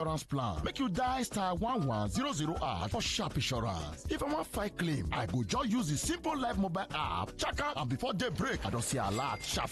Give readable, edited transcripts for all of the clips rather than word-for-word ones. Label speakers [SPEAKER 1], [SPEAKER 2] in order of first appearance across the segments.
[SPEAKER 1] Insurance plan. Make you die star 1100 for sharp insurance. If I want fight claim, I go just use the Simple Life mobile app. Check out, and before they break, I don't see a lot sharp.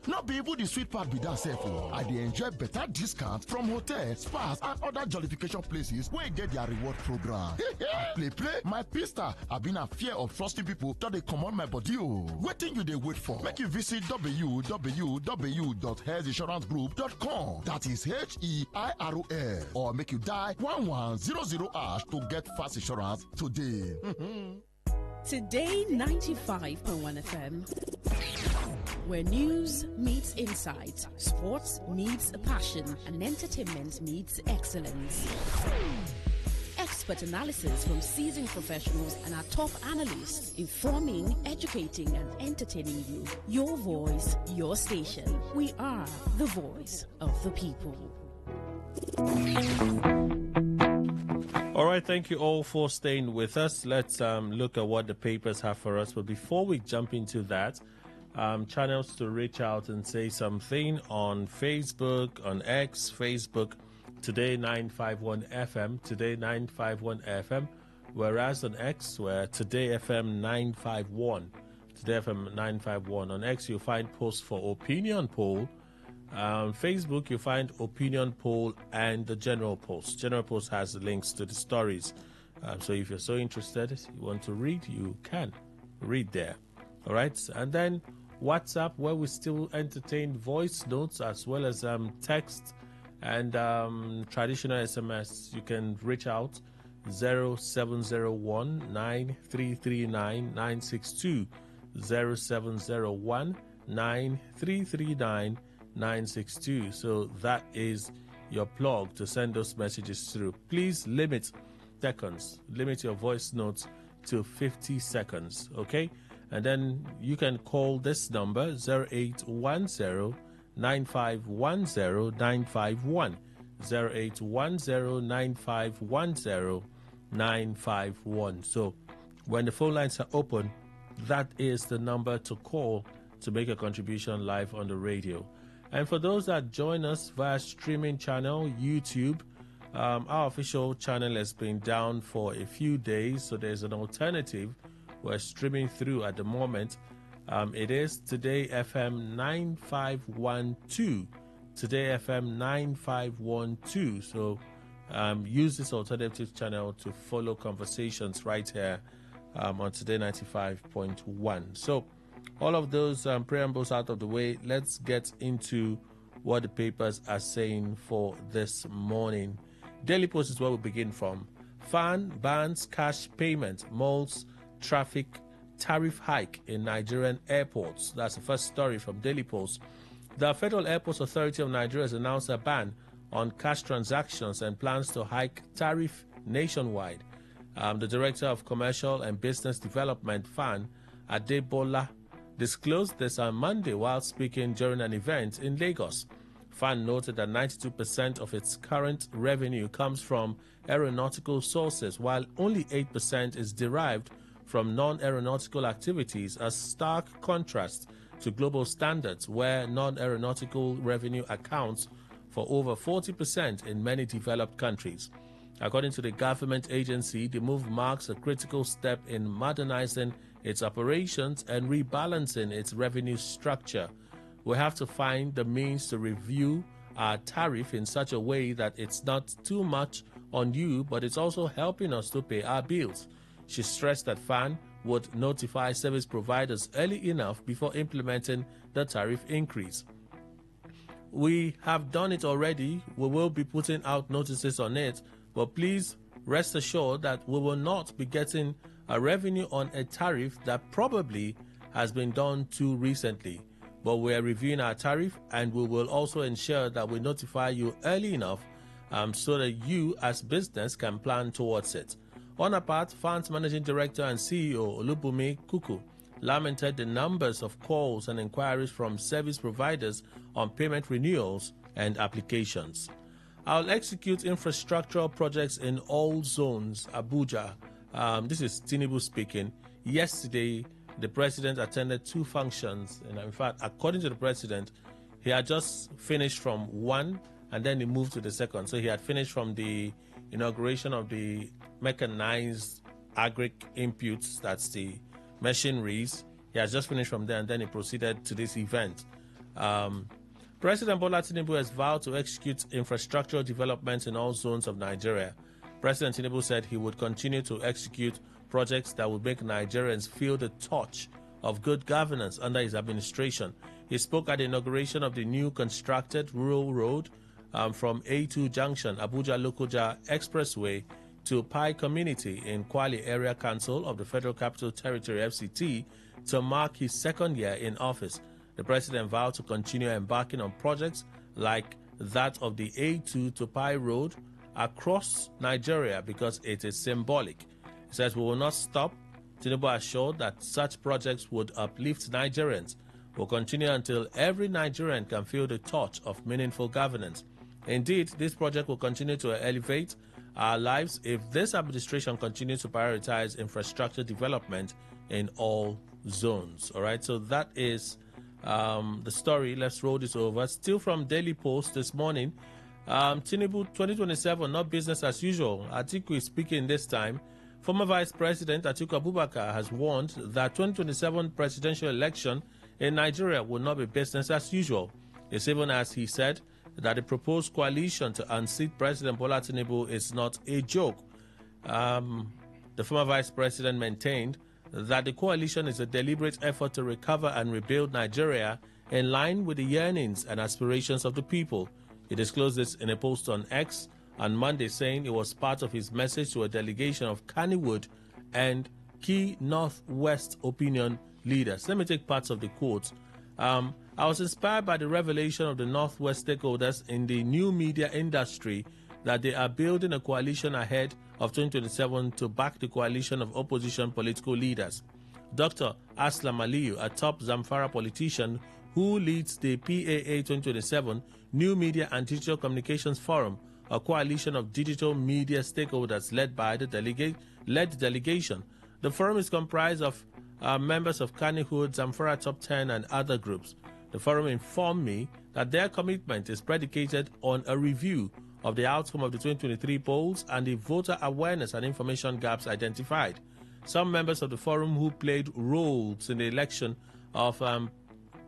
[SPEAKER 1] Not be able the sweet part be that safe. I dey enjoy better discounts from hotels, spas, and other jollification places where get their reward program. I play my pista. I've been a fear of trusting people that they command my body. Waiting you they wait for. Make you visit www.healthinsurancegroup.com. That is HEIROS. Or make you die 1100 ash to get fast insurance today.
[SPEAKER 2] Today 95.1 FM, where news meets insight, sports meets passion, and entertainment meets excellence. Expert analysis from seasoned professionals and our top analysts, informing, educating, and entertaining you. Your voice, your station. We are the voice of the people.
[SPEAKER 3] All right, thank you all for staying with us. Let's look at what the papers have for us. But before we jump into that, channels to reach out and say something on Facebook, on X, Facebook, Today951FM, Today951FM, whereas on X, we're Today FM 951, Today FM 951. On X, you'll find posts for opinion poll. Facebook, you find opinion poll and the general post. General post has the links to the stories. So if you're so interested, you want to read, you can read there. All right. And then WhatsApp, where we still entertain voice notes as well as text and traditional SMS. You can reach out 0701 9339 962 0701 9339 962. So that is your plug to send those messages through. Please limit seconds, limit your voice notes to 50 seconds, okay? And then you can call this number 0810 9510 951, 0810 9510 951. So when the phone lines are open, that is the number to call to make a contribution live on the radio. And for those that join us via streaming channel, YouTube, our official channel has been down for a few days, so there's an alternative we're streaming through at the moment. It is Today FM 9512, Today FM 9512. So use this alternative channel to follow conversations right here on Today 95.1. So all of those preambles out of the way, let's get into what the papers are saying for this morning. Daily Post is where we begin from. FAN bans cash payment, mulls traffic tariff hike in Nigerian airports. That's the first story from Daily Post. The Federal Airports Authority of Nigeria has announced a ban on cash transactions and plans to hike tariff nationwide. The Director of Commercial and Business Development, FAN, Adebola, disclosed this on Monday while speaking during an event in Lagos. FAN noted that 92% of its current revenue comes from aeronautical sources, while only 8% is derived from non-aeronautical activities, a stark contrast to global standards where non-aeronautical revenue accounts for over 40% in many developed countries. According to the government agency, the move marks a critical step in modernizing its operations and rebalancing its revenue structure. We have to find the means to review our tariff in such a way that it's not too much on you, but it's also helping us to pay our bills. She stressed that FAN would notify service providers early enough before implementing the tariff increase. We have done it already. We will be putting out notices on it, but please rest assured that we will not be getting a revenue on a tariff that probably has been done too recently. But we are reviewing our tariff, and we will also ensure that we notify you early enough so that you as business can plan towards it. On her part, FAN's Managing Director and CEO Olubunmi Kuku lamented the numbers of calls and inquiries from service providers on payment renewals and applications. I'll execute infrastructural projects in all zones, Abuja. This is Tinubu speaking. Yesterday, the president attended two functions. And in fact, according to the president, he had just finished from one and then he moved to the second. So he had finished from the inauguration of the mechanized agric inputs, that's the machineries. He has just finished from there, and then he proceeded to this event. President Bola Tinubu has vowed to execute infrastructural developments in all zones of Nigeria. President Tinubu said he would continue to execute projects that would make Nigerians feel the touch of good governance under his administration. He spoke at the inauguration of the new constructed rural road from A2 Junction, Abuja-Lokoja Expressway to Pai Community in Kwale Area Council of the Federal Capital Territory, FCT, to mark his second year in office. The president vowed to continue embarking on projects like that of the A2 to Pai Road across Nigeria because it is symbolic. He says, "We will not stop." Tinubu assured that such projects would uplift Nigerians. Will continue until every Nigerian can feel the touch of meaningful governance. Indeed, this project will continue to elevate our lives if this administration continues to prioritize infrastructure development in all zones. All right, so that is the story. Let's roll this over. Still from Daily Post this morning. Tinubu 2027, not business as usual. Atiku is speaking this time. Former Vice President Atiku Abubakar has warned that 2027 presidential election in Nigeria will not be business as usual. It's even as he said that the proposed coalition to unseat President Bola Tinubu is not a joke. The former Vice President maintained that the coalition is a deliberate effort to recover and rebuild Nigeria in line with the yearnings and aspirations of the people. He disclosed this in a post on X on Monday, saying it was part of his message to a delegation of Kannywood and key Northwest opinion leaders. Let me take parts of the quote. I was inspired by the revelation of the Northwest stakeholders in the new media industry that they are building a coalition ahead of 2027 to back the coalition of opposition political leaders. Dr. Aslam Aliyu, a top Zamfara politician who leads the PAA 2027 New Media and Digital Communications Forum, a coalition of digital media stakeholders led by the delegation. The forum is comprised of members of Kannywood, Zamfara Top 10, and other groups. The forum informed me that their commitment is predicated on a review of the outcome of the 2023 polls and the voter awareness and information gaps identified. Some members of the forum who played roles in the election of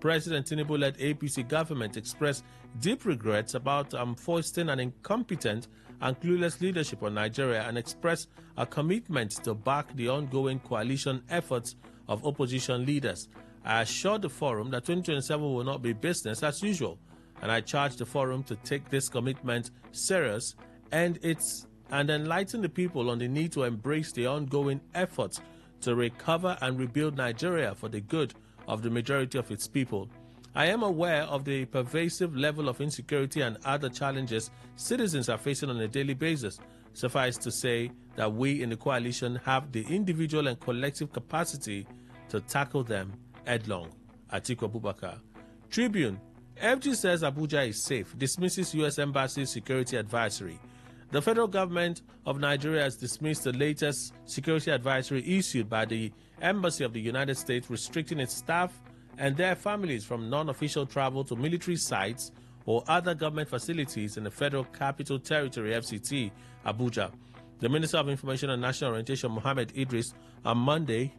[SPEAKER 3] President Tinubu-led APC government expressed deep regrets about foisting an incompetent and clueless leadership on Nigeria and expressed a commitment to back the ongoing coalition efforts of opposition leaders. I assured the forum that 2027 will not be business as usual, and I charged the forum to take this commitment serious and enlighten the people on the need to embrace the ongoing efforts to recover and rebuild Nigeria for the good of the majority of its people. I am aware of the pervasive level of insecurity and other challenges citizens are facing on a daily basis. Suffice to say that we in the coalition have the individual and collective capacity to tackle them headlong. Atiku Abubakar. Tribune. FG says Abuja is safe, dismisses U.S. Embassy's security advisory. The federal government of Nigeria has dismissed the latest security advisory issued by the Embassy of the United States restricting its staff and their families from non-official travel to military sites or other government facilities in the Federal Capital Territory, FCT, Abuja. The Minister of Information and National Orientation, Mohammed Idris, on Monday,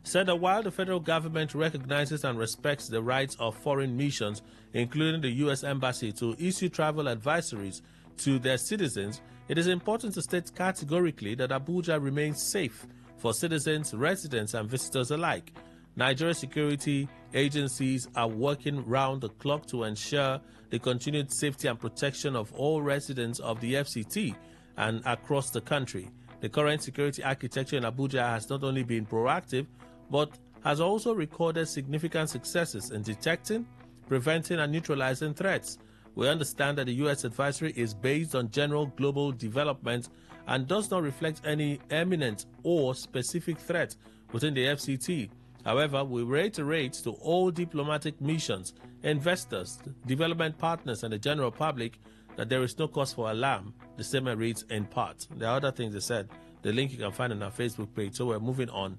[SPEAKER 3] said that while the federal government recognizes and respects the rights of foreign missions, including the U.S. Embassy, to issue travel advisories to their citizens, it is important to state categorically that Abuja remains safe for citizens, residents, and visitors alike. Nigeria security agencies are working round the clock to ensure the continued safety and protection of all residents of the FCT and across the country. The current security architecture in Abuja has not only been proactive, but has also recorded significant successes in detecting, preventing, and neutralizing threats. We understand that the U.S. advisory is based on general global development and does not reflect any eminent or specific threat within the FCT. However, we reiterate to all diplomatic missions, investors, development partners, and the general public that there is no cause for alarm. The statement reads in part. There are other things they said. The link you can find on our Facebook page. So we're moving on.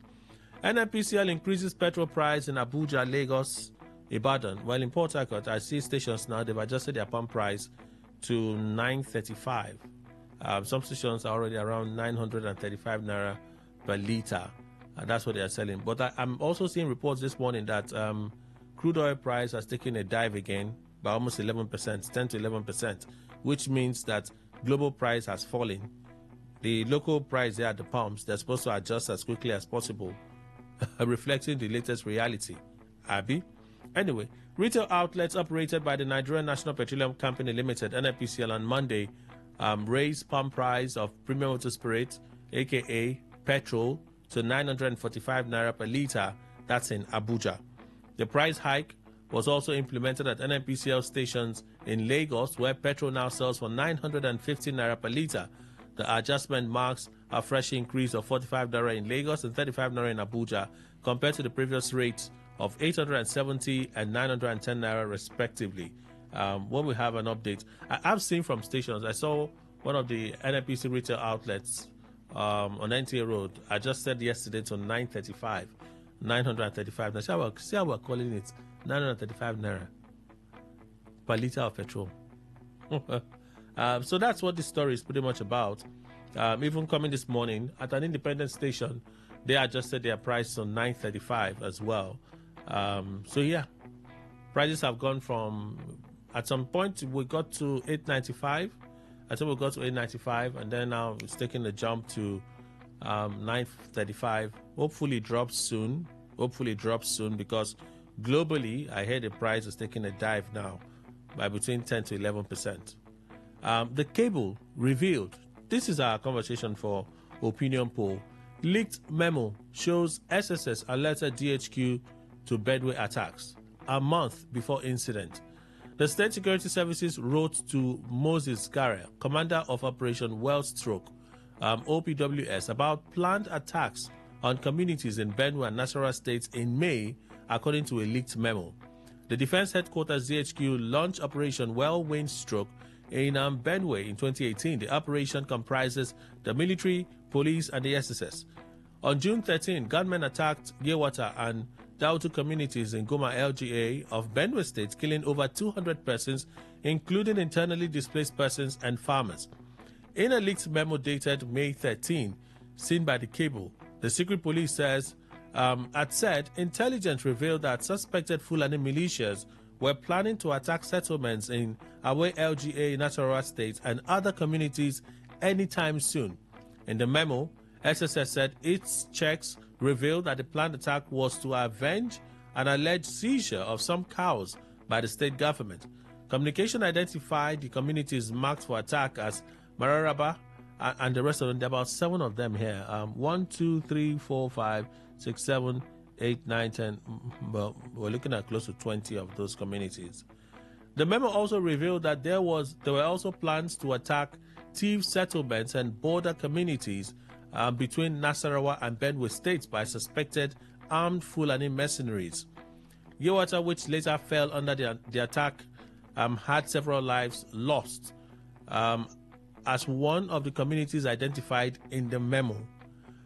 [SPEAKER 3] NNPCL increases petrol price in Abuja, Lagos, Ibadan. While in Port Harcourt, I see stations now, they've adjusted their pump price to 935. Some stations are already around 935 naira per litre. That's what they are selling. But I'm also seeing reports this morning that crude oil price has taken a dive again by almost 11%, 10 to 11%, which means that global price has fallen. The local price there at the pumps, they're supposed to adjust as quickly as possible, reflecting the latest reality. Abby? Anyway, retail outlets operated by the Nigerian National Petroleum Company Limited, NNPCL, on Monday raised pump price of premium motor spirit, aka petrol, to 945 naira per litre. That's in Abuja. The price hike was also implemented at NNPCL stations in Lagos, where petrol now sells for 950 naira per litre. The adjustment marks a fresh increase of 45 naira in Lagos and 35 naira in Abuja, compared to the previous rates of 870 and 910 naira respectively. When we have an update, I've seen from stations, I saw one of the NNPC retail outlets on NTA Road adjusted yesterday to 935. Now, see how we're calling it 935 naira per litre of petrol. So that's what this story is pretty much about. Even coming this morning at an independent station, they adjusted their price on 935 as well. So yeah, prices have gone from, at some point we got to 895. I think we got to 895, and then now it's taking a jump to 935. Hopefully it drops soon. Because globally, I heard the price is taking a dive now by between 10 to 11%. The cable revealed, this is our conversation for opinion poll. Leaked memo shows SSS alerted DHQ to Bedway attacks a month before incident. The State Security Services wrote to Moses Garre, commander of Operation Wellstroke, OPWS, about planned attacks on communities in Benue and Nasarawa states in May, according to a leaked memo. The Defense Headquarters DHQ launched Operation Wellstroke in Benue in 2018. The operation comprises the military, police, and the SSS. On June 13, gunmen attacked Yewata and Dautu communities in Goma LGA of Benue State, killing over 200 persons, including internally displaced persons and farmers. In a leaked memo dated May 13, seen by the cable, the secret police says, intelligence revealed that suspected Fulani militias were planning to attack settlements in Awe LGA, Nasarawa State, and other communities anytime soon. In the memo, SSS said its checks revealed that the planned attack was to avenge an alleged seizure of some cows by the state government. Communication identified the communities marked for attack as Mararaba and the rest of them. There are about 7 of them here. 1, 2, 3, 4, 5, 6, 7, 8, 9, 10. Well, we're looking at close to 20 of those communities. The memo also revealed that there were also plans to attack Tiv settlements and border communities between Nasarawa and Benue states by suspected armed Fulani mercenaries. Yewata, which later fell under the attack, had several lives lost as one of the communities identified in the memo.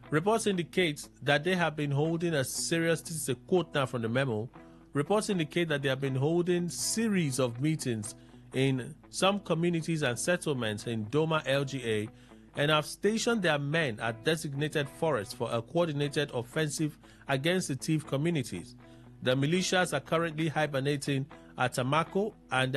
[SPEAKER 3] Reports indicate that they have been holding this is a quote now from the memo. Reports indicate that they have been holding series of meetings in some communities and settlements in Doma LGA and have stationed their men at designated forests for a coordinated offensive against the Tiv communities. The militias are currently hibernating at Tamako and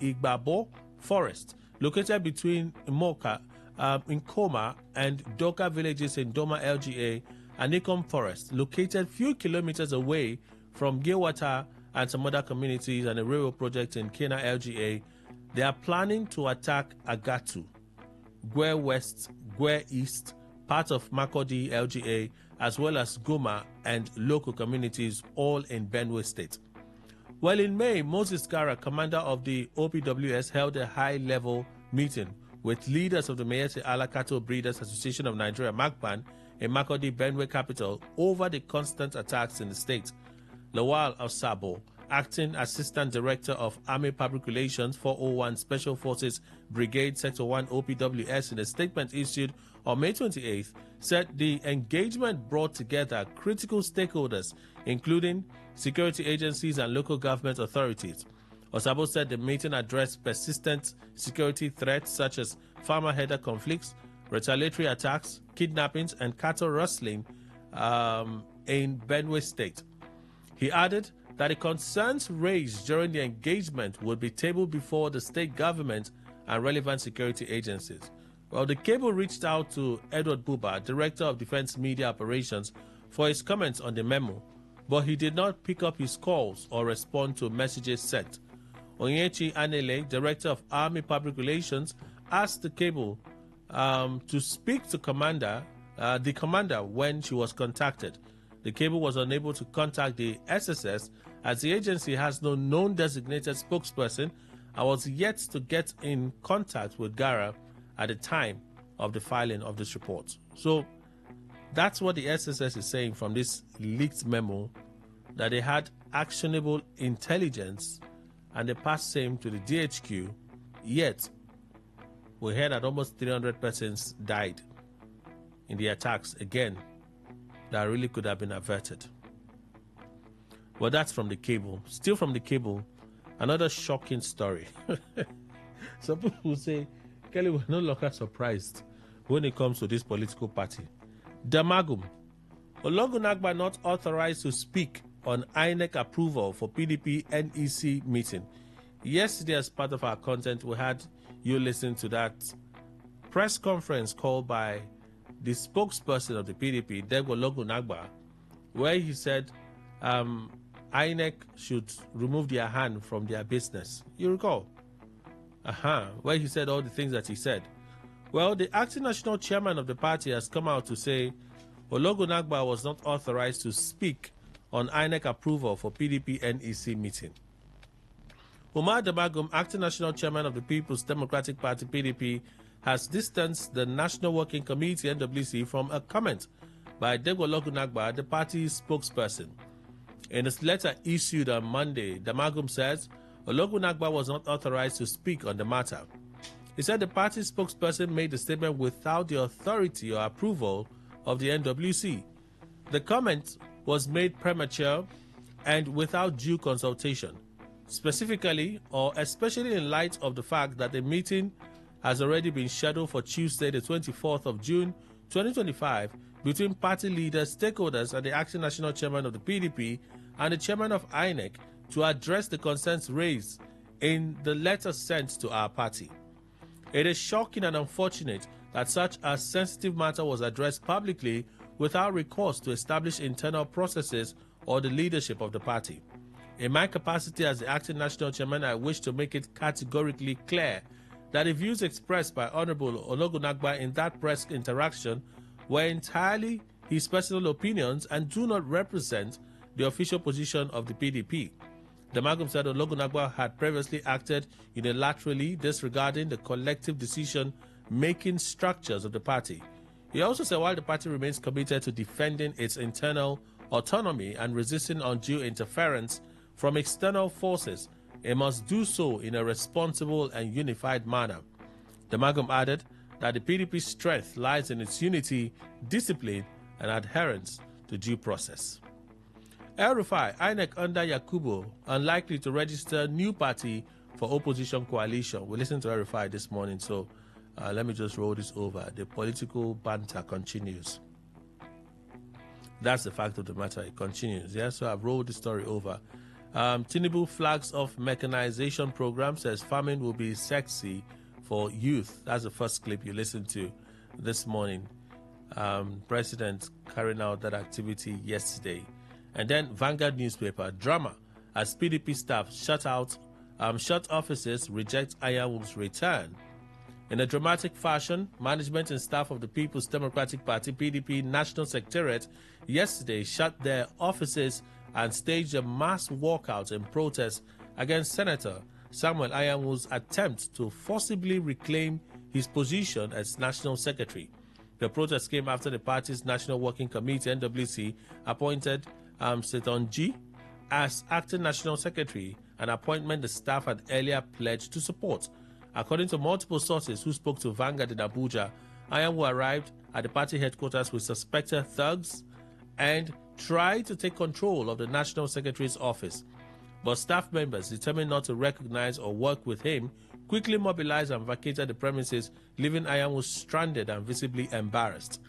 [SPEAKER 3] Igbabo Forest, located between Imoka, Nkoma, and Doka villages in Doma LGA, and Ikom Forest, located few kilometers away from Gewata and some other communities, and a railroad project in Kena LGA. They are planning to attack Agatu, Gwe West, Gwe East, part of Makodi LGA, as well as Goma and local communities, all in Benue State. Well, in May, Moses Garre, commander of the OPWS, held a high-level meeting with leaders of the Mayete Ala Cattle Breeders Association of Nigeria, MACBAN, in Makodi, Benue capital, over the constant attacks in the state. Lawal of Sabo, Acting Assistant Director of Army Public Relations 401 Special Forces Brigade Sector 1 OPWS, in a statement issued on May 28th, said the engagement brought together critical stakeholders, including security agencies and local government authorities. Osabo said the meeting addressed persistent security threats such as farmer-herder conflicts, retaliatory attacks, kidnappings, and cattle rustling in Benue State. He added that the concerns raised during the engagement would be tabled before the state government and relevant security agencies. Well, the cable reached out to Edward Buba, Director of Defense Media Operations, for his comments on the memo, but he did not pick up his calls or respond to messages sent. Onyechi Anele, Director of Army Public Relations, asked the cable to speak to the commander when she was contacted. The cable was unable to contact the SSS as the agency has no known designated spokesperson and was yet to get in contact with Gara at the time of the filing of this report. So that's what the SSS is saying from this leaked memo, that they had actionable intelligence and they passed same to the DHQ, yet we heard that almost 300 persons died in the attacks again that really could have been averted. Well, that's from the cable. Still from the cable, another shocking story. Some people will say, Kelly, we're no longer surprised when it comes to this political party. Damagum. Ologunagba not authorized to speak on INEC approval for PDP NEC meeting. Yesterday, as part of our content, we had you listen to that press conference called by the spokesperson of the PDP, Debo Ologunagba, where he said INEC should remove their hand from their business. You recall? Where he said all the things that he said. Well, the acting national chairman of the party has come out to say Ologunagba was not authorized to speak on INEC approval for PDP NEC meeting. Umar Damagum, acting national chairman of the People's Democratic Party PDP, has distanced the National Working Committee NWC from a comment by Debo Ologunagba, the party's spokesperson. In his letter issued on Monday, Damagum says Ologunagba was not authorized to speak on the matter. He said the party's spokesperson made the statement without the authority or approval of the NWC. The comment was made premature and without due consultation, specifically or especially in light of the fact that the meeting has already been scheduled for Tuesday, the 24th of June, 2025, between party leaders, stakeholders, and the acting national chairman of the PDP and the chairman of INEC to address the concerns raised in the letter sent to our party. It is shocking and unfortunate that such a sensitive matter was addressed publicly without recourse to establish internal processes or the leadership of the party. In my capacity as the acting national chairman, I wish to make it categorically clear that the views expressed by Honorable Ologunagba in that press interaction were entirely his personal opinions and do not represent the official position of the PDP. Damagum said Ologunagba had previously acted unilaterally, disregarding the collective decision-making structures of the party. He also said while the party remains committed to defending its internal autonomy and resisting undue interference from external forces, it must do so in a responsible and unified manner. Damagum added that the PDP's strength lies in its unity, discipline, and adherence to due process. El-Rufai, INEC under Yakubu, unlikely to register new party for opposition coalition. We listened to El-Rufai this morning, so let me just roll this over. The political banter continues. That's the fact of the matter. It continues. Yeah, so I've rolled the story over. Tinubu flags off mechanization program, says farming will be sexy for youth. That's the first clip you listened to this morning. President carrying out that activity yesterday. And then Vanguard newspaper, drama as PDP staff shut offices, reject Ayamu's return. In a dramatic fashion, management and staff of the People's Democratic Party PDP National Secretariat yesterday shut their offices and staged a mass walkout in protest against Senator Samuel Ayamu's attempt to forcibly reclaim his position as National Secretary. The protest came after the party's National Working Committee, NWC, appointed Setonji as acting national secretary, an appointment the staff had earlier pledged to support. According to multiple sources who spoke to Vanguard in Abuja, Anyanwu arrived at the party headquarters with suspected thugs and tried to take control of the national secretary's office. But staff members, determined not to recognize or work with him, quickly mobilized and vacated the premises, leaving Anyanwu stranded and visibly embarrassed.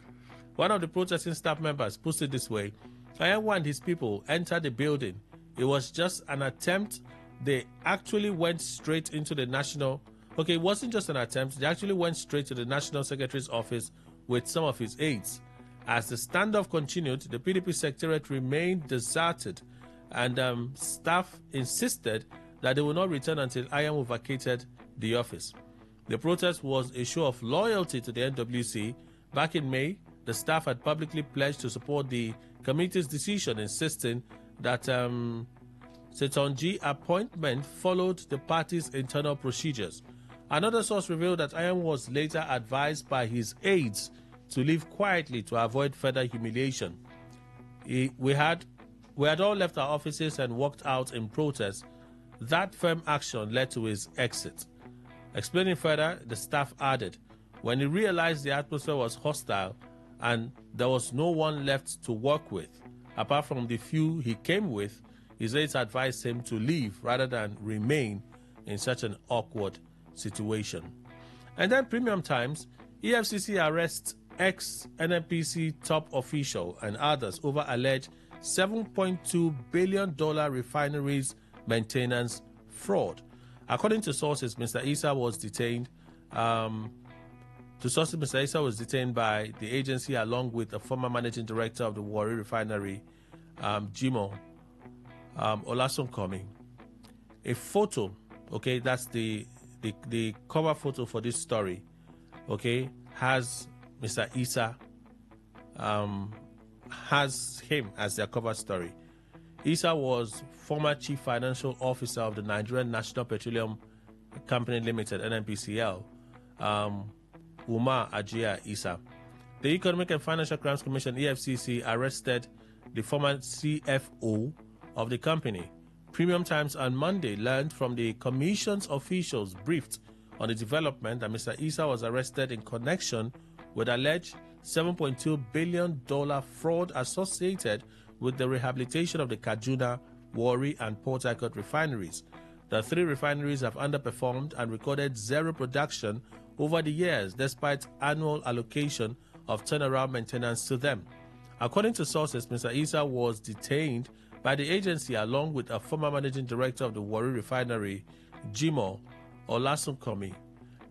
[SPEAKER 3] One of the protesting staff members puts it this way: Anyanwu and his people entered the building. It was just an attempt. They actually went straight into the national... Okay, it wasn't just an attempt. They actually went straight to the national secretary's office with some of his aides. As the standoff continued, the PDP secretariat remained deserted, and staff insisted that they would not return until Anyanwu vacated the office. The protest was a show of loyalty to the NWC. Back in May, the staff had publicly pledged to support the committee's decision, insisting that Setonji appointment followed the party's internal procedures. Another source revealed that Anyanwu was later advised by his aides to leave quietly to avoid further humiliation. We had all left our offices and walked out in protest. That firm action led to his exit. Explaining further, the staff added, when he realized the atmosphere was hostile and there was no one left to work with, apart from the few he came with, his aides advised him to leave rather than remain in such an awkward situation. And then Premium Times, EFCC arrests ex-NNPC top official and others over alleged $7.2 billion refineries maintenance fraud. According to sources, Mr. Issa was detained. Mr. Issa was detained by the agency along with the former managing director of the Warri refinery, Jimo Olasunkomi. A photo, okay, that's the cover photo for this story, okay, has Mr. Issa, has him as their cover story. Issa was former chief financial officer of the Nigerian National Petroleum Company Limited, NNPCL, Umar Ajia Issa. The Economic and Financial Crimes Commission, EFCC, arrested the former CFO of the company. Premium Times on Monday learned from the commission's officials briefed on the development that Mr. Issa was arrested in connection with alleged $7.2 billion fraud associated with the rehabilitation of the Kaduna, Warri, and Port Harcourt refineries. The three refineries have underperformed and recorded zero production over the years, despite annual allocation of turnaround maintenance to them. According to sources, Mr. Issa was detained by the agency along with a former managing director of the Warri refinery, Jimo Olasunkomi.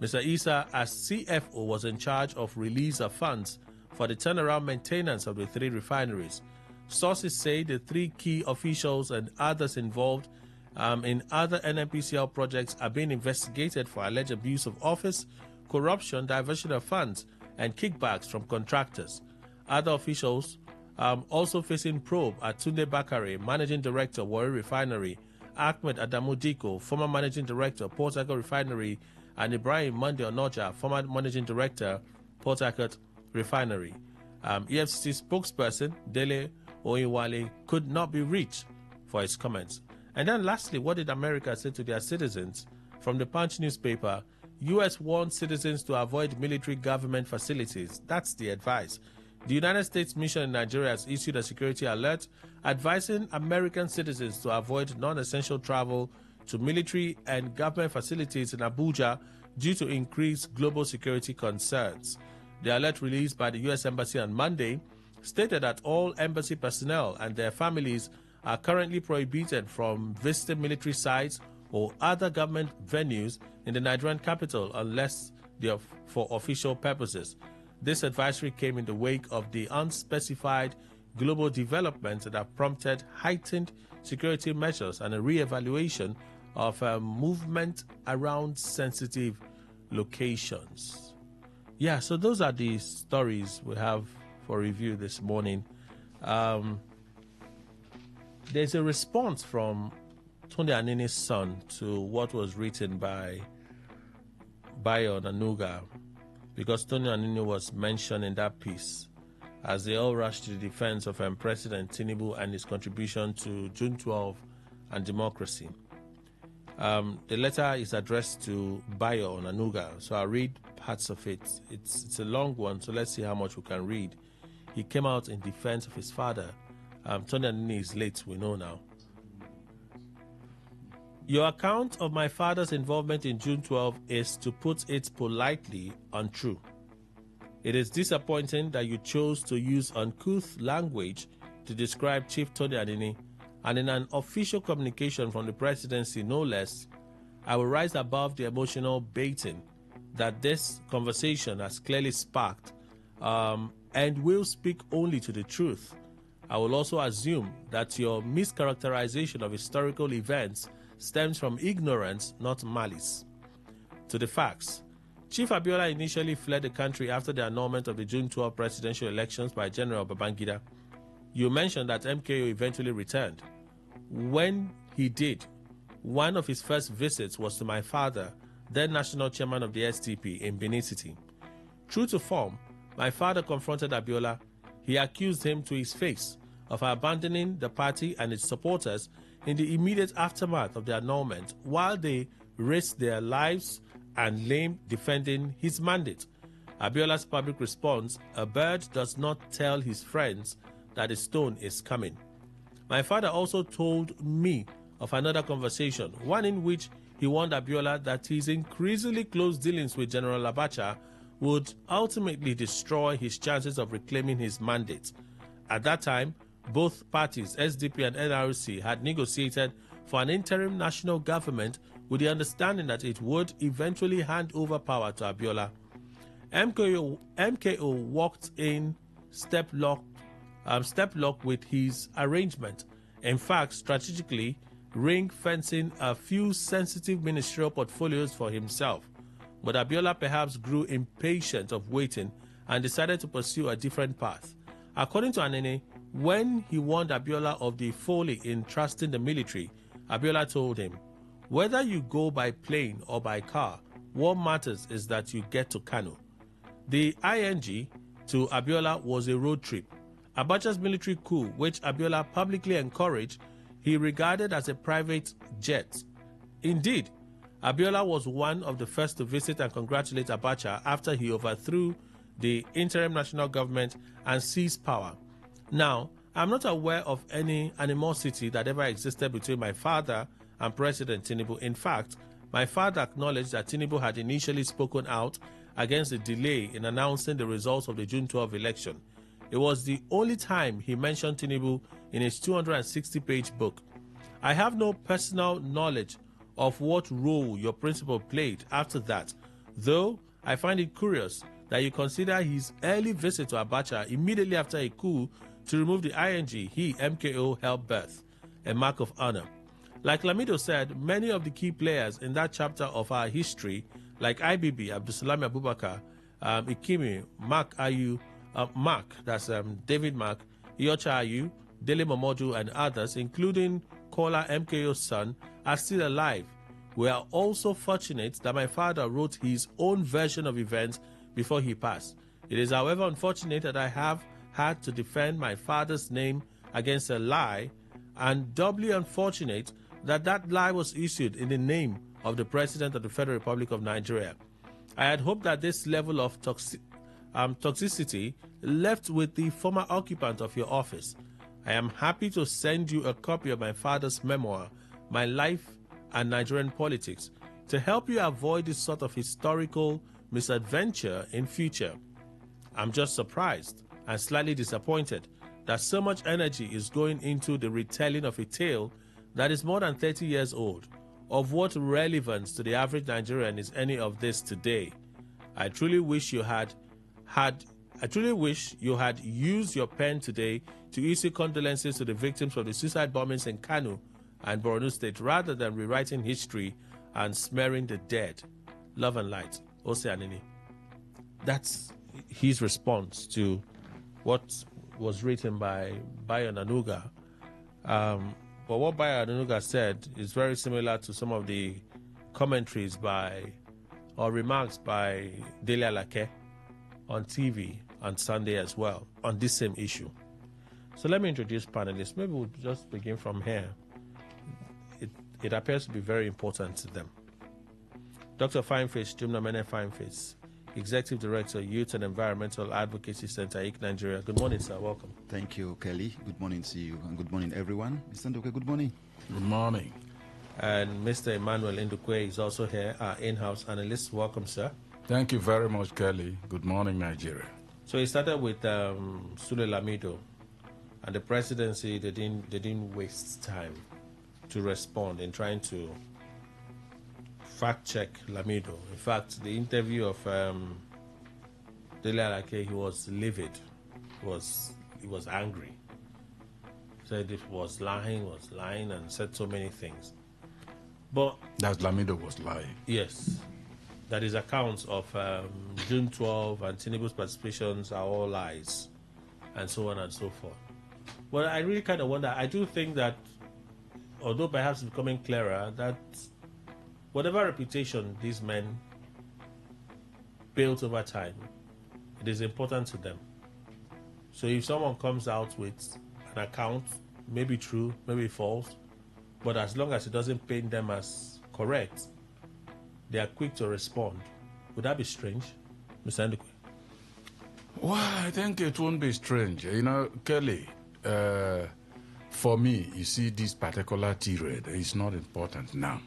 [SPEAKER 3] Mr. Issa, as CFO, was in charge of release of funds for the turnaround maintenance of the three refineries. Sources say the three key officials and others involved in other NNPCL projects are being investigated for alleged abuse of office, corruption, diversion of funds, and kickbacks from contractors. Other officials also facing probe are Tunde Bakare, Managing Director, Warri Refinery, Ahmed Adamu Diko, former Managing Director, Port Harcourt Refinery, and Ibrahim Monday Onoja, former Managing Director, Port Harcourt Refinery. EFCC spokesperson Dele Oyinwale could not be reached for his comments. And then lastly, what did America say to their citizens? From the Punch newspaper, U.S. warns citizens to avoid military government facilities. That's the advice. The United States mission in Nigeria has issued a security alert advising American citizens to avoid non-essential travel to military and government facilities in Abuja due to increased global security concerns. The alert released by the U.S. Embassy on Monday stated that all embassy personnel and their families are currently prohibited from visiting military sites or other government venues in the Nigerian capital unless they are for official purposes. This advisory came in the wake of the unspecified global developments that have prompted heightened security measures and a re-evaluation of movement around sensitive locations. Yeah, so those are the stories we have for review this morning. There's a response from Tunde Anini's son to what was written by Bayo Nanuga, because Tunde Anini was mentioned in that piece as they all rushed to the defense of President Tinubu and his contribution to June 12 and democracy. The letter is addressed to Bayo Onanuga, so I'll read parts of it. It's a long one, so let's see how much we can read. He came out in defense of his father. Tony Anini is late, we know now. Your account of my father's involvement in June 12 is, to put it politely, untrue. It is disappointing that you chose to use uncouth language to describe Chief Tony Anini, and in an official communication from the presidency, no less, I will rise above the emotional baiting that this conversation has clearly sparked, and will speak only to the truth. I will also assume that your mischaracterization of historical events stems from ignorance, not malice. To the facts, Chief Abiola initially fled the country after the annulment of the June 12 presidential elections by General Babangida. You mentioned that MKO eventually returned. When he did, one of his first visits was to my father, then national chairman of the SDP in Benin City. True to form, my father confronted Abiola. He accused him to his face of abandoning the party and its supporters in the immediate aftermath of the annulment, while they risked their lives and limb defending his mandate. Abiola's public response: a bird does not tell his friends that a stone is coming. My father also told me of another conversation, one in which he warned Abiola that his increasingly close dealings with General Abacha would ultimately destroy his chances of reclaiming his mandate. At that time, both parties, SDP and NRC, had negotiated for an interim national government with the understanding that it would eventually hand over power to Abiola. MKO walked in step lock with his arrangement. In fact, strategically ring-fencing a few sensitive ministerial portfolios for himself. But Abiola perhaps grew impatient of waiting and decided to pursue a different path. According to Anene, when he warned Abiola of the folly in trusting the military, Abiola told him, whether you go by plane or by car, what matters is that you get to Kano. The ING to Abiola was a road trip. Abacha's military coup, which Abiola publicly encouraged, he regarded as a private jet. Indeed, Abiola was one of the first to visit and congratulate Abacha after he overthrew the interim national government and seized power. Now, I'm not aware of any animosity that ever existed between my father and President Tinubu. In fact, my father acknowledged that Tinubu had initially spoken out against the delay in announcing the results of the June 12 election. It was the only time he mentioned Tinubu in his 260-page book. I have no personal knowledge of what role your principal played after that, though I find it curious that you consider his early visit to Abacha immediately after a coup to remove the ING he, MKO, helped birth, a mark of honor. Like Lamido said, many of the key players in that chapter of our history, like IBB, Abdusalami Abubakar, Ikimi, Mark Ayu, David Mark, Iyocha Ayu, Dele Momodu, and others, including Kola MKO's son, are still alive. We are also fortunate that my father wrote his own version of events before he passed. It is, however, unfortunate that I have had to defend my father's name against a lie, and doubly unfortunate that that lie was issued in the name of the President of the Federal Republic of Nigeria. I had hoped that this level of toxicity left with the former occupant of your office. I am happy to send you a copy of my father's memoir, My Life and Nigerian Politics, to help you avoid this sort of historical misadventure in future. I'm just surprised and slightly disappointed that so much energy is going into the retelling of a tale that is more than 30 years old. Of what relevance to the average Nigerian is any of this today? I truly wish you had used your pen today to issue condolences to the victims of the suicide bombings in Kano and Borno State, rather than rewriting history and smearing the dead. Love and light, Ose Anini. That's his response to what was written by Bayo Onanuga. But what Bayo Onanuga said is very similar to some of the commentaries or remarks by Dele Alake on TV on Sunday as well on this same issue. So let me introduce panelists. Maybe we'll just begin from here. It appears to be very important to them. Dr. Fineface, Jumnamene Fineface, Executive Director, Youth and Environmental Advocacy Center, IC Nigeria. Good morning, sir. Welcome.
[SPEAKER 4] Thank you, Kelly. Good morning to you, and good morning, everyone. Mr. Nduke, good morning.
[SPEAKER 5] Good morning.
[SPEAKER 3] And Mr. Emmanuel Ndukwe is also here, our in-house analyst. Welcome, sir.
[SPEAKER 5] Thank you very much, Kelly. Good morning, Nigeria.
[SPEAKER 3] So it started with Sule Lamido, and the presidency, they didn't waste time to respond in trying to fact-check Lamido. In fact, the interview of Dele Alake, he was livid. He was angry. Said it was lying, and said so many things. But
[SPEAKER 5] that Lamido was lying.
[SPEAKER 3] Yes. That his accounts of June 12 and Tinubu's participations are all lies, and so on and so forth. Well, I really kind of wonder. I do think that, although perhaps it's becoming clearer, that whatever reputation these men built over time, it is important to them. So if someone comes out with an account, maybe true, maybe false, but as long as it doesn't paint them as correct, they are quick to respond. Would that be strange, Mr. Ndukwe?
[SPEAKER 5] Well, I think it won't be strange. You know, Kelly, for me, you see, this particular tirade is not important now.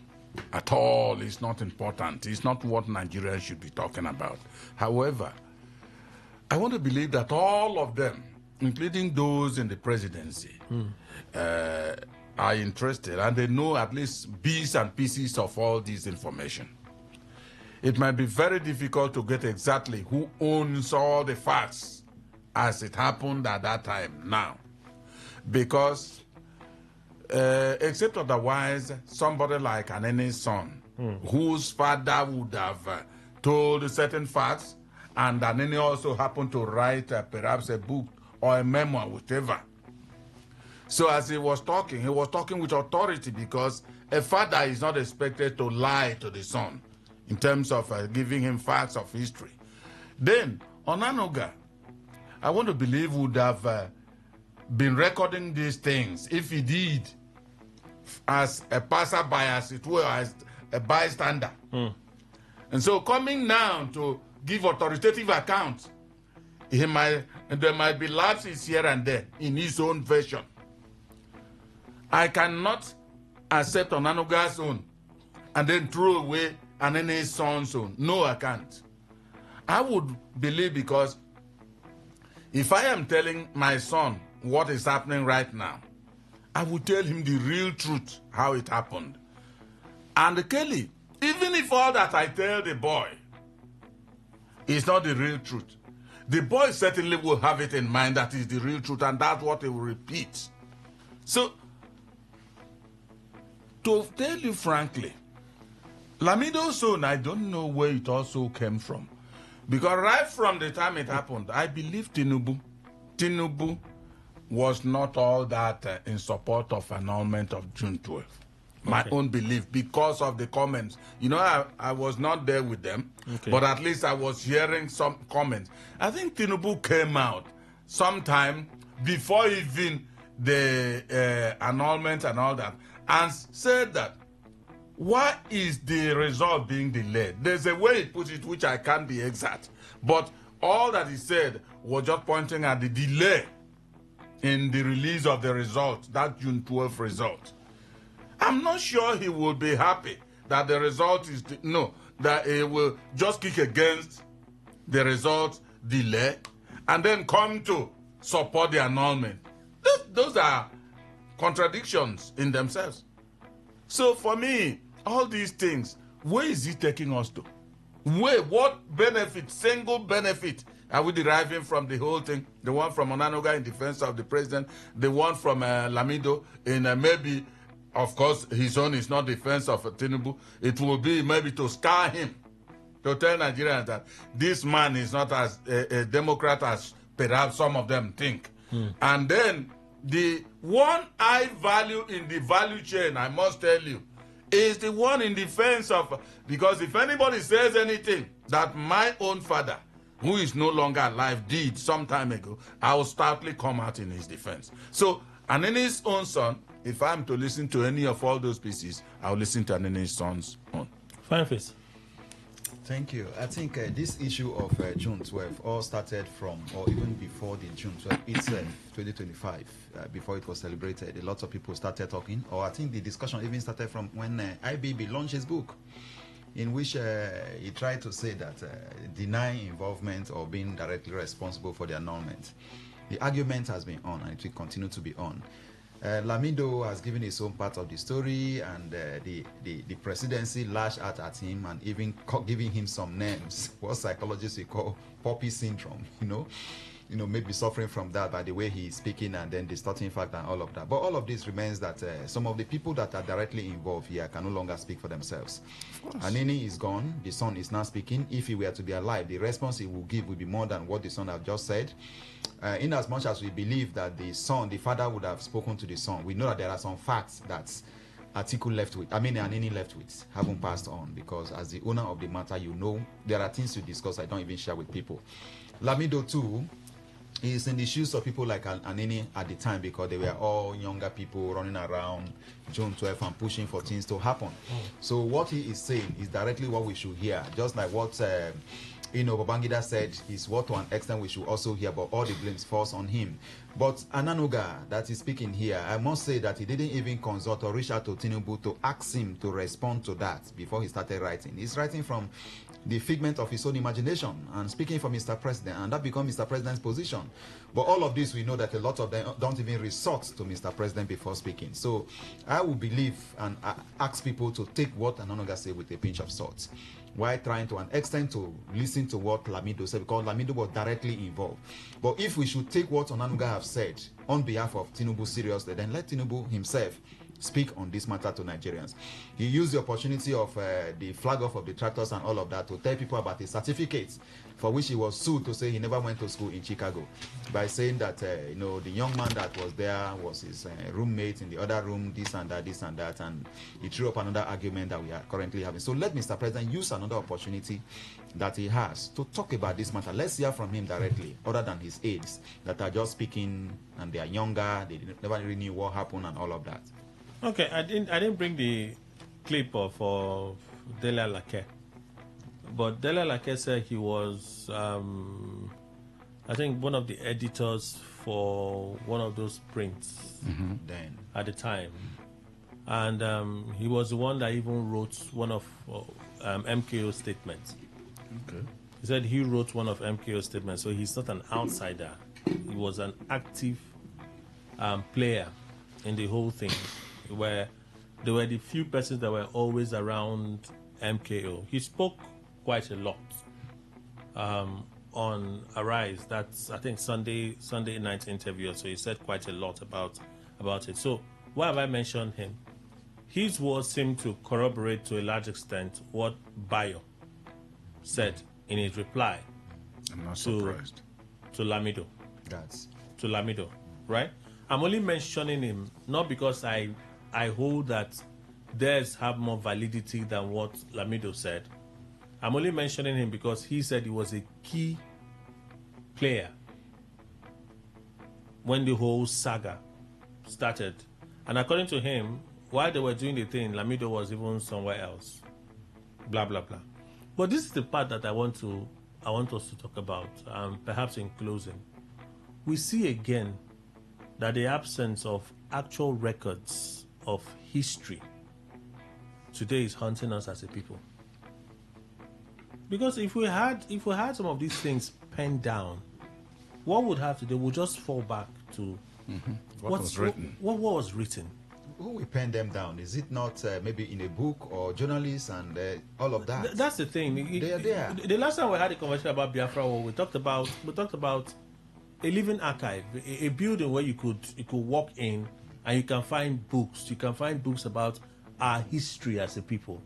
[SPEAKER 5] At all, it's not important. It's not what Nigerians should be talking about. However, I want to believe that all of them, including those in the presidency, are interested, and they know at least bits and pieces of all this information. It might be very difficult to get exactly who owns all the facts as it happened at that time now. Because, except otherwise, somebody like Anene's son, whose father would have told certain facts, and Anene also happened to write perhaps a book or a memoir, whatever. So as he was talking with authority, because a father is not expected to lie to the son in terms of giving him facts of history. Then, Onanuga, I want to believe, would have been recording these things if he did as a passerby, as it were, as a bystander. And so coming now to give authoritative accounts, there might be lapses here and there in his own version. I cannot accept Onanuga's own and then throw away Anene's son's own. No, I can't. I would believe, because if I am telling my son what is happening right now, I will tell him the real truth, how it happened. And Kelly, even if all that I tell the boy is not the real truth, the boy certainly will have it in mind that is the real truth, and that's what he will repeat. So, to tell you frankly, Lamido's son, I don't know where it also came from. Because right from the time it happened, I believe Tinubu was not all that in support of annulment of June 12th. My own belief, because of the comments. You know, I was not there with them, but at least I was hearing some comments. I think Tinubu came out sometime before even the annulment and all that, and said that, why is the result being delayed? There's a way he put it which I can't be exact, but all that he said was just pointing at the delay in the release of the result, that June 12th result. I'm not sure he will be happy that the result is, that he will just kick against the result delay and then come to support the annulment. Those are contradictions in themselves. So for me, all these things, where is it taking us to? What benefit, single benefit, are we deriving from the whole thing? The one from Onanuga in defense of the president, the one from Lamido in maybe, of course, his own is not defense of Tinubu. It will be maybe to scar him, to tell Nigerians that this man is not as a Democrat as perhaps some of them think. And then the one I value in the value chain, I must tell you, is the one in defense of, because if anybody says anything that my own father who is no longer alive, did some time ago, I will stoutly come out in his defense. So, Anini's own son, if I'm to listen to any of all those pieces, I'll listen to Anini's son's own.
[SPEAKER 3] Fine face.
[SPEAKER 4] Thank you. I think this issue of June 12 all started from, or even before the June 12 itself, 2025, before it was celebrated. A lot of people started talking, or I think the discussion even started from when IBB launched his book, in which he tried to say that denying involvement or being directly responsible for the annulment. The argument has been on, and it will continue to be on. Lamido has given his own part of the story, and the presidency lashed out at him and even giving him some names, what psychologists we call poppy syndrome, maybe suffering from that by the way he is speaking and then distorting fact and all of that. But all of this remains that some of the people that are directly involved here can no longer speak for themselves. Anini is gone, the son is now speaking. If he were to be alive, the response he will give will be more than what the son have just said. In as much as we believe that the father would have spoken to the son, we know that there are some facts that Anini left with haven't passed on, because as the owner of the matter, there are things to discuss I don't even share with people. Lamido too is in the shoes of people like Anini at the time, because they were all younger people running around June 12 and pushing for things to happen. So what he is saying is directly what we should hear, just like what Babangida said is what to an extent we should also hear, but all the blames falls on him. But Ananuga that is speaking here, I must say that he didn't even consult or reach out to Tinubu to ask him to respond to that before he started writing. He's writing from the figment of his own imagination and speaking for Mr. President, and that becomes Mr. President's position. But all of this, we know that a lot of them don't even resort to Mr. President before speaking. So I will believe and ask people to take what Ananuga said with a pinch of salt, while trying to an extent to listen to what Lamido said, because Lamido was directly involved. But if we should take what Onanuga have said on behalf of Tinubu seriously, then let Tinubu himself speak on this matter to Nigerians. He used the opportunity of the flag off of the tractors and all of that to tell people about his certificates, for which he was sued to say he never went to school in Chicago, by saying that the young man that was there was his roommate in the other room, this and that, and he threw up another argument that we are currently having. So let Mr. President use another opportunity that he has to talk about this matter. Let's hear from him directly, other than his aides that are just speaking and they are younger, they never really knew what happened and all of that.
[SPEAKER 3] Okay, I didn't bring the clip of Dele Alake, but Dele Alake said he was, I think, one of the editors for one of those prints
[SPEAKER 4] Then
[SPEAKER 3] at the time, and he was the one that even wrote one of MKO's statements.
[SPEAKER 5] Okay.
[SPEAKER 3] He said he wrote one of MKO's statements, so he's not an outsider. He was an active player in the whole thing, where there were the few persons that were always around MKO. He spoke quite a lot on Arise. That's, I think, Sunday night interview. So he said quite a lot about it. So why have I mentioned him? His words seem to corroborate to a large extent what Bayo said in his reply.
[SPEAKER 5] I'm not surprised.
[SPEAKER 3] To Lamido. To Lamido, right? I'm only mentioning him not because I hold that theirs have more validity than what Lamido said. I'm only mentioning him because he said he was a key player when the whole saga started. And according to him, while they were doing the thing, Lamido was even somewhere else. Blah, blah, blah. But this is the part that I want us to talk about, perhaps in closing. We see again that the absence of actual records of history today is haunting us as a people. Because if we had some of these things penned down, what would have to do? We'll just fall back to
[SPEAKER 5] what was written.
[SPEAKER 3] What was written?
[SPEAKER 4] who will pen them down? Is it not maybe in a book or journalists and all of that?
[SPEAKER 3] That's the thing.
[SPEAKER 4] They are there.
[SPEAKER 3] The last time we had a conversation about Biafra, we talked about a living archive, a building where you could walk in and you can find books. You can find books about our history as a people.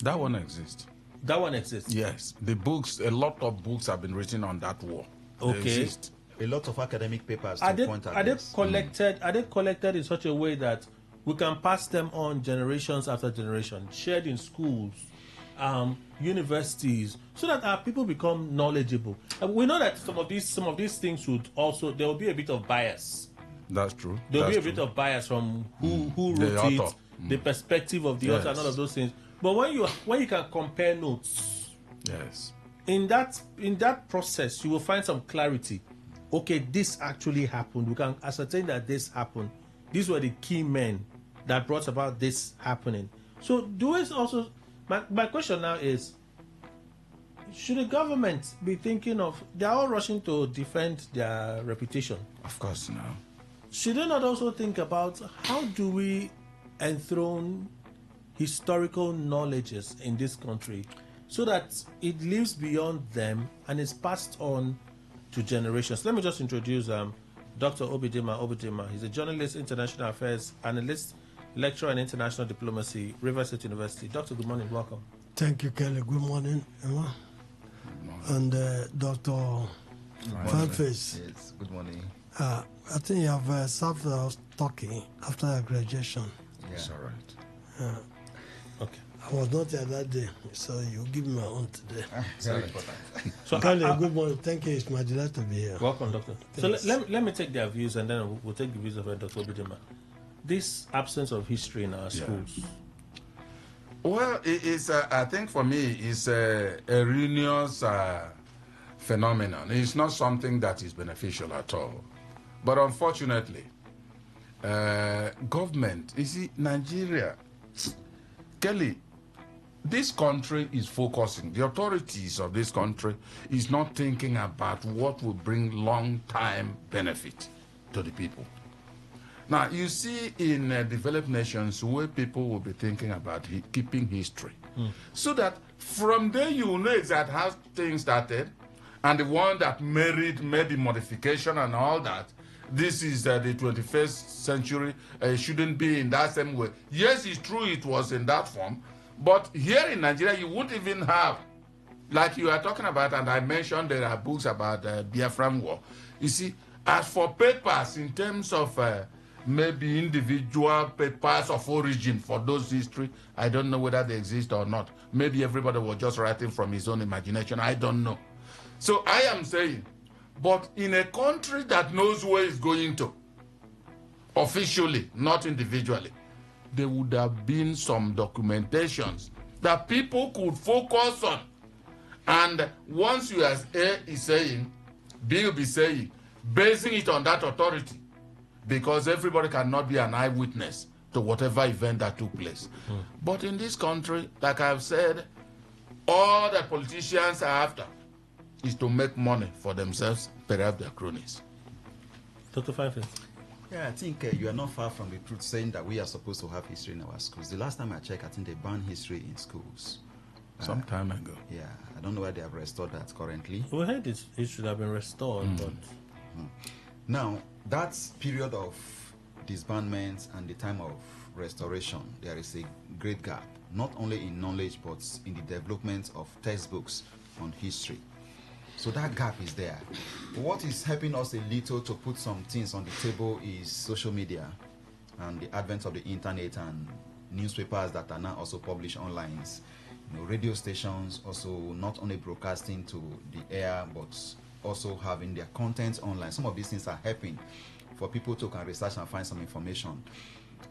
[SPEAKER 5] That one exists.
[SPEAKER 3] That one exists.
[SPEAKER 5] Yes, the books. A lot of books have been written on that war.
[SPEAKER 3] Okay.
[SPEAKER 5] They exist.
[SPEAKER 4] A lot of academic papers to point at
[SPEAKER 3] Are they
[SPEAKER 4] this.
[SPEAKER 3] collected? Are they collected in such a way that we can pass them on generations after generation, shared in schools universities, so that our people become knowledgeable. And we know that some of these things would also, there will be a bit of bias.
[SPEAKER 5] That's true.
[SPEAKER 3] There will be a bit of bias from who wrote it, the perspective of the author, and all of those things. But when you can compare notes,
[SPEAKER 5] yes,
[SPEAKER 3] in that process, you will find some clarity. Okay, this actually happened. We can ascertain that this happened. These were the key men that brought about this happening. So, do it also? My question now is: should the government be thinking of? They are all rushing to defend their reputation.
[SPEAKER 5] of course, no.
[SPEAKER 3] Should they not also think about how do we enthrone historical knowledges in this country so that it lives beyond them and is passed on to generations? Let me just introduce Dr. Obidima. He's a journalist, international affairs analyst, lecturer in international diplomacy, Rivers State University. Doctor, good morning. Welcome.
[SPEAKER 6] Thank you, Kelly. Good morning, Emma. And Dr. Fanface.
[SPEAKER 4] Yes, good morning.
[SPEAKER 6] I think you have served us talking after your graduation.
[SPEAKER 4] Yeah.
[SPEAKER 5] It's all right.
[SPEAKER 3] Okay.
[SPEAKER 6] I was not there that day, so you give me my own today.
[SPEAKER 4] Very important.
[SPEAKER 3] So,
[SPEAKER 6] Kelly, good morning. Thank you. It's my delight to be here.
[SPEAKER 3] welcome, Doctor.
[SPEAKER 6] Thanks.
[SPEAKER 3] So let me take their views, and then we'll take the views of Dr. Obidima. This absence of history in our schools.
[SPEAKER 5] Well, it's I think for me, it's a erroneous phenomenon. It's not something that is beneficial at all. But unfortunately, government, you see, Nigeria, Kelly, this country is focusing, the authorities of this country is not thinking about what will bring long-time benefit to the people. Now, you see in developed nations where people will be thinking about keeping history. So that from there you will know exactly how things started, and the one that made the modification and all that. This is the 21st century. It shouldn't be in that same way. Yes, it's true it was in that form, but here in Nigeria you won't even have, like you are talking about, and I mentioned there are books about Biafran War. You see, as for papers in terms of maybe individual papers of origin for those history, I don't know whether they exist or not. Maybe everybody was just writing from his own imagination. I don't know. So I am saying, but in a country that knows where it's going to, officially, not individually, there would have been some documentations that people could focus on. And once you as A is saying, B will be saying, basing it on that authority, because everybody cannot be an eyewitness to whatever event that took place. But in this country, like I've said, all that politicians are after is to make money for themselves, perhaps their cronies.
[SPEAKER 3] Dr. Fanface.
[SPEAKER 4] Yeah, I think you are not far from the truth saying that we are supposed to have history in our schools. The last time I checked, I think they banned history in schools.
[SPEAKER 5] Some time ago.
[SPEAKER 4] Yeah, I don't know why they have restored that currently.
[SPEAKER 3] We heard it should have been restored, but
[SPEAKER 4] Now, that period of disbandment and the time of restoration, there is a great gap, not only in knowledge, but in the development of textbooks on history. So that gap is there. What is helping us a little to put some things on the table is social media and the advent of the internet and newspapers that are now also published online. You know, radio stations also not only broadcasting to the air, but also having their content online. Some of these things are helping for people to can research and find some information.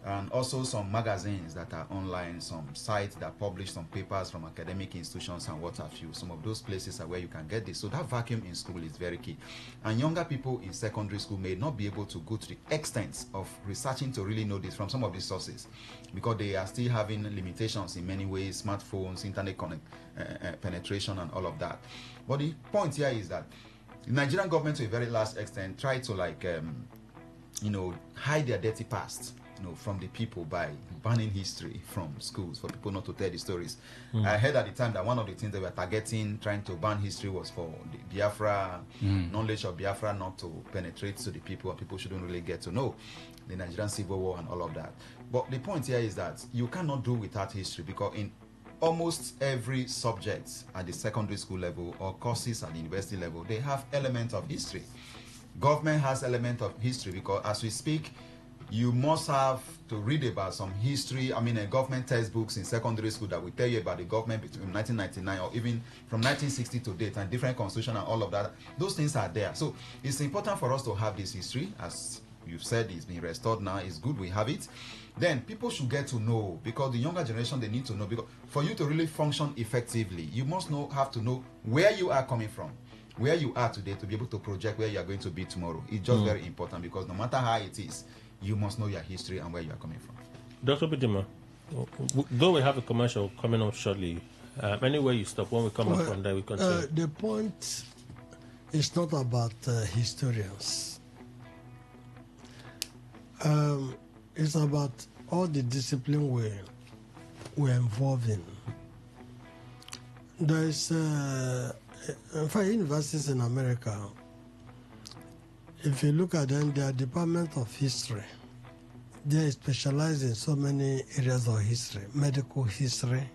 [SPEAKER 4] And also some magazines that are online, some sites that publish some papers from academic institutions and what have you. Some of those places are where you can get this. So that vacuum in school is very key. And younger people in secondary school may not be able to go to the extent of researching to really know this from some of these sources, because they are still having limitations in many ways, smartphones, internet penetration and all of that. But the point here is that the Nigerian government to a very large extent tried to hide their dirty past, from the people by banning history from schools for people not to tell the stories. I heard at the time that one of the things they were targeting, trying to ban history, was for the Biafra, knowledge of Biafra not to penetrate to the people, and people shouldn't really get to know the Nigerian Civil War and all of that. But the point here is that you cannot do without history, because in almost every subject at the secondary school level or courses at the university level, they have elements of history. Government has element of history, because as we speak, you must have to read about some history. I mean, government textbooks in secondary school that will tell you about the government between 1999 or even from 1960 to date and different constitution and all of that. Those things are there. So it's important for us to have this history. As you've said, it's been restored now. It's good we have it. Then people should get to know, because the younger generation, they need to know, because for you to really function effectively, you must have to know where you are coming from, where you are today, to be able to project where you are going to be tomorrow. It's just very important, because no matter how it is, you must know your history and where you are coming from.
[SPEAKER 3] Dr. Bidima, though we have a commercial coming up shortly, anywhere you stop, when we come up from there, we continue.
[SPEAKER 6] The point is not about historians. It's about all the discipline we're involved in. There is, in fact, universities in America, if you look at them, their Department of History, they specialize in so many areas of history: medical history,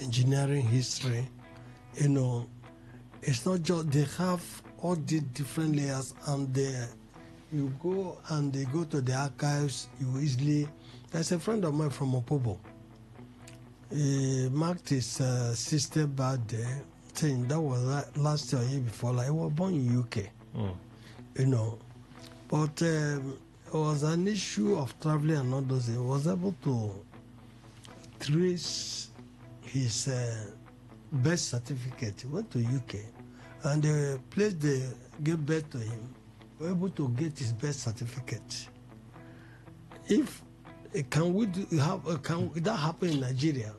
[SPEAKER 6] engineering history. You know, it's not just, they have all the different layers, and you go and they go to the archives, you easily. There's a friend of mine from Opobo. He marked his sister birthday, saying that was last year or year before. Like, he was born in UK. You know, but it was an issue of traveling and all those things. He was able to trace his birth certificate. He went to UK, and the place they gave birth to him were able to get his birth certificate. If can that happen in Nigeria?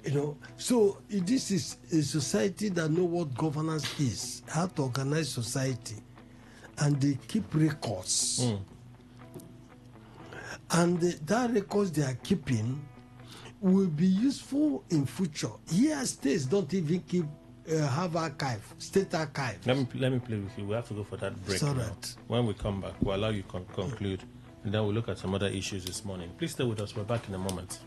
[SPEAKER 6] You know, so this is a society that know what governance is, how to organize society, and they keep records. And that records they are keeping will be useful in future. Here, states don't even keep have archive, state archive.
[SPEAKER 3] Let me play with you. We have to go for that break now. Right. When we come back, we'll allow you to conclude, and then we'll look at some other issues this morning. Please stay with us. We're back in a moment.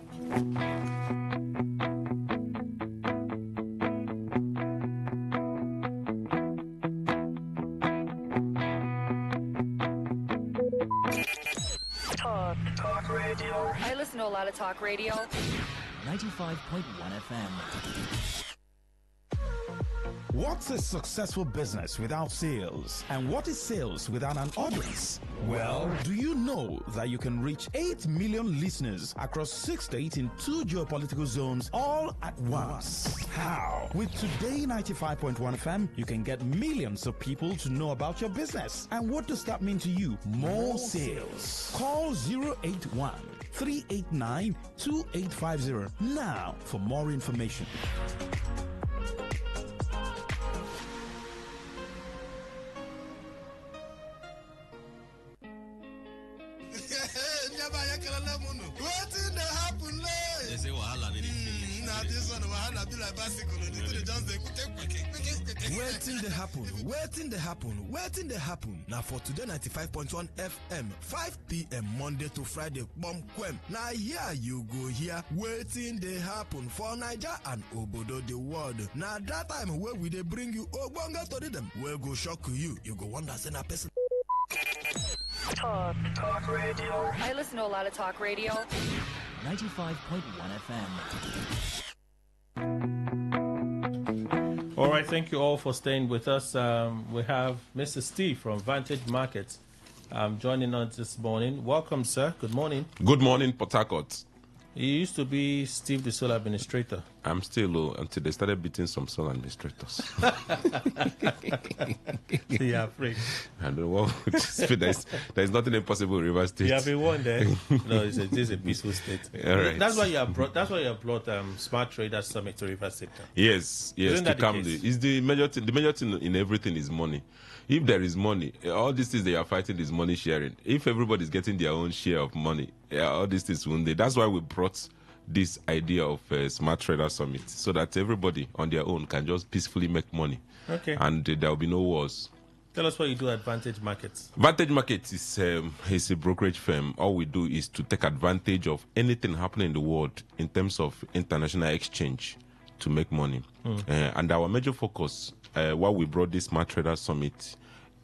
[SPEAKER 7] Talk radio. I listen to a lot of talk radio.
[SPEAKER 8] 95.1 FM.
[SPEAKER 9] What's a successful business without sales? And what is sales without an audience? Well, do you know that you can reach 8 million listeners across 6 states in 2 geopolitical zones all at once? How? With Today 95.1 FM, you can get millions of people to know about your business. And what does that mean to you? More sales. Call 081 389 2850 now for more information.
[SPEAKER 10] Waiting they happen. Now for Today 95.1 FM, 5 p.m. Monday to Friday, bomb quem. Now here you go here, waiting they happen for Niger and Obodo the world. Now that time where we they bring you Ogbonga to them, we'll go shock you. You go wonder send a person.
[SPEAKER 7] Talk radio. I listen to a lot of talk radio.
[SPEAKER 8] 95.1 FM.
[SPEAKER 3] All right, thank you all for staying with us. We have Mr. Steve from Vantage Markets joining us this morning. Welcome, sir. Good morning.
[SPEAKER 11] Good morning, Port Harcourt.
[SPEAKER 3] You used to be Steve, the sole administrator. I'm
[SPEAKER 11] still low until they started beating some sole administrators.
[SPEAKER 3] Yeah, afraid.
[SPEAKER 11] I don't know what. There's nothing impossible in River State.
[SPEAKER 3] You have been one there. No, it's a peaceful state.
[SPEAKER 11] All right.
[SPEAKER 3] That's why you have brought. That's why you have brought Smart Traders Summit to River State.
[SPEAKER 11] Yes.
[SPEAKER 3] Isn't
[SPEAKER 11] to come. Is the major thing. The major thing in everything is money. If there is money, all these things they are fighting is money sharing. If everybody is getting their own share of money, all these things won't they. That's why we brought this idea of Smart Trader Summit, so that everybody on their own can just peacefully make money.
[SPEAKER 3] Okay.
[SPEAKER 11] And there will be no wars.
[SPEAKER 3] Tell us what you do at Vantage Markets.
[SPEAKER 11] Vantage Markets is a brokerage firm. All we do is to take advantage of anything happening in the world in terms of international exchange to make money. And our major focus, why we brought this Smart Trader Summit,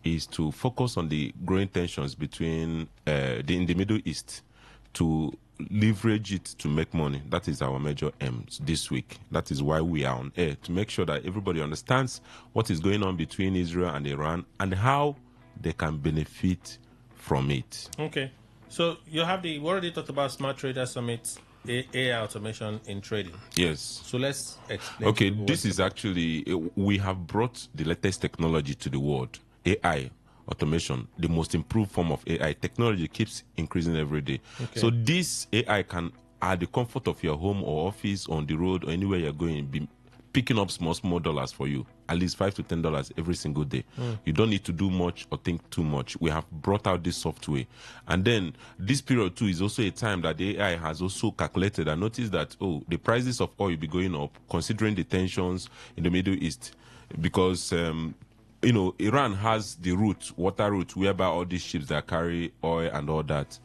[SPEAKER 11] is to focus on the growing tensions between in the Middle East, to leverage it to make money. That is our major aim this week. That is why we are on air, to make sure that everybody understands what is going on between Israel and Iran and how they can benefit from it.
[SPEAKER 3] Okay. So we already talked about Smart Trader Summit, AI automation in trading.
[SPEAKER 11] Yes.
[SPEAKER 3] So let's explain.
[SPEAKER 11] Okay, this is actually, we have brought the latest technology to the world. AI automation, the most improved form of AI. Technology keeps increasing every day.
[SPEAKER 3] Okay.
[SPEAKER 11] So this AI can, at the comfort of your home or office, on the road, or anywhere you're going, be picking up small dollars for you, at least $5 to $10 every single day. You don't need to do much or think too much. We have brought out this software. And then this period too is also a time that the AI has also calculated and noticed that, the prices of oil will be going up, considering the tensions in the Middle East, because Iran has the water route, whereby all these ships that carry oil and all that,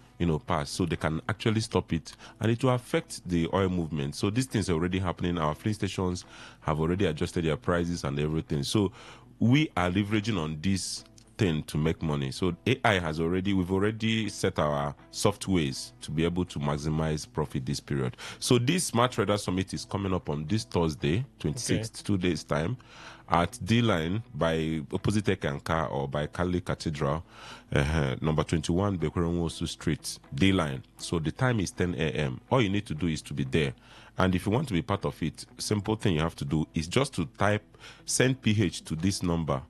[SPEAKER 11] pass. So they can actually stop it, and it will affect the oil movement. So these things are already happening. Our filling stations have already adjusted their prices and everything. So we are leveraging on this thing to make money. So we've already set our softwares to be able to maximize profit this period. So this Smart Trader Summit is coming up on this Thursday, 26th, 2 days time, at D-Line by opposite Ekanka or by Kali Cathedral, number 21 Bekwerenwosu Street, D-Line. So the time is 10 a.m. All you need to do is to be there. And if you want to be part of it, simple thing you have to do is just to send PH to this number,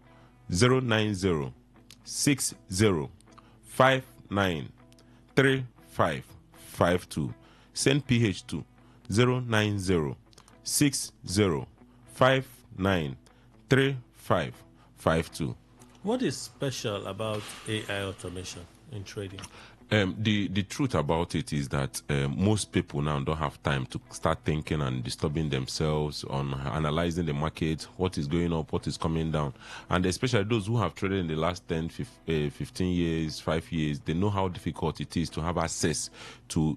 [SPEAKER 11] 090 60 59 3552. Send PH to 090 60 59 3552.
[SPEAKER 3] What is special about AI automation in trading?
[SPEAKER 11] The truth about it is that most people now don't have time to start thinking and disturbing themselves on analyzing the market, what is going up, what is coming down. And especially those who have traded in the last 10, 15 years, 5 years, they know how difficult it is to have access to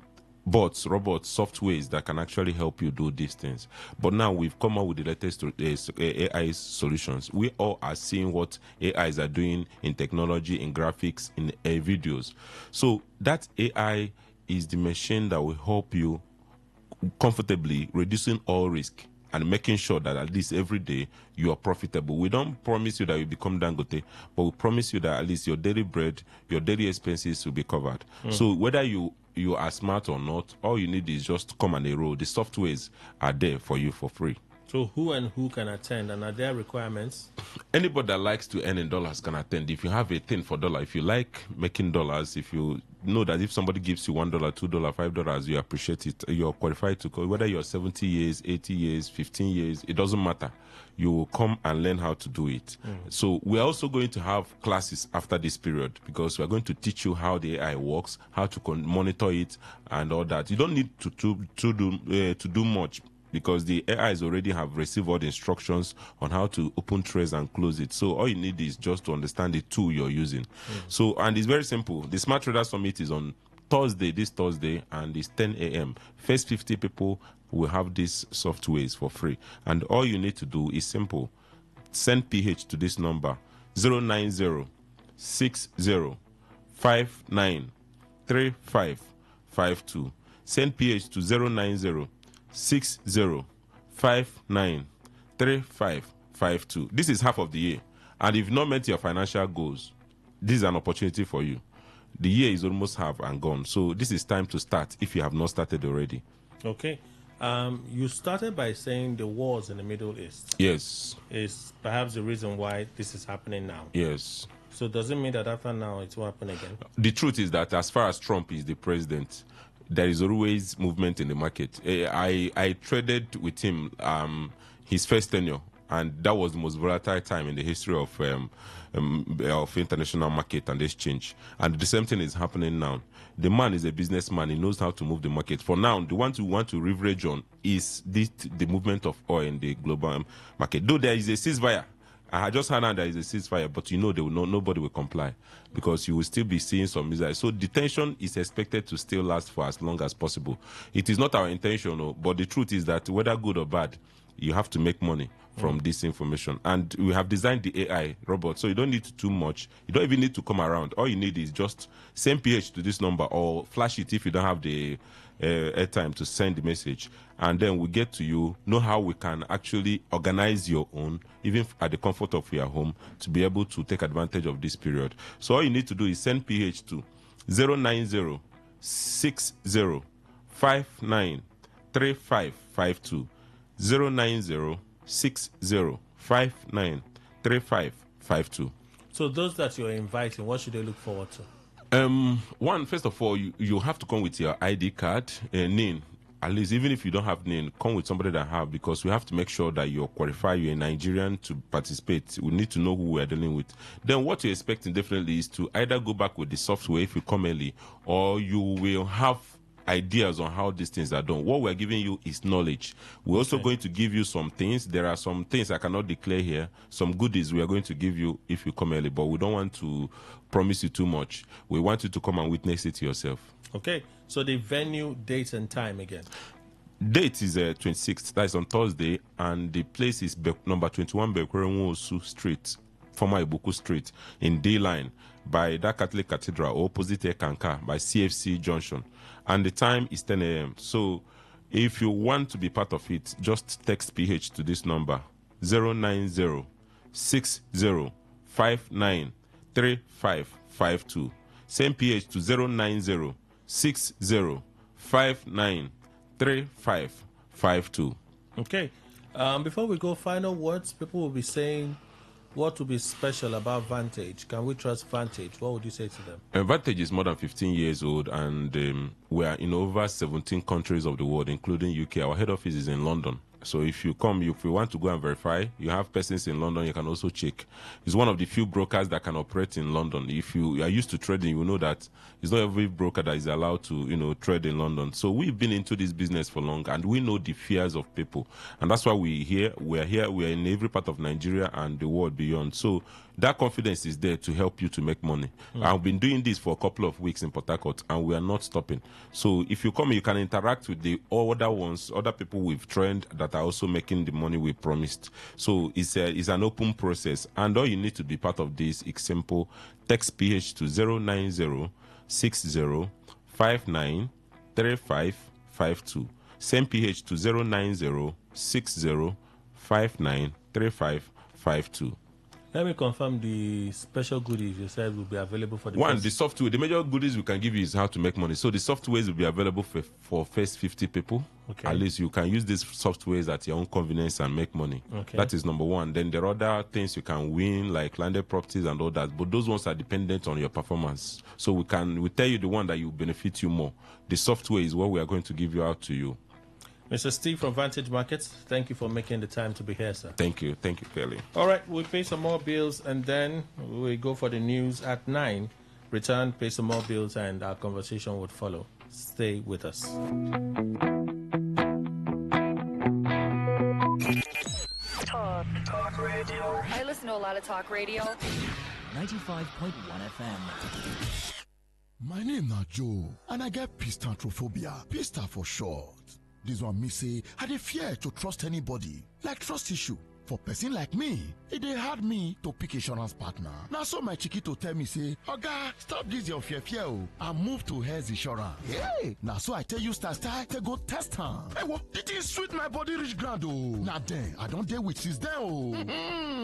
[SPEAKER 11] bots, robots, softwares that can actually help you do these things. But now we've come up with the latest AI solutions. We all are seeing what AIs are doing in technology, in graphics, in videos. So that AI is the machine that will help you comfortably reducing all risk and making sure that at least every day you are profitable. We don't promise you that you become Dangote, but we promise you that at least your daily bread, your daily expenses will be covered. So whether you are smart or not, all you need is just to come and enroll. The softwares are there for you for free.
[SPEAKER 3] So who can attend, and are there requirements?
[SPEAKER 11] Anybody that likes to earn in dollars can attend. If you have a thing for dollar, if you like making dollars, if you know that if somebody gives you $1, $2, $5, you appreciate it, you're qualified to go. Whether you're 70 years, 80 years, 15 years, it doesn't matter. You will come and learn how to do it. So we're also going to have classes after this period, because we're going to teach you how the AI works, how to monitor it and all that. You don't need to do much, because the AIs already have received all the instructions on how to open trades and close it. So all you need is just to understand the tool you're using. So, and it's very simple. The Smart Trader Summit is on this Thursday, and it's 10 a.m. First 50 people will have these softwares for free. And all you need to do is simple. Send PH to this number, 090 60 59 3552. Send PH to 090 60 59 3552. This is half of the year. And if you've not met your financial goals, this is an opportunity for you. The year is almost half and gone. So this is time to start if you have not started already.
[SPEAKER 3] Okay. You started by saying the wars in the Middle East.
[SPEAKER 11] Yes.
[SPEAKER 3] Is perhaps the reason why this is happening now.
[SPEAKER 11] Yes.
[SPEAKER 3] So does it mean that after now it will happen again?
[SPEAKER 11] The truth is that as far as Trump is the president, there is always movement in the market. I traded with him his first tenure, and that was the most volatile time in the history of international market and exchange. And the same thing is happening now. The man is a businessman. He knows how to move the market. For now, the one we want to leverage on is the movement of oil in the global market. Though there is a ceasefire. I just heard there is a ceasefire, but nobody will comply, because you will still be seeing some missiles. So the tension is expected to still last for as long as possible. It is not our intention, but the truth is that whether good or bad, you have to make money from this information. And we have designed the AI robot, so you don't need to too much. You don't even need to come around. All you need is just send PH to this number or flash it if you don't have the airtime to send the message. And then we get to you, know how we can actually organize your own, even at the comfort of your home, to be able to take advantage of this period. So all you need to do is send PH to 090 60 59 3552 090 60 59 3552.
[SPEAKER 3] So those that you're inviting, what should they look forward to?
[SPEAKER 11] One, first of all, you have to come with your ID card, NIN. At least, even if you don't have NIN, come with somebody that have, because we have to make sure that you're qualified, you're a Nigerian to participate. We need to know who we're dealing with. Then what you're expecting definitely is to either go back with the software if you come early, or you will have ideas on how these things are done. What we're giving you is knowledge. We're also going to give you some things. There are some things I cannot declare here. Some goodies we are going to give you if you come early, but we don't want to promise you too much. We want you to come and witness it yourself.
[SPEAKER 3] Okay, so the venue, date, and time again.
[SPEAKER 11] Date is 26th. That is on Thursday, and the place is number 21 Bekwerenwosu Street, former Ibuku Street, in D-Line, by that Catholic Cathedral, opposite Ekanka, by CFC Junction. And the time is 10 a.m. So if you want to be part of it, just text PH to this number, 090 60 59 3552. Send PH to 090 60 59 3552.
[SPEAKER 3] Okay. Before we go, final words. People will be saying, what will be special about Vantage? Can we trust Vantage? What would you say to them?
[SPEAKER 11] Vantage is more than 15 years old, and we are in over 17 countries of the world, including UK. Our head office is in London. So if you come, if you want to go and verify, you have persons in London, you can also check. It's one of the few brokers that can operate in London. If you are used to trading, you know that it's not every broker that is allowed to, trade in London. So we've been into this business for long, and we know the fears of people. And that's why we're here. We are in every part of Nigeria and the world beyond. So that confidence is there to help you to make money. I've been doing this for a couple of weeks in Port Harcourt, and we are not stopping. So if you come, you can interact with the other people we've trained that are also making the money we promised. So it's an open process, and all you need to be part of this is simple. Text PH to 090 60 59 3552. Send PH to 090 60 59 3552.
[SPEAKER 3] Let me confirm the special goodies you said will be available for the
[SPEAKER 11] one.
[SPEAKER 3] first...
[SPEAKER 11] The software, the major goodies we can give you is how to make money. So the softwares will be available for first 50 people.
[SPEAKER 3] Okay.
[SPEAKER 11] At least you can use these softwares at your own convenience and make money.
[SPEAKER 3] Okay.
[SPEAKER 11] That is number one. Then there are other things you can win, like landed properties and all that. But those ones are dependent on your performance. So we tell you the one that will benefit you more. The software is what we are going to give you out to you.
[SPEAKER 3] Mr. Steve from Vantage Markets, thank you for making the time to be here, sir.
[SPEAKER 11] Thank you, Kelly.
[SPEAKER 3] All right, we'll pay some more bills, and then we go for the news at 9. Return, pay some more bills, and our conversation would follow. Stay with us.
[SPEAKER 7] Talk radio. I listen to a lot of talk radio.
[SPEAKER 8] 95.1 FM.
[SPEAKER 1] My name na Joe, and I get pistantrophobia. Pista for short. This one me say, I dey fear to trust anybody. Like trust issue. For person like me, it dey hard me to pick insurance partner. Now so my chiquito tell me say, Oga, stop this your fear and move to Health Insurance. Hey, now so I tell you style to go test am. Hey, what? It is sweet my body reach ground oh. Now then, I don't deal with since then oh.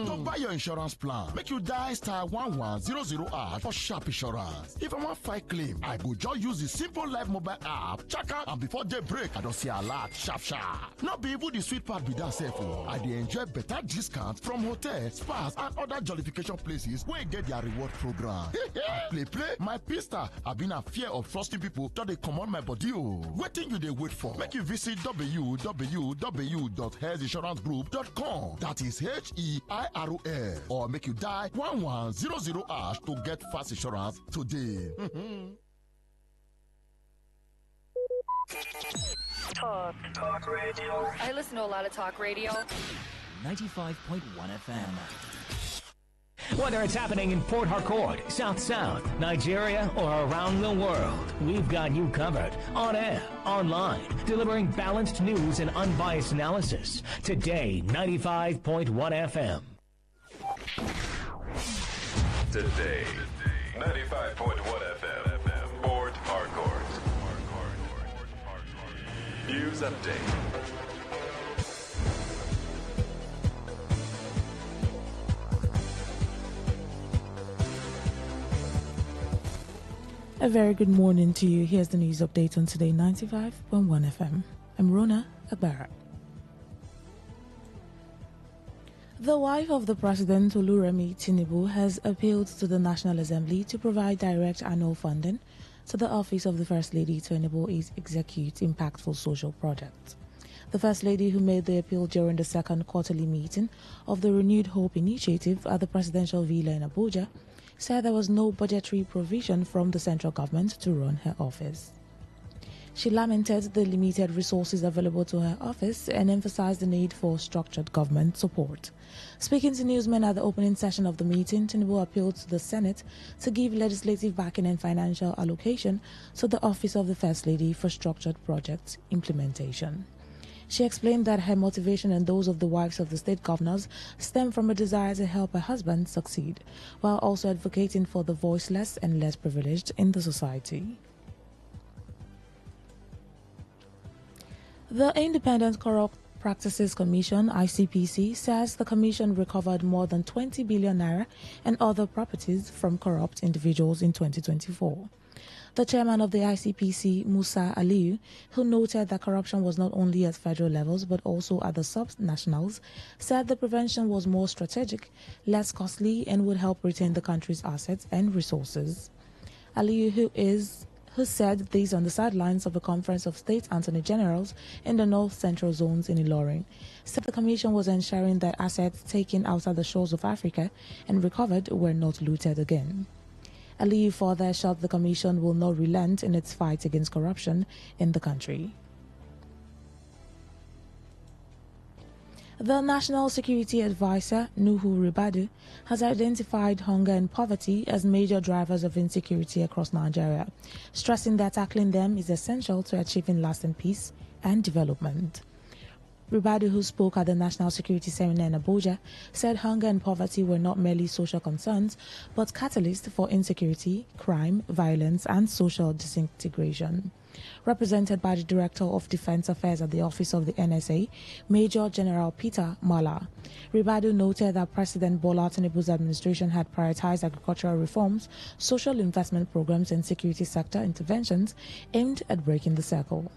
[SPEAKER 1] To buy your insurance plan, make you die *1100# for sharp insurance. If I want fight claim, I go just use the simple life mobile app, check out, and before day break, I don't see a lot sharp. Not be able the sweet part be that safe oh. I dey enjoy better discounts from hotels, spas, and other jollification places where you get their reward program. Play, my pista. I've been a fear of trusting people till they come on my body. Waiting you they wait for. Make you visit www.healthinsurancegroup.com. That is HEIROL. Or make you die 1100# to get fast insurance today.
[SPEAKER 7] Talk radio. I listen to a lot of talk radio.
[SPEAKER 8] 95.1 FM.
[SPEAKER 12] Whether it's happening in Port Harcourt, South, Nigeria, or around the world, we've got you covered. On air, online, delivering balanced news and unbiased analysis. Today, 95.1 FM.
[SPEAKER 13] Today, 95.1 FM, Port Harcourt. News update.
[SPEAKER 14] A very good morning to you. Here's the news update on Today 95.1 FM. I'm Rona Agbara. The wife of the president, Oluremi Tinubu, has appealed to the National Assembly to provide direct annual funding to the office of the First Lady to enable it execute impactful social projects. The First Lady, who made the appeal during the second quarterly meeting of the Renewed Hope Initiative at the presidential villa in Abuja, said there was no budgetary provision from the central government to run her office. She lamented the limited resources available to her office and emphasized the need for structured government support. Speaking to newsmen at the opening session of the meeting, Tinubu appealed to the Senate to give legislative backing and financial allocation to the office of the First Lady for structured project implementation. She explained that her motivation and those of the wives of the state governors stem from a desire to help her husband succeed, while also advocating for the voiceless and less privileged in the society. The Independent Corrupt Practices Commission, ICPC, says the commission recovered more than 20 billion naira and other properties from corrupt individuals in 2024. The chairman of the ICPC, Musa Aliyu, who noted that corruption was not only at federal levels but also at the sub-nationals, said the prevention was more strategic, less costly, and would help retain the country's assets and resources. Aliyu, who said this on the sidelines of a conference of state attorney generals in the north central zones in Ilorin, said the commission was ensuring that assets taken outside the shores of Africa and recovered were not looted again. Aliyu further assured the commission will not relent in its fight against corruption in the country. The National Security Advisor, Nuhu Ribadu, has identified hunger and poverty as major drivers of insecurity across Nigeria, stressing that tackling them is essential to achieving lasting peace and development. Ribadu, who spoke at the National Security Seminar in Abuja, said hunger and poverty were not merely social concerns, but catalysts for insecurity, crime, violence, and social disintegration. Represented by the Director of Defense Affairs at the Office of the NSA, Major General Peter Mala, Ribadu noted that President Bola Tinubu's administration had prioritized agricultural reforms, social investment programs, and security sector interventions aimed at breaking the circle.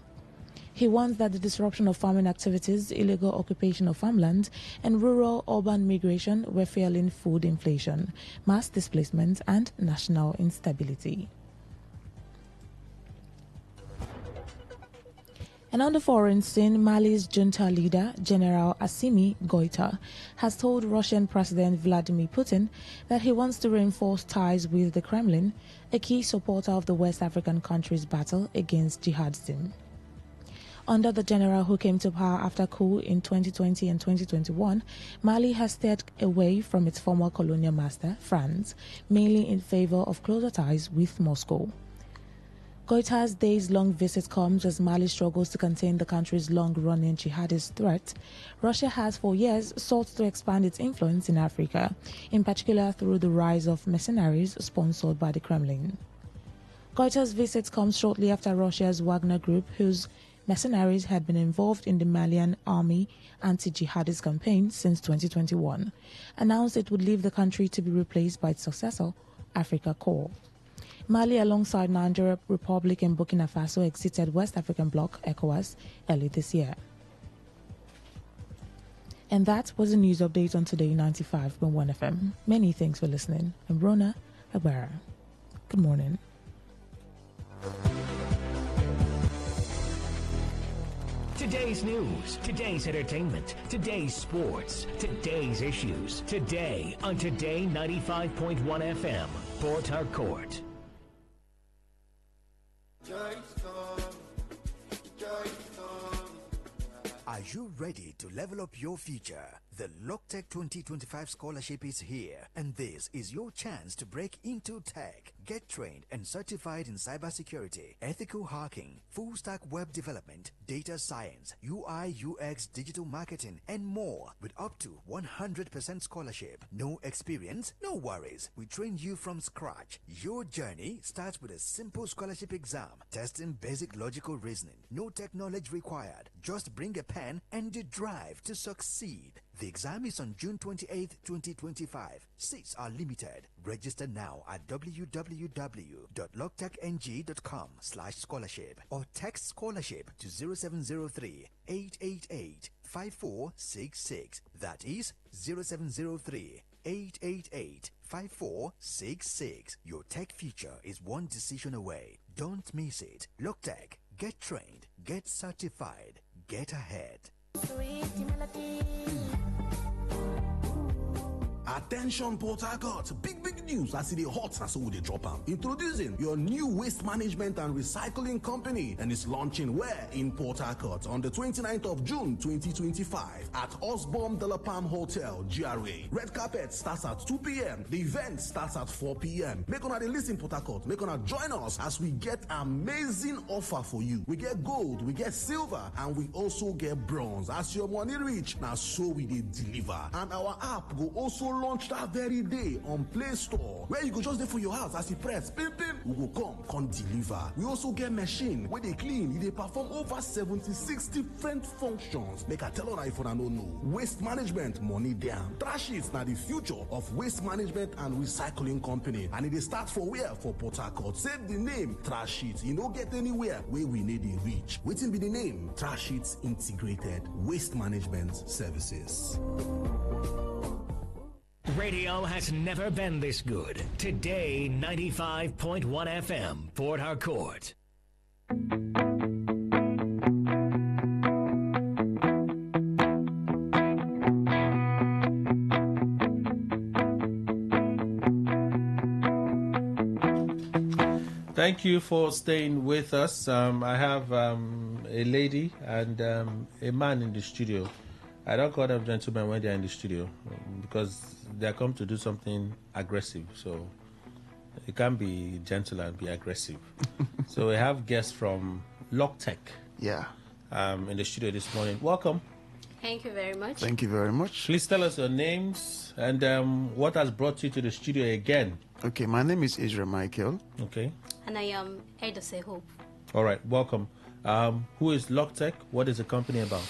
[SPEAKER 14] He warns that the disruption of farming activities, illegal occupation of farmland, and rural-urban migration were fueling food inflation, mass displacement, and national instability. And on the foreign scene, Mali's junta leader, General Assimi Goïta, has told Russian President Vladimir Putin that he wants to reinforce ties with the Kremlin, a key supporter of the West African country's battle against jihadism. Under the general who came to power after coup in 2020 and 2021, Mali has steered away from its former colonial master, France, mainly in favor of closer ties with Moscow. Goïta's days-long visit comes as Mali struggles to contain the country's long-running jihadist threat. Russia has for years sought to expand its influence in Africa, in particular through the rise of mercenaries sponsored by the Kremlin. Goïta's visit comes shortly after Russia's Wagner Group, whose mercenaries had been involved in the Malian army anti-jihadist campaign since 2021, announced it would leave the country to be replaced by its successor, Africa Corps. Mali, alongside Nigeria Republic and Burkina Faso, exited West African bloc ECOWAS early this year. And that was the news update on Today 95.1 FM. Many thanks for listening. I'm Rona Agbara. Good morning.
[SPEAKER 12] Today's news, today's entertainment, today's sports, today's issues. Today on Today 95.1 FM, Port Harcourt.
[SPEAKER 15] Are you ready to level up your future? The LockTech 2025 scholarship is here, and this is your chance to break into tech. Get trained and certified in cybersecurity, ethical hacking, full-stack web development, data science, UI, UX, digital marketing, and more with up to 100% scholarship. No experience? No worries. We train you from scratch. Your journey starts with a simple scholarship exam, testing basic logical reasoning. No tech knowledge required. Just bring a pen and the drive to succeed. The exam is on June 28, 2025. Seats are limited. Register now at www.locktechng.com/scholarship or text scholarship to 0703-888-5466. That is 0703-888-5466. Your tech future is one decision away. Don't miss it. LockTech. Get trained. Get certified. Get ahead.
[SPEAKER 9] Attention Port Harcourt, big news as it hot as we drop am. Introducing your new waste management and recycling company, and it's launching where in Port Harcourt on the 29th of June 2025 at Osborne de la Palm Hotel, GRA. Red carpet starts at 2 p.m. The event starts at 4 p.m. Make una dey listen Port Harcourt, make una join us as we get amazing offer for you. We get gold, we get silver, and we also get bronze. As your money reach, now so we dey deliver. And our app go also launch that very day on Play Store, where you go just there for your house. As you press pim we go come deliver. We also get machine where they clean, they perform over 76 different functions. Make I tell her if una no know. Waste management, money down. Trash is now the future of waste management and recycling company, and it starts for where? For Port Harcourt. Save the name Trash It. You don't get anywhere where we need it reach. Waiting be the name Trash It Integrated Waste Management Services.
[SPEAKER 12] Radio has never been this good. Today, 95.1 FM, Port Harcourt.
[SPEAKER 3] Thank you for staying with us. I have a lady and a man in the studio. I don't call them gentlemen when they're in the studio because they come to do something aggressive. So it can't be gentle and be aggressive. So we have guests from LockTech.
[SPEAKER 16] Yeah.
[SPEAKER 3] In the studio this morning. Welcome.
[SPEAKER 17] Thank you very much.
[SPEAKER 16] Thank you very much.
[SPEAKER 3] Please tell us your names and what has brought you to the studio again.
[SPEAKER 16] Okay, my name is Israel Michael.
[SPEAKER 3] Okay.
[SPEAKER 17] And I am Edose Hope.
[SPEAKER 3] All right, welcome. Who is LockTech? What is the company about?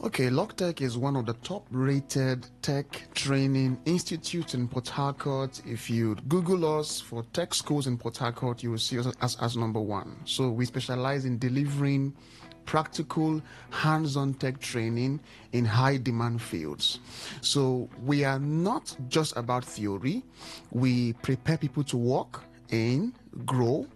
[SPEAKER 16] Okay, LockTech is one of the top-rated tech training institutes in Port Harcourt. If you Google us for tech schools in Port Harcourt, you will see us as number one. So we specialize in delivering practical, hands-on tech training in high-demand fields. So we are not just about theory. We prepare people to work in, grow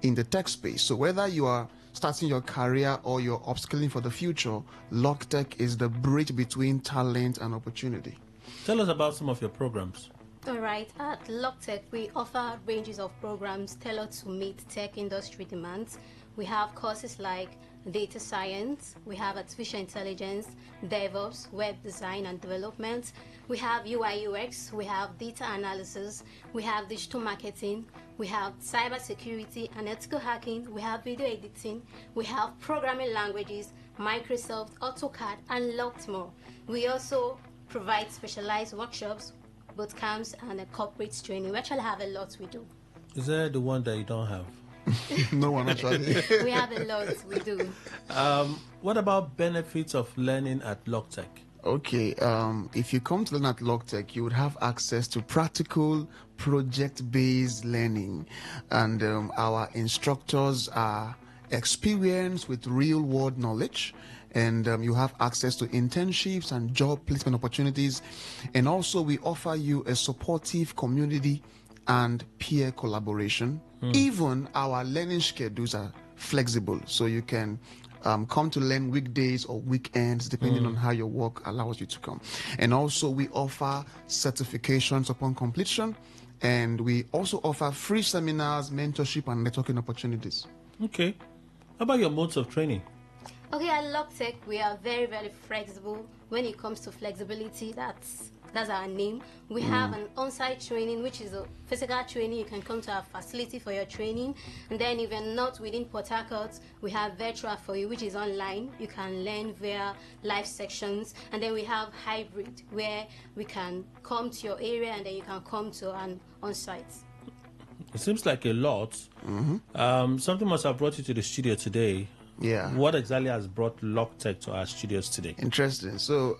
[SPEAKER 16] in the tech space. So whether you are starting your career or you're upskilling for the future, LockTech is the bridge between talent and opportunity.
[SPEAKER 3] Tell us about some of your programs.
[SPEAKER 17] All right, at LockTech, we offer ranges of programs tailored to meet tech industry demands. We have courses like data science, we have artificial intelligence, DevOps, web design and development. We have UI UX, we have data analysis, we have digital marketing, we have cybersecurity and ethical hacking, we have video editing, we have programming languages, Microsoft, AutoCAD, and lots more. We also provide specialized workshops, boot camps, and a corporate training. We actually have a lot we do.
[SPEAKER 3] Is there the one that you don't have?
[SPEAKER 16] No one actually.
[SPEAKER 17] We have a lot we do.
[SPEAKER 3] What about benefits of learning at LockTech?
[SPEAKER 16] Okay, if you come to learn at LockTech, you would have access to practical project-based learning, and our instructors are experienced with real-world knowledge, and you have access to internships and job placement opportunities, and also we offer you a supportive community and peer collaboration. Even our learning schedules are flexible, so you can come to learn weekdays or weekends depending on how your work allows you to come. And also we offer certifications upon completion, and we also offer free seminars, mentorship, and networking opportunities.
[SPEAKER 3] Okay. How about your modes of training?
[SPEAKER 17] Okay, at LogTech, we are very, very flexible. When it comes to flexibility, that's our name. We have an on-site training, which is a physical training. You can come to our facility for your training. And then if you're not within Port Harcourt, we have virtual for you, which is online. You can learn via live sections. And then we have hybrid, where we can come to your area and then you can come to an on-site.
[SPEAKER 3] It seems like a lot. Something must have brought you to the studio today.
[SPEAKER 16] Yeah.
[SPEAKER 3] What exactly has brought LogTech to our studios today?
[SPEAKER 16] Interesting. So,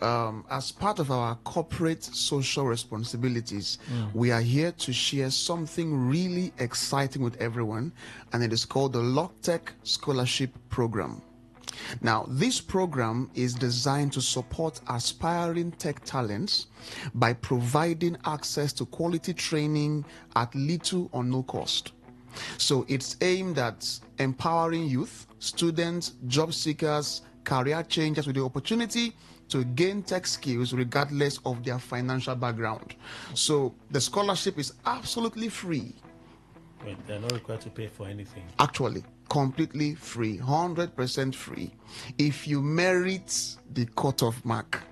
[SPEAKER 16] as part of our corporate social responsibilities, we are here to share something really exciting with everyone, and it is called the LogTech Scholarship Program. Now, this program is designed to support aspiring tech talents by providing access to quality training at little or no cost. So it's aimed at empowering youth, students, job seekers, career changers with the opportunity to gain tech skills regardless of their financial background. So the scholarship is absolutely free.
[SPEAKER 3] Wait, they're not required to pay for anything.
[SPEAKER 16] Actually, completely free, 100% free. If you merit the cutoff mark,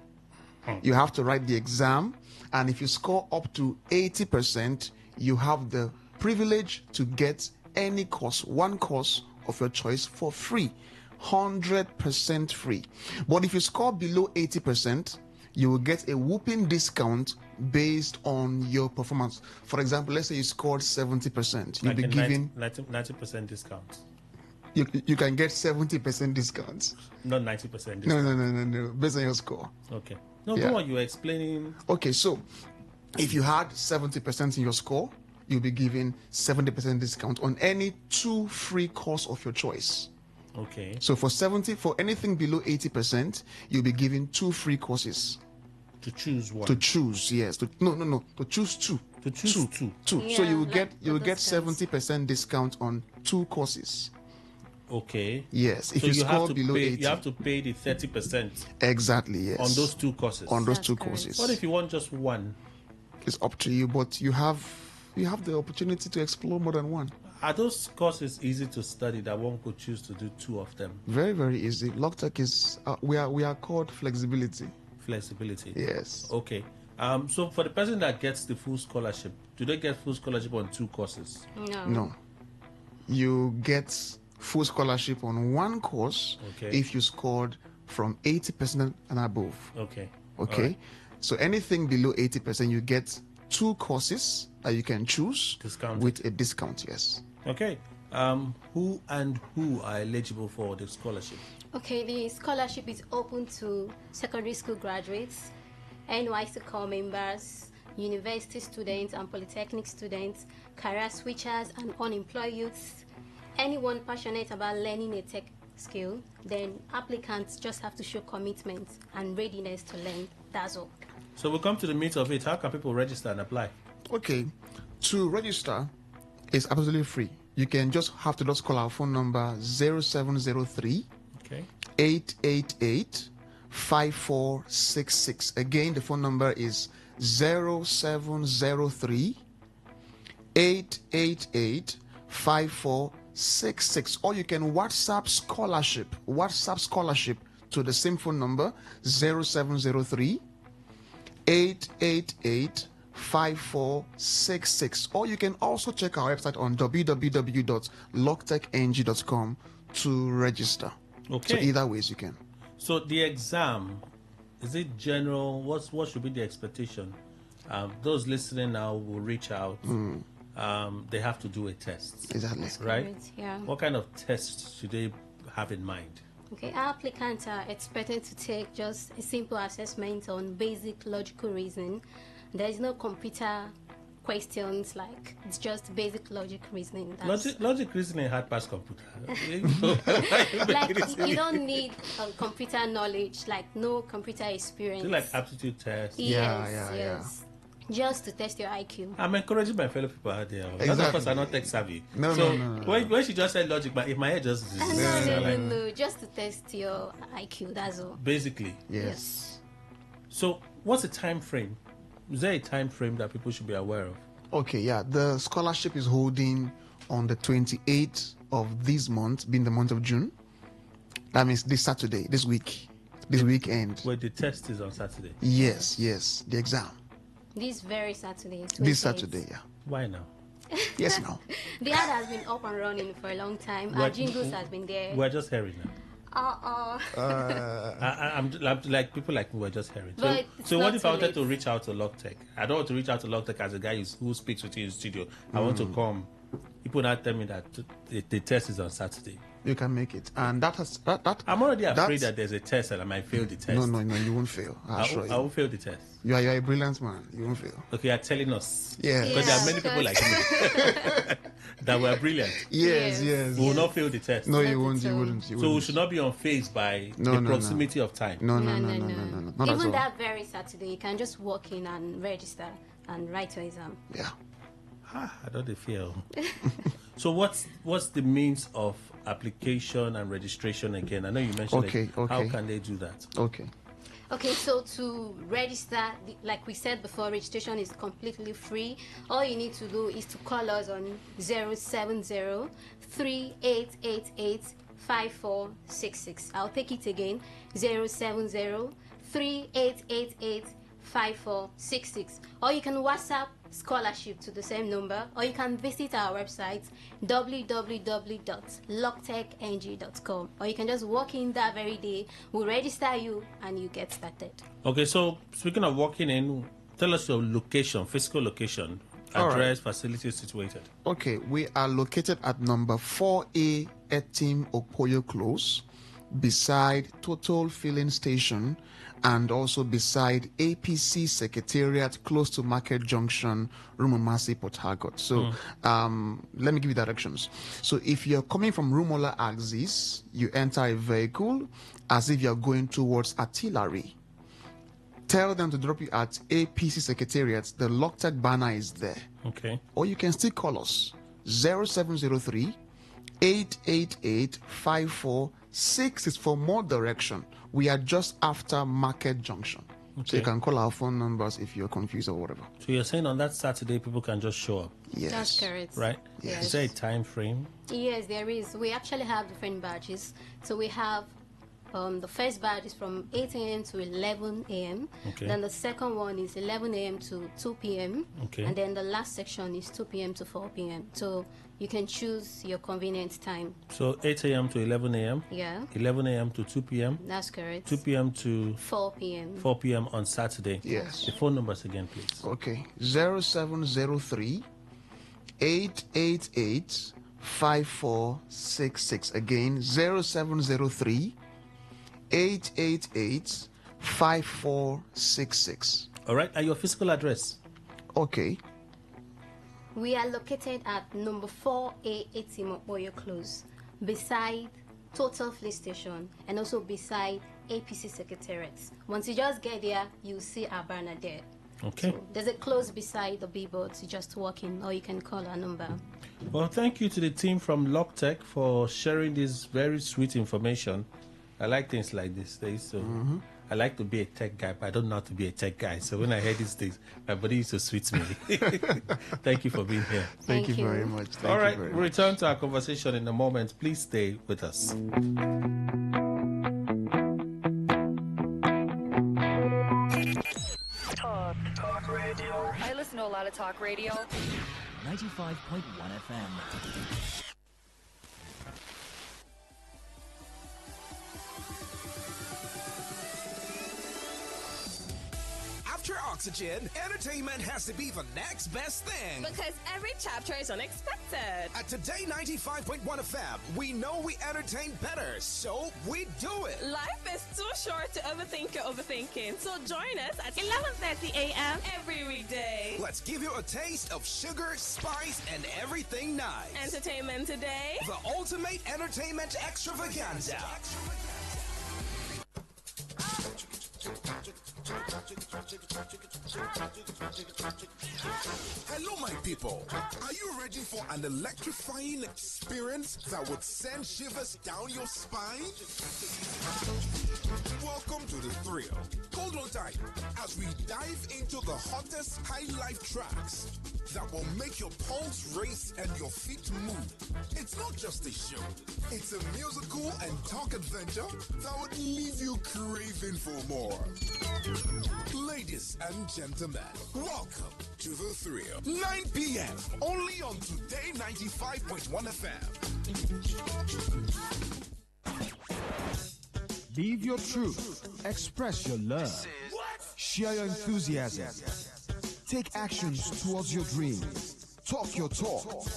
[SPEAKER 16] you have to write the exam, and if you score up to 80%, you have the privilege to get any course, one course of your choice for free, 100% free. But if you score below 80%, you will get a whooping discount based on your performance. For example, let's say you scored 70%, you'll
[SPEAKER 3] Like
[SPEAKER 16] be
[SPEAKER 3] a
[SPEAKER 16] given
[SPEAKER 3] 90% discount.
[SPEAKER 16] you can get 70% discounts.
[SPEAKER 3] Not 90% discount.
[SPEAKER 16] No, based on your score.
[SPEAKER 3] Okay. No,
[SPEAKER 16] Yeah.
[SPEAKER 3] go on, you were explaining.
[SPEAKER 16] Okay, so if you had 70% in your score, you'll be given 70% discount on any 2 free course of your choice.
[SPEAKER 3] Okay.
[SPEAKER 16] So for anything below 80%, you'll be given 2 free courses.
[SPEAKER 3] To choose one.
[SPEAKER 16] To choose, yes. To choose 2.
[SPEAKER 3] To choose two.
[SPEAKER 16] So
[SPEAKER 17] Yeah,
[SPEAKER 16] you will
[SPEAKER 17] like
[SPEAKER 16] get
[SPEAKER 17] for those
[SPEAKER 16] 70% discount on 2 courses.
[SPEAKER 3] Okay.
[SPEAKER 16] Yes, if
[SPEAKER 3] So
[SPEAKER 16] you
[SPEAKER 3] you
[SPEAKER 16] score
[SPEAKER 3] have to
[SPEAKER 16] below
[SPEAKER 3] pay,
[SPEAKER 16] 80.
[SPEAKER 3] you have to pay the 30%
[SPEAKER 16] Exactly, yes.
[SPEAKER 3] on those 2 courses.
[SPEAKER 16] On those
[SPEAKER 17] That's
[SPEAKER 16] 2
[SPEAKER 17] correct.
[SPEAKER 16] courses.
[SPEAKER 3] What if you want just one?
[SPEAKER 16] It's up to you, but you have the opportunity to explore more than one.
[SPEAKER 3] Are those courses easy to study that one could choose to do 2 of them?
[SPEAKER 16] Very, very easy. LogTech is we are called flexibility.
[SPEAKER 3] Flexibility.
[SPEAKER 16] Yes.
[SPEAKER 3] Okay. So for the person that gets the full scholarship, do they get full scholarship on 2 courses?
[SPEAKER 16] No. You get full scholarship on 1 course if you scored from 80% and above.
[SPEAKER 3] Okay.
[SPEAKER 16] Okay.
[SPEAKER 3] Right.
[SPEAKER 16] So anything below 80%, you get 2 courses that you can choose with a discount. Yes.
[SPEAKER 3] Okay. Who are eligible for the scholarship?
[SPEAKER 17] Okay, the scholarship is open to secondary school graduates, NYC core members, university students and polytechnic students, career switchers and unemployed youths, anyone passionate about learning a tech skill. Then applicants just have to show commitment and readiness to learn. That's all.
[SPEAKER 3] So we'll come to the meat of it. How can people register and apply?
[SPEAKER 16] Okay. To register is absolutely free. You can just call our phone number 0703 888 5466. Again, the phone number is 0703 888 5466. Or you can WhatsApp scholarship to the same phone number 0703 888 5466. Or you can also check our website on www.logtechng.com to register.
[SPEAKER 3] Okay.
[SPEAKER 16] So either ways you can.
[SPEAKER 3] So the exam, is it general? What should be the expectation? Those listening now will reach out. They have to do a test.
[SPEAKER 16] Exactly.
[SPEAKER 3] Right?
[SPEAKER 17] Yeah.
[SPEAKER 3] What kind of tests should they have in mind?
[SPEAKER 17] Okay, our applicants are expected to take just a simple assessment on basic logical reasoning. There is no computer questions, like it's just basic logic reasoning.
[SPEAKER 3] Logic reasoning hard pass computer.
[SPEAKER 17] Like you don't need computer knowledge, like no computer experience.
[SPEAKER 3] Do like aptitude tests.
[SPEAKER 17] Yes. Just to test your IQ.
[SPEAKER 3] I'm encouraging my fellow people out there.
[SPEAKER 16] Exactly.
[SPEAKER 3] None of us are not tech savvy.
[SPEAKER 16] No.
[SPEAKER 3] When she just said logic, but if my head just
[SPEAKER 17] No, just to test your IQ. That's all.
[SPEAKER 3] Basically.
[SPEAKER 16] Yes.
[SPEAKER 3] So, what's the time frame? Is there a time frame that people should be aware of?
[SPEAKER 16] Okay, yeah. The scholarship is holding on the 28th of this month, being the month of June. That means this Saturday, this weekend.
[SPEAKER 3] Where the test is on Saturday.
[SPEAKER 16] Yes, the exam.
[SPEAKER 17] This very Saturday.
[SPEAKER 16] This Saturday, yeah.
[SPEAKER 3] Why now?
[SPEAKER 16] Yes, now.
[SPEAKER 17] The ad has been up and running for a long time. Our jingles has been there.
[SPEAKER 3] We're just hearing now. I'm like people like me. We're just hearing. So what if I wanted to reach out to Locktech? I don't want to reach out to Locktech as a guy who speaks with you in the studio. I want to come. People now tell me that the test is on Saturday.
[SPEAKER 16] You can make it, and that.
[SPEAKER 3] I'm already afraid that there's a test and I might fail the test.
[SPEAKER 16] No, you won't fail.
[SPEAKER 3] I won't fail the test.
[SPEAKER 16] You are a brilliant man. You won't fail.
[SPEAKER 3] Okay, you're telling us.
[SPEAKER 16] Yeah.
[SPEAKER 3] Because there are many people like me that were brilliant.
[SPEAKER 16] Yes.
[SPEAKER 3] We will not fail the test.
[SPEAKER 16] No, you won't. You wouldn't.
[SPEAKER 3] So we should not be unfazed by the proximity of time.
[SPEAKER 16] No.
[SPEAKER 17] Not even that very Saturday, you can just walk in and register and write your exam.
[SPEAKER 16] Yeah.
[SPEAKER 3] I don't feel. So what's the means of application and registration again? I know you mentioned it. How can they do that?
[SPEAKER 17] Okay, so to register, like we said before, registration is completely free. All you need to do is to call us on 070-3888-5466. I'll take it again, 070-3888-5466. Or you can WhatsApp scholarship to the same number, or you can visit our website www.locktechng.com, or you can just walk in that very day. We'll register you and you get started.
[SPEAKER 3] Okay, so speaking of walking in, tell us your location, physical location, address, facilities situated.
[SPEAKER 16] Okay, we are located at number 4A Etim Opoyo Close, beside Total Filling Station, and also beside APC Secretariat, close to Market Junction, Rumumasi, Port Harcourt. So let me give you directions. So if you're coming from Rumola axis, you enter a vehicle as if you're going towards Artillery. Tell them to drop you at APC Secretariat. The Locktech banner is there.
[SPEAKER 3] Okay.
[SPEAKER 16] Or you can still call us 0703 888 5466 for more direction. We are just after Market Junction.
[SPEAKER 3] Okay.
[SPEAKER 16] So you can call our phone numbers if you're confused or whatever.
[SPEAKER 3] So you're saying on that Saturday people can just show up?
[SPEAKER 16] Yes.
[SPEAKER 17] That's correct.
[SPEAKER 3] Right?
[SPEAKER 17] Yes.
[SPEAKER 3] Is there a time frame?
[SPEAKER 17] Yes, there is. We actually have different batches. So we have the first batch is from 8 a.m. to 11 a.m.
[SPEAKER 3] Okay.
[SPEAKER 17] Then the second one is 11 a.m. to 2 p.m.
[SPEAKER 3] Okay.
[SPEAKER 17] And then the last section is 2 p.m. to 4 p.m. So you can choose your convenient time.
[SPEAKER 3] So 8 a.m. to 11 a.m.?
[SPEAKER 17] Yeah.
[SPEAKER 3] 11 a.m. to 2 p.m.?
[SPEAKER 17] That's correct.
[SPEAKER 3] 2 p.m. to
[SPEAKER 17] 4 p.m.
[SPEAKER 3] 4 p.m. on Saturday?
[SPEAKER 16] Yes.
[SPEAKER 3] The phone numbers again, please.
[SPEAKER 16] Okay. 0703 888 5466. Again, 0703 888 5466.
[SPEAKER 3] All right. And your physical address?
[SPEAKER 16] Okay.
[SPEAKER 17] We are located at number 4A Etimoboyo Close, beside Total Fleet Station, and also beside APC Secretariat. Once you just get there, you'll see our banner there.
[SPEAKER 3] Okay.
[SPEAKER 17] So there's a close beside the billboards. You just walk in, or you can call our number.
[SPEAKER 3] Well, thank you to the team from Locktech for sharing this very sweet information. I like things like this. So I like to be a tech guy, but I don't know how to be a tech guy. So when I hear these things, my body used to sweet me. Thank you for being here.
[SPEAKER 16] Thank you very much.
[SPEAKER 3] All right, we'll return to our conversation in a moment. Please stay with us.
[SPEAKER 7] Talk radio. I listen to a lot of talk radio.
[SPEAKER 8] 95.1 FM.
[SPEAKER 18] After Oxygen, entertainment has to be the next best thing.
[SPEAKER 19] Because every chapter is unexpected.
[SPEAKER 18] At Today 95.1 FM, we know we entertain better, so we do it.
[SPEAKER 19] Life is too short to overthink your overthinking. So join us at 11:30 a.m. every weekday.
[SPEAKER 18] Let's give you a taste of sugar, spice, and everything nice.
[SPEAKER 19] Entertainment Today.
[SPEAKER 18] The ultimate entertainment extravaganza. Hello, my people. Are you ready for an electrifying experience that would send shivers down your spine? Welcome to the thrill. Hold on tight as we dive into the hottest high life tracks that will make your pulse race and your feet move. It's not just a show. It's a musical and talk adventure that would leave you craving for more. Ladies and gentlemen, welcome to the thrill. 9 p.m. only on Today 95.1 FM.
[SPEAKER 20] Live your truth. Express your love. Share your enthusiasm. Take actions towards your dreams. Talk your talk.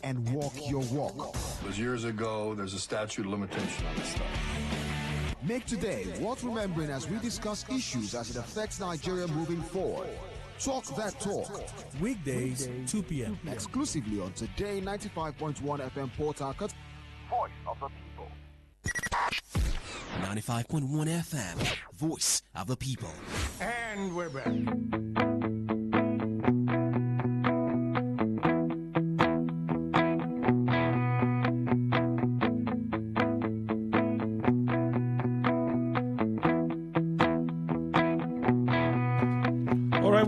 [SPEAKER 20] And walk your walk.
[SPEAKER 21] Because years ago, there's a statute of limitation on this stuff.
[SPEAKER 20] Make today worth remembering as we discuss issues as it affects Nigeria moving forward. Talk that talk.
[SPEAKER 22] Weekdays, 2 p.m.
[SPEAKER 20] Exclusively on Today 95.1 FM Port Harcourt. Voice of the people.
[SPEAKER 23] 95.1 FM. Voice of the people.
[SPEAKER 20] And we're back.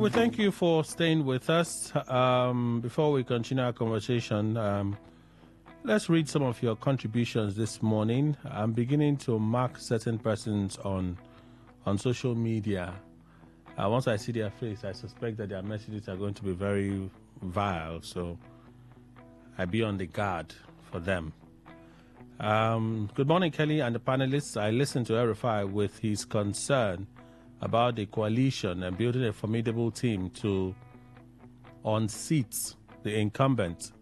[SPEAKER 3] We thank you for staying with us. Before we continue our conversation, let's read some of your contributions this morning. I'm beginning to mark certain persons on social media. Once I see their face, I suspect that their messages are going to be very vile, so I be on the guard for them. Good morning, Kelly and the panelists. I listened to Erifai with his concern about the coalition and building a formidable team to unseat the incumbent.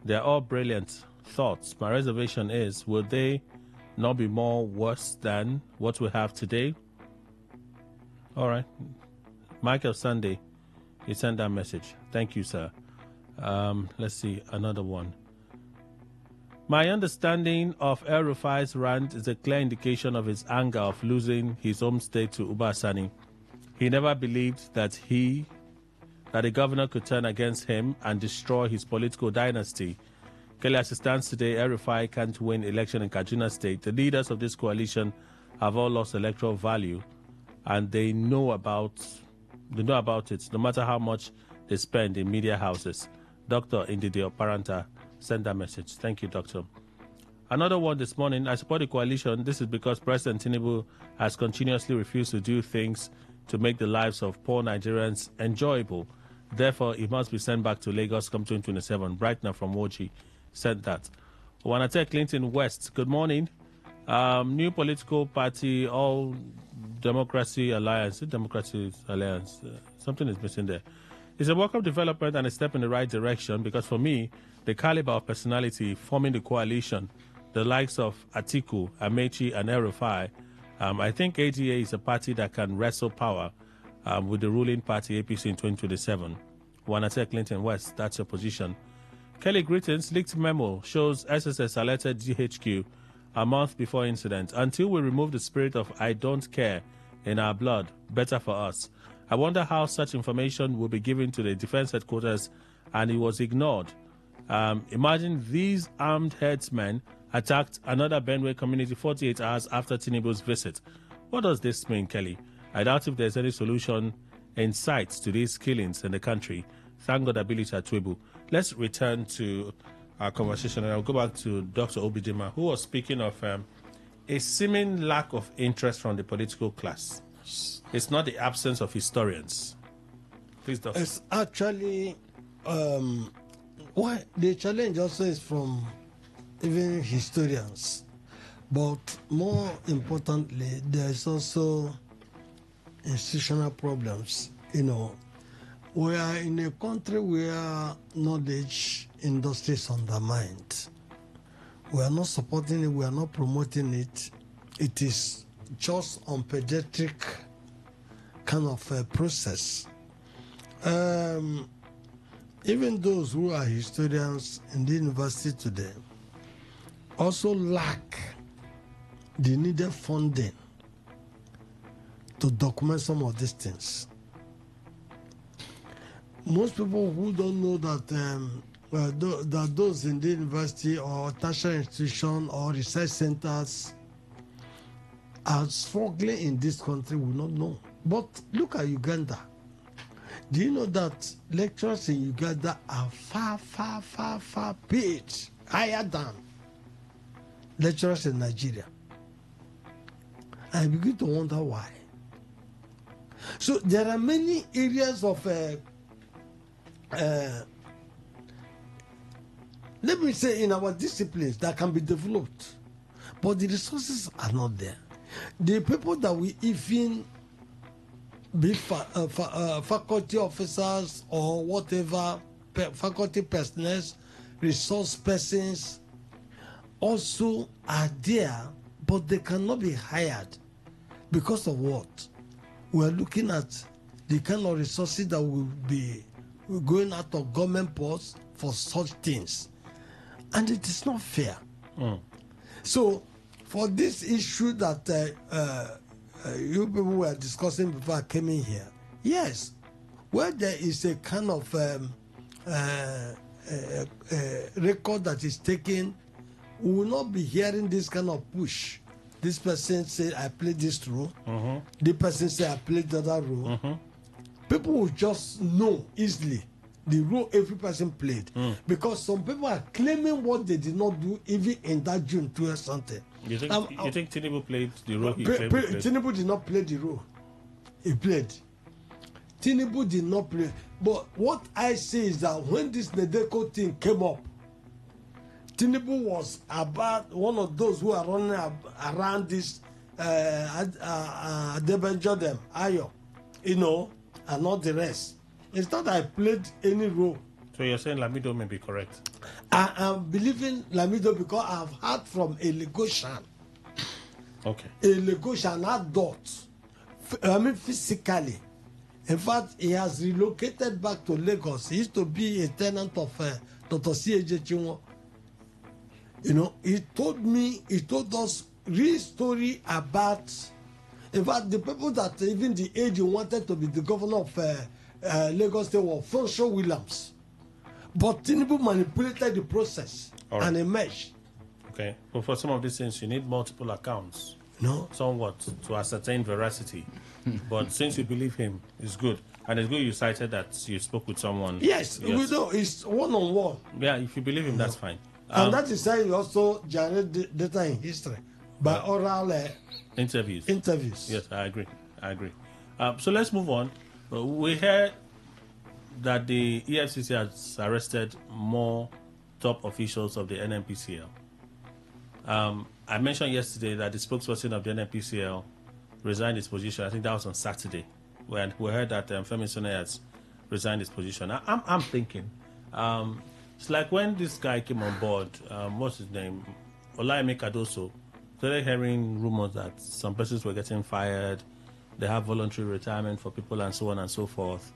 [SPEAKER 3] They're all brilliant thoughts. My reservation is, will they not be more worse than what we have today? All right. Michael Sunday, he sent that message. Thank you, sir. Let's see, another one. My understanding of El Rufai's rant is a clear indication of his anger of losing his home state to Uba Sani. He never believed that the governor could turn against him and destroy his political dynasty. Kelly, as it stands today, El Rufai can't win election in Kaduna State. The leaders of this coalition have all lost electoral value, and they know about it, no matter how much they spend in media houses. Dr. Indidi Oparanta send that message. Thank you, Doctor. Another one this morning. I support the coalition. This is because President Tinubu has continuously refused to do things to make the lives of poor Nigerians enjoyable. Therefore, he must be sent back to Lagos come 2027. Brightner from Woji sent that. Wanate Clinton West. Good morning. New political party, All Democracy Alliance. Something is missing there. It's a welcome development and a step in the right direction because for me, the caliber of personality forming the coalition, the likes of Atiku, Amechi, and El Rufai, I think ADA is a party that can wrestle power with the ruling party APC in 2027. Wanate Clinton West, that's your position. Kelly, greetings. Leaked memo shows SSS alerted GHQ a month before incident. Until we remove the spirit of I don't care in our blood, better for us. I wonder how such information will be given to the defense headquarters and it was ignored. Imagine these armed headsmen attacked another Benue community 48 hours after Tinubu's visit. What does this mean, Kelly? I doubt if there's any solution in sight to these killings in the country. Thank God, Ability Atwebu. Let's return to our conversation and I'll go back to Dr. Obidima, who was speaking of a seeming lack of interest from the political class. It's not the absence of historians. Please, Doctor.
[SPEAKER 6] It's actually why the challenge also is from even historians, but more importantly, there is also institutional problems. We are in a country where knowledge industry is undermined. We are not supporting it. We are not promoting it. It is just on pediatric kind of a process. Even those who are historians in the university today also lack the needed funding to document some of these things. Most people who don't know that that those in the university or tertiary institution or research centers are struggling in this country will not know. But look at Uganda. Do you know that lecturers in Uganda are far paid, higher than lecturers in Nigeria? I begin to wonder why. So there are many areas of let me say in our disciplines that can be developed, but the resources are not there. The people that we even be faculty officers or whatever, faculty personnel, resource persons also are there, but they cannot be hired because of what? We are looking at the kind of resources that will be going out of government posts for such things. And it is not fair. So, for this issue that you people were discussing before I came in here, yes, where there is a kind of record that is taken, we will not be hearing this kind of push. This person said, I played this role. The person said, I played the other role. People will just know easily the role every person played. Because some people are claiming what they did not do even in that June 12 something.
[SPEAKER 3] You think Tinubu played the role he played?
[SPEAKER 6] Tinubu did not play the role he played. Tinubu did not play. But what I say is that when this Nedeko thing came up, Tinubu was about one of those who are running around this Adebanjo them, Ayo, you know, and not the rest. It's not that I played any role.
[SPEAKER 3] So you're saying Lamido may be correct?
[SPEAKER 6] I am believing Lamido because I've heard from a Lagosian.
[SPEAKER 3] Okay.
[SPEAKER 6] A Lagosian adult. I mean physically. In fact, he has relocated back to Lagos. He used to be a tenant of Dr. C.A.J. Chinwo. You know, he told us real story about, in fact, the people that even the age wanted to be the governor of Lagos State were Fonshaw Williams. But Tinubu manipulated the process and emerged.
[SPEAKER 3] Okay. But for some of these things, you need multiple accounts.
[SPEAKER 6] No.
[SPEAKER 3] Somewhat to ascertain veracity. But since you believe him, it's good. And it's good you cited that you spoke with someone.
[SPEAKER 6] Yes. We know it's one-on-one.
[SPEAKER 3] Yeah, if you believe him, that's fine.
[SPEAKER 6] And that is how you also generate data in history by oral
[SPEAKER 3] interviews.
[SPEAKER 6] Yes,
[SPEAKER 3] I agree. So let's move on. We heard that the EFCC has arrested more top officials of the NNPCL. I mentioned yesterday that the spokesperson of the NNPCL resigned his position. I think that was on Saturday. When we heard that Femi Sone has resigned his position. I'm thinking, it's like when this guy came on board, what's his name? Olayemi Kadoso, started hearing rumors that some persons were getting fired, they have voluntary retirement for people and so on and so forth.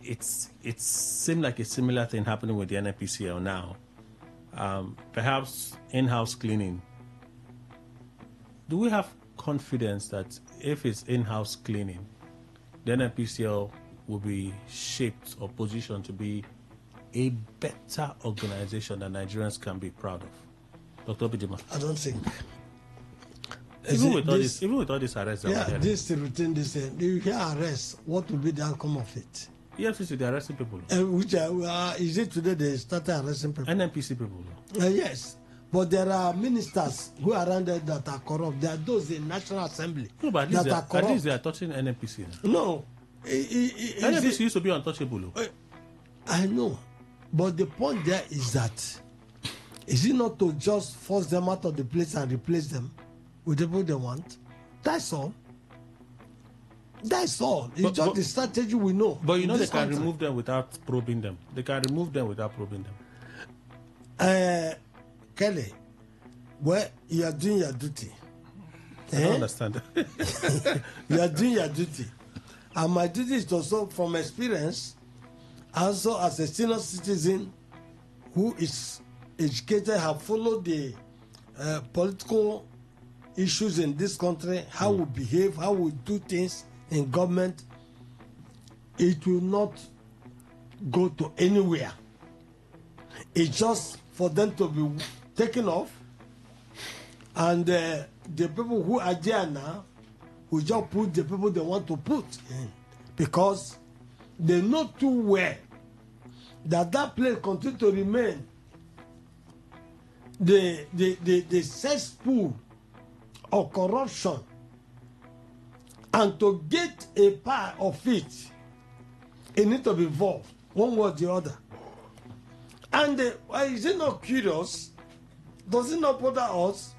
[SPEAKER 3] It seemed like a similar thing happening with the NNPCL now. Perhaps in-house cleaning. Do we have confidence that if it's in-house cleaning, the NNPCL will be shaped or positioned to be a better organization that Nigerians can be proud of? Dr. Bidima.
[SPEAKER 6] I don't think.
[SPEAKER 3] Even with all these arrests,
[SPEAKER 6] this routine, you hear arrests, what will be the outcome of it?
[SPEAKER 3] EFCC, they're arresting people.
[SPEAKER 6] Which is it today they started arresting people?
[SPEAKER 3] NNPC people.
[SPEAKER 6] Yes. But there are ministers who are around there that are corrupt. There are those in National Assembly
[SPEAKER 3] but
[SPEAKER 6] that are corrupt.
[SPEAKER 3] At least they are touching NNPC.
[SPEAKER 6] No.
[SPEAKER 3] NNPC used to be untouchable.
[SPEAKER 6] I know. But the point there is that, is it not to just force them out of the place and replace them with the people they want? That's all. It's just the strategy we know.
[SPEAKER 3] But you know they can remove them without probing them. They can remove them without probing them.
[SPEAKER 6] Kelly, well, you are doing your duty.
[SPEAKER 3] I don't understand.
[SPEAKER 6] You are doing your duty. And my duty is also, from experience, also as a senior citizen who is educated, have followed the political, issues in this country, how we behave, how we do things in government, it will not go to anywhere. It's just for them to be taken off, and the people who are there now will just put the people they want to put in, because they know too well that that place continue to remain the cesspool of corruption, and to get a part of it, it need to be involved one way or the other. And is it not curious? Does it not bother us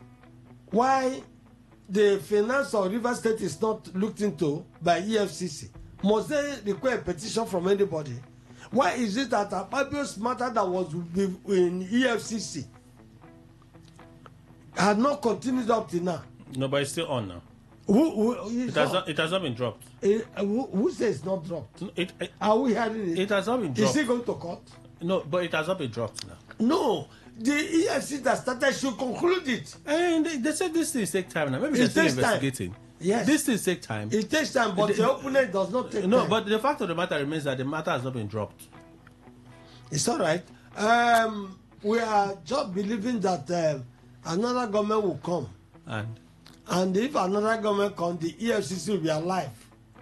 [SPEAKER 6] why the finance of River State is not looked into by EFCC? Must they require a petition from anybody? Why is it that a Fabio's matter that was in EFCC had not continued up to now?
[SPEAKER 3] No, but it's still on now. It has not been dropped.
[SPEAKER 6] Who says it's not dropped? Are we hearing it?
[SPEAKER 3] It has not been dropped.
[SPEAKER 6] Is it going to court?
[SPEAKER 3] No, but it has not been dropped now.
[SPEAKER 6] No, the EFCC that started should conclude it.
[SPEAKER 3] And they said this thing take time now. Maybe they're still investigating.
[SPEAKER 6] Yes.
[SPEAKER 3] This thing take time.
[SPEAKER 6] It takes time, but the opponent does not take time.
[SPEAKER 3] No, but the fact of the matter remains that the matter has not been dropped.
[SPEAKER 6] It's all right. We are just believing that another government will come. And if another government comes, the EFCC will be alive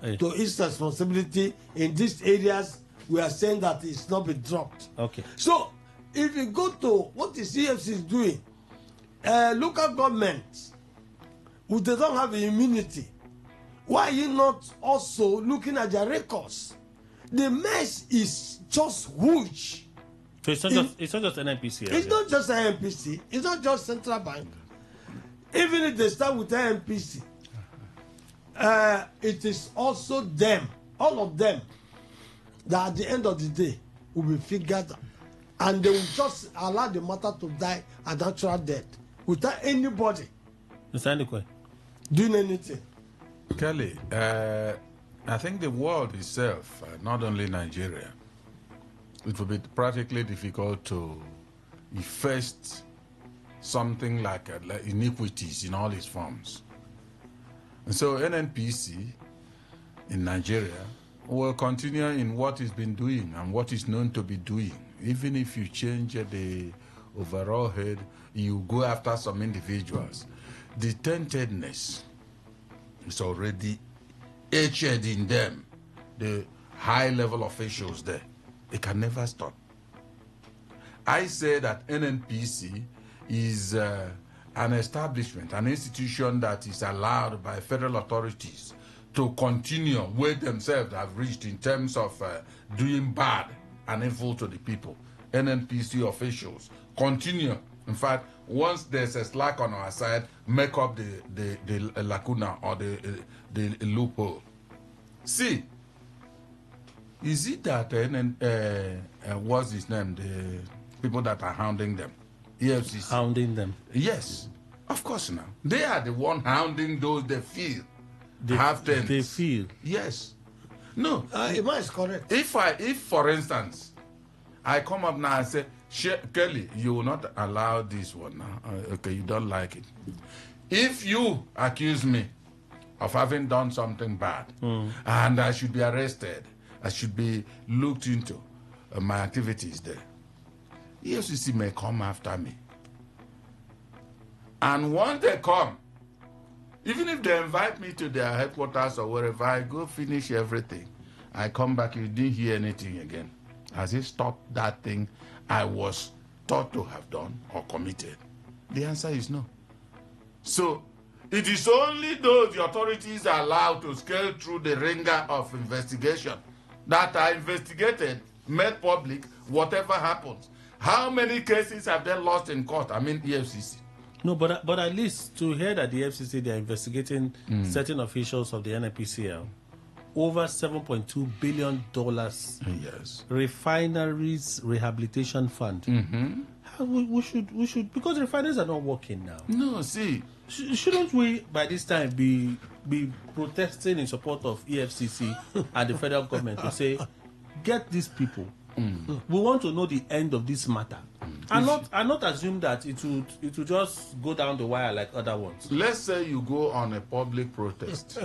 [SPEAKER 6] to its responsibility in these areas. We are saying that it's not been dropped.
[SPEAKER 3] Okay.
[SPEAKER 6] So, if you go to what the EFCC is doing, local governments, who they don't have immunity, why are you not also looking at their records? The mess is just huge.
[SPEAKER 3] So it's not just NNPC.
[SPEAKER 6] It's not just NNPC. It's not just Central Bank. Even if they start with NNPC, it is also them, all of them, that at the end of the day will be figured, and they will just allow the matter to die a natural death without anybody doing anything.
[SPEAKER 2] Kelly, I think the world itself, not only Nigeria, it will be practically difficult to efface something like iniquities in all its forms. And so NNPC in Nigeria will continue in what it's been doing and what it's known to be doing. Even if you change the overall head, you go after some individuals. The tentedness is already etched in them, the high-level officials there. They can never stop. I say that NNPC is an establishment, an institution that is allowed by federal authorities to continue where themselves have reached in terms of doing bad and evil to the people. NNPC officials continue. In fact, once there's a slack on our side, make up the lacuna or the loophole. See, is it that what's his name? The people that are hounding them, EFCC.
[SPEAKER 3] Hounding them.
[SPEAKER 2] Yes, of course. Now they are the one hounding those they feel. They
[SPEAKER 3] feel.
[SPEAKER 2] Yes. No.
[SPEAKER 6] Ima is correct.
[SPEAKER 2] If for instance, I come up now and say, Kelly, you will not allow this one now. Okay, you don't like it. If you accuse me of having done something bad and I should be arrested, I should be looked into my activities there, EFCC may come after me. And once they come, even if they invite me to their headquarters or wherever, I go finish everything. I come back, you didn't hear anything again. Has it stopped that thing I was thought to have done or committed? The answer is no. So, it is only those the authorities are allowed to scale through the ringer of investigation that are investigated, made public, whatever happens. How many cases have they lost in court? I mean, EFCC.
[SPEAKER 3] No, but at least to hear that the FCC, they are investigating certain officials of the NNPCL, over $7.2 billion.
[SPEAKER 2] Yes.
[SPEAKER 3] Refineries Rehabilitation Fund. We should because refineries are not working now.
[SPEAKER 2] No, see,
[SPEAKER 3] shouldn't we by this time be protesting in support of EFCC and the federal government to say, get these people. We want to know the end of this matter. I'm not assume that it would just go down the wire like other ones.
[SPEAKER 2] Let's say you go on a public protest.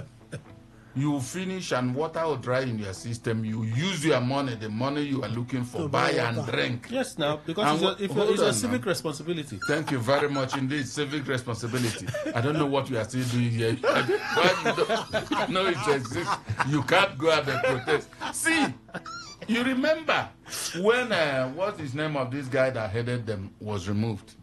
[SPEAKER 2] You finish and water will dry in your system. You use your money, the money you are looking for, buy and drink.
[SPEAKER 3] Yes, now, because it's a civic responsibility.
[SPEAKER 2] Thank you very much indeed, civic responsibility. I don't know what you are still doing here. Why you don't know it exists? You can't go at the protest. See, you remember when, what's his name of this guy that headed them was removed?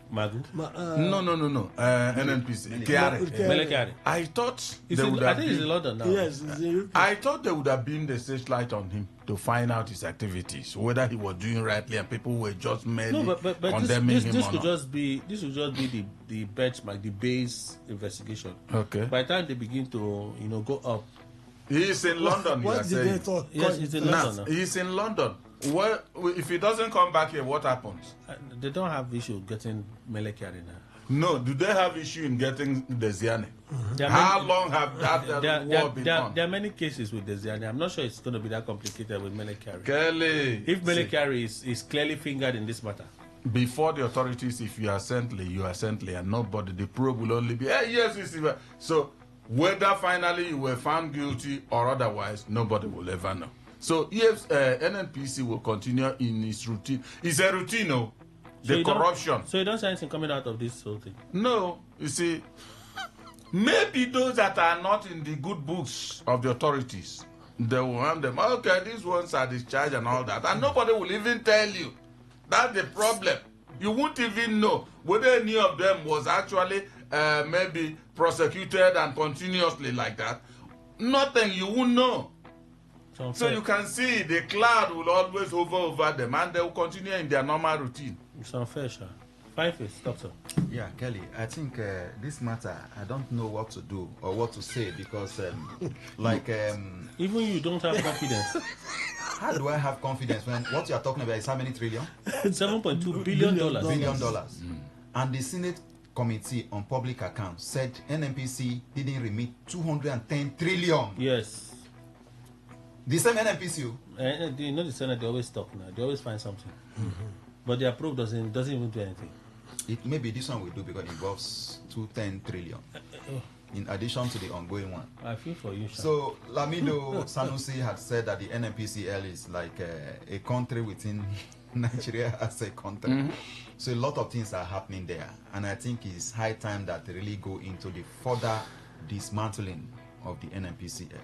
[SPEAKER 3] Magu?
[SPEAKER 2] No. NNPC. Kyari. I thought they would have
[SPEAKER 3] he's in London now.
[SPEAKER 6] Yes,
[SPEAKER 2] I thought there would have been the searchlight on him to find out his activities, whether he was doing rightly, and people were just merely condemning him.
[SPEAKER 3] This could just be the benchmark, the base investigation.
[SPEAKER 2] Okay.
[SPEAKER 3] By the time they begin to go up,
[SPEAKER 2] he's in London.
[SPEAKER 3] Yes, he's in London now.
[SPEAKER 2] He's in London. Well, if he doesn't come back here, what happens?
[SPEAKER 3] They don't have issue getting Mele Kyari now.
[SPEAKER 2] No, do they have issue in getting Desiane? How long have that war been on?
[SPEAKER 3] There are many cases with Desiane. I'm not sure it's going to be that complicated with Mele Kyari.
[SPEAKER 2] Kelly.
[SPEAKER 3] If Mele Kyari is clearly fingered in this matter.
[SPEAKER 2] Before the authorities, if you are sently, and nobody, the probe will only be, yes. So, whether finally you were found guilty or otherwise, nobody will ever know. So if NNPC will continue in its routine, it's a routine, no? The corruption.
[SPEAKER 3] So you don't see anything coming out of this whole thing?
[SPEAKER 2] No, you see, maybe those that are not in the good books of the authorities, they will hand them, okay, these ones are discharged and all that, and nobody will even tell you. That's the problem. You won't even know whether any of them was actually maybe prosecuted and continuously like that. Nothing, you won't know. So you can see the cloud will always hover over them and they will continue in their normal routine.
[SPEAKER 3] It's unfair, sir. Fine face, doctor.
[SPEAKER 4] Yeah, Kelly, I think this matter, I don't know what to do or what to say because,
[SPEAKER 3] even you don't have confidence.
[SPEAKER 4] How do I have confidence when what you are talking about is how many trillion?
[SPEAKER 3] $7.2 billion.
[SPEAKER 4] And the Senate Committee on Public Accounts said NNPC didn't remit 210 trillion.
[SPEAKER 3] Yes.
[SPEAKER 4] The same NNPC.
[SPEAKER 3] You know the Senate, they always talk now. They always find something. But their probe doesn't even do anything.
[SPEAKER 4] Maybe this one will do because it involves 210 trillion. In addition to the ongoing one.
[SPEAKER 3] I feel for you, Sean.
[SPEAKER 4] So Lamido Sanusi had said that the NNPCL is like a country within Nigeria as a country. So a lot of things are happening there. And I think it's high time that they really go into the further dismantling of the NNPCL.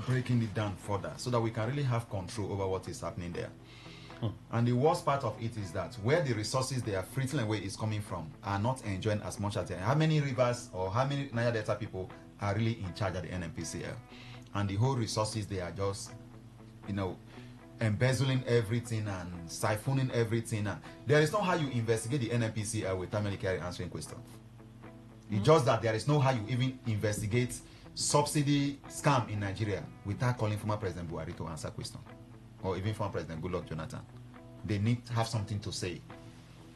[SPEAKER 4] Breaking it down further so that we can really have control over what is happening there. And the worst part of it is that where the resources they are frittling away is coming from are not enjoying as much as they are. How many rivers or how many Niger Delta people are really in charge of the NNPCL? And the whole resources they are just, embezzling everything and siphoning everything. And there is no how you investigate the NNPCL without Mele Kyari answering questions. It's just that there is no how you even investigate subsidy scam in Nigeria without calling former President Buhari to answer questions, or even former President Goodluck Jonathan. They need to have something to say.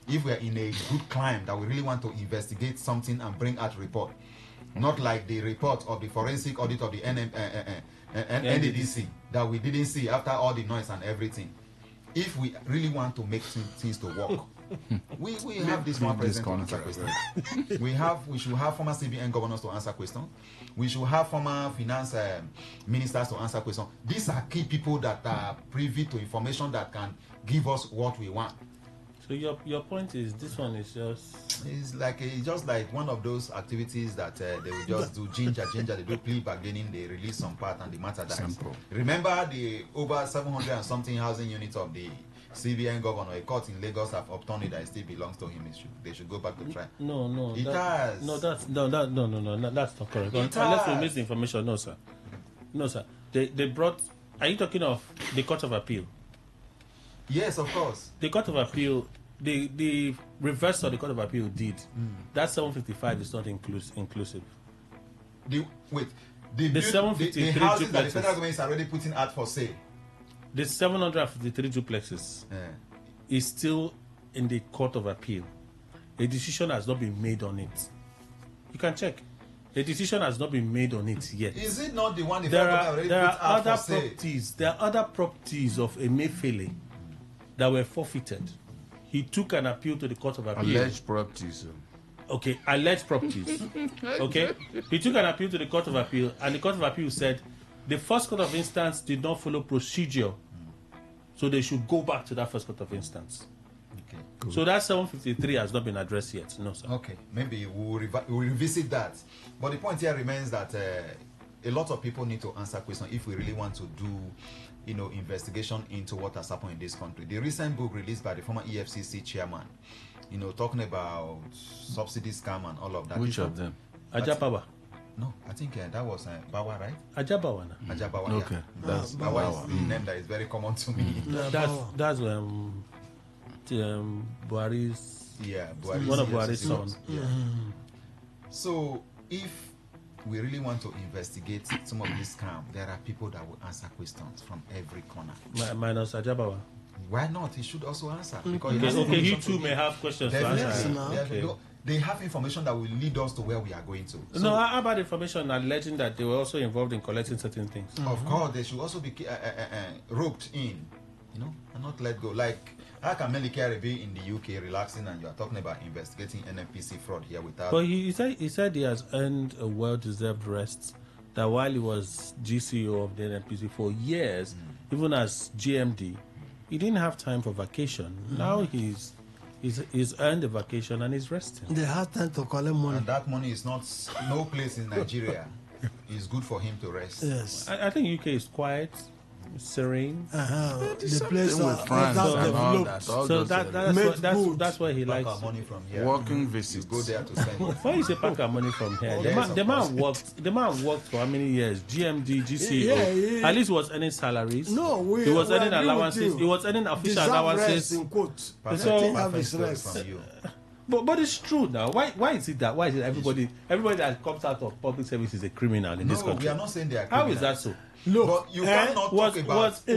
[SPEAKER 4] If we are in a good climb that we really want to investigate something and bring out report, not like the report of the forensic audit of the NDDC that we didn't see after all the noise and everything. If we really want to make things to work, we have this one president to answer questions. We should have former CBN governors to answer questions. We should have former finance ministers to answer questions. These are key people that are privy to information that can give us what we want.
[SPEAKER 3] So your point is this one is just...
[SPEAKER 4] It's just like one of those activities that they will just do ginger, they do plea bargaining, they release some part and the matter dies. Simple. Remember the over 700 and something housing units of the CBN governor, a court in Lagos have upturned it that it still belongs to him. They should go back to try.
[SPEAKER 3] No.
[SPEAKER 4] That's
[SPEAKER 3] not correct. Unless we miss the information, no, sir. They brought... Are you talking of the Court of Appeal?
[SPEAKER 4] Yes, of course.
[SPEAKER 3] The Court of Appeal, the reverse of the Court of Appeal did. That 755 is not inclusive.
[SPEAKER 4] The houses that the federal government is already putting out for sale.
[SPEAKER 3] The 753 duplexes is still in the Court of Appeal. A decision has not been made on it. You can check. A decision has not been made on it yet.
[SPEAKER 4] Is it not the one the federal government already put out for sale?
[SPEAKER 3] There are other properties of Emefiele that were forfeited he took an appeal to the Court of Appeal.
[SPEAKER 2] Alleged properties.
[SPEAKER 3] Okay, alleged properties. Okay, he took an appeal to the Court of Appeal, and the Court of Appeal said the first court of instance did not follow procedure, so they should go back to that first court of instance.
[SPEAKER 4] Okay.
[SPEAKER 3] Cool. So that 753 has not been addressed yet. No, sir.
[SPEAKER 4] Okay, maybe we'll revisit that. But the point here remains that a lot of people need to answer questions if we really want to do, investigation into what has happened in this country. The recent book released by the former EFCC chairman, talking about subsidy scam and all of that.
[SPEAKER 2] Which of them?
[SPEAKER 3] Ajabawa.
[SPEAKER 4] No, I think that was Bawa, right?
[SPEAKER 3] Ajabawa.
[SPEAKER 4] Ajabawa.
[SPEAKER 2] Okay,
[SPEAKER 4] yeah.
[SPEAKER 2] that's
[SPEAKER 4] Bawa is the name that is very common to me.
[SPEAKER 3] That's Buhari's.
[SPEAKER 4] Yeah, Buhari's
[SPEAKER 3] one of Buhari's sons.
[SPEAKER 4] Yeah. So if we really want to investigate some of this scam, there are people that will answer questions from every corner.
[SPEAKER 3] Minus Ajabawa.
[SPEAKER 4] Why not? He should also answer. Because
[SPEAKER 3] he too may have questions to answer.
[SPEAKER 4] They have information that will lead us to where we are going to.
[SPEAKER 3] So, no, how about information alleging that they were also involved in collecting certain things?
[SPEAKER 4] Of course, they should also be roped in, and not let go. Like, how can Melikere be in the UK relaxing and you are talking about investigating NNPC fraud here without...
[SPEAKER 3] But he said he has earned a well-deserved rest, that while he was GCO of the NNPC for years, even as GMD, he didn't have time for vacation. Now he's earned a vacation and he's resting.
[SPEAKER 6] They have time to collect money.
[SPEAKER 4] And that money is no place in Nigeria. It's good for him to rest.
[SPEAKER 6] Yes.
[SPEAKER 3] I think UK is quiet, serene.
[SPEAKER 6] The place
[SPEAKER 2] with France and all that.
[SPEAKER 3] So that's why he likes
[SPEAKER 4] our money from here.
[SPEAKER 2] Working visits.
[SPEAKER 4] Go there to spend it.
[SPEAKER 3] Why you say pack our money from here? The man worked for how many years? GMD, GCO. At least he was earning salaries.
[SPEAKER 6] No,
[SPEAKER 3] he was earning allowances. He was earning official allowances.
[SPEAKER 6] In quote.
[SPEAKER 3] But it's true now. Why is it that? Why is it everybody that comes out of public service is a criminal in this country?
[SPEAKER 4] We are not saying they are criminals.
[SPEAKER 3] How is that so?
[SPEAKER 4] Look, but you cannot talk about...
[SPEAKER 3] Was he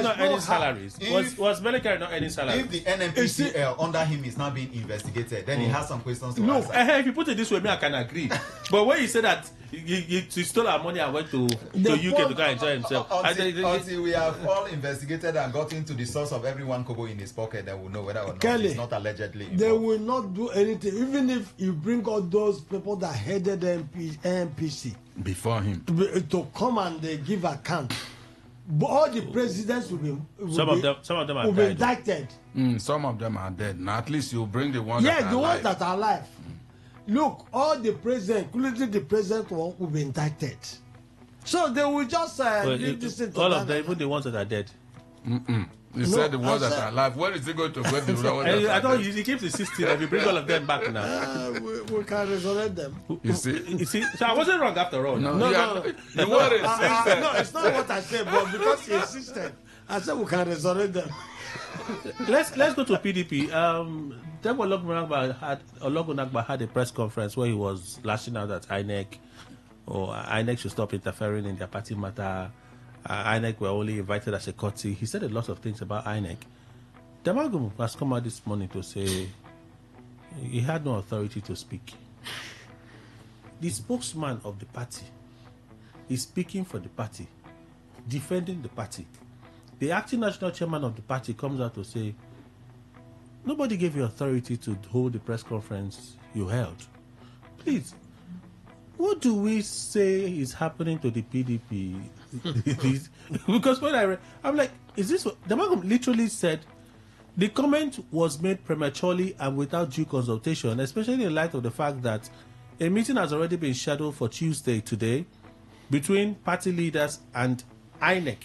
[SPEAKER 3] not earning salaries? Was Melikere not earning salaries?
[SPEAKER 4] If the NNPCL under him is not being investigated, then he has some questions to answer.
[SPEAKER 3] If you put it this way, I can agree. But when you say that he stole our money and went to UK to go and enjoy himself,
[SPEAKER 4] until we have all investigated and got into the source of every one kobo in his pocket, then we'll know whether or not it's not allegedly involved.
[SPEAKER 6] They will not do anything, even if you bring all those people that headed the NPC
[SPEAKER 2] before him
[SPEAKER 6] to come and give account. But all the presidents will be
[SPEAKER 3] some of them are
[SPEAKER 6] be indicted.
[SPEAKER 2] Some of them are dead. Now at least you bring the ones
[SPEAKER 6] that are alive. Ones that are alive. Look, all the presidents, including the president one, will be indicted. So they will just leave this into
[SPEAKER 3] all of them, even the ones that are dead.
[SPEAKER 2] You said the ones that are alive. Where is he going to get the ones that are
[SPEAKER 3] I thought he keeps insisting that we bring all of them back now.
[SPEAKER 6] We can resurrect them.
[SPEAKER 2] You see?
[SPEAKER 3] So I wasn't wrong after all.
[SPEAKER 2] No.
[SPEAKER 6] No, it's not what I said, but because he insisted, I said we can resurrect them.
[SPEAKER 3] Let's go to PDP. Ologunagba had a press conference where he was lashing out at INEC should stop interfering in their party matter. INEC were only invited as a courtesy. He said a lot of things about INEC. Damagum has come out this morning to say he had no authority to speak. The spokesman of the party is speaking for the party, defending the party. The acting national chairman of the party comes out to say, nobody gave you authority to hold the press conference you held. Please, what do we say is happening to the PDP? Because when I read, I'm like, is this what... Damagum literally said, the comment was made prematurely and without due consultation, especially in light of the fact that a meeting has already been scheduled for Tuesday today between party leaders and INEC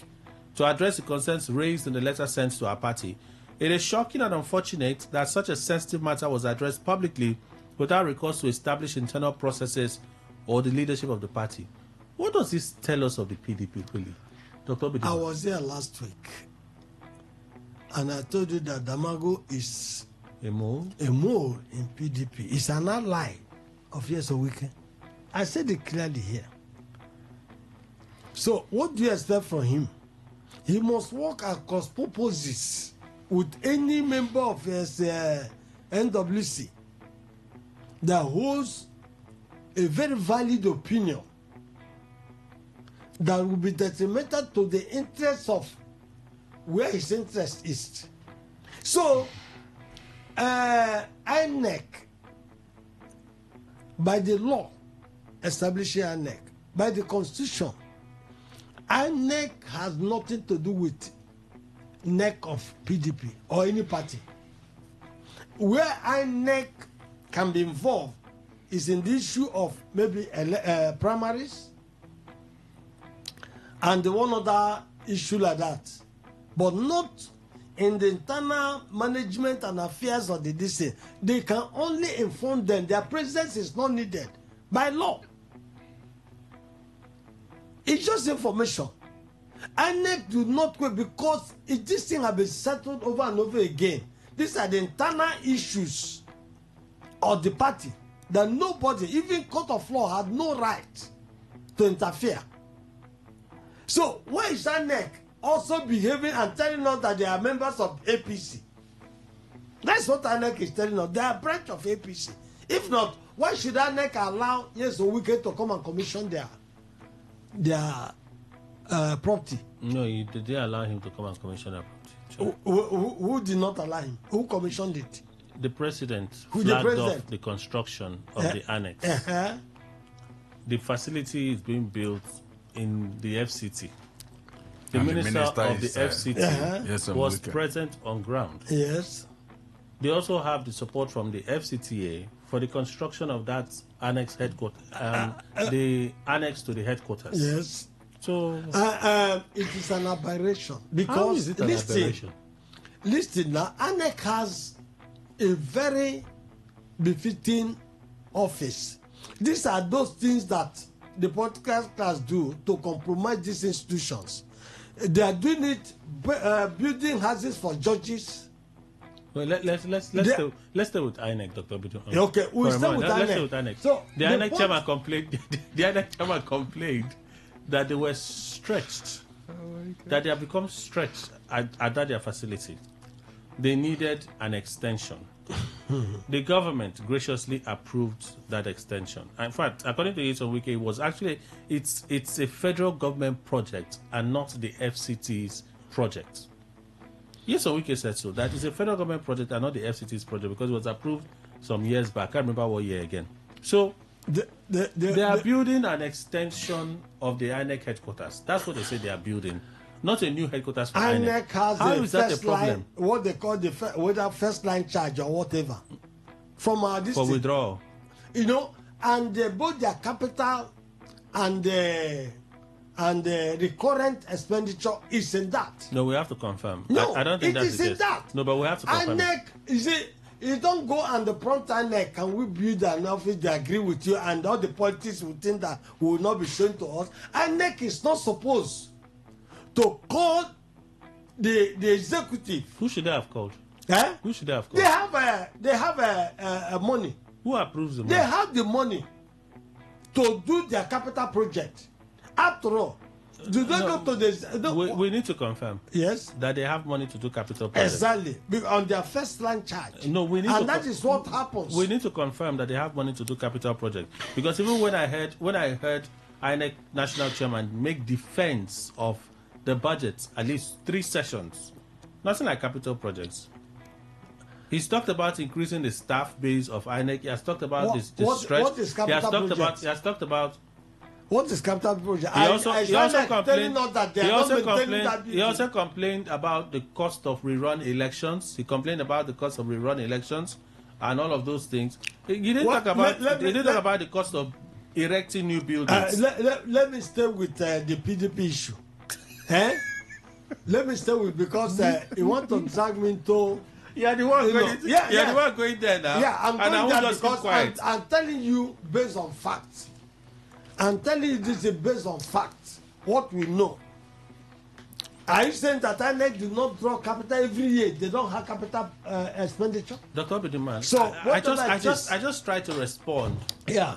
[SPEAKER 3] to address the concerns raised in the letter sent to our party. It is shocking and unfortunate that such a sensitive matter was addressed publicly without recourse to establish internal processes or the leadership of the party. What does this tell us of the PDP, really? Dr. Bidima?
[SPEAKER 6] I was there last week, and I told you that Damago is
[SPEAKER 3] a mole
[SPEAKER 6] in PDP. It's an ally of Yes a Weekend. I said it clearly here. So what do you expect from him? He must work across purposes with any member of his NWC that holds a very valid opinion that will be detrimental to the interest of where his interest is. So, INEC, by the law establishing INEC, by the constitution, INEC has nothing to do with NEC of PDP or any party. Where INEC can be involved is in the issue of maybe primaries and the one other issue like that, but not in the internal management and affairs of the DC. They can only inform them. Their presence is not needed by law. It's just information. INEC do not go because this thing has been settled over and over again. These are the internal issues of the party that nobody, even court of law, had no right to interfere. So why is INEC also behaving and telling us that they are members of APC? That's what INEC is telling us. They are a branch of APC. If not, why should INEC allow Yes Owike to come and commission their property?
[SPEAKER 3] No, they didn't allow him to come and commission their property.
[SPEAKER 6] Who did not allow him? Who commissioned it?
[SPEAKER 3] The president flagged off the construction of the annex. The facility is being built in the FCT. The minister of the FCT was present on ground.
[SPEAKER 6] Yes.
[SPEAKER 3] They also have the support from the FCTA for the construction of that annex headquarters, the annex to the headquarters.
[SPEAKER 6] Yes.
[SPEAKER 3] So
[SPEAKER 6] it is an aberration because
[SPEAKER 3] how is it an aberration?
[SPEAKER 6] Listen now, ANEC has a very befitting office. These are those things that the political class do to compromise these institutions. They are doing it, building houses for judges.
[SPEAKER 3] Well, let's stay with INEC, Dr. Bidu.
[SPEAKER 6] Okay, we'll stay with INEC.
[SPEAKER 3] Let's stay with INEC. So the INEC chairman complained. The INEC chairman complained that they were stretched, that they have become stretched at their facility. They needed an extension. The government graciously approved that extension. In fact, according to Yason Wike, it was actually it's a federal government project and not the FCT's project. Yason Wike said so. That is a federal government project and not the FCT's project because it was approved some years back. I can't remember what year again. So they are building an extension of the INEC headquarters. That's what they say they are building. Not a new headquarters for INEC.
[SPEAKER 6] Has
[SPEAKER 3] how is that a problem?
[SPEAKER 6] Line, what they call whether first line charge or whatever from our district.
[SPEAKER 3] For withdrawal.
[SPEAKER 6] You know, and both their capital and the recurrent expenditure is in that.
[SPEAKER 3] No, we have to confirm.
[SPEAKER 6] No,
[SPEAKER 3] I don't think
[SPEAKER 6] it is in that.
[SPEAKER 3] No, but we have to confirm.
[SPEAKER 6] INEC, you see, you don't go and the prompt INEC, can we build an office that agree with you and all the politics within that will not be shown to us. INEC is not supposed to call the executive.
[SPEAKER 3] Who should they have called? Who should they have called?
[SPEAKER 6] They have a money.
[SPEAKER 3] Who approves the money?
[SPEAKER 6] They have the money to do their capital project. After all, do they go to the?
[SPEAKER 3] We need to confirm.
[SPEAKER 6] Yes.
[SPEAKER 3] That they have money to do capital projects.
[SPEAKER 6] Exactly. On their first line charge.
[SPEAKER 3] No, we need
[SPEAKER 6] and that is what happens.
[SPEAKER 3] We need to confirm that they have money to do capital projects because even when I heard INEC national chairman make defense of the budget at least 3 sessions, nothing like capital projects. He's talked about increasing the staff base of INEC. He has talked about the stretch.
[SPEAKER 6] What is capital project?
[SPEAKER 3] He has talked about.
[SPEAKER 6] What is capital project?
[SPEAKER 3] He also complained about the cost of rerun elections. He complained about the cost of rerun elections and all of those things. He didn't talk about. He didn't talk about the cost of erecting new buildings.
[SPEAKER 6] Let me stay with the PDP issue. Let me stay with because you want to drag me into.
[SPEAKER 3] Yeah, the one going. The one going there now.
[SPEAKER 6] Yeah, I'm going there because I'm telling you based on facts. I'm telling you this is based on facts. What we know. Are you saying that INEC do not draw capital every year? They don't have capital expenditure.
[SPEAKER 3] Dr. Bidiman,
[SPEAKER 6] so
[SPEAKER 3] I just try to respond.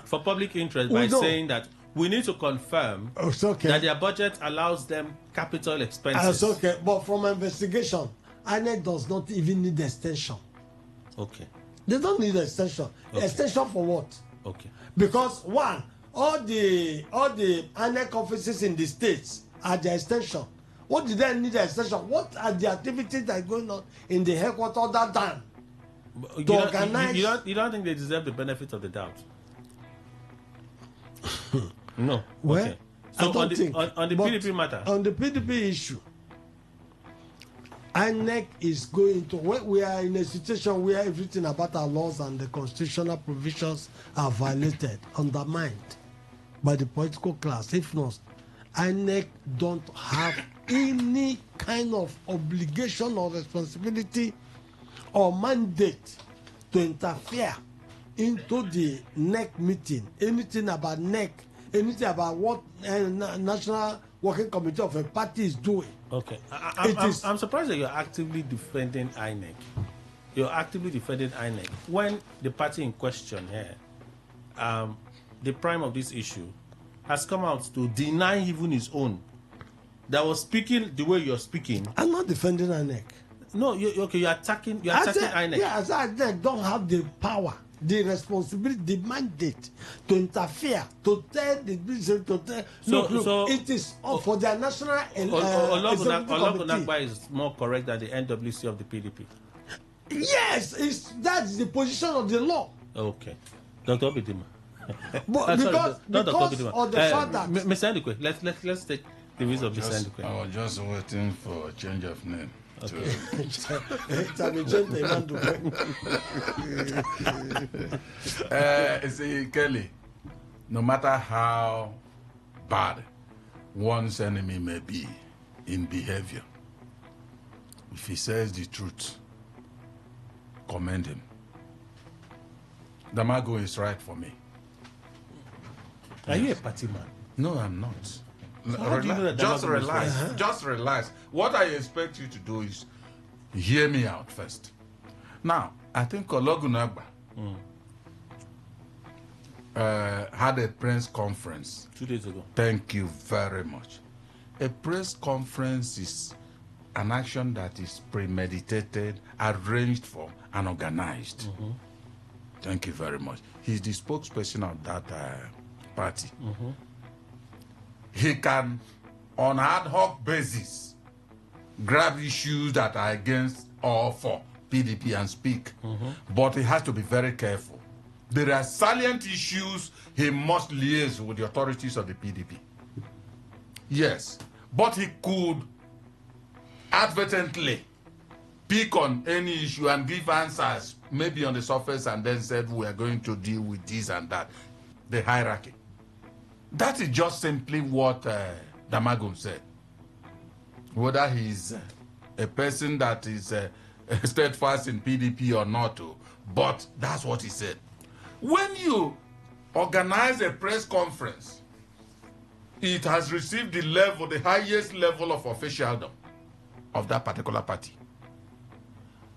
[SPEAKER 3] For public interest by saying that we need to confirm that their budget allows them capital expenses.
[SPEAKER 6] That's okay, but from investigation, INEC does not even need extension.
[SPEAKER 3] Okay.
[SPEAKER 6] They don't need extension. Okay. Extension for what?
[SPEAKER 3] Okay.
[SPEAKER 6] Because all the INEC offices in the states are the extension What did they need extension? What are the activities that are going on in the headquarters other than to organize?
[SPEAKER 3] You don't think they deserve the benefit of the doubt? No.
[SPEAKER 6] Well,
[SPEAKER 3] okay. So
[SPEAKER 6] I don't think.
[SPEAKER 3] On the PDP matter?
[SPEAKER 6] On the PDP issue, INEC is going to, we are in a situation where everything about our laws and the constitutional provisions are violated, undermined by the political class. If not, INEC don't have any kind of obligation or responsibility or mandate to interfere into the NEC meeting. Anything about NEC, anything about what National Working Committee of a party is doing.
[SPEAKER 3] Okay. I'm surprised that you're actively defending INEC. You're actively defending INEC when the party in question here, the prime of this issue, has come out to deny even his own. That was speaking the way you're speaking.
[SPEAKER 6] I'm not defending INEC.
[SPEAKER 3] No, you're attacking INEC.
[SPEAKER 6] Yeah, as INEC don't have the power, the responsibility, the mandate to interfere, to tell the business, to tell. Look, it is up for their national
[SPEAKER 3] Ologunagba is more correct than the NWC of the PDP.
[SPEAKER 6] Yes, that's the position of the law.
[SPEAKER 3] Okay, Dr. Obidima.
[SPEAKER 6] But because of the fact that
[SPEAKER 3] Mr. Ndukwe, let's take the views of Mr. Ndukwe.
[SPEAKER 2] I was just waiting for a change of name.
[SPEAKER 3] Okay.
[SPEAKER 2] See, Kelly, no matter how bad one's enemy may be in behavior, if he says the truth, commend him. Damago is right for me.
[SPEAKER 3] Are you a party man?
[SPEAKER 2] No, I'm not.
[SPEAKER 3] How do you know that
[SPEAKER 2] Just
[SPEAKER 3] Damago is
[SPEAKER 2] relax.
[SPEAKER 3] right?
[SPEAKER 2] Just relax. What I expect you to do is hear me out first. Now, I think Ologunagba had a press conference
[SPEAKER 3] 2 days ago.
[SPEAKER 2] Thank you very much. A press conference is an action that is premeditated, arranged for, and organized. Thank you very much. He's the spokesperson of that party. He can, on ad hoc basis, grab issues that are against or for PDP and speak. But he has to be very careful. There are salient issues he must liaise with the authorities of the PDP. Yes, but he could advertently pick on any issue and give answers, maybe on the surface, and then said, we are going to deal with this and that. The hierarchy. That is just simply what Damagum said. Whether he's a person that is steadfast in PDP or not, but that's what he said. When you organize a press conference, it has received the highest level of officialdom of that particular party.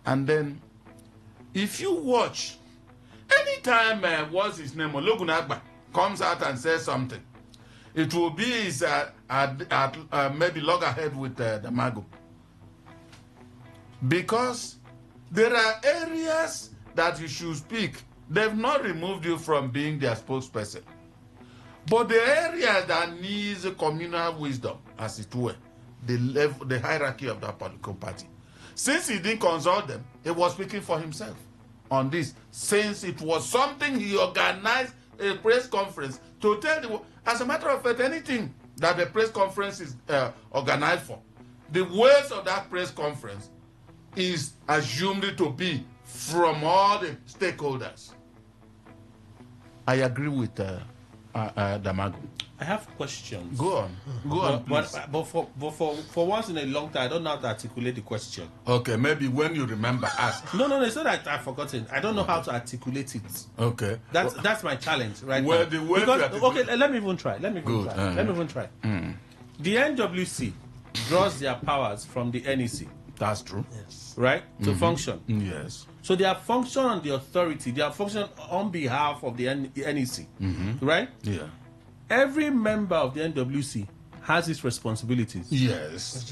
[SPEAKER 2] And then, if you watch, anytime what's his name, Ologunagba, comes out and says something, it will be maybe loggerhead with Damago. Because there are areas that you should speak. They've not removed you from being their spokesperson. But the area that needs communal wisdom, as it were, the hierarchy of that political party. Since he didn't consult them, he was speaking for himself on this. Since it was something he organized a press conference to tell the, as a matter of fact, anything that the press conference is organized for, the words of that press conference is assumed to be from all the stakeholders. I agree with Damago.
[SPEAKER 3] I have questions.
[SPEAKER 2] Go on. Go on, please.
[SPEAKER 3] But for once in a long time, I don't know how to articulate the question.
[SPEAKER 2] Okay, maybe when you remember, ask.
[SPEAKER 3] No, it's not that I've forgotten. I don't know how to articulate it.
[SPEAKER 2] Okay.
[SPEAKER 3] That's my challenge right
[SPEAKER 2] well,
[SPEAKER 3] now.
[SPEAKER 2] The way
[SPEAKER 3] okay, let me even try. Let me even try. The NWC draws their powers from the NEC.
[SPEAKER 2] That's true.
[SPEAKER 6] Yes.
[SPEAKER 3] Right? To function.
[SPEAKER 2] Yes.
[SPEAKER 3] So they are function on the authority. They are function on behalf of the NEC. Right?
[SPEAKER 2] Yeah.
[SPEAKER 3] Every member of the NWC has its responsibilities.
[SPEAKER 2] Yes.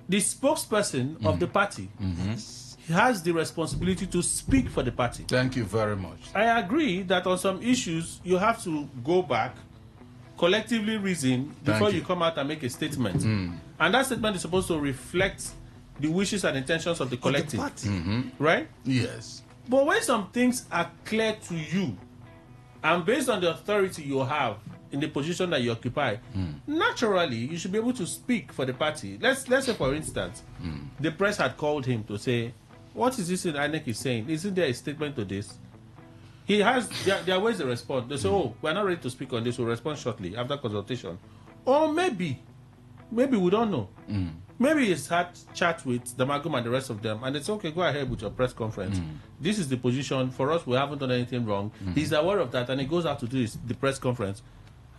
[SPEAKER 3] The spokesperson of the party has the responsibility to speak for the party.
[SPEAKER 2] Thank you very much.
[SPEAKER 3] I agree that on some issues you have to go back, collectively reason before you come out and make a statement. And that statement is supposed to reflect the wishes and intentions of the collective. Right?
[SPEAKER 2] Yes.
[SPEAKER 3] But when some things are clear to you, and based on the authority you have in the position that you occupy, naturally you should be able to speak for the party. Let's say, for instance, the press had called him to say, what is this INEC is saying? Isn't there a statement to this? He has, there are ways to respond. They say, oh, we're not ready to speak on this, we'll respond shortly after consultation. Or maybe we don't know. Maybe he's had chat with the Magum and the rest of them, and it's okay, go ahead with your press conference. This is the position. For us, we haven't done anything wrong. He's aware of that, and he goes out to do the press conference.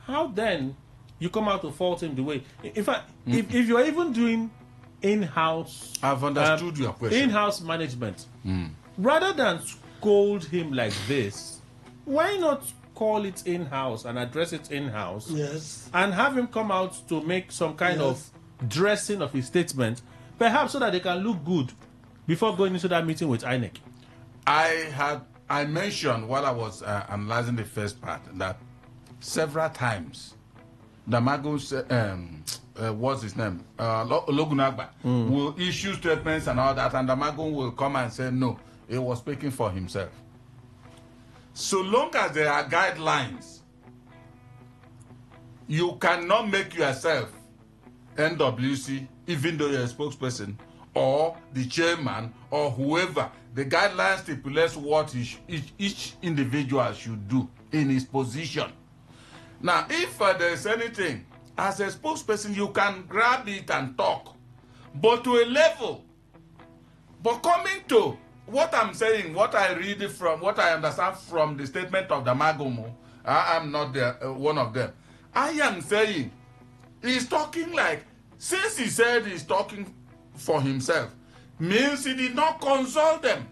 [SPEAKER 3] How then you come out to fault him the way? In fact, if you're even doing in-house...
[SPEAKER 2] I've understood your question.
[SPEAKER 3] In-house management, rather than scold him like this, why not call it in-house and address it in-house?
[SPEAKER 6] Yes.
[SPEAKER 3] And have him come out to make some kind of dressing of his statement, perhaps so that they can look good before going into that meeting with INEC.
[SPEAKER 2] I mentioned while I was analyzing the first part that several times the Magus, what's his name, Ologunagba, will issue statements and all that, and the Magun will come and say no, he was speaking for himself. So long as there are guidelines, you cannot make yourself NWC, even though you're a spokesperson, or the chairman, or whoever. The guidelines stipulates what each individual should do in his position. Now, if there's anything, as a spokesperson, you can grab it and talk, but to a level. But coming to what I'm saying, what I read from, what I understand from the statement of the Magomo, I am not one of them. I am saying, he's talking like, since he said he's talking for himself, means he did not consult them.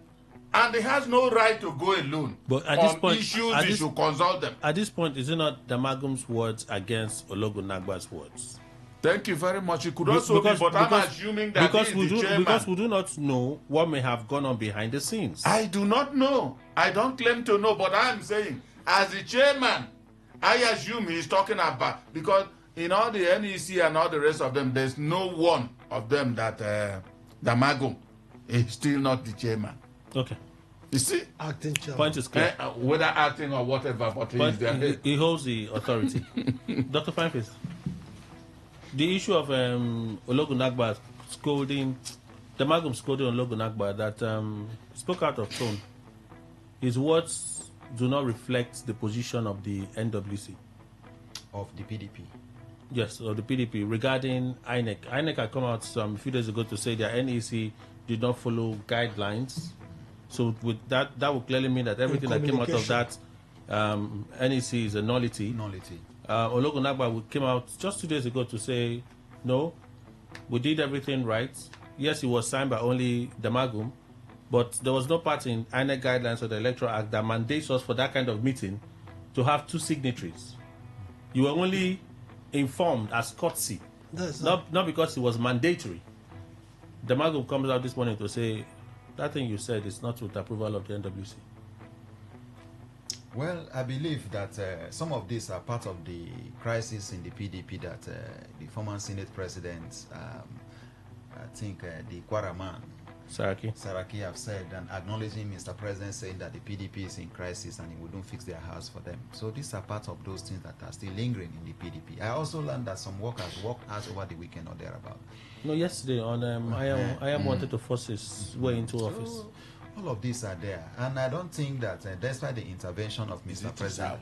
[SPEAKER 2] And he has no right to go alone. But at this point, issues, he should consult them.
[SPEAKER 3] At this point, is it not the Magum's words against Ologunagba's words?
[SPEAKER 2] Thank you very much. It could also be, but I'm assuming that
[SPEAKER 3] because
[SPEAKER 2] he is the chairman.
[SPEAKER 3] Because we do not know what may have gone on behind the scenes.
[SPEAKER 2] I do not know. I don't claim to know, but I'm saying, as the chairman, I assume he's talking about, because in all the NEC and all the rest of them, there's no one of them that the Magum is still not the chairman.
[SPEAKER 3] Okay.
[SPEAKER 2] You see?
[SPEAKER 6] Acting chairman.
[SPEAKER 3] Point is clear.
[SPEAKER 2] Whether acting or whatever, but
[SPEAKER 3] he holds the authority. Dr. Fineface, the issue of Ologunagba scolding, the Magum scolding Ologunagba that spoke out of tone, his words do not reflect the position of the NWC.
[SPEAKER 4] Of the PDP.
[SPEAKER 3] Yes, of the PDP regarding INEC. INEC had come out a few days ago to say their NEC did not follow guidelines. So with that would clearly mean that everything that came out of that NEC is a nullity. Ologunagba came out just 2 days ago to say, no, we did everything right. Yes, it was signed by only the Magum, but there was no part in INEC guidelines or the Electoral Act that mandates us for that kind of meeting to have 2 signatories. You were only informed as courtesy, not because it was mandatory. The Magum comes out this morning to say, that thing you said is not with approval of the NWC.
[SPEAKER 4] Well, I believe that some of these are part of the crisis in the PDP that the former Senate President, I think the Kwaraman, Saraki have said, and acknowledging Mr. President saying that the PDP is in crisis and he wouldn't fix their house for them. So these are part of those things that are still lingering in the PDP. I also learned that some workers walked out over the weekend or thereabout.
[SPEAKER 3] No, yesterday on I am wanted to force his way into office.
[SPEAKER 4] All of these are there, and I don't think that despite the intervention of Mr. President,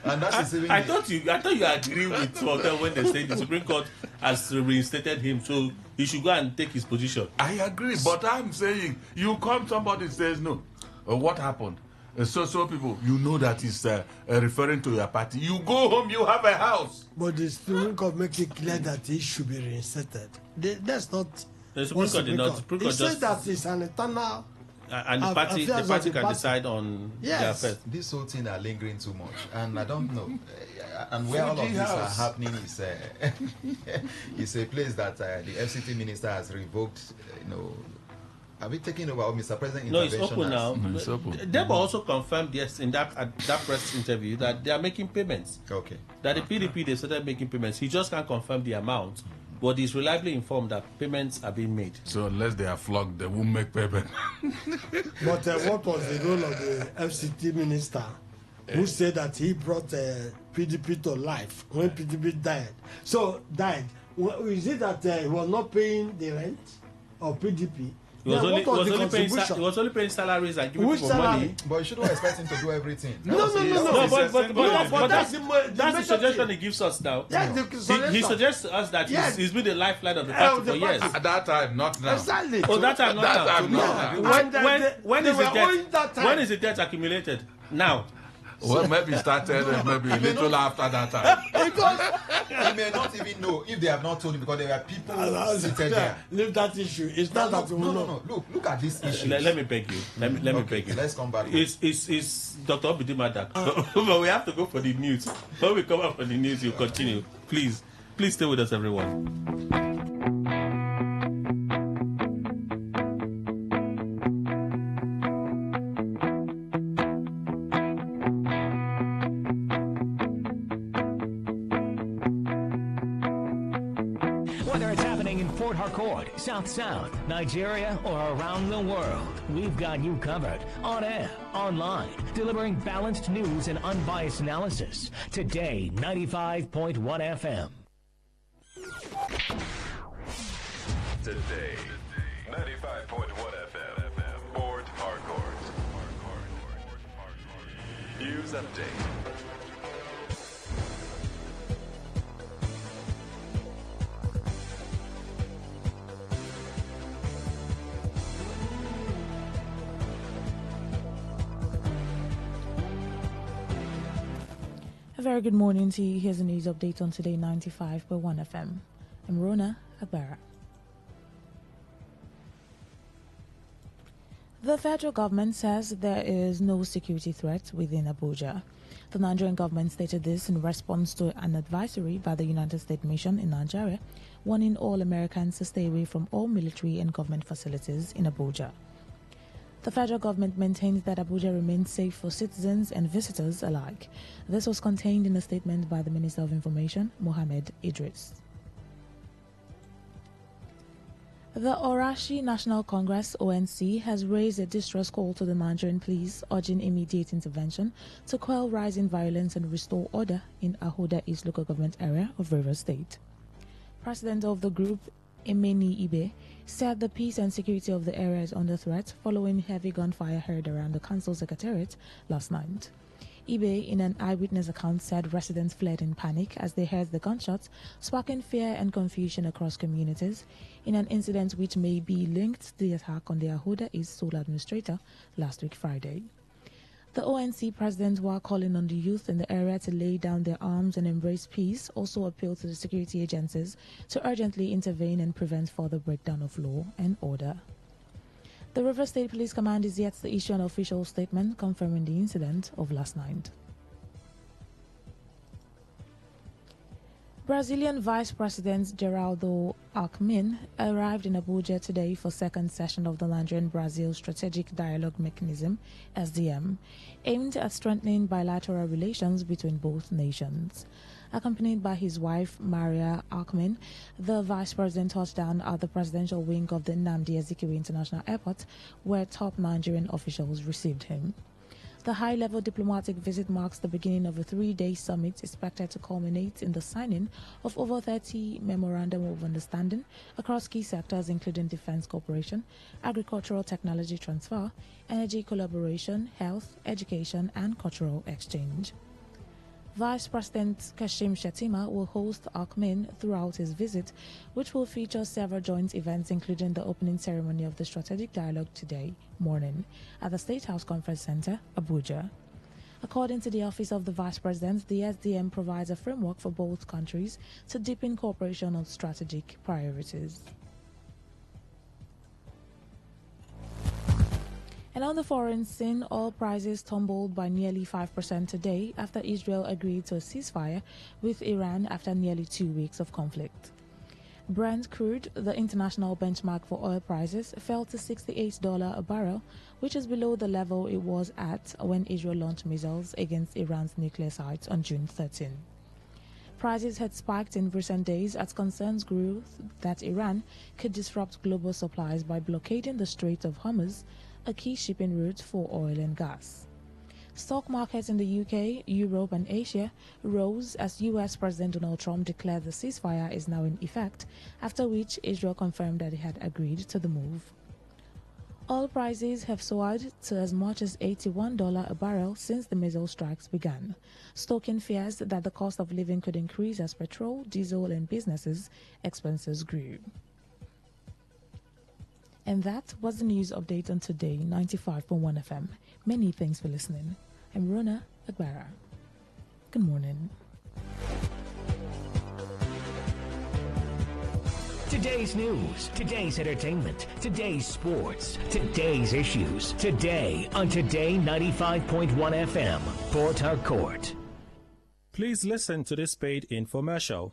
[SPEAKER 4] and that is even
[SPEAKER 3] I thought you agree with some of them when they say the Supreme Court has reinstated him, so he should go and take his position.
[SPEAKER 2] I agree, but I'm saying you come, somebody says no. What happened? So people, you know that is referring to your party. You go home, you have a house.
[SPEAKER 6] But the Supreme Court make it clear that he should be reinstated. That's not.
[SPEAKER 3] The Supreme Court did not.
[SPEAKER 6] He said that it's an eternal.
[SPEAKER 3] And the party can decide on their affairs.
[SPEAKER 4] This whole thing are lingering too much, and I don't know. And where all of these are happening is a place that the FCT minister has revoked, Have we taken over Mr. President?
[SPEAKER 3] No, it's open now.
[SPEAKER 2] It's open.
[SPEAKER 3] They were also confirmed, yes, in that press interview that they are making payments.
[SPEAKER 4] Okay.
[SPEAKER 3] That the PDP, they started making payments. He just can't confirm the amount, but he's reliably informed that payments are being made.
[SPEAKER 2] So unless they are flogged, they won't make payment.
[SPEAKER 6] But what was the role of the FCT minister who said that he brought PDP to life when PDP died? Is it that he was not paying the rent of PDP?
[SPEAKER 3] He was only paying salaries and giving people money.
[SPEAKER 4] But you shouldn't expect him to do everything.
[SPEAKER 3] But that's the suggestion he gives us now. He suggests to us that he's been the lifeline of the party for years.
[SPEAKER 2] At that time, not now.
[SPEAKER 6] Exactly.
[SPEAKER 3] Oh, that time, not now. When is the debt accumulated? Now.
[SPEAKER 2] Well, maybe started maybe a little after that time.
[SPEAKER 4] Because he may not even know if they have not told him, because there are people seated there.
[SPEAKER 6] Leave that issue. It's not that we know.
[SPEAKER 4] Look at this issue.
[SPEAKER 3] Let me beg you. Let me beg you.
[SPEAKER 4] Let's come back.
[SPEAKER 3] It's Dr. Obidimadak. But we have to go for the news. When we come up for the news, you continue. Please stay with us, everyone.
[SPEAKER 12] South South, Nigeria, or around the world, we've got you covered. On air, online, delivering balanced news and unbiased analysis. Today, 95.1 FM.
[SPEAKER 13] Today, 95.1 FM. Port Harcourt. News update.
[SPEAKER 14] A very good morning to you. Here's a news update on Today 95.1 FM. I'm Rona Agbara. The federal government says there is no security threat within Abuja. The Nigerian government stated this in response to an advisory by the United States Mission in Nigeria, warning all Americans to stay away from all military and government facilities in Abuja. The federal government maintains that Abuja remains safe for citizens and visitors alike. This was contained in a statement by the Minister of Information, Mohammed Idris. The Orashi National Congress, ONC, has raised a distress call to the Nigerian police, urging immediate intervention to quell rising violence and restore order in Ahoda East local government area of Rivers State. President of the group, Emeni Ibe, said the peace and security of the area is under threat following heavy gunfire heard around the council secretariat last night. Ibe, in an eyewitness account, said residents fled in panic as they heard the gunshots, sparking fear and confusion across communities in an incident which may be linked to the attack on the Ahoda East Sole Administrator last week Friday. The ONC president, while calling on the youth in the area to lay down their arms and embrace peace, also appealed to the security agencies to urgently intervene and prevent further breakdown of law and order. The River State Police Command is yet to issue an official statement confirming the incident of last night. Brazilian Vice President Geraldo Alckmin arrived in Abuja today for second session of the Nigerian-Brazil Strategic Dialogue Mechanism, SDM, aimed at strengthening bilateral relations between both nations. Accompanied by his wife, Maria Alckmin, the vice president touched down at the presidential wing of the Nnamdi Azikiwe International Airport, where top Nigerian officials received him. The high-level diplomatic visit marks the beginning of a three-day summit expected to culminate in the signing of over 30 memorandum of understanding across key sectors including defense cooperation, agricultural technology transfer, energy collaboration, health, education, and cultural exchange. Vice President Kashim Shettima will host Alckmin throughout his visit, which will feature several joint events including the opening ceremony of the Strategic Dialogue today morning at the State House Conference Center, Abuja. According to the Office of the Vice President, the SDM provides a framework for both countries to deepen cooperation on strategic priorities. And on the foreign scene, oil prices tumbled by nearly 5% today after Israel agreed to a ceasefire with Iran after nearly 2 weeks of conflict. Brent crude, the international benchmark for oil prices, fell to $68 a barrel, which is below the level it was at when Israel launched missiles against Iran's nuclear sites on June 13. Prices had spiked in recent days as concerns grew that Iran could disrupt global supplies by blockading the Strait of Hormuz, a key shipping route for oil and gas. Stock markets in the UK, Europe and Asia rose as US President Donald Trump declared the ceasefire is now in effect, after which Israel confirmed that it had agreed to the move. Oil prices have soared to as much as $81 a barrel since the missile strikes began, stoking fears that the cost of living could increase as petrol, diesel and businesses' expenses grew. And that was the news update on Today 95.1 FM. Many thanks for listening. I'm Rona Agbara. Good morning.
[SPEAKER 12] Today's news, today's entertainment, today's sports, today's issues. Today on Today 95.1 FM, Port Harcourt.
[SPEAKER 22] Please listen to this paid infomercial.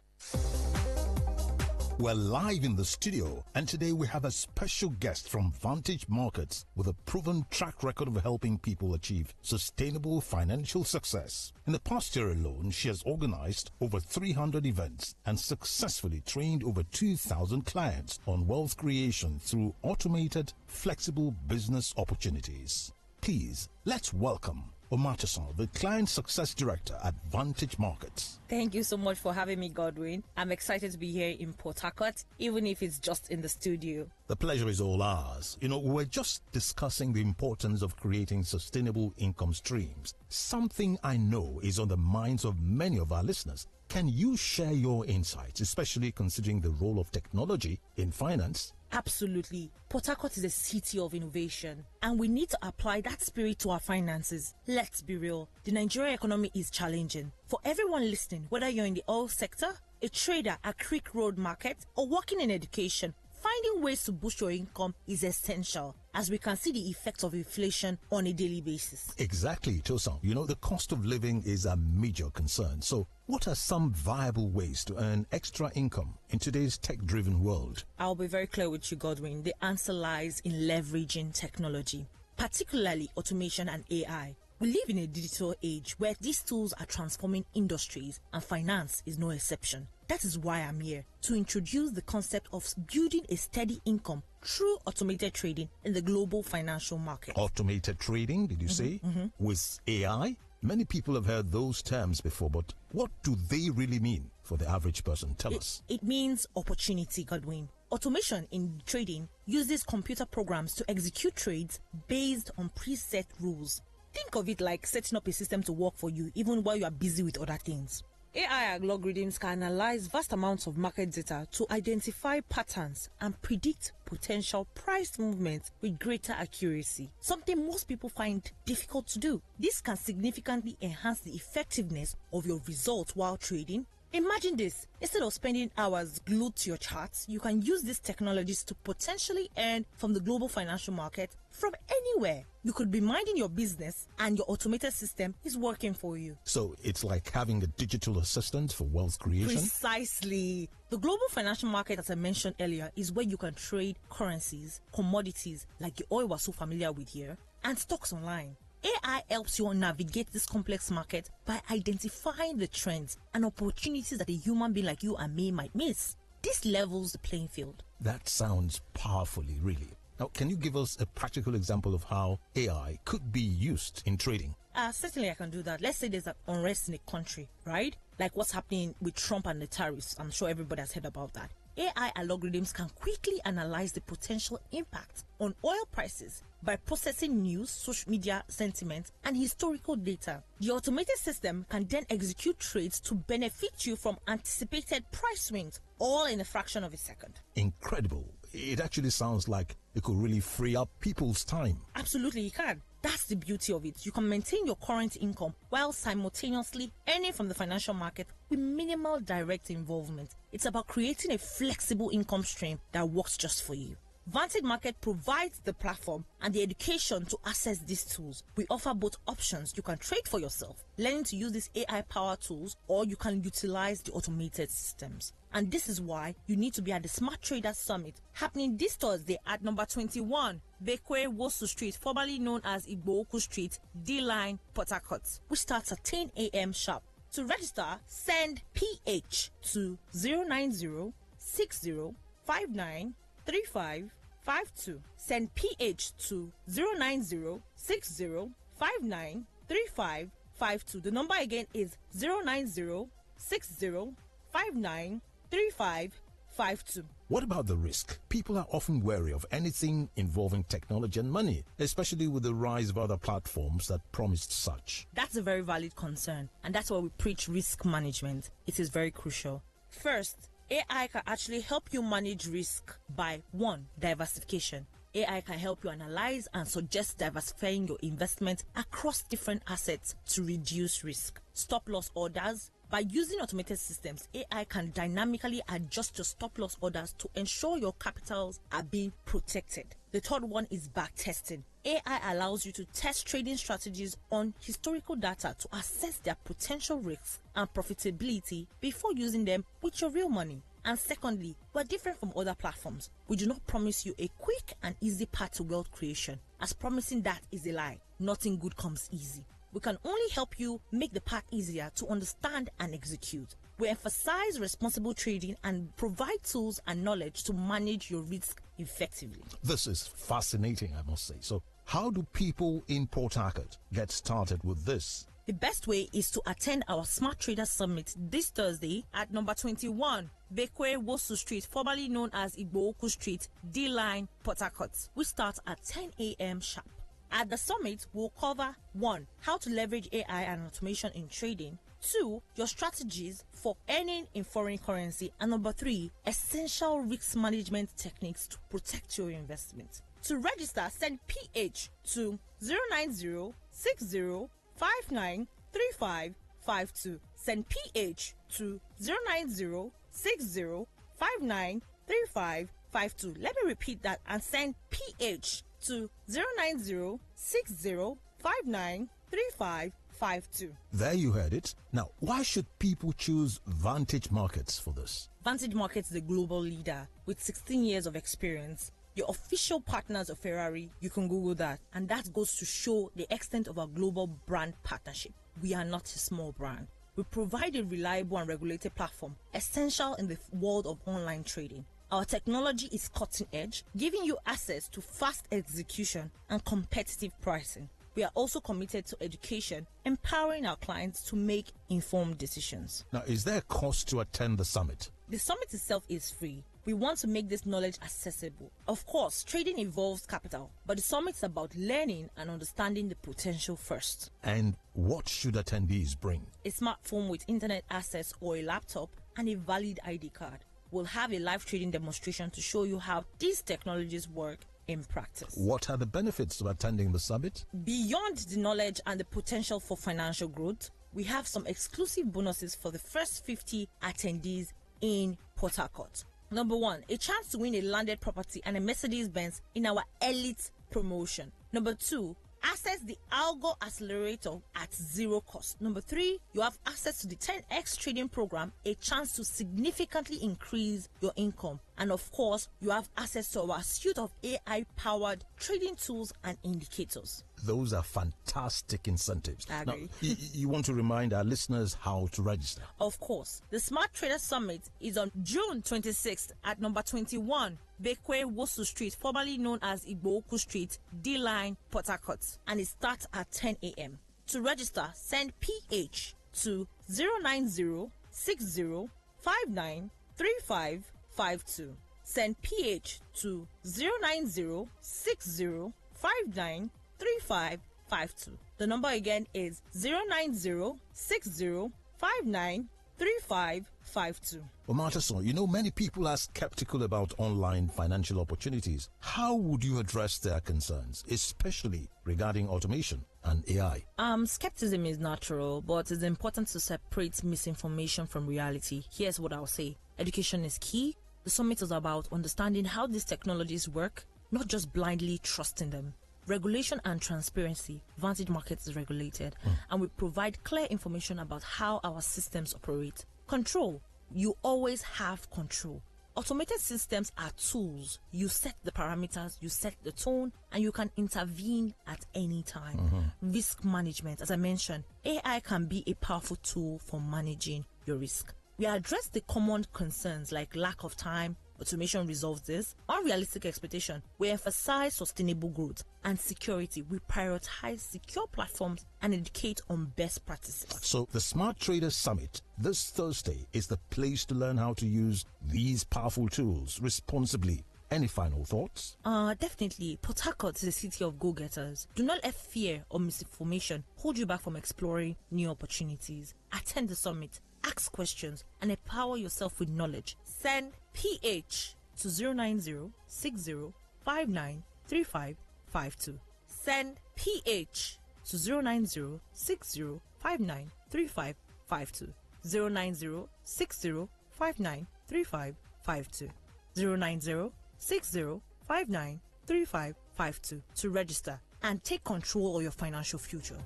[SPEAKER 9] We're live in the studio, and today we have a special guest from Vantage Markets with a proven track record of helping people achieve sustainable financial success. In the past year alone, she has organized over 300 events and successfully trained over 2,000 clients on wealth creation through automated, flexible business opportunities. Please, let's welcome Omatason, the Client Success Director at Vantage Markets.
[SPEAKER 5] Thank you so much for having me, Godwin. I'm excited to be here in Port Harcourt, even if it's just in the studio.
[SPEAKER 9] The pleasure is all ours. You know, we're just discussing the importance of creating sustainable income streams. Something I know is on the minds of many of our listeners. Can you share your insights, especially considering the role of technology in finance?
[SPEAKER 5] Absolutely. Port Harcourt is a city of innovation, and we need to apply that spirit to our finances. Let's be real. The Nigerian economy is challenging. For everyone listening, whether you're in the oil sector, a trader at Creek Road Market, or working in education, finding ways to boost your income is essential, as we can see the effects of inflation on a daily basis.
[SPEAKER 9] Exactly, Tosan. You know, the cost of living is a major concern. So what are some viable ways to earn extra income in today's tech-driven world?
[SPEAKER 5] I'll be very clear with you, Godwin. The answer lies in leveraging technology, particularly automation and AI. We live in a digital age where these tools are transforming industries, and finance is no exception. That is why I'm here, to introduce the concept of building a steady income through automated trading in the global financial market.
[SPEAKER 9] Automated trading, did you say? With AI? Many people have heard those terms before, but what do they really mean for the average person? Tell us.
[SPEAKER 5] It means opportunity, Godwin. Automation in trading uses computer programs to execute trades based on preset rules. Think of it like setting up a system to work for you even while you are busy with other things. AI algorithms can analyze vast amounts of market data to identify patterns and predict potential price movements with greater accuracy, something most people find difficult to do. This can significantly enhance the effectiveness of your results while trading. Imagine this. Instead of spending hours glued to your charts, you can use these technologies to potentially earn from the global financial market from anywhere. You could be minding your business and your automated system is working for you.
[SPEAKER 9] So it's like having a digital assistant for wealth creation?
[SPEAKER 5] Precisely. The global financial market, as I mentioned earlier, is where you can trade currencies, commodities like the oil we're so familiar with here, and stocks online. AI helps you navigate this complex market by identifying the trends and opportunities that a human being like you and me might miss. This levels the playing field.
[SPEAKER 9] That sounds powerfully, really. Now, can you give us a practical example of how AI could be used in trading?
[SPEAKER 5] Certainly I can do that. Let's say there's an unrest in a country, right? Like what's happening with Trump and the tariffs. I'm sure everybody has heard about that. AI algorithms can quickly analyze the potential impact on oil prices by processing news, social media sentiment, and historical data. The automated system can then execute trades to benefit you from anticipated price swings, all in a fraction of a second.
[SPEAKER 9] Incredible. It actually sounds like it could really free up people's time.
[SPEAKER 5] Absolutely, it can. That's the beauty of it. You can maintain your current income while simultaneously earning from the financial market with minimal direct involvement. It's about creating a flexible income stream that works just for you. Vantage Market provides the platform and the education to access these tools. We offer both options. You can trade for yourself, learning to use these AI-powered tools, or you can utilize the automated systems. And this is why you need to be at the Smart Traders Summit happening this Thursday at number 21, Bekwe Wosu Street, formerly known as Igboku Street, D-Line, Port Harcourt, which starts at 10 a.m. sharp. To register, send PH to 090 60 59 35 52. Send PH to 090 60 59 35 52. The number again is 090 60 59 3552.
[SPEAKER 1] What about the risk? People are often wary of anything involving technology and money, especially with the rise of other platforms that promised such.
[SPEAKER 5] That's a very valid concern, and that's why we preach risk management. It is very crucial. First, AI can actually help you manage risk by 1. Diversification. AI can help you analyze and suggest diversifying your investment across different assets to reduce risk. Stop loss orders. By using automated systems, AI can dynamically adjust your stop loss orders to ensure your capitals are being protected. The third one is back testing. AI allows you to test trading strategies on historical data to assess their potential risks and profitability before using them with your real money. And secondly, we're different from other platforms. We do not promise you a quick and easy path to wealth creation, as promising that is a lie. Nothing good comes easy. We can only help you make the path easier to understand and execute. We emphasize responsible trading and provide tools and knowledge to manage your risk effectively.
[SPEAKER 1] This is fascinating, I must say. So, how do people in Port Harcourt get started with this?
[SPEAKER 5] The best way is to attend our Smart Traders Summit this Thursday at number 21, Bekwe Wosu Street, formerly known as Igboku Street, D-Line, Port Harcourt, which starts at 10 a.m. sharp. At the summit, we'll cover 1. How to leverage AI and automation in trading. 2. Your strategies for earning in foreign currency. And number 3. Essential risk management techniques to protect your investment. To register, send PH to 090 60 59 35 52. Send PH to 090 60 59 35 52. Let me repeat that and send PH to 090 60 59 35 52.
[SPEAKER 1] There you heard it. Now, why should people choose Vantage Markets for this?
[SPEAKER 5] Vantage Markets is a global leader with 16 years of experience. Your official partners of Ferrari, you can Google that. And that goes to show the extent of our global brand partnership. We are not a small brand. We provide a reliable and regulated platform, essential in the world of online trading. Our technology is cutting edge, giving you access to fast execution and competitive pricing. We are also committed to education, empowering our clients to make informed decisions.
[SPEAKER 1] Now, is there a cost to attend the summit?
[SPEAKER 5] The summit itself is free. We want to make this knowledge accessible. Of course, trading involves capital, but the summit is about learning and understanding the potential first.
[SPEAKER 1] And what should attendees bring?
[SPEAKER 5] A smartphone with internet access or a laptop and a valid ID card. We'll have a live trading demonstration to show you how these technologies work in practice.
[SPEAKER 1] What are the benefits of attending the summit?
[SPEAKER 5] Beyond the knowledge and the potential for financial growth, we have some exclusive bonuses for the first 50 attendees in Port Harcourt. Number 1, a chance to win a landed property and a Mercedes-Benz in our elite promotion. Number 2, access the Algo Accelerator at zero cost. Number 3, you have access to the 10x trading program, a chance to significantly increase your income. And of course, you have access to our suite of AI-powered trading tools and indicators.
[SPEAKER 1] Those are fantastic incentives.
[SPEAKER 5] I agree.
[SPEAKER 1] Now, you want to remind our listeners how to register?
[SPEAKER 5] Of course. The Smart Trader Summit is on June 26th at number 21, Bekwe Wosu Street, formerly known as Igboku Street, D-Line, Port Harcourt, and it starts at 10 a.m. To register, send PH to 090 60 59 35 52. Send PH to 090 60 59 35 52. The number again is 090 60 59 35 52.
[SPEAKER 1] Omatason, you know many people are skeptical about online financial opportunities. How would you address their concerns, especially regarding automation and AI?
[SPEAKER 5] Skepticism is natural, but it's important to separate misinformation from reality. Here's what I'll say. Education is key. The summit is about understanding how these technologies work, not just blindly trusting them. Regulation and transparency. Vantage Markets is regulated, and we provide clear information about how our systems operate. Control. You always have control. Automated systems are tools. You set the parameters, you set the tone, and you can intervene at any time. Risk management. As I mentioned, AI can be a powerful tool for managing your risk. We address the common concerns like lack of time. Automation resolves this. Unrealistic expectation. We emphasize sustainable growth and security. We prioritize secure platforms and educate on best practices.
[SPEAKER 1] So the Smart Traders Summit this Thursday is the place to learn how to use these powerful tools responsibly. Any final thoughts?
[SPEAKER 5] Definitely. Port Harcourt is a city of go-getters. Do not let fear or misinformation hold you back from exploring new opportunities. Attend the summit. Ask questions and empower yourself with knowledge. Send PH to 09060593552. Send PH to 09060593552. 09060593552. 09060593552 to register and take control of your financial future.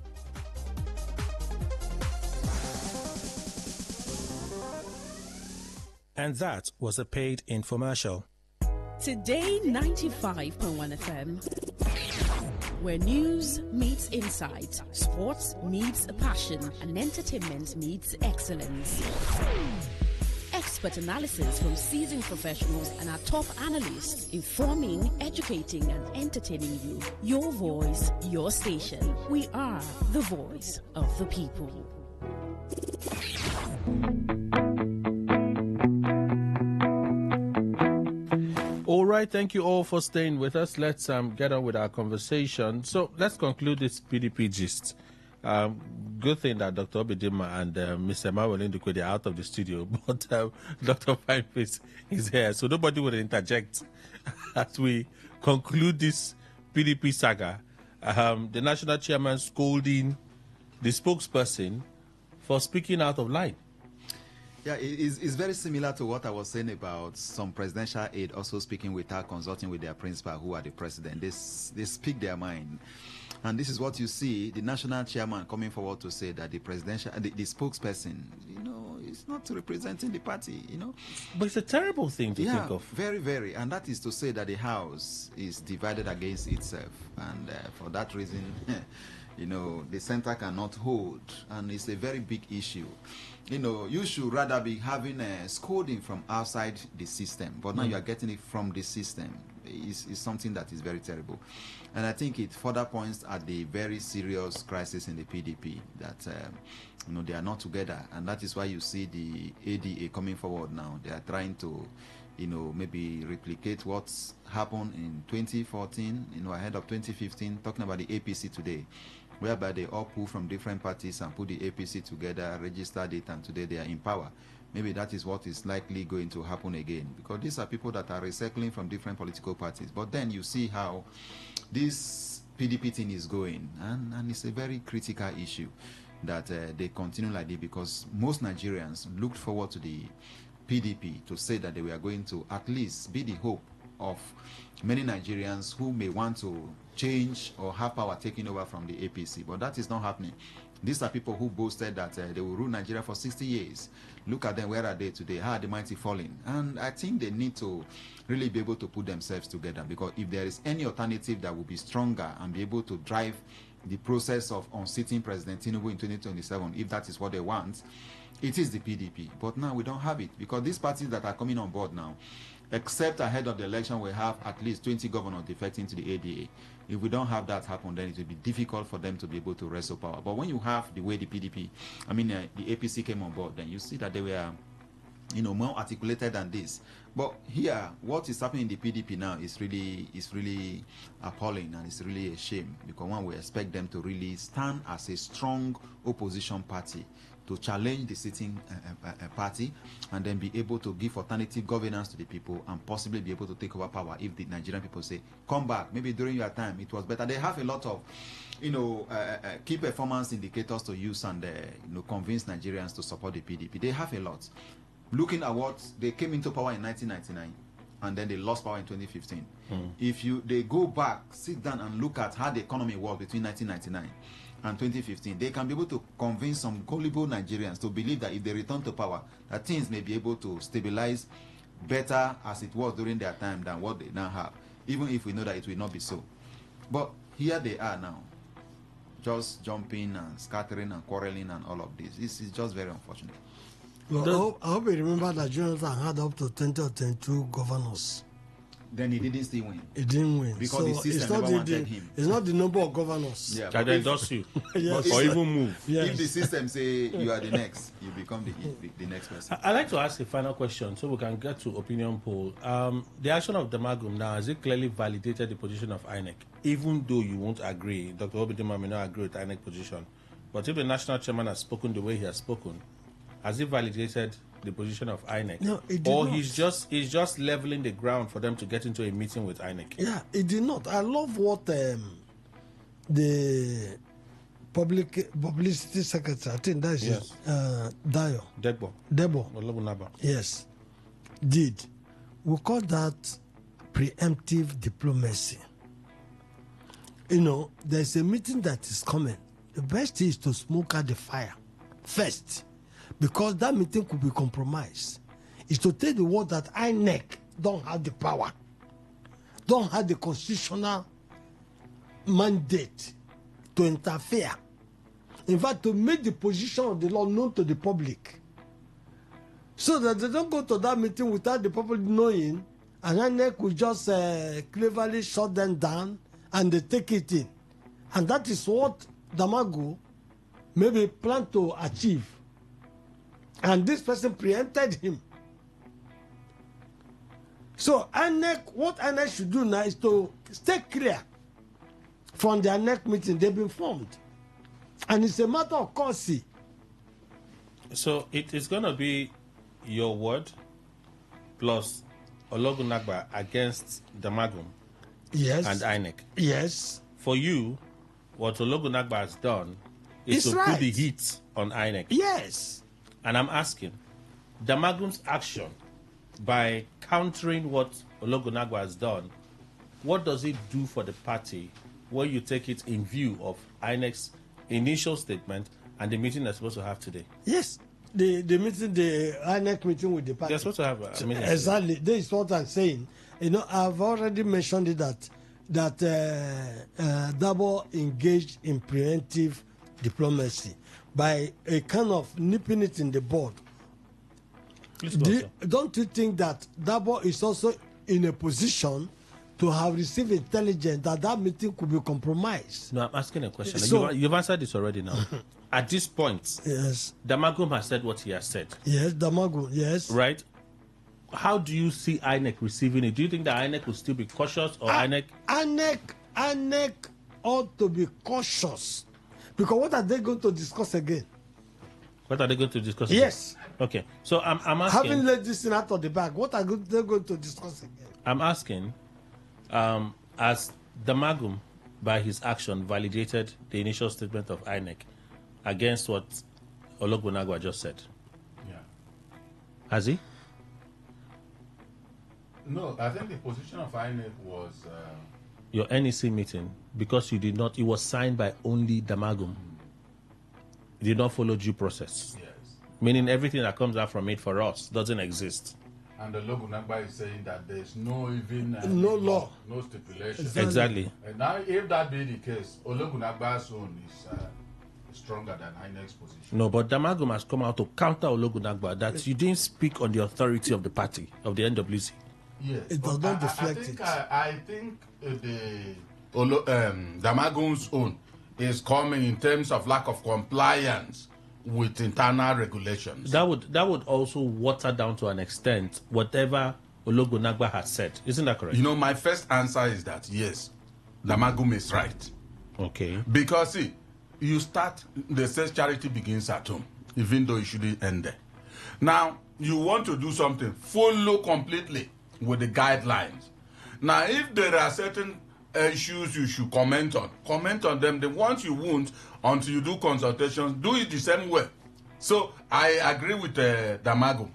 [SPEAKER 22] And that was a paid infomercial.
[SPEAKER 19] Today 95.1 FM, where news meets insight, sports meets passion, and entertainment meets excellence. Expert analysis from seasoned professionals and our top analysts, informing, educating, and entertaining you. Your voice, your station. We are the voice of the people.
[SPEAKER 3] All right, thank you all for staying with us. Let's get on with our conversation. So let's conclude this PDP gist. Good thing that Dr. Obidima and Mr. Mawelin Dukwede are out of the studio, but Dr. Fineface is here, so nobody will interject as we conclude this PDP saga. The national chairman scolding the spokesperson for speaking out of line.
[SPEAKER 4] Yeah, it's very similar to what I was saying about some presidential aide also speaking without consulting with their principal, who are the president. They speak their mind. And this is what you see, the national chairman coming forward to say that the presidential, the spokesperson, is not representing the party,
[SPEAKER 3] But it's a terrible thing to think of.
[SPEAKER 4] Very, very. And that is to say that the House is divided against itself. And for that reason, the center cannot hold. And it's a very big issue. You should rather be having a scolding from outside the system. But now you are getting it from the system. Is something that is very terrible. And I think it further points at the very serious crisis in the PDP that they are not together, and that is why you see the ADA coming forward now. They are trying to maybe replicate what's happened in 2014, ahead of 2015, talking about the APC today, whereby they all pull from different parties and put the APC together, registered it, and today they are in power. Maybe that is what is likely going to happen again, because these are people that are recycling from different political parties. But then you see how this PDP thing is going, and it's a very critical issue that they continue like this, because most Nigerians looked forward to the PDP to say that they were going to at least be the hope of many Nigerians who may want to change or have power taking over from the APC. But that is not happening. These are people who boasted that they will rule Nigeria for 60 years. Look at them, where are they today? How are the mighty falling? And I think they need to really be able to put themselves together, because if there is any alternative that will be stronger and be able to drive the process of unseating President Tinubu in 2027, if that is what they want, it is the PDP. But now we don't have it, because these parties that are coming on board now, except ahead of the election, we have at least 20 governors defecting to the ADA. If we don't have that happen, then it will be difficult for them to be able to wrestle power. But when you have the way the PDP, the APC came on board, then you see that they were, more articulated than this. But here, what is happening in the PDP now is really appalling, and it's really a shame, because one will expect them to really stand as a strong opposition party to challenge the sitting party, and then be able to give alternative governance to the people, and possibly be able to take over power if the Nigerian people say, come back, maybe during your time it was better. They have a lot of key performance indicators to use and convince Nigerians to support the PDP. They have a lot. looking at what they came into power in 1999, and then they lost power in 2015. If they go back, sit down and look at how the economy was between 1999 and 2015, they can be able to convince some gullible Nigerians to believe that if they return to power, that things may be able to stabilize better as it was during their time than what they now have, even if we know that it will not be so. But here they are now, just jumping and scattering and quarreling and all of this. This is just very unfortunate.
[SPEAKER 6] Well, I hope you remember that Jonathan had up to 20 or 22 governors.
[SPEAKER 4] Then he didn't still win.
[SPEAKER 6] He didn't win.
[SPEAKER 4] Because
[SPEAKER 6] so
[SPEAKER 4] the system never wanted him.
[SPEAKER 6] It's not the number of governors.
[SPEAKER 4] Yeah,
[SPEAKER 3] that endorse you.
[SPEAKER 6] Yes.
[SPEAKER 3] Or even move.
[SPEAKER 6] Yes.
[SPEAKER 4] If the system say you are the next, you become the next person.
[SPEAKER 3] I'd like to ask a final question so we can get to opinion poll. The action of Damagum now, has it clearly validated the position of INEC? Even though you won't agree, Dr. Obidima may not agree with INEC position. But if the national chairman has spoken the way he has spoken, has it validated the position of INEC?
[SPEAKER 6] No, it did
[SPEAKER 3] or
[SPEAKER 6] not.
[SPEAKER 3] he's just leveling the ground for them to get into a meeting with INEC?
[SPEAKER 6] Yeah, it did not. I love what the publicity secretary, I think that is
[SPEAKER 3] Yes.
[SPEAKER 6] Dayo.
[SPEAKER 3] Debo.
[SPEAKER 6] Yes, did. We call that preemptive diplomacy. You know, there's a meeting that is coming. The best is to smoke out the fire first, because that meeting could be compromised. Is to tell the world that INEC don't have the power, don't have the constitutional mandate to interfere. In fact, to make the position of the law known to the public, so that they don't go to that meeting without the public knowing, and INEC will just cleverly shut them down and they take it in. And that is what Damagu maybe plan to achieve. And this person preempted him. So INEC, what INEC should do now is to stay clear from the INEC meeting. They've been formed. And it's a matter of courtesy.
[SPEAKER 3] So it is going to be your word plus Ologunagba against Damagum.
[SPEAKER 6] Yes.
[SPEAKER 3] And INEC.
[SPEAKER 6] Yes.
[SPEAKER 3] For you, what Ologunagba has done is
[SPEAKER 6] It's
[SPEAKER 3] to
[SPEAKER 6] right.
[SPEAKER 3] put the heat on INEC.
[SPEAKER 6] Yes.
[SPEAKER 3] And I'm asking, Damagum's action by countering what Ologunagba has done, what does it do for the party when you take it in view of INEC's initial statement and the meeting they're supposed to have today?
[SPEAKER 6] Yes. The meeting, the INEC meeting with the party.
[SPEAKER 3] They're supposed to have a meeting.
[SPEAKER 6] Exactly. This is what I'm saying. You know, I've already mentioned it that Dabo engaged in preemptive diplomacy by a kind of nipping it in the bud. Don't you think that Dabo is also in a position to have received intelligence that meeting could be compromised?
[SPEAKER 3] No, I'm asking a question.
[SPEAKER 6] So-
[SPEAKER 3] You've answered this already now. At this point,
[SPEAKER 6] Yes.
[SPEAKER 3] Damagum has said what he has said.
[SPEAKER 6] Yes, Damagu, yes.
[SPEAKER 3] Right? How do you see INEC receiving it? Do you think that INEC will still be cautious or INEC?
[SPEAKER 6] INEC ought to be cautious. Because what are they going to discuss again?
[SPEAKER 3] What are they going to discuss?
[SPEAKER 6] Yes.
[SPEAKER 3] Okay. So I'm asking.
[SPEAKER 6] Having let this thing out of the bag, what are they going to discuss again?
[SPEAKER 3] I'm asking, as Damagum, by his action, validated the initial statement of INEC against what Ologunagba just said.
[SPEAKER 2] Yeah.
[SPEAKER 3] Has he?
[SPEAKER 2] No, I think the position of INEC was...
[SPEAKER 3] Your NEC meeting, because you did not, it was signed by only Damagum. You did not follow due process.
[SPEAKER 2] Yes.
[SPEAKER 3] Meaning everything that comes out from it for us doesn't exist.
[SPEAKER 2] And the Ologunagba is saying that there's no even...
[SPEAKER 6] No law.
[SPEAKER 2] No stipulation.
[SPEAKER 3] Exactly.
[SPEAKER 2] And now, if that be the case, Ologunagba's own is stronger than INEC's position.
[SPEAKER 3] No, but Damagum has come out to counter Ologunagba that you didn't speak on the authority of the party, of the NWC.
[SPEAKER 2] Yes,
[SPEAKER 6] It does not deflect
[SPEAKER 2] I think,
[SPEAKER 6] it.
[SPEAKER 2] I think Damagum's own is coming in terms of lack of compliance with internal regulations.
[SPEAKER 3] That would also water down to an extent whatever Ologunagba has said. Isn't that correct?
[SPEAKER 2] You know, my first answer is that yes, Damagum is right.
[SPEAKER 3] Okay.
[SPEAKER 2] Because see, you start, they say charity begins at home, even though it shouldn't end there. Now, you want to do something, follow completely with the guidelines. Now, if there are certain issues you should comment on them. The ones you won't, until you do consultations, do it the same way. So I agree with Damagum.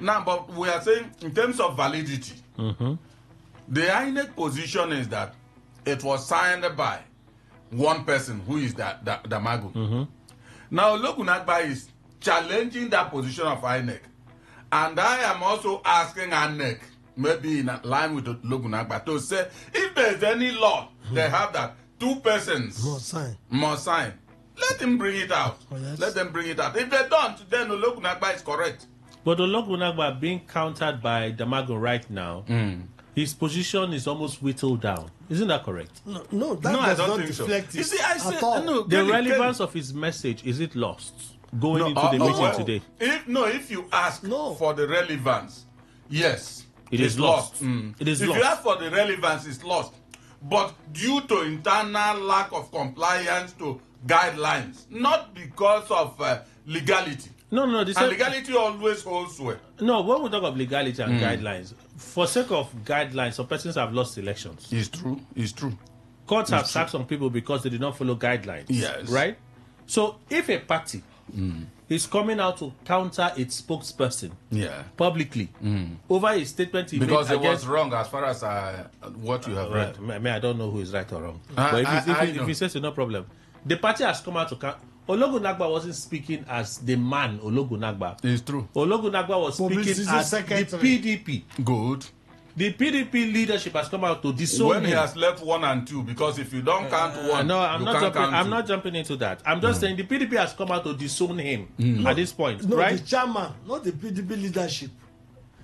[SPEAKER 2] Now, but we are saying in terms of validity, the INEC position is that it was signed by one person who is Damagum. Now, Ologunagba is challenging that position of INEC. And I am also asking INEC, maybe in line with Ologunagba, to say if there's any law they have that two persons must sign, let them bring it out. Let them bring it out. If they don't, then Ologunagba is correct.
[SPEAKER 3] But Ologunagba being countered by Damagum right now, his position is almost whittled down. Isn't that correct?
[SPEAKER 6] No, that does not deflect it.
[SPEAKER 2] You see, I said,
[SPEAKER 3] no, the relevance of his message, is it lost going into the meeting today?
[SPEAKER 2] If you ask for the relevance, yes,
[SPEAKER 3] it is lost. It is
[SPEAKER 2] if
[SPEAKER 3] lost.
[SPEAKER 2] you ask for the relevance, it's lost. But due to internal lack of compliance to guidelines, not because of legality.
[SPEAKER 3] No.
[SPEAKER 2] And legality always holds sway.
[SPEAKER 3] No, when we talk of legality and guidelines, for sake of guidelines, some persons have lost elections.
[SPEAKER 2] It's true. It's true.
[SPEAKER 3] Courts have sacked some people because they did not follow guidelines.
[SPEAKER 2] Yes.
[SPEAKER 3] Right? So if a party is coming out to counter its spokesperson publicly over a statement he
[SPEAKER 2] because
[SPEAKER 3] made
[SPEAKER 2] it was wrong as far as what you have read.
[SPEAKER 3] I don't know who is right or wrong. But if he says no problem. The party has come out to counter. Ologunagba wasn't speaking as the man Ologunagba.
[SPEAKER 2] It's true.
[SPEAKER 3] Ologunagba was speaking as the PDP.
[SPEAKER 2] Good.
[SPEAKER 3] The PDP leadership has come out to disown
[SPEAKER 2] when
[SPEAKER 3] him.
[SPEAKER 2] He has left 1 and 2, because if you don't count one,
[SPEAKER 3] no, I'm
[SPEAKER 2] I'm
[SPEAKER 3] not jumping into that. I'm just saying the PDP has come out to disown him at this point,
[SPEAKER 6] no,
[SPEAKER 3] right?
[SPEAKER 6] The chairman, not the PDP leadership.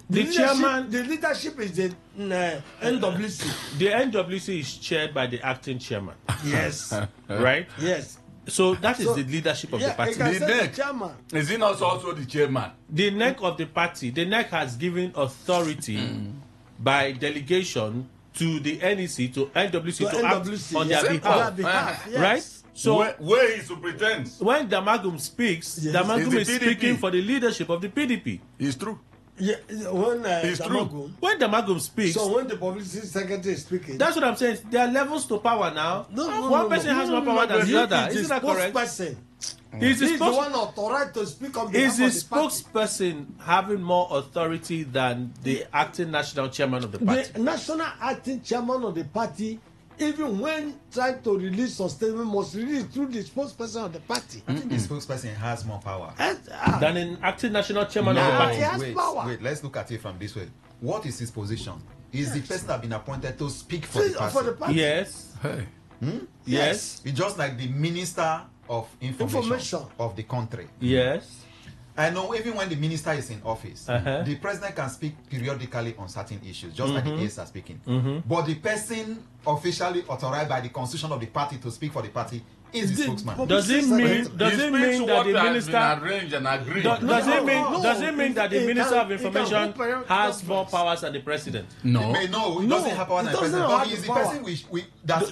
[SPEAKER 3] The chairman,
[SPEAKER 6] the leadership is the NWC.
[SPEAKER 3] The NWC is chaired by the acting chairman.
[SPEAKER 6] Yes.
[SPEAKER 3] Right?
[SPEAKER 6] Yes.
[SPEAKER 3] So that is the leadership of the party.
[SPEAKER 6] The chairman.
[SPEAKER 2] Is he not also the chairman?
[SPEAKER 3] The neck of the party, the neck has given authority by delegation to the NEC, to NWC, to act on their behalf.
[SPEAKER 6] Yes.
[SPEAKER 3] Right? So
[SPEAKER 2] where is superintendent?
[SPEAKER 3] When Damagum speaks, Damagum is speaking for the leadership of the PDP.
[SPEAKER 2] It's true.
[SPEAKER 6] Yeah, when
[SPEAKER 2] it's true.
[SPEAKER 3] When Damagum speaks,
[SPEAKER 6] so when the publicity secretary is speaking,
[SPEAKER 3] that's what I'm saying. There are levels to power now. One person has more power than the other. Isn't that correct?
[SPEAKER 6] He's the one authorized to speak on behalf of the
[SPEAKER 3] Is the spokesperson having more authority than the acting national chairman of the party?
[SPEAKER 6] The national acting chairman of the party, even when trying to release some statement, must release through the spokesperson of the party.
[SPEAKER 4] I think the spokesperson has more power
[SPEAKER 3] than an acting national chairman of the party.
[SPEAKER 6] He has power.
[SPEAKER 4] Wait, let's look at it from this way. What is his position? Is the person that been appointed to speak for the party?
[SPEAKER 3] Yes.
[SPEAKER 2] Hey.
[SPEAKER 3] Yes.
[SPEAKER 4] It's just like the minister of information of the country.
[SPEAKER 3] Yes.
[SPEAKER 4] I know even when the minister is in office, the president can speak periodically on certain issues, just like the AS are speaking. But the person officially authorized by the constitution of the party to speak for the party is the spokesman.
[SPEAKER 3] Does it mean that the minister
[SPEAKER 2] arranged and agreed?
[SPEAKER 3] Does it mean that the minister of information has more powers than the president?
[SPEAKER 2] No.
[SPEAKER 4] He doesn't have power than the president. But he is the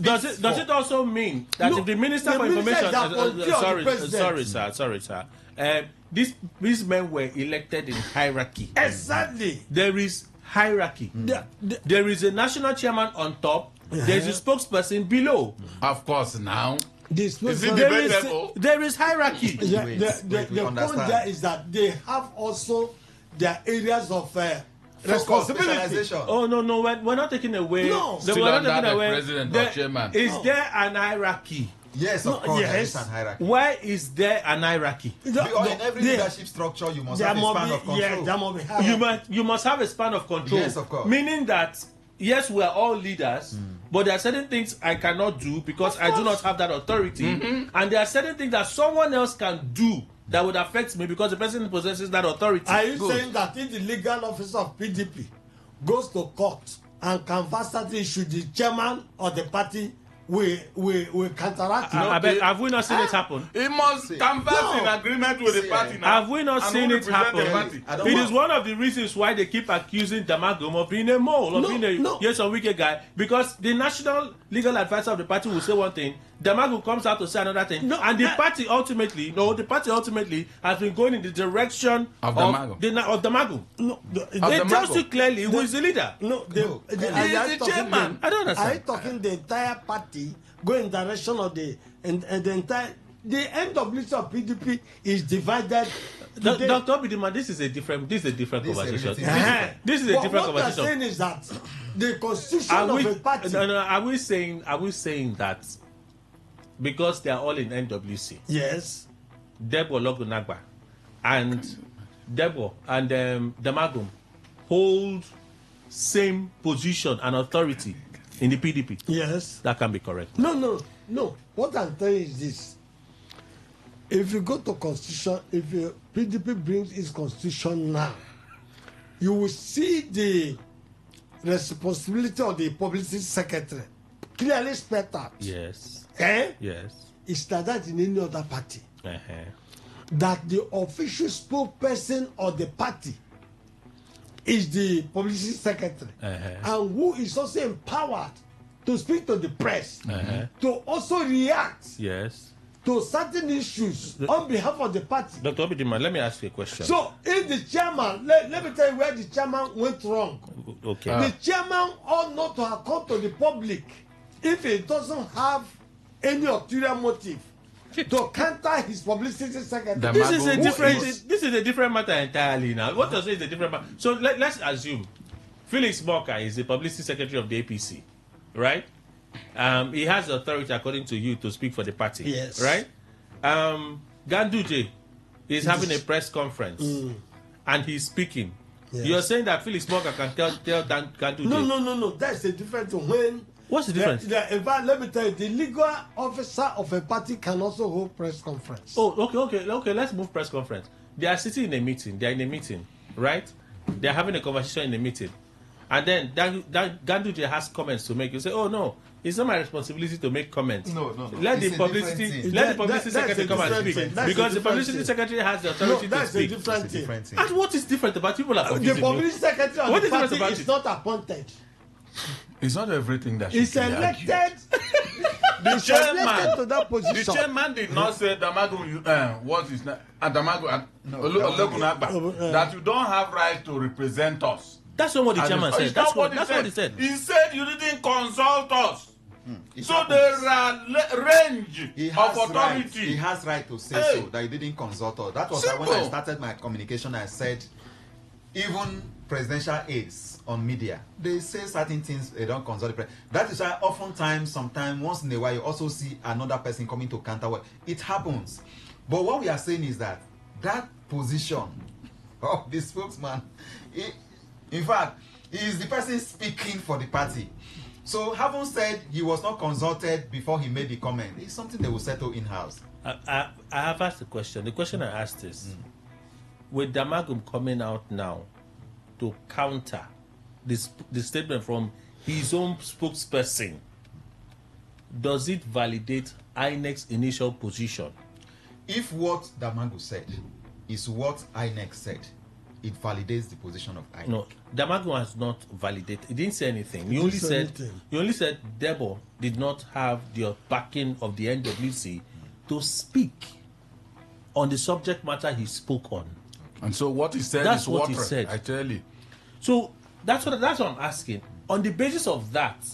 [SPEAKER 4] person
[SPEAKER 3] does it also mean that if the minister for information sorry sir these men were elected in hierarchy?
[SPEAKER 6] Exactly.
[SPEAKER 3] There is hierarchy. There is a national chairman on top. There is a spokesperson below.
[SPEAKER 2] There
[SPEAKER 3] is hierarchy.
[SPEAKER 6] The point there is that they have also their areas of responsibility.
[SPEAKER 3] Oh no, we're not taking away.
[SPEAKER 6] No,
[SPEAKER 2] still under the president or chairman.
[SPEAKER 3] Is there an hierarchy?
[SPEAKER 4] Yes, of course, there is an hierarchy.
[SPEAKER 3] Why is there an hierarchy?
[SPEAKER 4] Because in every leadership structure, you must have a span of control.
[SPEAKER 3] You must have a span of control.
[SPEAKER 4] Yes, of course.
[SPEAKER 3] Meaning that, yes, we are all leaders, but there are certain things I cannot do because I do not have that authority. And there are certain things that someone else can do that would affect me because the person possesses that authority.
[SPEAKER 6] Are you saying that if the legal officer of PDP goes to court and can versatily issue, the chairman of the party we counteract?
[SPEAKER 3] Have we not seen it happen?
[SPEAKER 2] He must converse in agreement with the party now.
[SPEAKER 3] Have we not seen it happen? It is one of the reasons why they keep accusing Damagum of being a mole, of being a wicked guy, because the national legal advisor of the party will say one thing, Damagum comes out to say another thing, and the party ultimately has been going in the direction of Damagum. They tell you clearly who is the leader.
[SPEAKER 6] He is the chairman.
[SPEAKER 3] I don't understand.
[SPEAKER 6] Are you talking the entire party going in the direction of the entire the NWC of PDP is divided.
[SPEAKER 3] Dr. Bidima, this is a different conversation. This is a different conversation.
[SPEAKER 6] What I'm saying is that the constitution of a party.
[SPEAKER 3] No, are we saying that because they are all in NWC?
[SPEAKER 6] Yes.
[SPEAKER 3] Debo Logunagba and Debo and Damagum hold same position and authority in the PDP.
[SPEAKER 6] Yes.
[SPEAKER 3] That can be correct.
[SPEAKER 6] No. What I'm telling you is this. If you go to constitution, if PDP brings its constitution now, you will see the responsibility of the publicity secretary clearly spelled out.
[SPEAKER 3] Yes.
[SPEAKER 6] Yes. It's not that in any other party. That the official spokesperson of the party is the publicity secretary, and who is also empowered to speak to the press, to also react to certain issues on behalf of the party.
[SPEAKER 3] Dr. Obidima, let me ask you a question.
[SPEAKER 6] So, if the chairman, let me tell you where the chairman went wrong.
[SPEAKER 3] Okay.
[SPEAKER 6] The chairman ought not to have come to the public if he doesn't have any ulterior motive to counter his publicity secretary.
[SPEAKER 3] This is a different matter entirely now. What does it is a different matter? So let's assume Felix Moka is the publicity secretary of the APC, right? He has authority, according to you, to speak for the party.
[SPEAKER 6] Yes.
[SPEAKER 3] Right? Ganduje is having a press conference and he's speaking. Yes. You're saying that Felix Moka can tell Ganduje?
[SPEAKER 6] No. That's a difference when.
[SPEAKER 3] What's the difference?
[SPEAKER 6] Let me tell you, the legal officer of a party can also hold press conference.
[SPEAKER 3] Oh, okay. Let's move press conference. They are sitting in a meeting. They are in a meeting, right? They are having a conversation in a meeting. And then Ganduje has comments to make. You say, oh, no, it's not my responsibility to make comments.
[SPEAKER 4] No.
[SPEAKER 3] Let the publicity secretary come and speak. Because the publicity secretary has the authority to speak.
[SPEAKER 6] That's a different thing.
[SPEAKER 3] And what is different about people are confusing?
[SPEAKER 6] The publicity secretary of the party is not appointed.
[SPEAKER 2] It's not everything that
[SPEAKER 6] he's elected.
[SPEAKER 2] The chairman
[SPEAKER 6] to that position.
[SPEAKER 2] The chairman did not say Damagu, what is that? Damagu, that you don't have right to represent us.
[SPEAKER 3] That's not what the chairman said. That's what he said.
[SPEAKER 2] He said you didn't consult us. So there are range of authority.
[SPEAKER 4] He has right to say so, that he didn't consult us. That was when I started my communication. I said, even presidential aides on media, they say certain things, they don't consult the press. That is why oftentimes, sometimes, once in a while, you also see another person coming to counter what it happens. But what we are saying is that position of the spokesman, in fact, he is the person speaking for the party. So, having said he was not consulted before he made the comment, it's something they will settle in-house.
[SPEAKER 3] I have asked a question. The question I asked is, with Damagum coming out now to counter the statement from his own spokesperson, does it validate INEC's initial position?
[SPEAKER 4] If what Damagum said is what INEC said, it validates the position of INEC.
[SPEAKER 3] No, Damagum has not validated. He didn't say anything. He only said Debo did not have the backing of the NWC to speak on the subject matter he spoke on.
[SPEAKER 2] And so what he said
[SPEAKER 3] that's
[SPEAKER 2] is
[SPEAKER 3] what
[SPEAKER 2] water,
[SPEAKER 3] he said.
[SPEAKER 2] I tell you.
[SPEAKER 3] So that's what I'm asking. On the basis of that,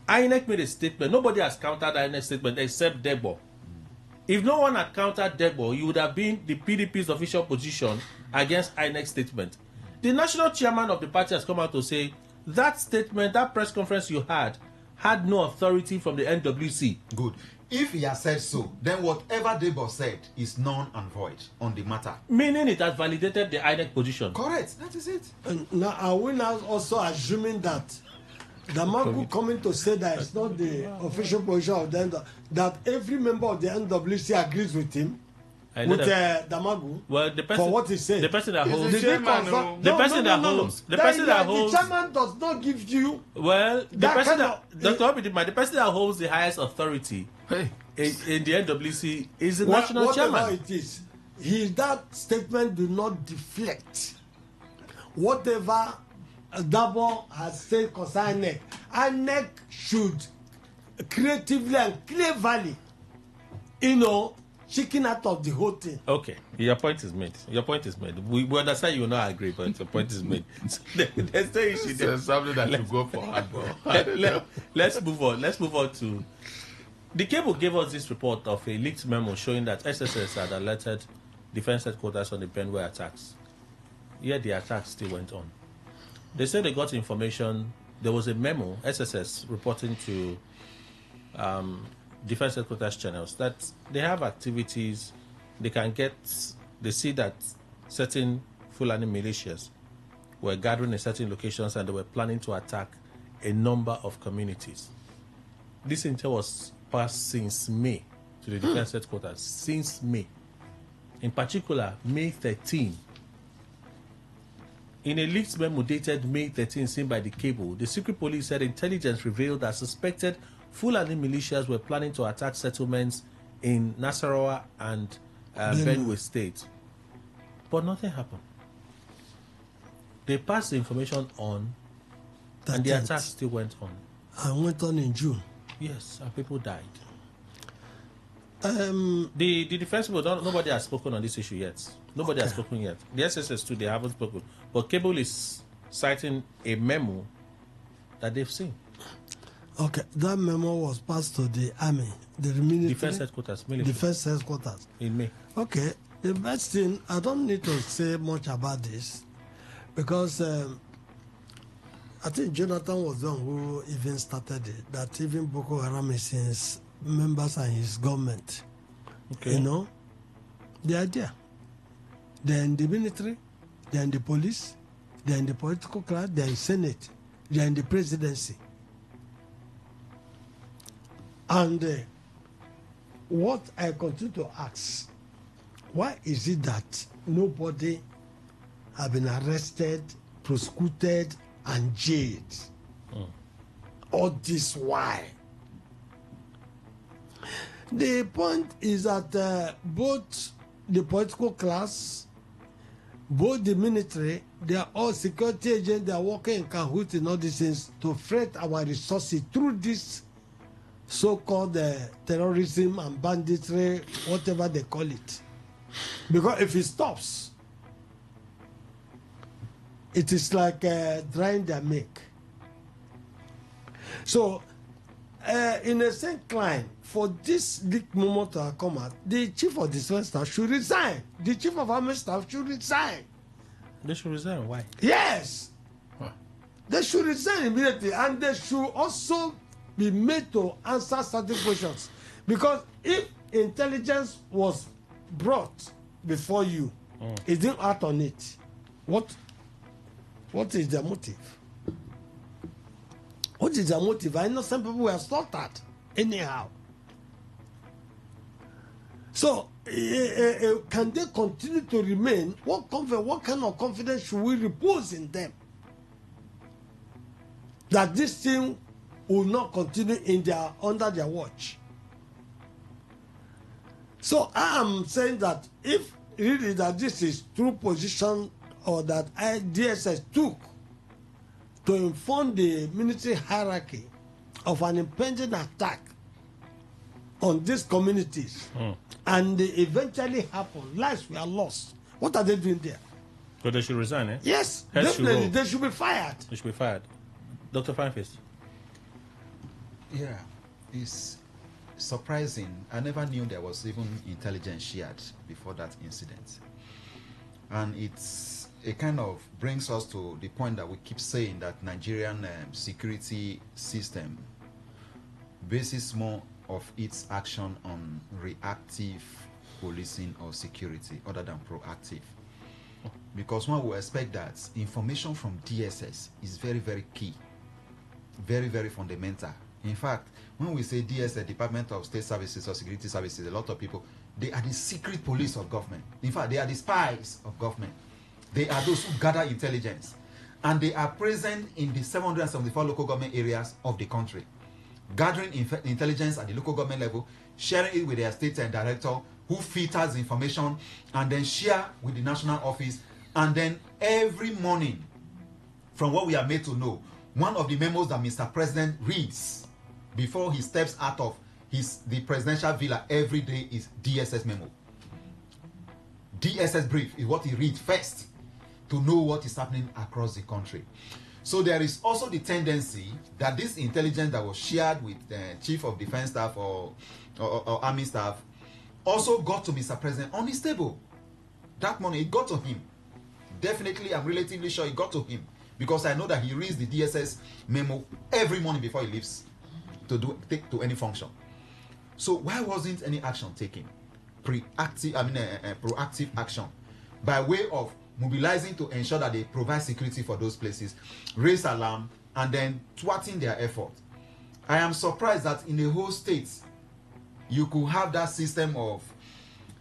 [SPEAKER 3] INEC made a statement. Nobody has countered INEC's statement except Debo. If no one had countered Debo, you would have been the PDP's official position against INEC's statement. The national chairman of the party has come out to say that statement, that press conference you had no authority from the NWC.
[SPEAKER 4] Good. If he has said so, then whatever Debo said is null and void on the matter.
[SPEAKER 3] Meaning it has validated the INEC position.
[SPEAKER 4] Correct. That is it.
[SPEAKER 6] And now are we now also assuming that Damagu coming to say that it's not the official position of the that every member of the NWC agrees with him? With Damagu,
[SPEAKER 3] well,
[SPEAKER 6] for what he said,
[SPEAKER 3] the person that holds
[SPEAKER 6] the chairman does not give you.
[SPEAKER 3] Well, the person that holds the highest authority in the NWC is the national chairman.
[SPEAKER 6] Whatever it is, that statement do not deflect whatever Dabo has said concerning INEC should creatively and cleverly, chicken out of the whole thing.
[SPEAKER 3] Okay, your point is made. We understand you will not agree, but your point is made. So there's no issue there.
[SPEAKER 2] There's something that you go for hardball.
[SPEAKER 3] Let's move on. Let's move on to The Cable gave us this report of a leaked memo showing that SSS had alerted defense headquarters on the Benway attacks. Yet the attacks still went on. They said they got information. There was a memo, SSS, reporting to defense headquarters channels that they have activities. They see that certain Fulani militias were gathering in certain locations and they were planning to attack a number of communities. This intel was passed since May to the defense headquarters, since May. In particular, May 13. In a leaked memo dated May 13 seen by the Cable, the secret police said intelligence revealed that suspected Fulani militias were planning to attack settlements in Nasarawa and Benue State. But nothing happened. They passed the information on, and the attack still went on.
[SPEAKER 6] And went on in June.
[SPEAKER 3] Yes, and people died. The defense people, nobody has spoken on this issue yet. Nobody has spoken yet. The SSS too, they haven't spoken. But Cable is citing a memo that they've seen.
[SPEAKER 6] Okay, that memo was passed to the army, the military.
[SPEAKER 3] Defense headquarters, military.
[SPEAKER 6] Defense headquarters.
[SPEAKER 3] In May.
[SPEAKER 6] Okay, the best thing, I don't need to say much about this because I think Jonathan was the one who even started it, that even Boko Haram is his members and his government.
[SPEAKER 3] Okay.
[SPEAKER 6] You know, the idea. They're in the military, they're in the police, they're in the political class, they're in Senate, they're in the presidency. And what I continue to ask, why is it that nobody have been arrested, prosecuted, and jailed? All this why? The point is that both the political class, both the military, they are all security agents, they are working in cahoots in all these things to freight our resources through this so-called terrorism and banditry, whatever they call it. Because if it stops, it is like drying their milk. So, in a same line, for this big moment to come out, the chief of defense staff should resign. The chief of army staff should resign.
[SPEAKER 3] They should resign? Why?
[SPEAKER 6] Yes. They should resign immediately, and they should also be made to answer certain questions. Because if intelligence was brought before you, it didn't act on it. What is their motive? What is their motive? I know some people were slaughtered anyhow. So, can they continue to remain? What kind of confidence should we repose in them? That this thing will not continue under their watch. So I am saying that if really that this is true position or that DSS took to inform the military hierarchy of an impending attack on these communities and they eventually happen, lives were lost. What are they doing there?
[SPEAKER 3] So they should resign, eh?
[SPEAKER 6] Yes, definitely. They should be fired.
[SPEAKER 3] They should be fired. Dr. Fineface.
[SPEAKER 4] Yeah, it's surprising. I never knew there was even intelligence shared before that incident. And it kind of brings us to the point that we keep saying that Nigerian security system bases more of its action on reactive policing or security other than proactive. Because one will expect that information from DSS is very, very key, very, very fundamental. In fact, when we say DSS, Department of State Services or Security Services, a lot of people, they are the secret police of government. In fact, they are the spies of government. They are those who gather intelligence. And they are present in the 774 local government areas of the country, gathering intelligence at the local government level, sharing it with their state director, who filters information, and then share with the national office. And then every morning, from what we are made to know, one of the memos that Mr. President reads before he steps out of the presidential villa every day is DSS memo. DSS brief is what he reads first to know what is happening across the country. So there is also the tendency that this intelligence that was shared with the Chief of Defense Staff or Army Staff also got to Mr. President unstable. That money, it got to him. Definitely, I'm relatively sure it got to him because I know that he reads the DSS memo every morning before he leaves to take to any function. So why wasn't any action taken? Proactive action by way of mobilizing to ensure that they provide security for those places, raise alarm, and then thwarting their effort. I am surprised that in a whole state, you could have that system of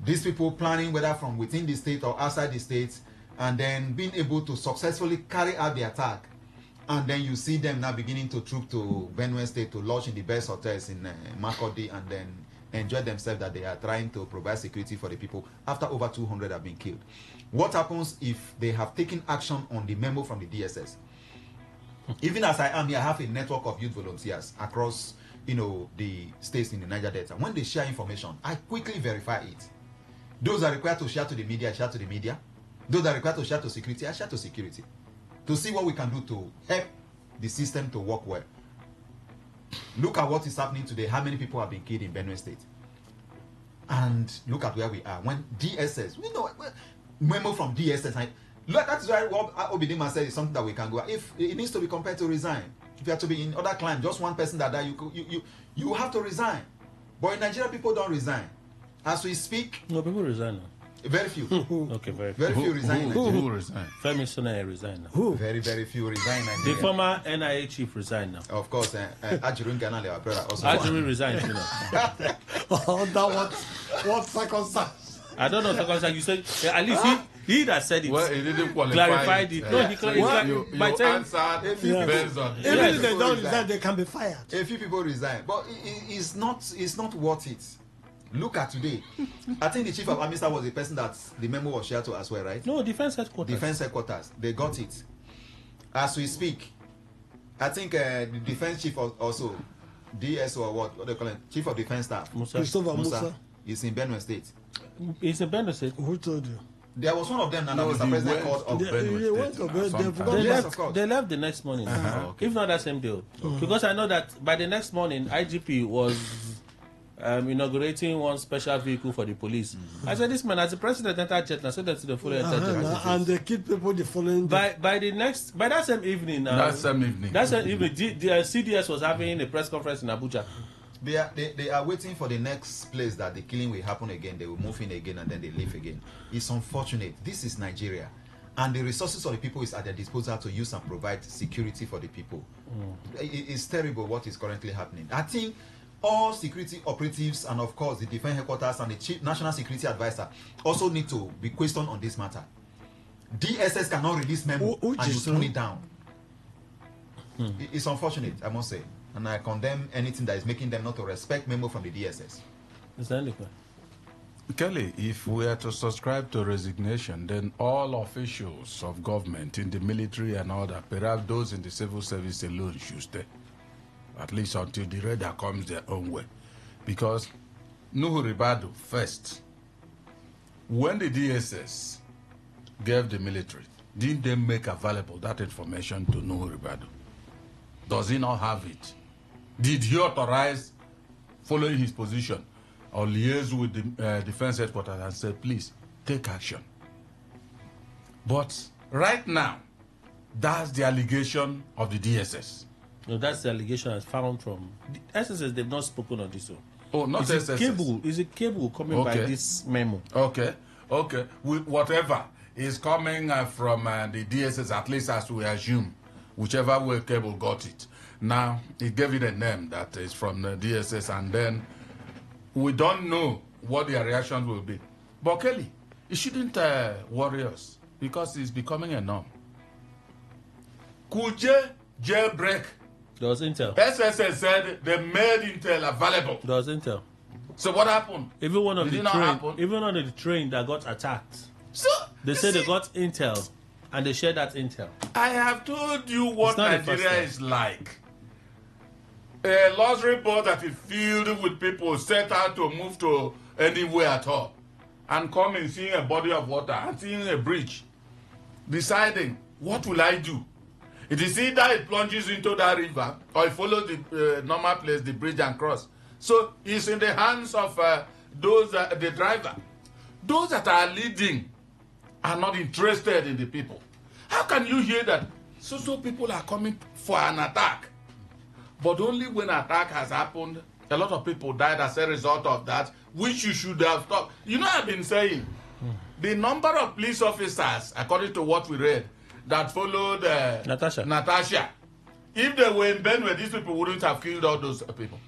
[SPEAKER 4] these people planning whether from within the state or outside the state, and then being able to successfully carry out the attack. And then you see them now beginning to troop to Benue State to lodge in the best hotels in Makurdi and then enjoy themselves that they are trying to provide security for the people after over 200 have been killed. What happens if they have taken action on the memo from the DSS? Even as I am here, I have a network of youth volunteers across, the states in the Niger Delta. When they share information, I quickly verify it. Those are required to share to the media, I share to the media. Those are required to share to security, I share to security. To see what we can do to help the system to work well. Look at what is happening today, how many people have been killed in Benue State. And look at where we are. When DSS, memo from DSS, that is why what Obidima said is something that we can go. If it needs to be compared to resign, if you have to be in other climes, just one person that died, you have to resign. But in Nigeria, people don't resign. As we speak,
[SPEAKER 3] no, people resign now.
[SPEAKER 4] Very few.
[SPEAKER 3] Okay, very
[SPEAKER 4] few resign in Nigeria.
[SPEAKER 2] Who resign?
[SPEAKER 3] Femi Sonaya resign now.
[SPEAKER 4] Very few resign in Nigeria.
[SPEAKER 3] The former NIA chief resigned now.
[SPEAKER 4] Of course, Ajurun Ganale, our brother, also.
[SPEAKER 3] Ajurun resigned,
[SPEAKER 6] What circumstance?
[SPEAKER 3] I don't know circumstance. You said at least he that said it.
[SPEAKER 2] Well, he didn't qualify.
[SPEAKER 3] Clarified it. No, he clarified
[SPEAKER 2] it.
[SPEAKER 3] By saying
[SPEAKER 2] answered based on.
[SPEAKER 6] Even if they don't resign, they can be fired.
[SPEAKER 4] A few people resign, but it's not worth it. Look at today. I think the chief of army staff was the person that the memo was shared to as well, right?
[SPEAKER 3] No, defense headquarters.
[SPEAKER 4] Defense headquarters. They got it. As we speak, I think the defense chief also, DS or what they call it, chief of defense staff,
[SPEAKER 6] Christopher Musa,
[SPEAKER 4] is in Benue State.
[SPEAKER 3] He's in Benue State.
[SPEAKER 6] Who told you?
[SPEAKER 4] There was one of them, and Mr. President called of
[SPEAKER 6] Benue
[SPEAKER 4] State.
[SPEAKER 3] They left the next morning. Okay. If not that same day. Because I know that by the next morning, IGP was inaugurating one special vehicle for the police. I said, this man, as the president entered jet, I said that to the full
[SPEAKER 6] and they keep people the following day.
[SPEAKER 3] By that same evening,
[SPEAKER 2] that same evening,
[SPEAKER 3] the CDS was having a press conference in Abuja.
[SPEAKER 4] They are waiting for the next place that the killing will happen again. They will move in again and then they leave again. It's unfortunate. This is Nigeria, and the resources of the people is at their disposal to use and provide security for the people. It's terrible what is currently happening. I think all security operatives and of course the defense headquarters and the chief national security advisor also need to be questioned on this matter. DSS cannot release memo and you turn it down. It's unfortunate, I must say, and I condemn anything that is making them not to respect memo from the DSS.
[SPEAKER 3] Is that anything?
[SPEAKER 2] Kelly, if we are to subscribe to resignation, then all officials of government in the military and all that, perhaps those in the civil service alone should stay. At least until the radar comes their own way. Because Nuhu Ribadu first, when the DSS gave the military, didn't they make available that information to Nuhu Ribadu? Does he not have it? Did he authorize following his position or liaise with the defense headquarters and say, please, take action? But right now, that's the allegation of the DSS.
[SPEAKER 3] No, that's the allegation as found from the SSS. They've not spoken on this.
[SPEAKER 2] Oh, not SSS.
[SPEAKER 3] Is a cable coming by this memo?
[SPEAKER 2] Okay. Whatever is coming from the DSS, at least as we assume, whichever way cable got it. Now, it gave it a name that is from the DSS, and then we don't know what their reactions will be. But Kelly, it shouldn't worry us because it's becoming a norm. Could jailbreak?
[SPEAKER 3] There was intel.
[SPEAKER 2] SSS said they made intel available.
[SPEAKER 3] There was intel.
[SPEAKER 2] So what happened?
[SPEAKER 3] Even one of the train that got attacked.
[SPEAKER 2] So
[SPEAKER 3] they said they got intel, and they shared that intel.
[SPEAKER 2] I have told you what Nigeria is like. A luxury boat that is filled with people set out to move to anywhere at all, and coming, seeing a body of water and seeing a bridge, deciding, what will I do? It is either it plunges into that river or it follows the normal place, the bridge and cross. So it's in the hands of those, the driver. Those that are leading are not interested in the people. How can you hear that so people are coming for an attack? But only when attack has happened, a lot of people died as a result of that, which you should have stopped. You know, I've been saying, the number of police officers, according to what we read, that followed Natasha, if they were in Benue, these people wouldn't have killed all those people.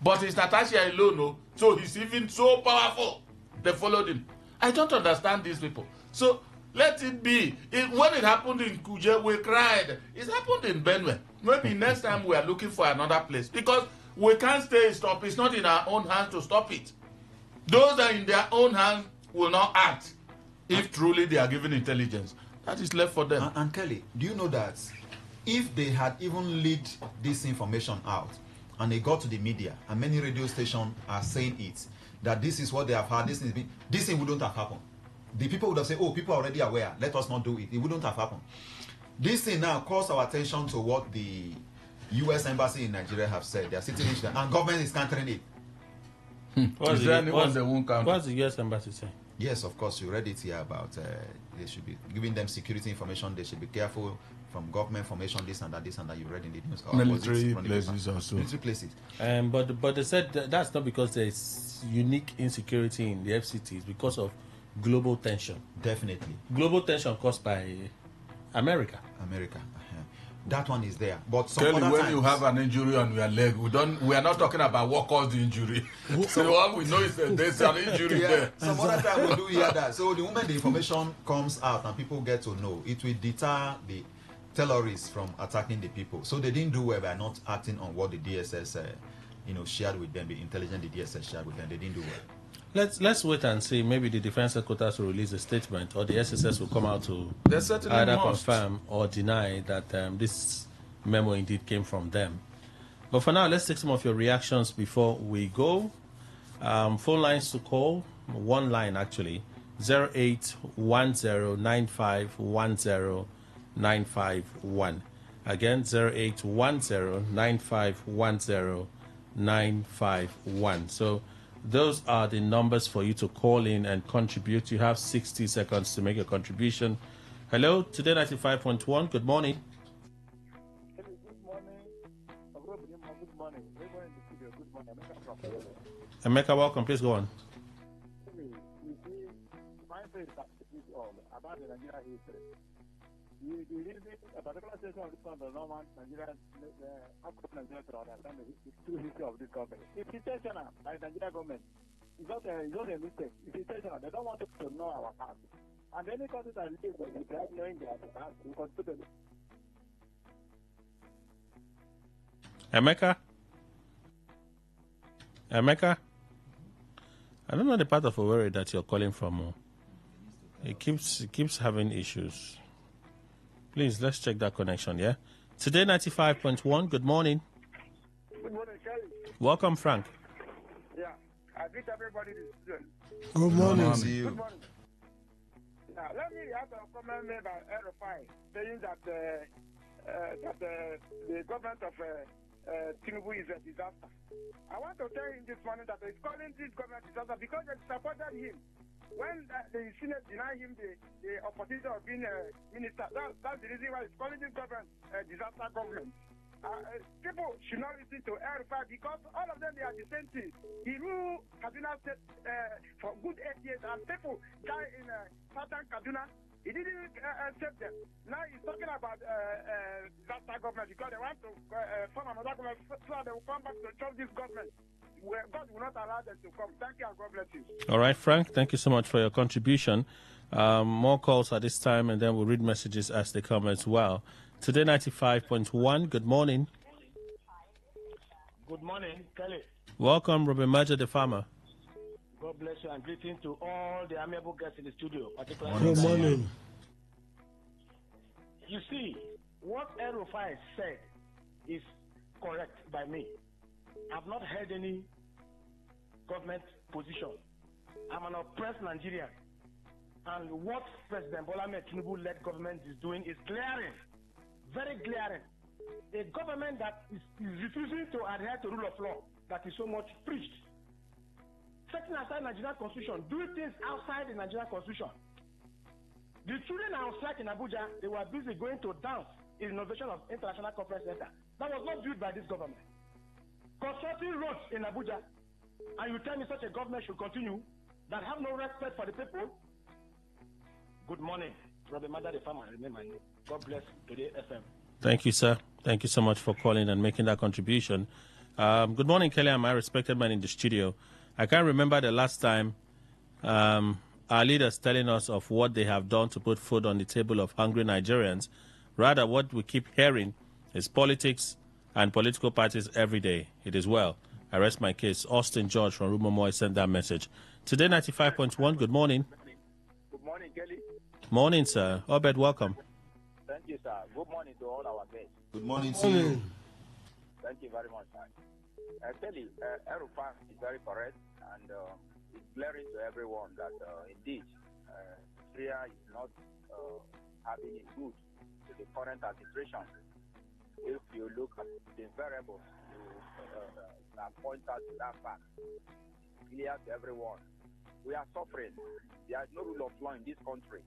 [SPEAKER 2] But it's Natasha alone, no? So he's even so powerful. They followed him. I don't understand these people. So let it be. When it happened in Kuje, we cried. It happened in Benue. Maybe next time we are looking for another place. Because we can't stop. It's not in our own hands to stop it. Those that are in their own hands will not act if truly they are given intelligence. That is left for them.
[SPEAKER 4] And Kelly, do you know that if they had even leaked this information out and it got to the media and many radio stations are saying it, that this is what they have had, this thing wouldn't have happened. The people would have said, oh, people are already aware, let us not do it. It wouldn't have happened. This thing now calls our attention to what the U.S. Embassy in Nigeria have said. They are sitting in and government is countering it.
[SPEAKER 2] Is there anyone that won't counter?
[SPEAKER 3] What's the U.S. Embassy saying?
[SPEAKER 4] Yes, of course, you read it here about they should be giving them security information. They should be careful from government information, this and that. You read in the news.
[SPEAKER 2] Military places also.
[SPEAKER 4] Military places.
[SPEAKER 3] But they said that's not because there's unique insecurity in the FCT. It's because of global tension.
[SPEAKER 4] Definitely.
[SPEAKER 3] Global tension caused by America.
[SPEAKER 4] That one is there. But some
[SPEAKER 2] Kelly,
[SPEAKER 4] other
[SPEAKER 2] when
[SPEAKER 4] times,
[SPEAKER 2] you have an injury on your leg, we are not talking about what caused the injury. So all we know is that there's an injury there.
[SPEAKER 4] Some other time we do hear that. So the moment the information comes out and people get to know, it will deter the terrorists from attacking the people. So they didn't do well by not acting on what the DSS shared with them, the intelligence the DSS shared with them. They didn't do well.
[SPEAKER 3] Let's wait and see. Maybe the defense headquarters will release a statement, or the SSS will come out to either confirm or deny that this memo indeed came from them. But for now, let's take some of your reactions before we go. Phone lines to call, one line actually, 0810951091. Again, 0810951091. So those are the numbers for you to call in and contribute. You have 60 seconds to make a contribution. Hello, Today 95.1. Good morning.
[SPEAKER 10] Good morning. Good morning. Good morning.
[SPEAKER 3] Emeka, welcome. Please go on.
[SPEAKER 10] You see, my face is all about the Nigeria history. You read a particular section of this one does not want Nigeria to understand the true history of this government. It's intentional by the Nigerian government. It's not a mistake. It's intentional. They don't want us to know our past. And any country that lives without knowing their past will contribute.
[SPEAKER 3] Emeka? I don't know the part of Owerri that you're calling from. It keeps having issues. Please, let's check that connection, yeah? Today 95.1, good morning.
[SPEAKER 10] Good morning, Kelly.
[SPEAKER 3] Welcome, Frank.
[SPEAKER 10] Yeah, I greet everybody this student.
[SPEAKER 6] Good morning.
[SPEAKER 10] Good morning. Yeah, let me have a comment made by RFI saying that the government of Tinubu is a disaster. I want to tell him this morning that he's calling this government disaster because they supported him. When the Senate denied him the opportunity of being a minister, that's the reason why he's calling this government a disaster government. People should not listen to RFI because all of them, they are the same thing. He ruled Kaduna State for good 8 years and people die in southern Kaduna. He didn't accept them. Now he's talking about disaster government because they want to form another government so that they will come back to chop this government. Where God will not allow them to come. Thank you and God bless you.
[SPEAKER 3] All right, Frank, thank you so much for your contribution. More calls at this time, and then we'll read messages as they come as well. Today 95.1, good morning.
[SPEAKER 10] Good morning, Kelly.
[SPEAKER 3] Welcome, Robin Major, the farmer.
[SPEAKER 10] God bless you and greeting to all the amiable guests in the studio. Particularly
[SPEAKER 6] Good morning.
[SPEAKER 10] You see, what Erufai said is correct by me. I've not heard any government position. I'm an oppressed Nigerian. And what President Bola Ahmed Tinubu-led government is doing is glaring, very glaring. A government that is refusing to adhere to rule of law that is so much preached. Setting aside Nigerian constitution, doing things outside the Nigerian constitution. The children are on strike in Abuja. They were busy going to dance in renovation of International Conference Center. That was not built by this government. Constructing roads in Abuja, and you tell me such a government should continue that have no respect for the people? Good morning. Robert Mada, the farmer, remain my name. God bless Today FM.
[SPEAKER 3] Thank you, sir. Thank you so much for calling and making that contribution. Good morning, Kelly. I'm my respected man in the studio. I can't remember the last time our leaders telling us of what they have done to put food on the table of hungry Nigerians. Rather, what we keep hearing is politics and political parties every day. It is well. I rest my case. Austin George from Rumomoy sent that message. Today, 95.1, good morning.
[SPEAKER 11] Good morning, Kelly.
[SPEAKER 3] Morning, sir. Obed, welcome.
[SPEAKER 11] Thank you, sir. Good morning to all our guests.
[SPEAKER 4] Good morning to you.
[SPEAKER 11] Thank you very much, sir. Kelly, Erufan is very correct, and it's glaring to everyone that indeed Syria is not having it good to the current administration. If you look at the variables, you point out to that fact. Clear to everyone. We are suffering. There is no rule of law in this country.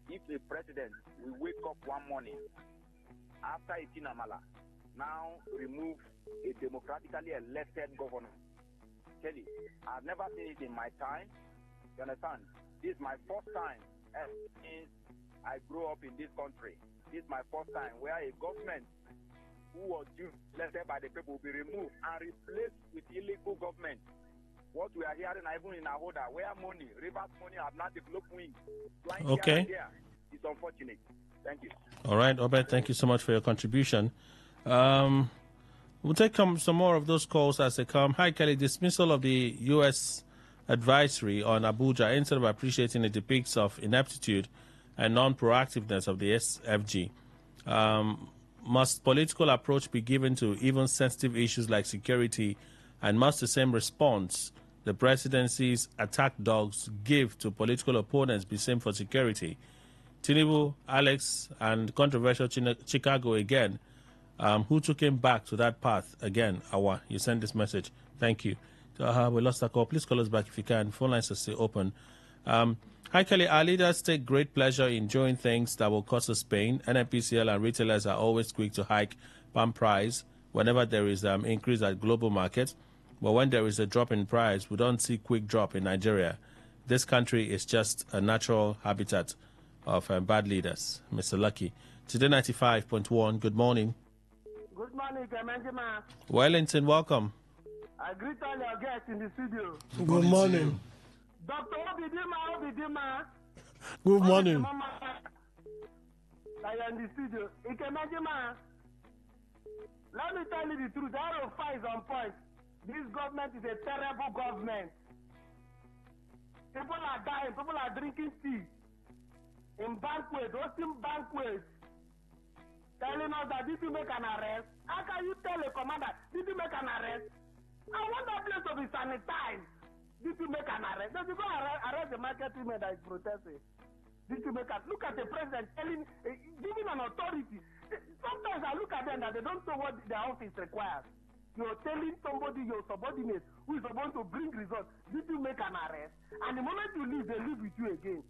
[SPEAKER 11] If the president will wake up one morning after eating amala, now remove a democratically elected governor. Kelly, I've never seen it in my time. You understand? This is my first time since I grew up in this country. This is my first time where a government who was due elected by the people will be removed and replaced with illegal government. What we are hearing even in Ahoda, where money, rivers money have not developed wings.
[SPEAKER 3] Okay.
[SPEAKER 11] It's unfortunate. Thank you.
[SPEAKER 3] All right, Obed, thank you so much for your contribution. We'll take some more of those calls as they come. Hi, Kelly. Dismissal of the U.S. advisory on Abuja, instead of appreciating the depicts of ineptitude and non-proactiveness of the SFG. Must political approach be given to even sensitive issues like security, and must the same response the presidency's attack dogs give to political opponents be same for security? Tinubu, Alex, and controversial Chicago again. Who took him back to that path again? Awa, you sent this message. Thank you. We lost our call. Please call us back if you can. Phone lines are still open. Hi, Kelly. Our leaders take great pleasure in doing things that will cause us pain. NNPCL and retailers are always quick to hike palm price whenever there is increase at global markets. But when there is a drop in price, we don't see quick drop in Nigeria. This country is just a natural habitat of bad leaders. Mr. Lucky. Today 95.1, good morning.
[SPEAKER 10] Good morning, Kemenjima.
[SPEAKER 3] Wellington, welcome.
[SPEAKER 10] I greet all your guests in the studio.
[SPEAKER 6] Good morning.
[SPEAKER 10] Dr. Obidima.
[SPEAKER 6] Good morning.
[SPEAKER 10] I am in the studio. Kemenjima, let me tell you the truth. Arrow is on point. This government is a terrible government. People are dying. People are drinking tea. In banquets, hosting banquets. Telling us that did you make an arrest? How can you tell a commander, did you make an arrest? I want that place to be sanitized. Did you make an arrest? Then you go arrest the market women that is protesting. Did you make a look at the president giving an authority? Sometimes I look at them that they don't know what their office requires. You're telling somebody, your subordinate, who is supposed to bring results, did you make an arrest? And the moment you leave, they live with you again.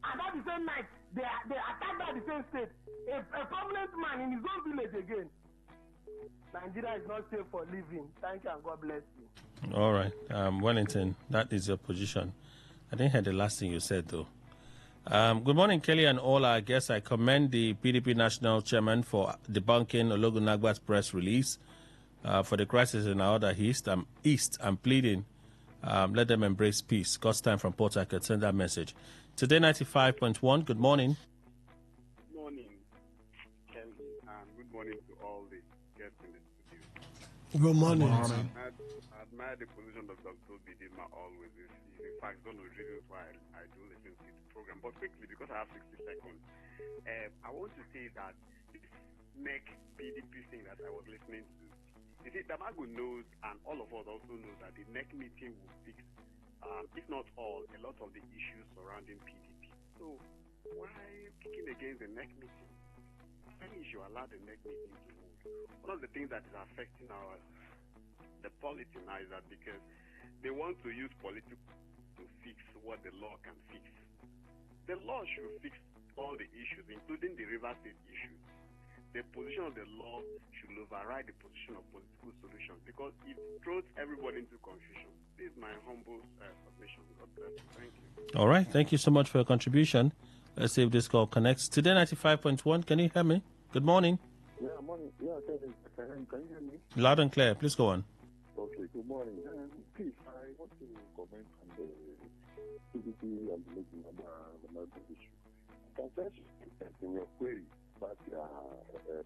[SPEAKER 10] And at the same night, they attack at the same state. A prominent man in his own village again. Nigeria is not safe for living. Thank you and God bless you.
[SPEAKER 3] All right. Wellington, that is your position. I didn't hear the last thing you said, though. Good morning, Kelly and all our guests. I commend the PDP National Chairman for debunking Ologunagba's press release for the crisis in our other east. I'm pleading, let them embrace peace. God's time from Port Harcourt. Send that message. Today, 95.1. Good morning.
[SPEAKER 15] Good morning, Kelly, and good morning to all the guests in the studio.
[SPEAKER 6] Good morning.
[SPEAKER 15] I admire the position of Dr. Bidima always. It's in fact one of the reasons why I do listen to the program. But quickly, because I have 60 seconds, I want to say that this NEC PDP thing that I was listening to, you see, Damago knows, and all of us also know, that the NEC meeting will fix, if not all, a lot of the issues surrounding PDP. So why kicking against the NEC meeting? any issue, allow the next meeting to move. One of the things that is affecting the policy now is that because they want to use politics to fix what the law can fix. The law should fix all the issues, including the River State issue. The position of the law should override the position of political solutions because it throws everybody into confusion. This is my humble submission. God bless you. Thank you.
[SPEAKER 3] All right. Thank you so much for your contribution. Let's see if this call connects. Today 95.1. Can you hear me? Good morning.
[SPEAKER 7] Yeah, morning. Yeah, can you hear me?
[SPEAKER 3] Loud and clear. Please go on.
[SPEAKER 7] Okay, good morning. Please, I want to comment on the PDP and the making of the issue. Confess in your query about your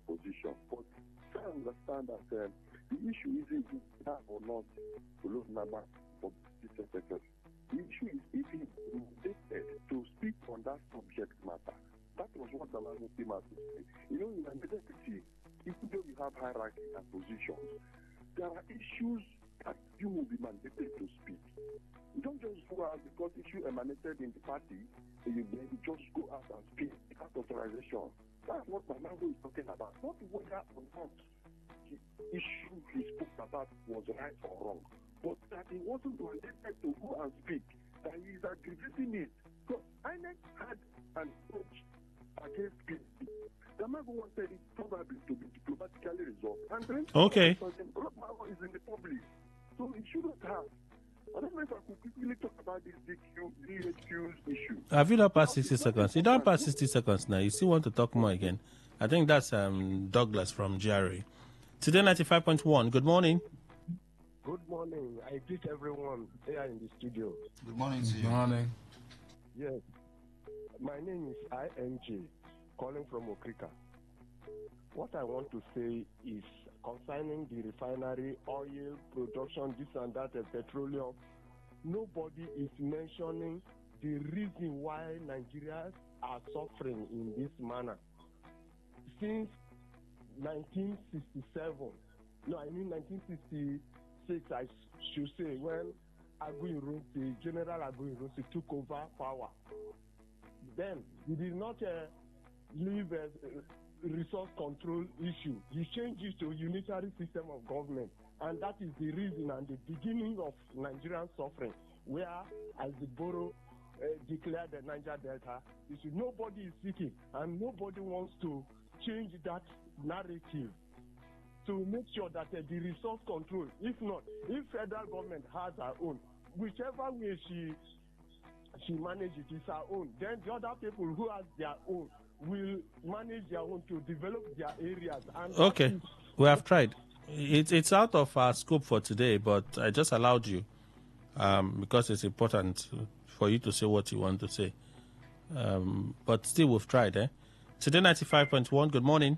[SPEAKER 7] position, but try to understand that the issue isn't to have or not to look number for this sector. The issue is if he intended to speak on that subject matter. That was what the last came out to say. You know, in an executive, even though you have hierarchy and positions, there are issues that you will be mandated to speak. You don't just go out because issue emanated in the party, and you then just go out and speak without authorization. That's what Manango is talking about. Not whether or not the issue he spoke about was right or wrong, but that he wasn't mandated to go and speak, that he is aggravating it. So INEC had an approach against people. The man who wanted it probably to be diplomatically resolved. And then
[SPEAKER 3] Okay.
[SPEAKER 7] is in the public. So he shouldn't have. I don't know if I could quickly talk about this DHQ's issue.
[SPEAKER 3] Have you not passed 60 seconds? You don't pass 60 seconds now. You still want to talk more again. I think that's Douglas from GRA. Today 95.1. Good morning.
[SPEAKER 16] Good morning. I greet everyone here in the studio.
[SPEAKER 4] Good morning to you.
[SPEAKER 2] Good morning.
[SPEAKER 16] Yes. My name is INJ, calling from Okrika. What I want to say is concerning the refinery, oil production, this and that, petroleum. Nobody is mentioning the reason why Nigerians are suffering in this manner. Since 1967, no, I mean 1966, I should say, when General Aguiyi-Ironsi took over power. Then he did not leave a resource control issue. He changed it to a unitary system of government. And that is the reason and the beginning of Nigerian suffering, where, as the borough declared the Niger Delta, nobody is seeking and nobody wants to change that narrative to make sure that the resource control, if not, if federal government has her own, whichever way she manages it is her own, then the other people who have their own will manage their own to develop their areas. And
[SPEAKER 3] Okay, we have tried. It's out of our scope for today, but I just allowed you because it's important for you to say what you want to say. But still, we've tried. Today 95.1. Good morning.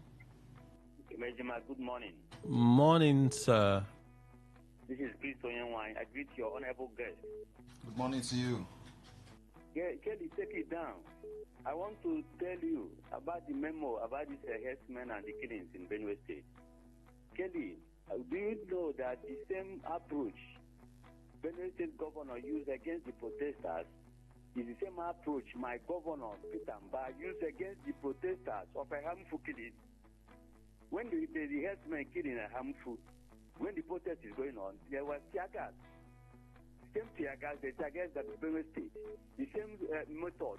[SPEAKER 17] Good morning.
[SPEAKER 3] Morning, sir.
[SPEAKER 17] This is Chris Onyenwine. I greet your honorable guest.
[SPEAKER 4] Good morning to you.
[SPEAKER 17] Kelly, take it down. I want to tell you about the memo about these herdsmen and the killings in Benue State. Kelly, do you know that the same approach Benue State governor used against the protesters is the same approach my governor, Peter Mba, used against the protesters of a harmful killing? When the herdsmen killing a harmful, when the protest is going on, there was tear gas. Same tear gas, the tear gas that the Benue State, the same method.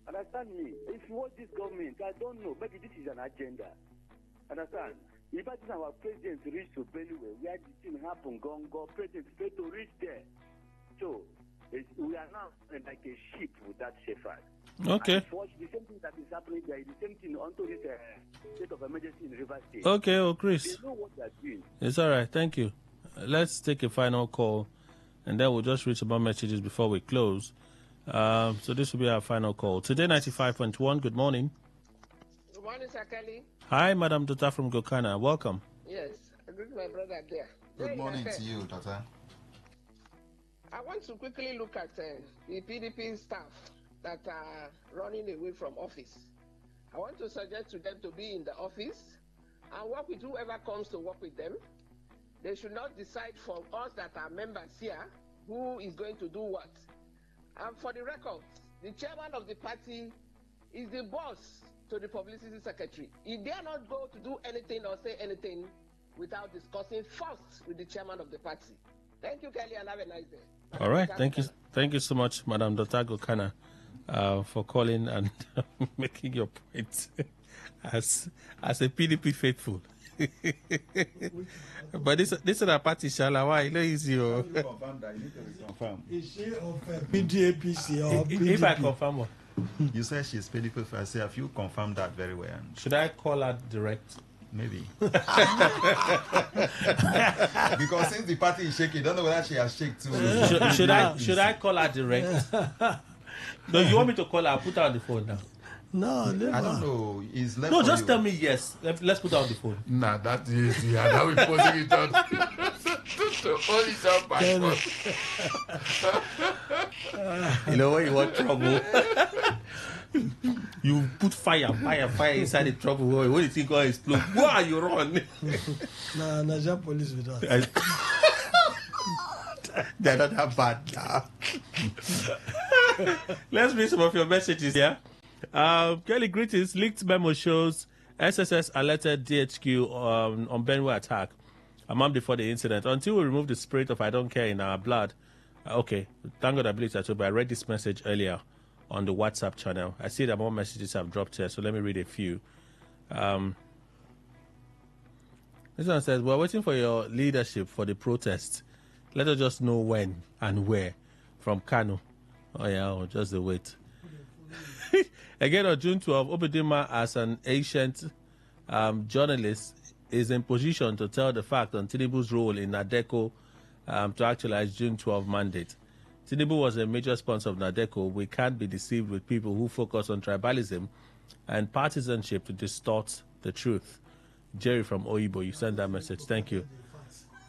[SPEAKER 17] Understand me? If you want this government, I don't know, maybe this is an agenda. Understand? Imagine our president reach to Benue, where the thing happen, Gongo, president failed to reach there. So, we are now like a sheep without shepherd.
[SPEAKER 3] Okay.
[SPEAKER 17] The same thing that is happening there is the same thing onto this state of emergency in River State.
[SPEAKER 3] Okay, Chris.
[SPEAKER 17] They know what they are doing.
[SPEAKER 3] It's all right. Thank you. Let's take a final call, and then we'll just read some more messages before we close. So this will be our final call. Today, 95.1. Good morning.
[SPEAKER 24] Good morning, Sir Kelly.
[SPEAKER 3] Hi, Madam Dota from Gokana. Welcome.
[SPEAKER 24] Yes, I greet my brother there.
[SPEAKER 4] Good morning to you, Dota.
[SPEAKER 24] I want to quickly look at the PDP staff that are running away from office. I want to suggest to them to be in the office and work with whoever comes to work with them. They should not decide for us that are members here who is going to do what. And for the record, the chairman of the party is the boss to the publicity secretary. He dare not go to do anything or say anything without discussing first with the chairman of the party. Thank you, Kelly, and have a nice day.
[SPEAKER 3] All right. Thank you so much, Madam Dr. Gokana, for calling and making your point as a PDP faithful. But this is a party, Shala. Why? No easy. You need to confirm.
[SPEAKER 6] Is she of PDAPC or PDP?
[SPEAKER 3] If I confirm what?
[SPEAKER 4] You said she's PDP. I say, have you confirmed that very well?
[SPEAKER 3] Should I call her direct?
[SPEAKER 4] Maybe. Because since the party is shaking, don't know whether she has shaken too.
[SPEAKER 3] Should I call her direct? No, you want me to call her? I'll put her on the phone now.
[SPEAKER 6] No,
[SPEAKER 4] I don't know. It's left
[SPEAKER 3] no,
[SPEAKER 4] for
[SPEAKER 3] just
[SPEAKER 4] you.
[SPEAKER 3] tell me yes. Let's put her on the phone.
[SPEAKER 2] Nah, that is now we're posing it on to hold it up by
[SPEAKER 3] You know when you want trouble, you put fire inside the trouble. When you think God explode, why you run?
[SPEAKER 6] Nah, Nigeria police with us.
[SPEAKER 3] They're not that bad now. Let's read some of your messages here. Kelly, greetings. Leaked memo shows SSS alerted DHQ on Benue attack a month before the incident. Until we remove the spirit of I don't care in our blood. Okay, thank God I believe that. But I read this message earlier on the WhatsApp channel. I see that more messages have dropped here, so let me read a few. This one says, we're waiting for your leadership for the protest. Let us just know when and where. From Kano. Oh yeah, just the wait. Again, on June 12, Obedima, as an ancient journalist, is in position to tell the fact on Tinubu's role in NADECO to actualize June 12 mandate. Tinubu was a major sponsor of NADECO. We can't be deceived with people who focus on tribalism and partisanship to distort the truth. Jerry from Oyibo, you sent that message. Thank you.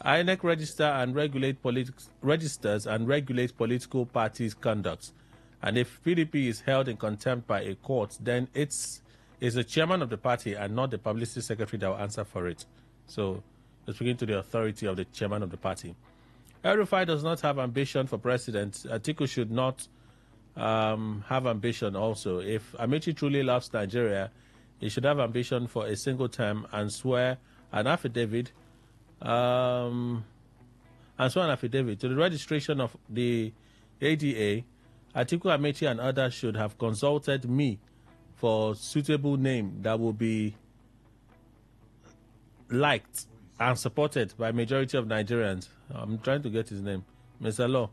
[SPEAKER 3] INEC registers and regulates political parties' conduct. And if PDP is held in contempt by a court, then it's the chairman of the party and not the publicity secretary that will answer for it. So, you're speaking to the authority of the chairman of the party. El-Rufai does not have ambition for president. Atiku should not have ambition also. If Amici truly loves Nigeria, he should have ambition for a single term and swear an affidavit to the registration of the ADA. Atiku, Amechi and others should have consulted me for suitable name that will be liked and supported by majority of Nigerians. I'm trying to get his name. Mr. Law.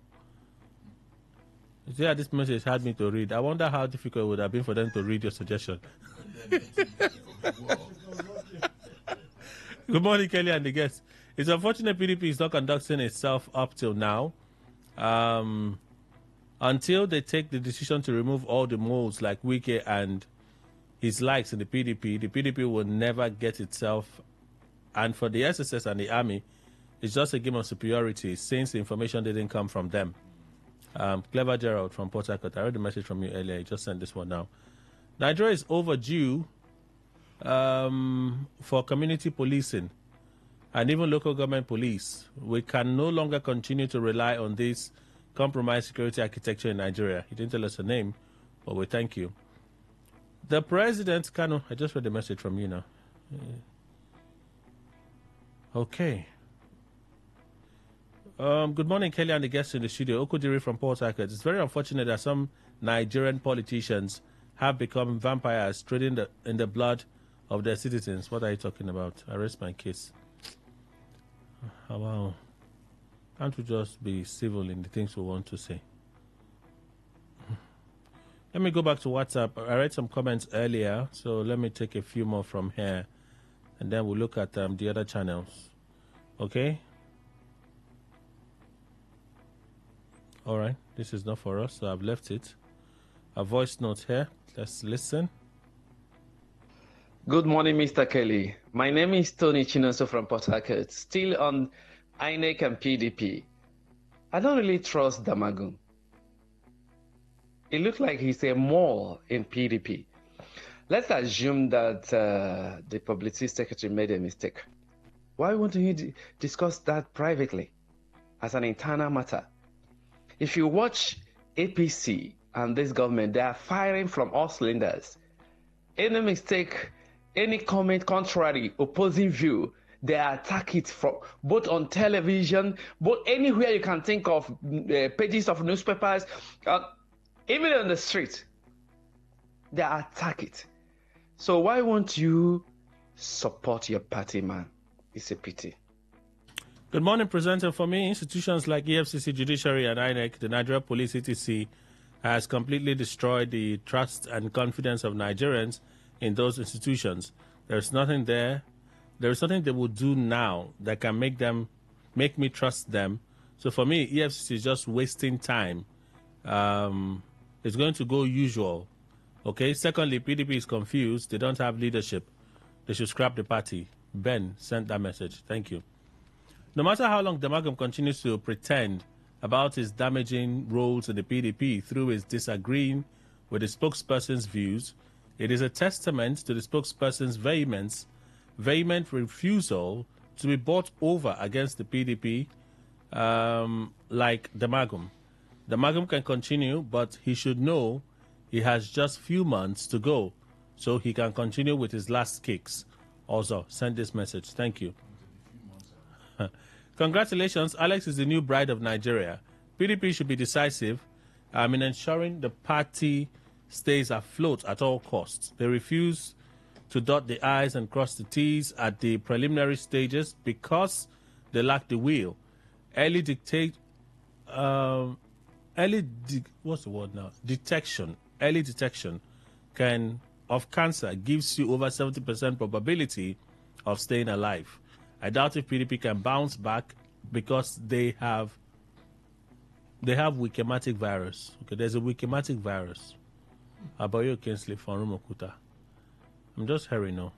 [SPEAKER 3] You see how this message had me to read. I wonder how difficult it would have been for them to read your suggestion. Good morning, Kelly and the guests. It's unfortunate PDP is not conducting itself up till now. Until they take the decision to remove all the moles like Wike and his likes in the PDP will never get itself. And for the SSS and the army, it's just a game of superiority since the information didn't come from them. Clever Gerald from Port Harcourt. I read the message from you earlier. You just sent this one now. Nigeria is overdue for community policing and even local government police. We can no longer continue to rely on this compromised security architecture in Nigeria. He didn't tell us a name, but we thank you. The president, Kano, I just read the message from you now. Okay. Good morning, Kelly and the guests in the studio. Okudiri from Port Harcourt. It's very unfortunate that some Nigerian politicians have become vampires trading in the blood of their citizens. What are you talking about? I rest my case. Oh, wow. Can't we just be civil in the things we want to say? Let me go back to WhatsApp. I read some comments earlier, so let me take a few more from here, and then we'll look at the other channels. Okay? All right. This is not for us, so I've left it. A voice note here. Let's listen.
[SPEAKER 8] Good morning, Mr. Kelly. My name is Tony Chinonso from Port Harcourt. Still on INEC and PDP. I don't really trust Damagun. It looks like he's a mole in PDP. Let's assume that the publicity secretary made a mistake. Why won't he discuss that privately as an internal matter? If you watch APC and this government, they are firing from all cylinders. Any mistake, any comment contrary, opposing view, they attack it from both on television, both anywhere you can think of, pages of newspapers, even on the street, they attack it. So why won't you support your party, man? It's a pity.
[SPEAKER 3] Good morning, presenter. For me, institutions like EFCC, Judiciary, and INEC, the Nigeria Police, etc., has completely destroyed the trust and confidence of Nigerians in those institutions. There's nothing there. There is nothing they will do now that can make me trust them. So for me, EFCC is just wasting time. It's going to go usual. Okay. Secondly, PDP is confused. They don't have leadership. They should scrap the party. Ben sent that message. Thank you. No matter how long Damagum continues to pretend about his damaging roles in the PDP through his disagreeing with the spokesperson's views, it is a testament to the spokesperson's vehement refusal to be bought over against the PDP like Damagum. Damagum can continue, but he should know he has just few months to go so he can continue with his last kicks. Also, send this message. Thank you. Congratulations, Alex is the new bride of Nigeria. PDP should be decisive in ensuring the party stays afloat at all costs. They refuse to dot the I's and cross the T's at the preliminary stages because they lack the will. Early detection of cancer gives you over 70% probability of staying alive. I doubt if PDP can bounce back because they have wikematic virus. Okay, there's a wikematic virus. Abayo Kinsley from Rumokuta. I'm just hurrying now.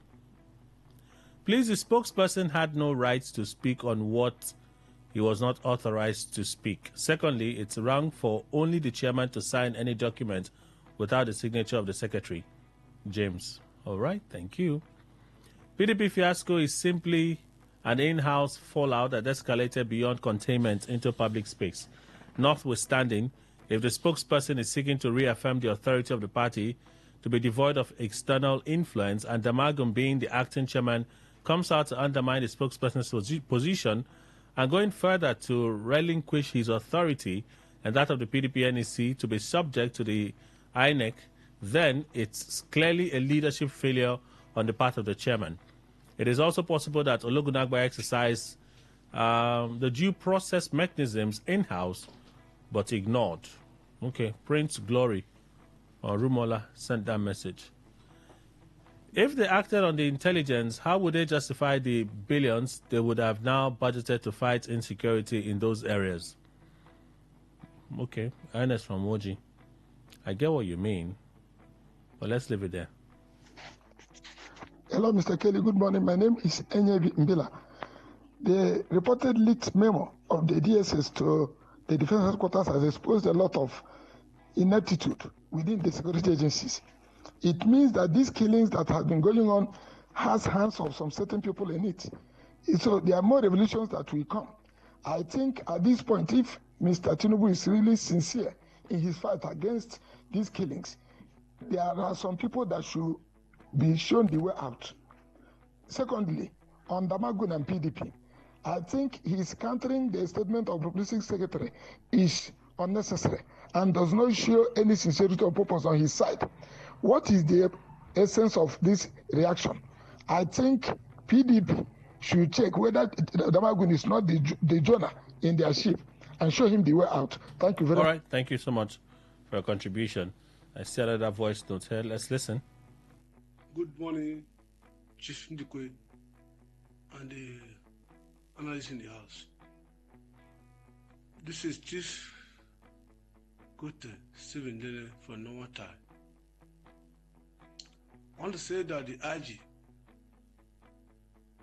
[SPEAKER 3] Please, the spokesperson had no right to speak on what he was not authorized to speak. Secondly, it's wrong for only the chairman to sign any document without the signature of the secretary. James. All right, thank you. PDP fiasco is simply an in-house fallout that escalated beyond containment into public space. Notwithstanding, if the spokesperson is seeking to reaffirm the authority of the party to be devoid of external influence, and Damagum, being the acting chairman, comes out to undermine the spokesperson's position and going further to relinquish his authority and that of the PDP NEC to be subject to the INEC, then it's clearly a leadership failure on the part of the chairman. It is also possible that Ologunagba exercised the due process mechanisms in-house, but ignored. Okay, Prince Glory or Rumola sent that message. If they acted on the intelligence, how would they justify the billions they would have now budgeted to fight insecurity in those areas? Okay, Ernest from Woji. I get what you mean, but let's leave it there.
[SPEAKER 18] Hello, Mr. Kelly. Good morning. My name is Enyebi Mbila. The reported leaked memo of the DSS to the Defense Headquarters has exposed a lot of ineptitude within the security agencies. It means that these killings that have been going on has hands of some certain people in it. So there are more revolutions that will come. I think at this point, if Mr. Tinubu is really sincere in his fight against these killings, there are some people that should be shown the way out. Secondly, on Damagun and PDP, I think his countering the statement of the publicity secretary is unnecessary and does not show any sincerity or purpose on his side. What is the essence of this reaction? I think PDP should check whether Damagun is not the Jonah in their ship and show him the way out. Thank you very much.
[SPEAKER 3] All right, thank you so much for your contribution. I see another voice note here. Let's listen.
[SPEAKER 20] Good morning, Chief Ndikwe and the analyst in the house. This is Chief Kote Stephen Dele for Normal Time. I want to say that the IG,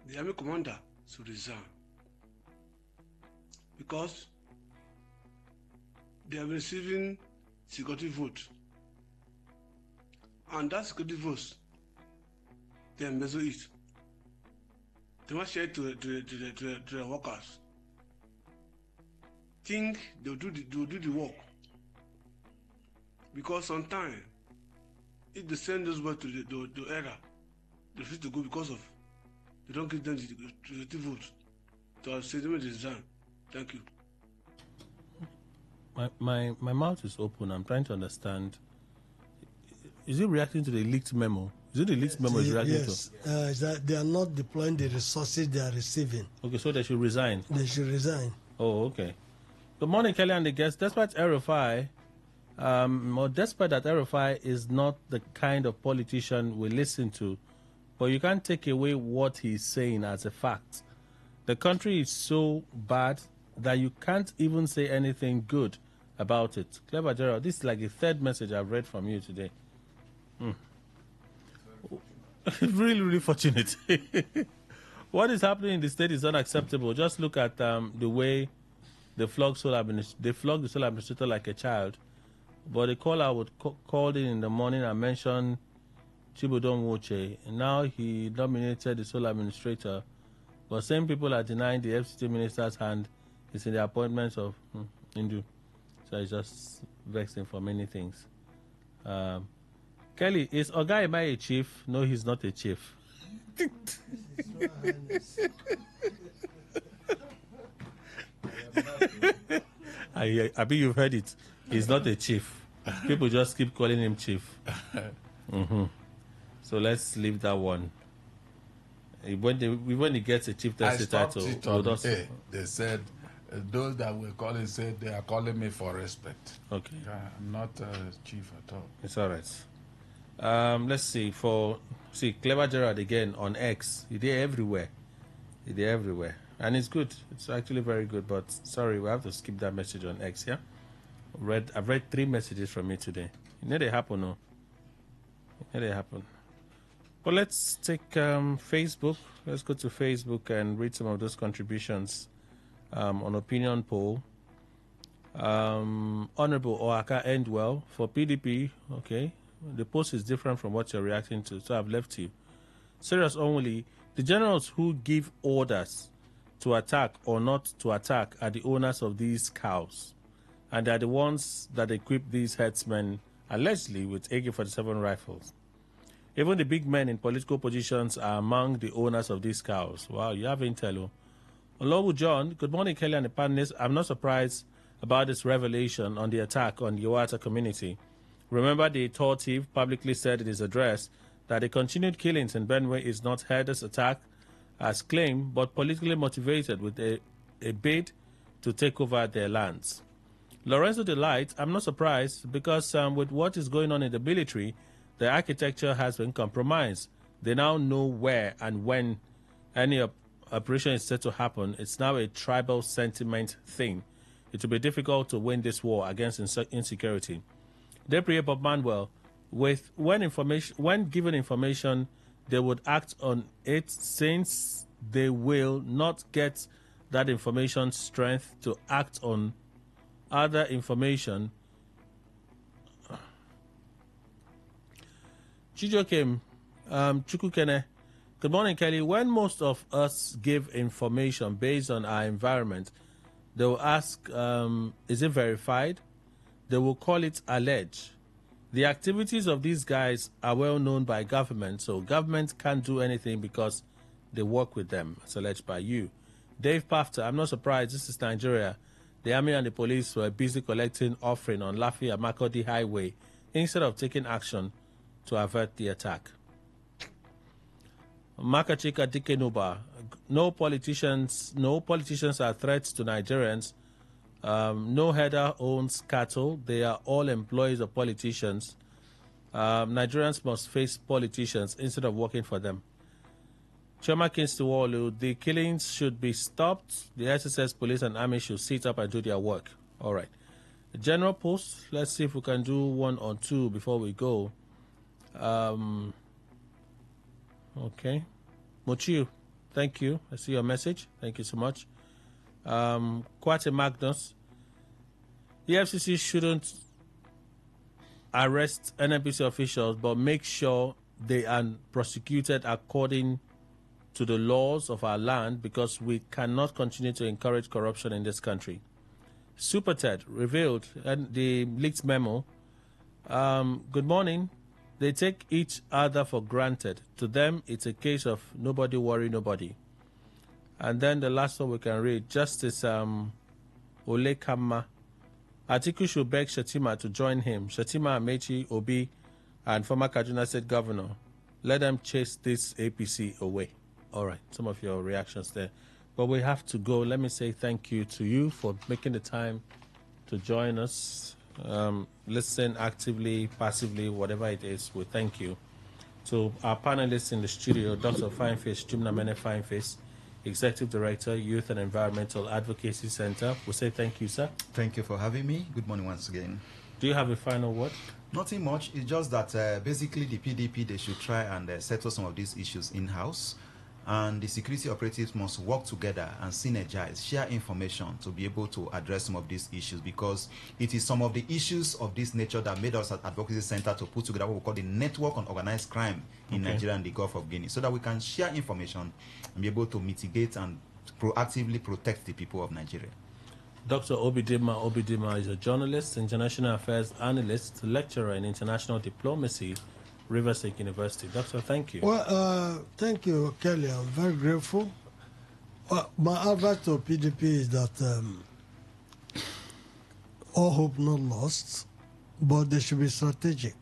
[SPEAKER 20] the army commander, should resign because they are receiving security vote, and that security vote they embezzle it. They must share it to the workers. Think they'll do the work because sometimes if they send those boys to the era, they refuse to go because of they don't give them the votes. So I'll say them the design. Thank you.
[SPEAKER 3] My mouth is open. I'm trying to understand. Is it reacting to the leaked memo? Is it the leaked memo is reacting to?
[SPEAKER 6] Yes, is that they are not deploying the resources they are receiving.
[SPEAKER 3] Okay, so they should resign.
[SPEAKER 6] They should resign.
[SPEAKER 3] Oh, okay. Good morning, Kelly and the guests. Despite RFI, or despite that RFI is not the kind of politician we listen to, but you can't take away what he's saying as a fact. The country is so bad that you can't even say anything good about it. Clever Gerald, this is like the third message I've read from you today. Really, really fortunate. What is happening in the state is unacceptable. Just look at the way they flog the solar administrator like a child. But the caller would called in the morning and mentioned Chibudon Woche. And now he nominated the solar administrator. But same people are denying the FCT minister's hand is in the appointments of Hindu. So it's just vexing for many things. Kelly, is Oga Imai a chief? No, he's not a chief. I think you've heard it. He's not a chief. People just keep calling him chief. So let's leave that one. When he gets a chief title,
[SPEAKER 2] they said those that were calling said they are calling me for respect.
[SPEAKER 3] Okay.
[SPEAKER 2] I'm not chief at all.
[SPEAKER 3] It's all right. Let's see. Clever Gerard again on X. They're everywhere. They're everywhere. And it's good. It's actually very good. But sorry, we have to skip that message on X, yeah? I've read 3 messages from you today. You know they happen, no? You know they happen. But let's take Facebook. Let's go to Facebook and read some of those contributions on opinion poll. Honorable Oaka Endwell for PDP. Okay. The post is different from what you're reacting to, so I've left you. Serious only. The generals who give orders to attack or not to attack are the owners of these cows. And they are the ones that equip these herdsmen, allegedly, with AK-47 rifles. Even the big men in political positions are among the owners of these cows. Wow, you have intel. Olowu John, good morning, Kelly and the panelists. I'm not surprised about this revelation on the attack on the Yawata community. Remember, the authority publicly said in his address that the continued killings in Benue is not Herder's attack as claimed, but politically motivated with a bid to take over their lands. Lorenzo Delight, I'm not surprised because with what is going on in the military, the architecture has been compromised. They now know where and when any operation is set to happen. It's now a tribal sentiment thing. It will be difficult to win this war against insecurity. Deprier Bob Manuel, when given information, they would act on it since they will not get that information strength to act on other information. Chijokem, Chukukene, good morning, Kelly. When most of us give information based on our environment, they will ask, is it verified? They will call it alleged. The activities of these guys are well known by government, so government can't do anything because they work with them. It's alleged by you. Dave Pafter, I'm not surprised. This is Nigeria. The army and the police were busy collecting offering on Lafayette Makodi Highway instead of taking action to avert the attack. Makachika Dikenuba, no politicians are threats to Nigerians. No header owns cattle. They are all employees of politicians. Nigerians must face politicians instead of working for them. Choma Kinstiwalu, the killings should be stopped. The SSS, police and army should sit up and do their work. All right. The general post, let's see if we can do 1 or 2 before we go. Okay. Mochiu, thank you. I see your message. Thank you so much. Kwate Magnus, the FCC shouldn't arrest NNPC officials, but make sure they are prosecuted according to the laws of our land, because we cannot continue to encourage corruption in this country. Super Ted revealed and the leaked memo. Good morning. They take each other for granted. To them, it's a case of nobody worry nobody. And then the last one we can read, Justice Ole Kama. Atiku should beg Shatima to join him. Shatima, Amechi, Obi, and former Kaduna State Governor. Let them chase this APC away. All right, some of your reactions there. But we have to go. Let me say thank you to you for making the time to join us. Listen actively, passively, whatever it is, we thank you. To our panelists in the studio, Dr. Fineface, Jumnamene Fineface, Executive Director, Youth and Environmental Advocacy Center. We say thank you, sir.
[SPEAKER 4] Thank you for having me. Good morning once again.
[SPEAKER 3] Do you have a final word?
[SPEAKER 4] Nothing much. It's just that basically the PDP, they should try and settle some of these issues in-house. And the security operatives must work together and synergize, share information to be able to address some of these issues, because it is some of the issues of this nature that made us at Advocacy Center to put together what we call the Network on Organized Crime in Nigeria and the Gulf of Guinea, so that we can share information and be able to mitigate and proactively protect the people of Nigeria. Dr.
[SPEAKER 3] Obidima is a journalist, international affairs analyst, lecturer in international diplomacy, River State University. Doctor, thank you.
[SPEAKER 6] Well, thank you, Kelly. I'm very grateful. My advice to PDP is that all hope not lost, but they should be strategic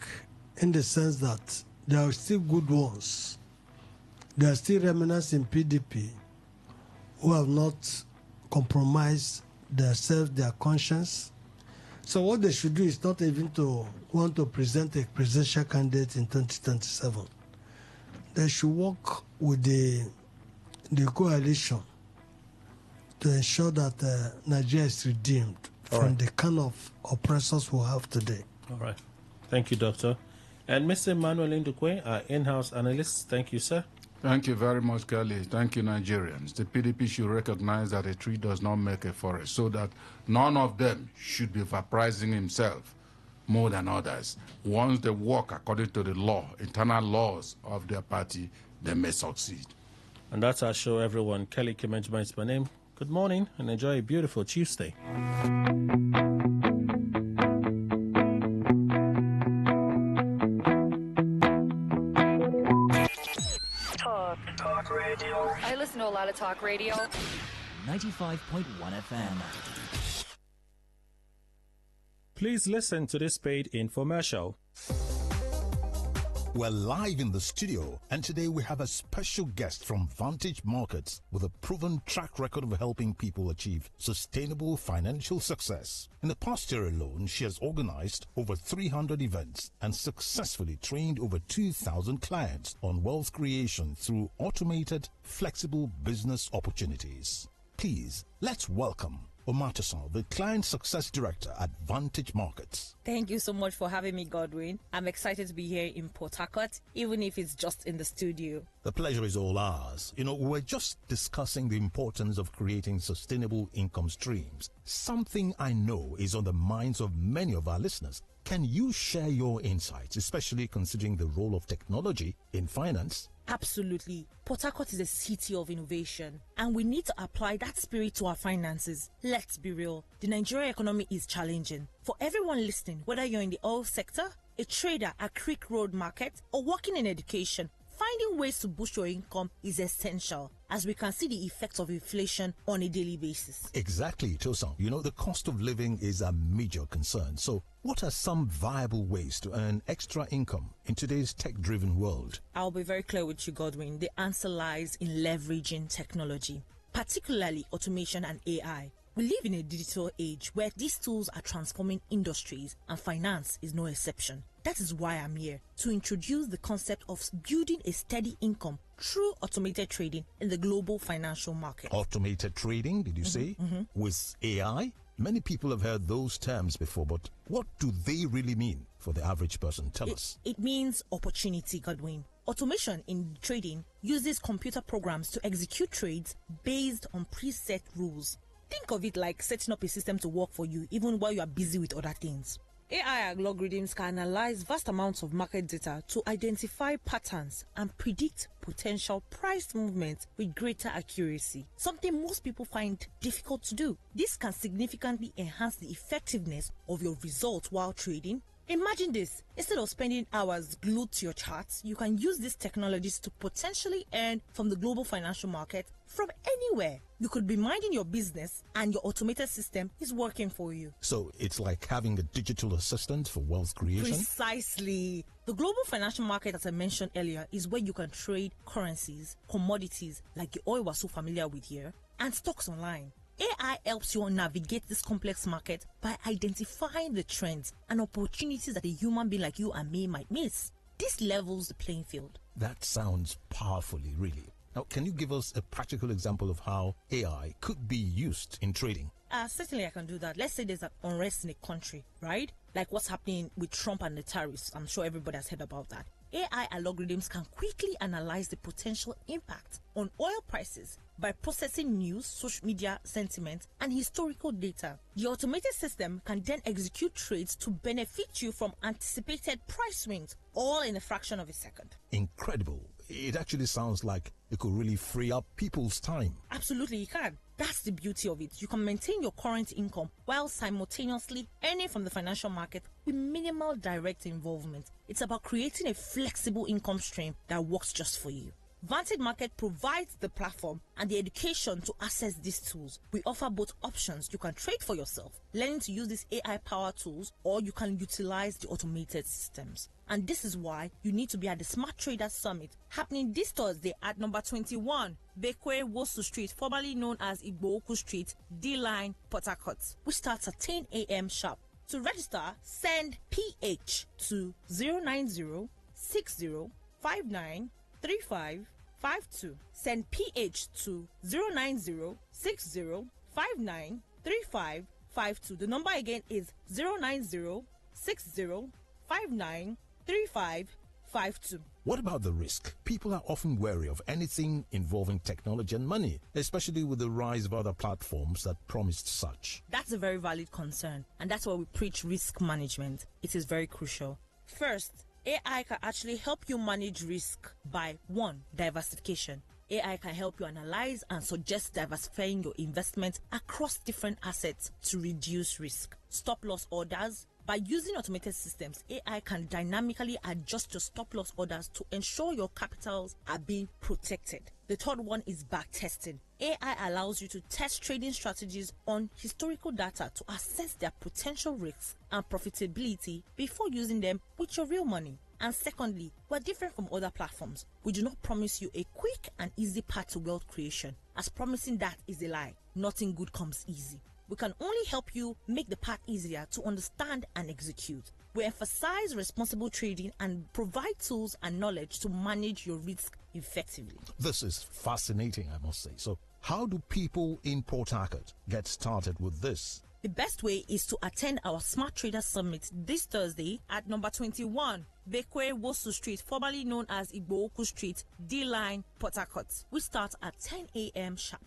[SPEAKER 6] in the sense that there are still good ones. There are still remnants in PDP who have not compromised themselves, their conscience. So what they should do is not even to want to present a presidential candidate in 2027. They should work with the coalition to ensure that Nigeria is redeemed from the kind of oppressors we have today.
[SPEAKER 3] All right. Thank you, Doctor. And Mr. Emmanuel Indukwe, our in-house analyst. Thank you, sir.
[SPEAKER 2] Thank you very much, Kelly. Thank you, Nigerians. The PDP should recognize that a tree does not make a forest, so that none of them should be vaporizing himself more than others. Once they work according to the law, internal laws of their party, they may succeed.
[SPEAKER 3] And that's our show, everyone. Kelly Kimenjma is my name. Good morning and enjoy a beautiful Tuesday.
[SPEAKER 13] Talk radio. I listen to a lot of talk radio. 95.1 FM.
[SPEAKER 22] Please listen to this paid infomercial.
[SPEAKER 1] We're live in the studio, and today we have a special guest from Vantage Markets with a proven track record of helping people achieve sustainable financial success. In the past year alone, she has organized over 300 events and successfully trained over 2,000 clients on wealth creation through automated, flexible business opportunities. Please, let's welcome Omatasan, the Client Success Director at Vantage Markets.
[SPEAKER 5] Thank you so much for having me, Godwin. I'm excited to be here in Port Harcourt, even if it's just in the studio.
[SPEAKER 1] The pleasure is all ours. You know, we're just discussing the importance of creating sustainable income streams. Something I know is on the minds of many of our listeners. Can you share your insights, especially considering the role of technology in finance?
[SPEAKER 5] Absolutely. Port Harcourt is a city of innovation, and we need to apply that spirit to our finances. Let's be real. The Nigerian economy is challenging. For everyone listening, whether you're in the oil sector, a trader at Creek Road Market, or working in education, finding ways to boost your income is essential, as we can see the effects of inflation on a daily basis.
[SPEAKER 1] Exactly, Tosan. You know, the cost of living is a major concern. So what are some viable ways to earn extra income in today's tech-driven world?
[SPEAKER 5] I'll be very clear with you, Godwin. The answer lies in leveraging technology, particularly automation and AI. We live in a digital age where these tools are transforming industries, and finance is no exception. That is why I'm here, to introduce the concept of building a steady income through automated trading in the global financial market.
[SPEAKER 1] Automated trading, did you say? With AI? Many people have heard those terms before, but what do they really mean for the average person? Tell us.
[SPEAKER 5] It means opportunity, Godwin. Automation in trading uses computer programs to execute trades based on preset rules. Think of it like setting up a system to work for you even while you are busy with other things. AI algorithms can analyze vast amounts of market data to identify patterns and predict potential price movements with greater accuracy, something most people find difficult to do. This can significantly enhance the effectiveness of your results while trading, Imagine this. Instead of spending hours glued to your charts, you can use these technologies to potentially earn from the global financial market from anywhere. You could be minding your business and your automated system is working for you.
[SPEAKER 1] So it's like having a digital assistant for wealth creation?
[SPEAKER 5] Precisely. The global financial market, as I mentioned earlier, is where you can trade currencies, commodities like the oil we're so familiar with here, and stocks online. AI helps you navigate this complex market by identifying the trends and opportunities that a human being like you and me might miss. This levels the playing field.
[SPEAKER 1] That sounds powerfully, really. Now, can you give us a practical example of how AI could be used in trading?
[SPEAKER 5] Certainly I can do that. Let's say there's an unrest in a country, right? Like what's happening with Trump and the tariffs. I'm sure everybody has heard about that. AI algorithms can quickly analyze the potential impact on oil prices by processing news, social media sentiment, and historical data. The automated system can then execute trades to benefit you from anticipated price swings, all in a fraction of a second.
[SPEAKER 1] Incredible. It actually sounds like it could really free up people's time.
[SPEAKER 5] Absolutely, it can. That's the beauty of it. You can maintain your current income while simultaneously earning from the financial market with minimal direct involvement. It's about creating a flexible income stream that works just for you. Vantage Market provides the platform and the education to access these tools. We offer both options. You can trade for yourself, learning to use these AI-powered tools, or you can utilize the automated systems. And this is why you need to be at the Smart Traders Summit, happening this Thursday at number 21, Bekwe Wosu Street, formerly known as Igboku Street, D-Line, Port Harcourt, which starts at 10 a.m. sharp. To register, send PH to 09060593552. Send PH to 09060593552. The number again is 09060593552.
[SPEAKER 1] What about the risk? People are often wary of anything involving technology and money, especially with the rise of other platforms that promised such.
[SPEAKER 5] That's a very valid concern, and that's why we preach risk management. It is very crucial. First, AI can actually help you manage risk by 1. Diversification. AI can help you analyze and suggest diversifying your investment across different assets to reduce risk. Stop loss orders. By using automated systems, AI can dynamically adjust your stop loss orders to ensure your capitals are being protected. The third one is back testing. AI allows you to test trading strategies on historical data to assess their potential risks and profitability before using them with your real money. And secondly, we're different from other platforms. We do not promise you a quick and easy path to wealth creation, as promising that is a lie. Nothing good comes easy. We can only help you make the path easier to understand and execute. We emphasize responsible trading and provide tools and knowledge to manage your risk effectively.
[SPEAKER 1] This is fascinating, I must say. So, how do people in Port Harcourt get started with this?
[SPEAKER 5] The best way is to attend our Smart Trader Summit this Thursday at number 21, Bekwe Wosu Street, formerly known as Igboku Street, D-Line, Port Harcourt. We start at 10 a.m. sharp.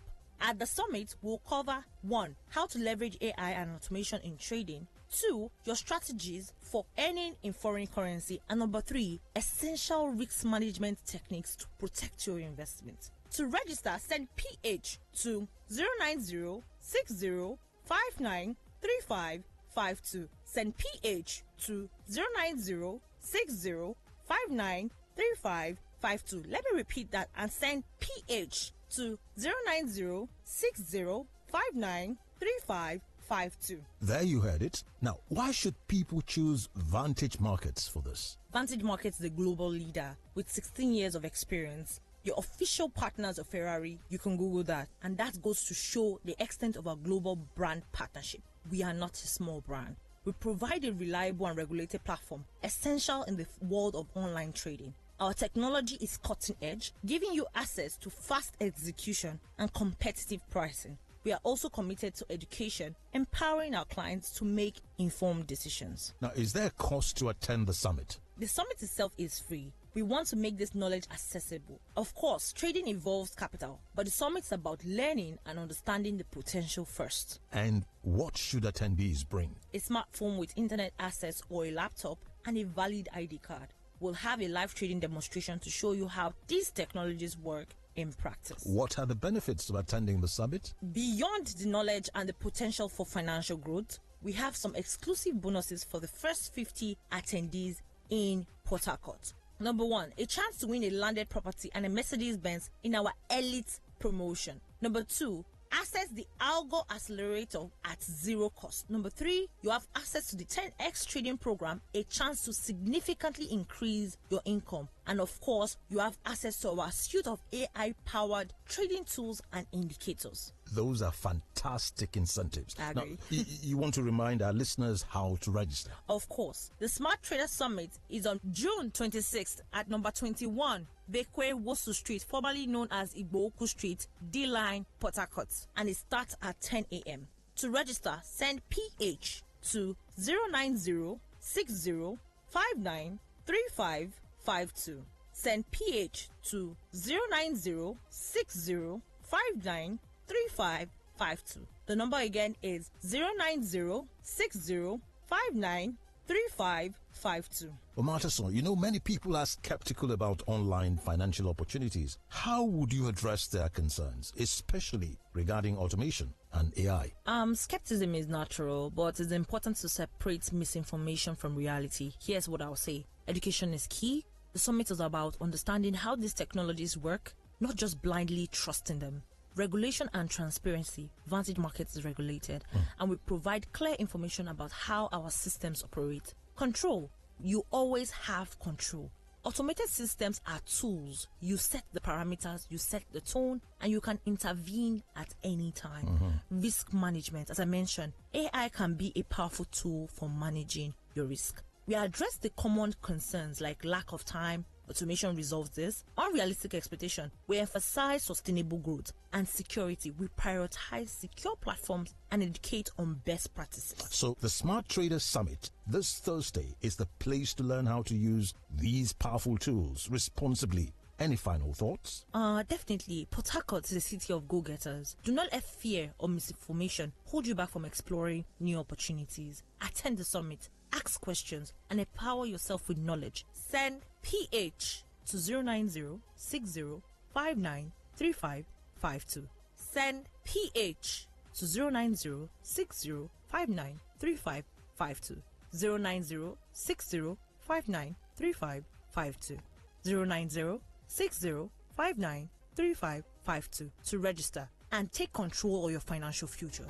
[SPEAKER 5] At the summit, we'll cover 1. How to leverage AI and automation in trading. 2. Your strategies for earning in foreign currency. And number 3. Essential risk management techniques to protect your investment. To register, send PH to 09060593552. Send PH to 09060593552. Let me repeat that and send PH to 09060593552.
[SPEAKER 1] There you heard it. Now, why should people choose Vantage Markets for this?
[SPEAKER 5] Vantage Markets is the global leader with 16 years of experience. Your official partners of Ferrari, you can Google that. And that goes to show the extent of our global brand partnership. We are not a small brand. We provide a reliable and regulated platform, essential in the world of online trading. Our technology is cutting edge, giving you access to fast execution and competitive pricing. We are also committed to education, empowering our clients to make informed decisions.
[SPEAKER 1] Now, is there a cost to attend the summit?
[SPEAKER 5] The summit itself is free. We want to make this knowledge accessible. Of course, trading involves capital, but the summit is about learning and understanding the potential first.
[SPEAKER 1] And what should attendees bring?
[SPEAKER 5] A smartphone with internet access or a laptop and a valid ID card. We'll have a live trading demonstration to show you how these technologies work in practice.
[SPEAKER 1] What are the benefits of attending the summit?
[SPEAKER 5] Beyond the knowledge and the potential for financial growth, we have some exclusive bonuses for the first 50 attendees in Port Harcourt. Number 1, a chance to win a landed property and a Mercedes-Benz in our elite promotion. Number 2, access the Algo Accelerator at zero cost. Number 3, you have access to the 10x trading program, a chance to significantly increase your income. And of course, you have access to our suite of AI-powered trading tools and indicators.
[SPEAKER 1] Those are fantastic incentives.
[SPEAKER 5] I agree.
[SPEAKER 1] Now, you want to remind our listeners how to register?
[SPEAKER 5] Of course. The Smart Trader Summit is on June 26th at number 21, Bekwe Wosu Street, formerly known as Igboku Street, D-Line, Port Harcourt, and it starts at 10 a.m. To register, send PH to 09060593552. Send PH to 09060593552. The number again is 09060593552.
[SPEAKER 1] Omatason, you know, many people are skeptical about online financial opportunities. How would you address their concerns, especially regarding automation and AI?
[SPEAKER 5] Skepticism is natural, but it's important to separate misinformation from reality. Here's what I'll say. Education is key. The summit is about understanding how these technologies work, not just blindly trusting them. Regulation and transparency. Vantage Markets is regulated, and we provide clear information about how our systems operate. Control. You always have control. Automated systems are tools. You set the parameters, you set the tone, and you can intervene at any time. Risk management. As I mentioned, AI can be a powerful tool for managing your risk. We address the common concerns like lack of time. Automation resolves this. Unrealistic expectation. We emphasize sustainable growth and security. We prioritize secure platforms and educate on best practices.
[SPEAKER 1] So the Smart Trader Summit this Thursday is the place to learn how to use these powerful tools responsibly. Any final thoughts?
[SPEAKER 5] Definitely. Port Harcourt is a city of go-getters. Do not let fear or misinformation hold you back from exploring new opportunities. Attend the summit, ask questions, and empower yourself with knowledge. Send PH to 09060593552. Send PH to 09060593552. 09060593552. 09060593552 to register and take control of your financial future.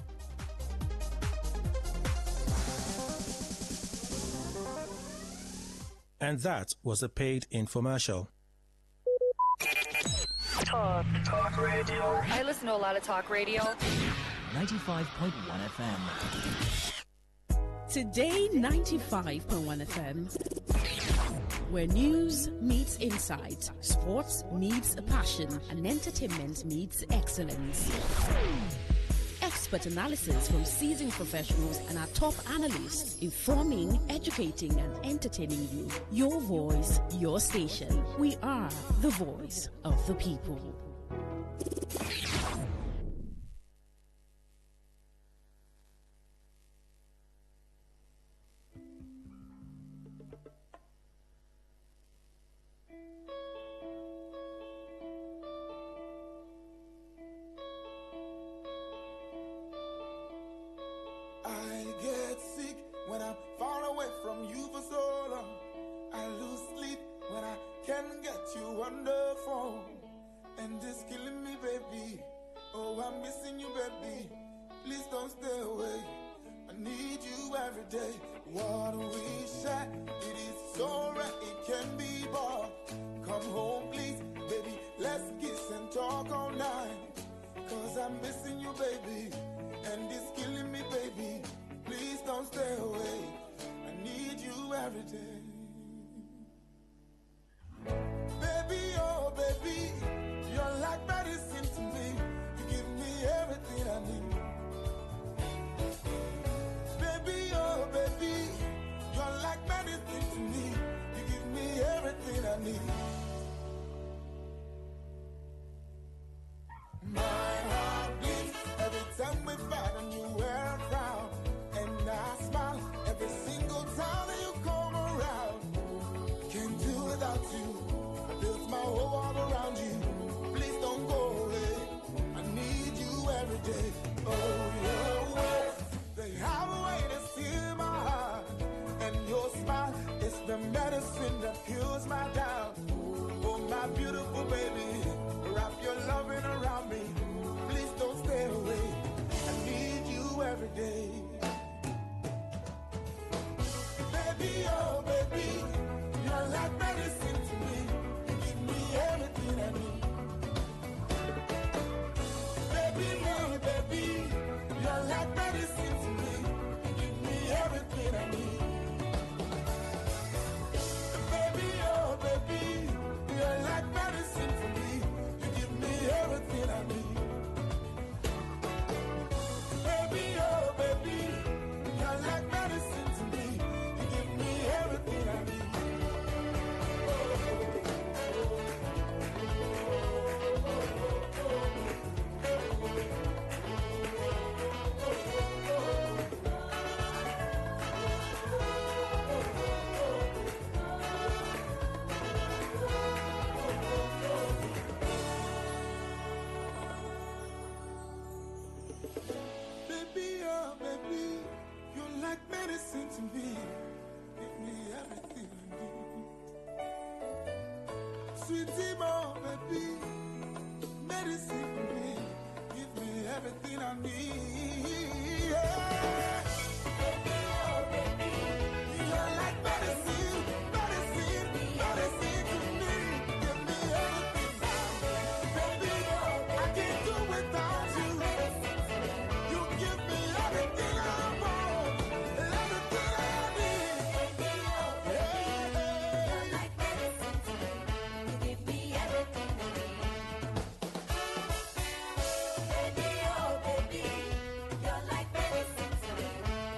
[SPEAKER 22] And that was a paid infomercial.
[SPEAKER 13] Talk radio. I listen to a lot of talk radio.
[SPEAKER 12] 95.1 FM.
[SPEAKER 19] Today 95.1 FM. Where news meets insight, sports meets passion, and entertainment meets excellence. Expert analysis from seasoned professionals and our top analysts, informing, educating, and entertaining you. Your voice, your station. We are the voice of the people.
[SPEAKER 14] Every single time that you come around.
[SPEAKER 9] sweetie, more baby, medicine for me, give me everything I need. Yeah. Baby, oh baby, you're like medicine, medicine, medicine to me. Give me everything I need. Baby, I can't do without you. You give me everything I want, everything I need. Baby, oh baby, you're like medicine to me. You give me everything I need. Baby, oh baby, you're like medicine to me.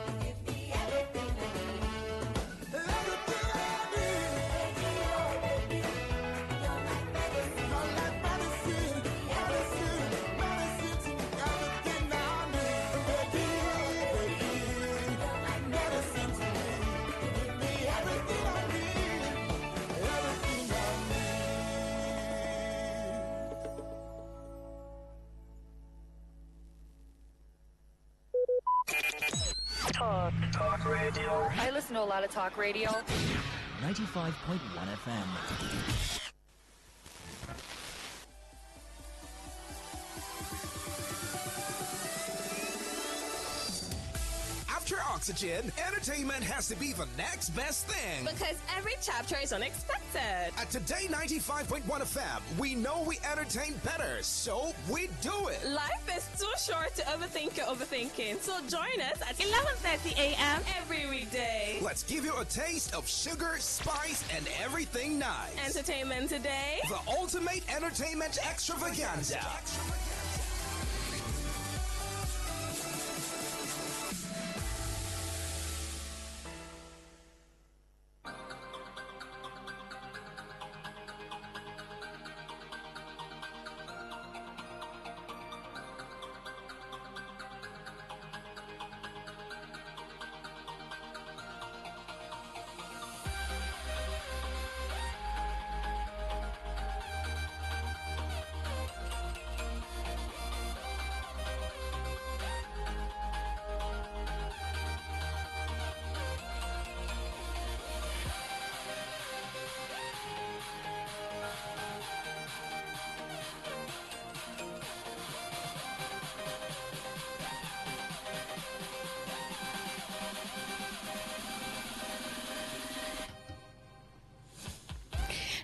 [SPEAKER 9] You give me everything I need. Everything I need. Baby, oh baby, you're like medicine. You're like medicine, medicine, medicine to me. Everything I need. Baby, you're like medicine to me. You give me everything I need. Everything I need.
[SPEAKER 13] Talk radio. I listen to a lot of talk radio.
[SPEAKER 12] 95.1 FM.
[SPEAKER 14] After Oxygen, entertainment has to be the next best thing.
[SPEAKER 21] Because every chapter is unexpected.
[SPEAKER 14] At Today 95.1 FM, we know we entertain better, so we do it.
[SPEAKER 21] Life is too short to overthink your overthinking. So join us at 11:30 a.m. every weekday.
[SPEAKER 14] Let's give you a taste of sugar, spice, and everything nice.
[SPEAKER 21] Entertainment Today.
[SPEAKER 14] The ultimate entertainment extravaganza.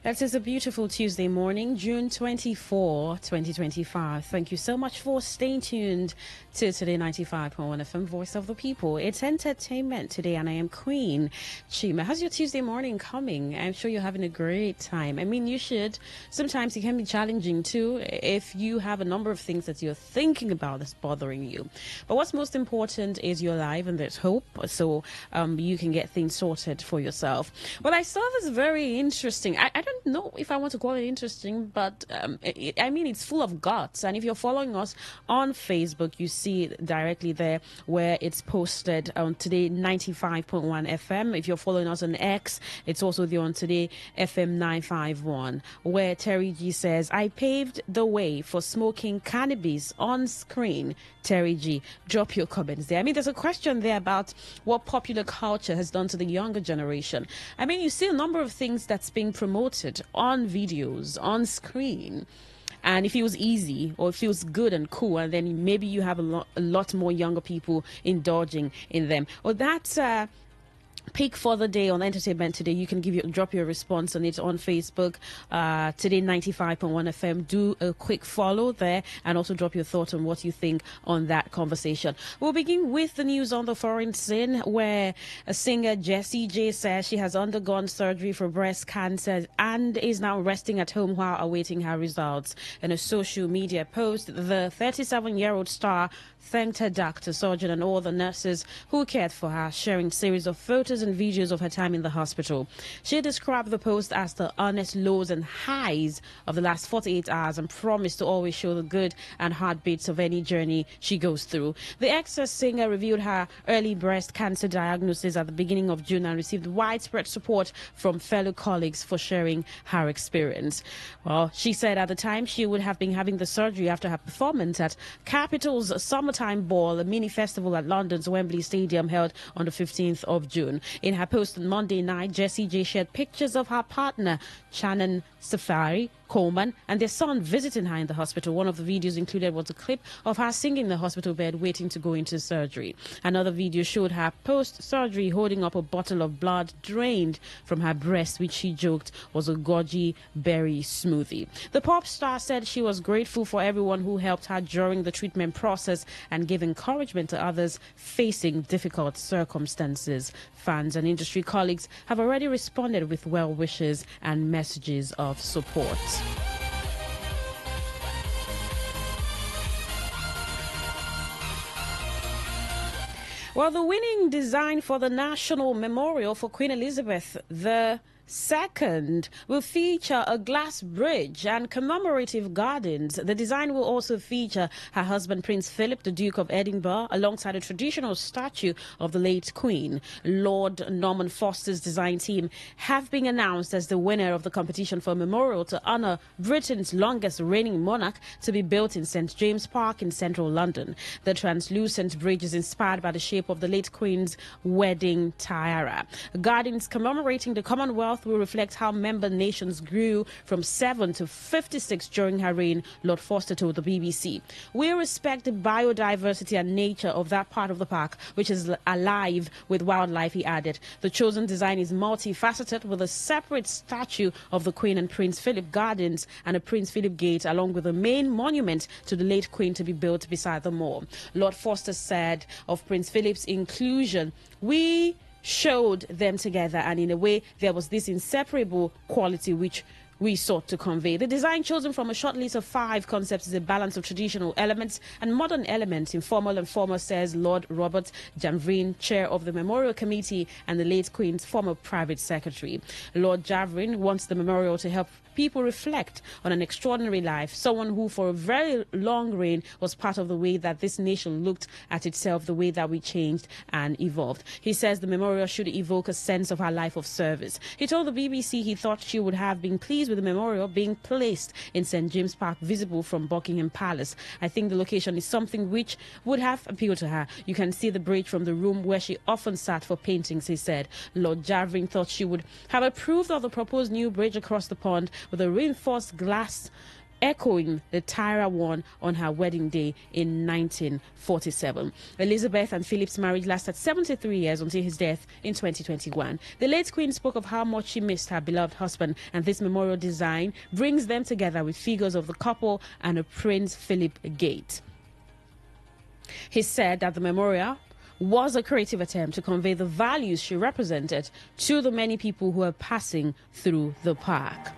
[SPEAKER 19] That is a beautiful Tuesday morning, June 24, 2025. Thank you so much for staying tuned to Today 95.1 FM, Voice of the People. It's entertainment today, and I am Queen Chima. How's your Tuesday morning coming? I'm sure you're having a great time. I mean, you should. Sometimes it can be challenging too if you have a number of things that you're thinking about that's bothering you. But what's most important is you're alive and there's hope, so you can get things sorted for yourself. Well, I saw this very interesting. I don't know if I want to call it interesting, but it's full of guts. And if you're following us on Facebook, you see it directly there where it's posted on Today 95.1 FM. If you're following us on X, it's also there on Today FM 951, where Terry G says, I paved the way for smoking cannabis on screen. Terry G, drop your comments there. I mean, there's a question there about what popular culture has done to the younger generation. I mean, you see a number of things that's being promoted on videos, on screen. And it feels easy or it feels good and cool, and then maybe you have a lot more younger people indulging in them. Well, that's pick for the day on Entertainment Today. You can drop your response on it on Facebook, Today 95.1 FM. Do a quick follow there and also drop your thoughts on what you think on that conversation. We'll begin with the news on the foreign scene, where a singer Jessie J says she has undergone surgery for breast cancer and is now resting at home while awaiting her results. In a social media post, the 37-year-old star thanked her doctor, surgeon, and all the nurses who cared for her, sharing a series of photos and videos of her time in the hospital. She described the post as the honest lows and highs of the last 48 hours and promised to always show the good and hard bits of any journey she goes through. The ex-singer revealed her early breast cancer diagnosis at the beginning of June and received widespread support from fellow colleagues for sharing her experience. Well, she said at the time she would have been having the surgery after her performance at Capital's Summertime Ball, a mini festival at London's Wembley Stadium held on the 15th of June. operation. In her post on Monday night, Jessie J shared pictures of her partner, Shannon Safari Coleman, and their son visiting her in the hospital. One of the videos included was a clip of her singing in the hospital bed waiting to go into surgery. Another video showed her post-surgery holding up a bottle of blood drained from her breast, which she joked was a goji berry smoothie. The pop star said she was grateful for everyone who helped her during the treatment process and gave encouragement to others facing difficult circumstances. Fans and industry colleagues have already responded with well wishes and messages of support. Well, the winning design for the National Memorial for Queen Elizabeth II will feature a glass bridge and commemorative gardens. The design will also feature her husband, Prince Philip, the Duke of Edinburgh, alongside a traditional statue of the late Queen. Lord Norman Foster's design team have been announced as the winner of the competition for a memorial to honour Britain's longest reigning monarch to be built in St James Park in central London. The translucent bridge is inspired by the shape of the late Queen's wedding tiara. Gardens commemorating the Commonwealth will reflect how member nations grew from 7 to 56 during her reign, Lord Foster told the BBC. We respect the biodiversity and nature of that part of the park, which is alive with wildlife, he added. The chosen design is multifaceted, with a separate statue of the Queen and Prince Philip Gardens and a Prince Philip Gate, along with a main monument to the late Queen to be built beside them all. Lord Foster said of Prince Philip's inclusion, "We showed them together, and in a way there was this inseparable quality which we sought to convey." The design, chosen from a short list of 5 concepts, is a balance of traditional elements and modern elements, informal and formal, says Lord Robert Javrin, chair of the Memorial Committee and the late Queen's former private secretary. Lord Javrin wants the memorial to help people reflect on an extraordinary life, someone who for a very long reign was part of the way that this nation looked at itself, the way that we changed and evolved. He says the memorial should evoke a sense of her life of service. He told the BBC he thought she would have been pleased with the memorial being placed in St James Park, visible from Buckingham Palace. "I think the location is something which would have appealed to her. You can see the bridge from the room where she often sat for paintings," he said. Lord Javrin thought she would have approved of the proposed new bridge across the pond with a reinforced glass echoing the tiara worn on her wedding day in 1947. Elizabeth and Philip's marriage lasted 73 years until his death in 2021. The late Queen spoke of how much she missed her beloved husband, and this memorial design brings them together with figures of the couple and a Prince Philip Gate. He said that the memorial was a creative attempt to convey the values she represented to the many people who are passing through the park.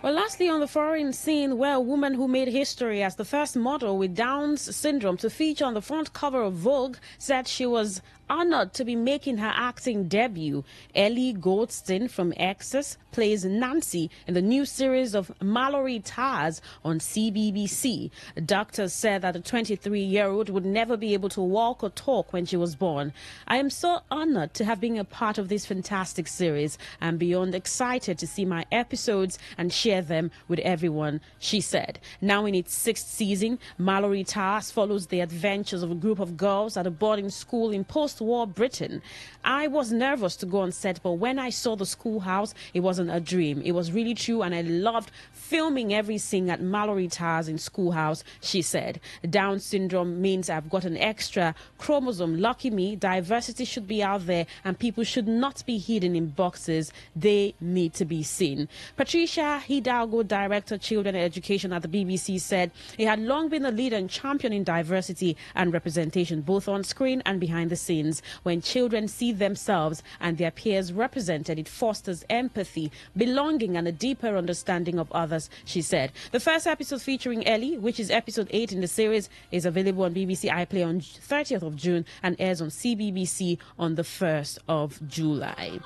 [SPEAKER 19] Well, lastly, on the foreign scene, where a woman who made history as the first model with Down's syndrome to feature on the front cover of Vogue said she was honored to be making her acting debut. Ellie Goldstein from Exes plays Nancy in the new series of Mallory Tars on CBBC. Doctors said that the 23-year-old would never be able to walk or talk when she was born. "I am so honored to have been a part of this fantastic series. I'm beyond excited to see my episodes and share them with everyone," she said. Now in its 6th season, Mallory Tars follows the adventures of a group of girls at a boarding school in post-war Britain. "I was nervous to go on set, but when I saw the schoolhouse, it wasn't a dream. It was really true, and I loved filming every scene at Mallory Tars in schoolhouse," she said. "Down syndrome means I've got an extra chromosome. Lucky me. Diversity should be out there, and people should not be hidden in boxes. They need to be seen." Patricia Hidalgo, Director Children Education at the BBC, said he had long been a leader and champion in diversity and representation, both on screen and behind the scenes. When children see themselves and their peers represented, it fosters empathy, belonging, and a deeper understanding of others, she said. The first episode, featuring Ellie, which is episode 8 in the series, is available on BBC iPlayer on 30th of June and airs on CBBC on the 1st of July.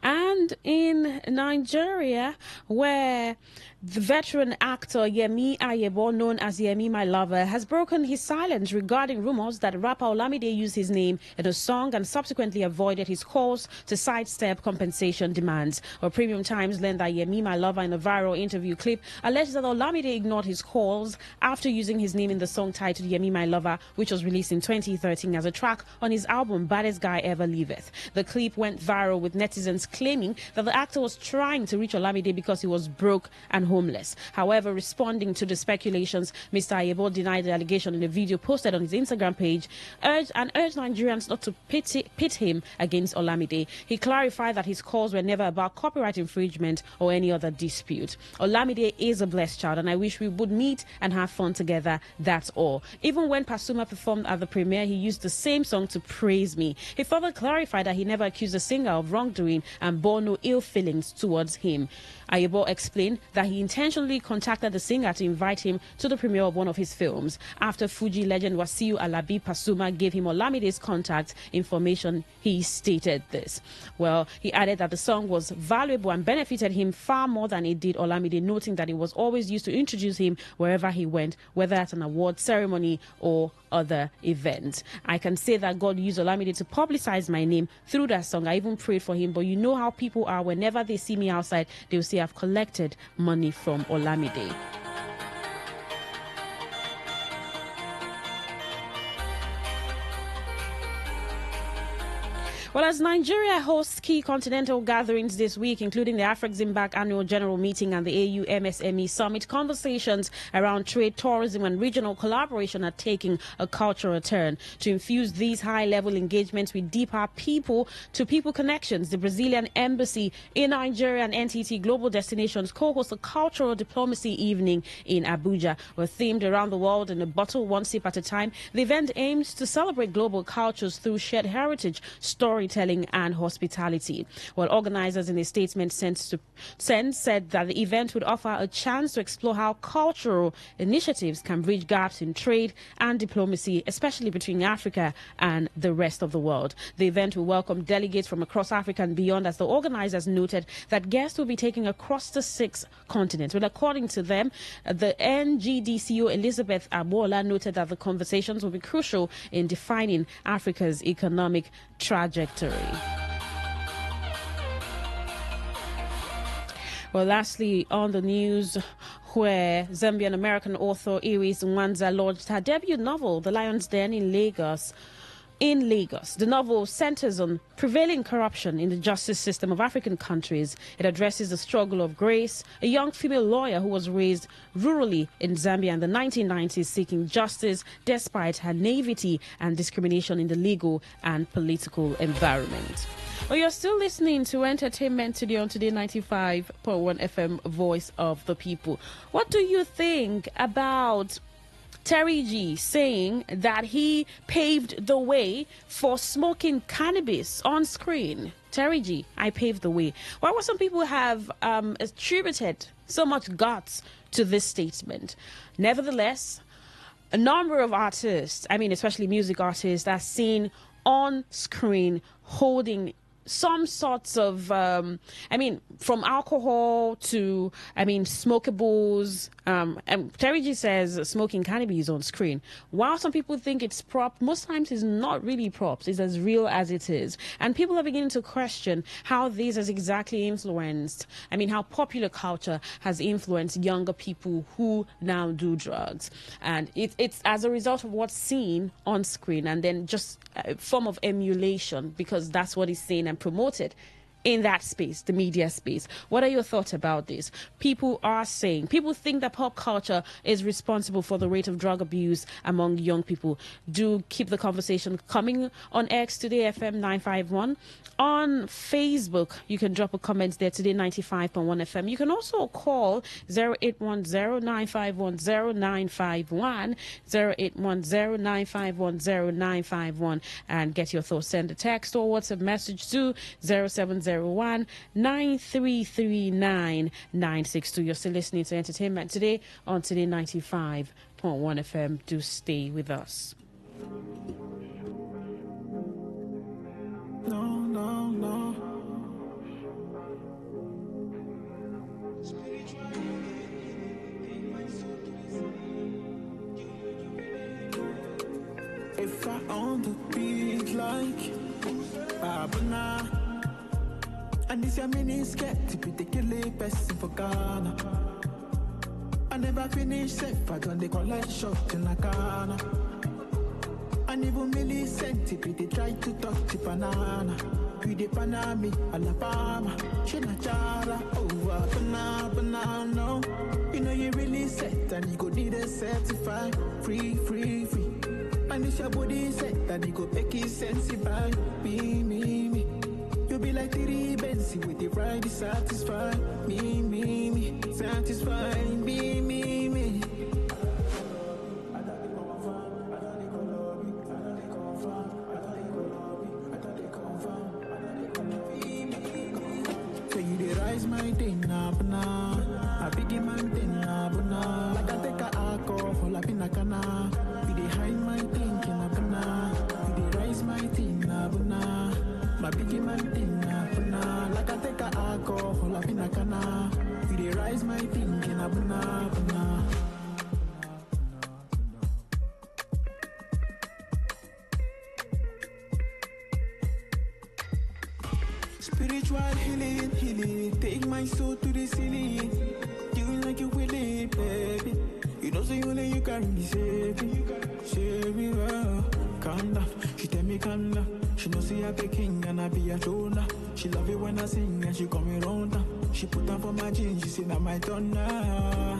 [SPEAKER 19] And in Nigeria, where The veteran actor Yemi Ayebo, known as Yemi My Lover, has broken his silence regarding rumors that rapper Olamide used his name in a song and subsequently avoided his calls to sidestep compensation demands. Or Premium Times learned that Yemi My Lover, in a viral interview clip, alleged that Olamide ignored his calls after using his name in the song titled Yemi My Lover, which was released in 2013 as a track on his album Baddest Guy Ever Liveth. The clip went viral, with netizens claiming that the actor was trying to reach Olamide because he was broke and homeless. However, responding to the speculations, Mr. Ayebo denied the allegation in a video posted on his Instagram page urged Nigerians not to pit him against Olamide. He clarified that his calls were never about copyright infringement or any other dispute. Olamide is a blessed child, and I wish we would meet and have fun together, that's all. Even when Pasuma performed at the premiere, he used the same song to praise me. He further clarified that he never accused the singer of wrongdoing and bore no ill feelings towards him. Ayebo explained that he intentionally contacted the singer to invite him to the premiere of one of his films. After Fuji legend Wasiu Alabi Pasuma gave him Olamide's contact information, he stated this. Well, he added that the song was valuable and benefited him far more than it did Olamide, noting that it was always used to introduce him wherever he went, whether at an award ceremony or other events. I can say that God used Olamide to publicize my name through that song. I even prayed for him, but you know how people are. Whenever they see me outside, they'll say I've collected money from Olamide. Well, as Nigeria hosts key continental gatherings this week, including the Afreximbank Annual General Meeting and the AU MSME Summit, conversations around trade, tourism and regional collaboration are taking a cultural turn. To infuse these high-level engagements with deeper people-to-people connections, the Brazilian Embassy in Nigeria and NTT Global Destinations co-host a cultural diplomacy evening in Abuja. Themed around the world in a bottle, one sip at a time, the event aims to celebrate global cultures through shared heritage, storytelling and hospitality. Well, organizers in a statement said that the event would offer a chance to explore how cultural initiatives can bridge gaps in trade and diplomacy, especially between Africa and the rest of the world. The event will welcome delegates from across Africa and beyond, as the organizers noted that guests will be taking across the 6 continents. Well, according to them, the NGDCO Elizabeth Abola noted that the conversations will be crucial in defining Africa's economic trajectory. Well, lastly, on the news, where Zambian-American author Iris Nwanza launched her debut novel, The Lion's Den, in Lagos. The novel centers on prevailing corruption in the justice system of African countries. It addresses the struggle of Grace, a young female lawyer who was raised rurally in Zambia in the 1990s, seeking justice despite her naivety and discrimination in the legal and political environment. Well, you're still listening to Entertainment Today on Today 95.1 FM, Voice of the People. What do you think about Terry G saying that he paved the way for smoking cannabis on screen? Terry G, I paved the way. Why would some people have attributed so much guts to this statement? Nevertheless, a number of artists, especially music artists, are seen on screen holding some sorts of, from alcohol to, smokables. Terry G says smoking cannabis on screen. While some people think it's prop, most times it's not really props. It's as real as it is. And people are beginning to question how this has exactly influenced, how popular culture has influenced younger people who now do drugs. And it's as a result of what's seen on screen, and then just a form of emulation, because that's what is seen and promoted in that space, the media space. What are your thoughts about this? People think that pop culture is responsible for the rate of drug abuse among young people. Do keep the conversation coming on X, Today FM 951. On Facebook, you can drop a comment there, Today 95.1 FM. You can also call 0810-951-0951, 0810-951-0951, and get your thoughts. Send a text or WhatsApp message to 0701-9339-962. You're still listening to Entertainment Today on Today 95.1 FM. Do stay with us.
[SPEAKER 9] No. far on the beat like Abuna. And this your mini skirt to be the killing person for Ghana. I never finish safe, I don't collect shot in a corner. And even millicent if they try to touch the banana. We the Panami, Alabama, Chinachara, oh, banana. You know you really set and you go need a certified free. And it's your body set that you go make it sensible. Me. You be like 3 Benzi with the ride satisfied. Me, satisfied. Me. So you dey rise my thing up now. I big man thing up now. Like I take a alcohol up in a cana. You dey hide my thinking up now. You dey rise my thing up now. My big man thing up now. Like I take a alcohol up in a cana. You dey rise my thinking up now. Spiritual healing, take my soul to the ceiling. You like you will it, baby. You know, say only you can be save me, well. Calm down, she tell me calm down. She know say I be king and I be a donor. She love it when I sing and she call me round down. She put on for my jeans, she say now my turn now.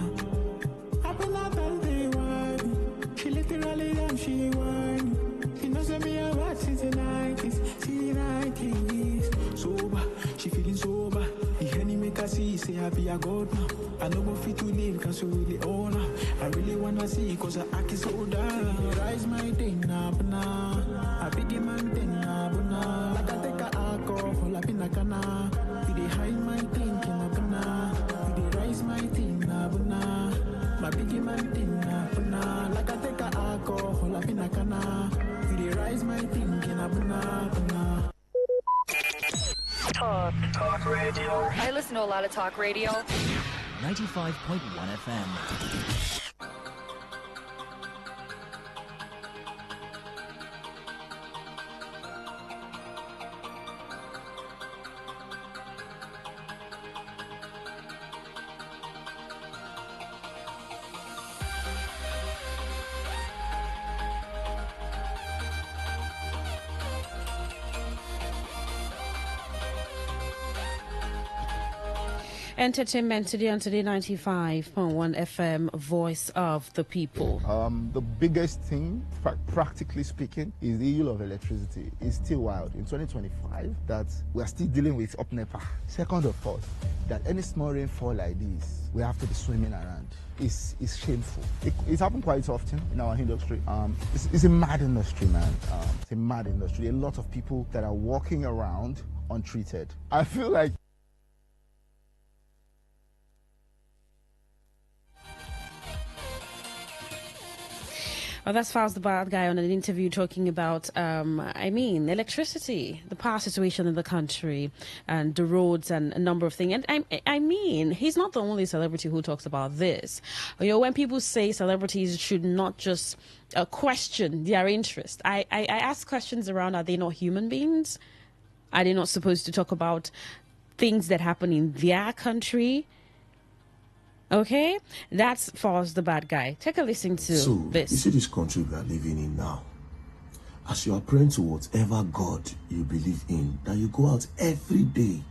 [SPEAKER 9] I been out all day one. She literally damn she won. She knows that me a watch since the 90s. Sober, she feeling sober. The honey make her see, say I be a god now. I know what fit to live, cause you really own her. I really wanna see, cause her act is so down. Rise my thing up now. I big man thing up now. Like I take a alcohol up in a cana. You dey hide my thinking up now. You dey rise my thing up now. My big man thing up now. Like I take a alcohol up in a cana. You dey rise my thinking up now.
[SPEAKER 13] Talk radio. I listen to a lot of talk radio.
[SPEAKER 12] 95.1 FM.
[SPEAKER 19] Entertainment today on Today95.1 FM, voice of the people.
[SPEAKER 10] The biggest thing, practically speaking, is the issue of electricity. It's still wild. In 2025, that we are still dealing with up NEPA. Second of all, that any small rainfall like this, we have to be swimming around. It's shameful. It happens quite often in our industry. It's a mad industry, man. It's a mad industry. A lot of people that are walking around untreated. I feel like
[SPEAKER 19] well, that's Faz the Bad Guy on an interview talking about, electricity, the power situation in the country, and the roads, and a number of things. And I mean, he's not the only celebrity who talks about this. You know, when people say celebrities should not just question their interest, I ask questions around: are they not human beings? Are they not supposed to talk about things that happen in their country? Okay, that's Faz the Bad Guy. Take a listen to this.
[SPEAKER 11] You see this country we are living in now. As you are praying to whatever God you believe in, that you go out every day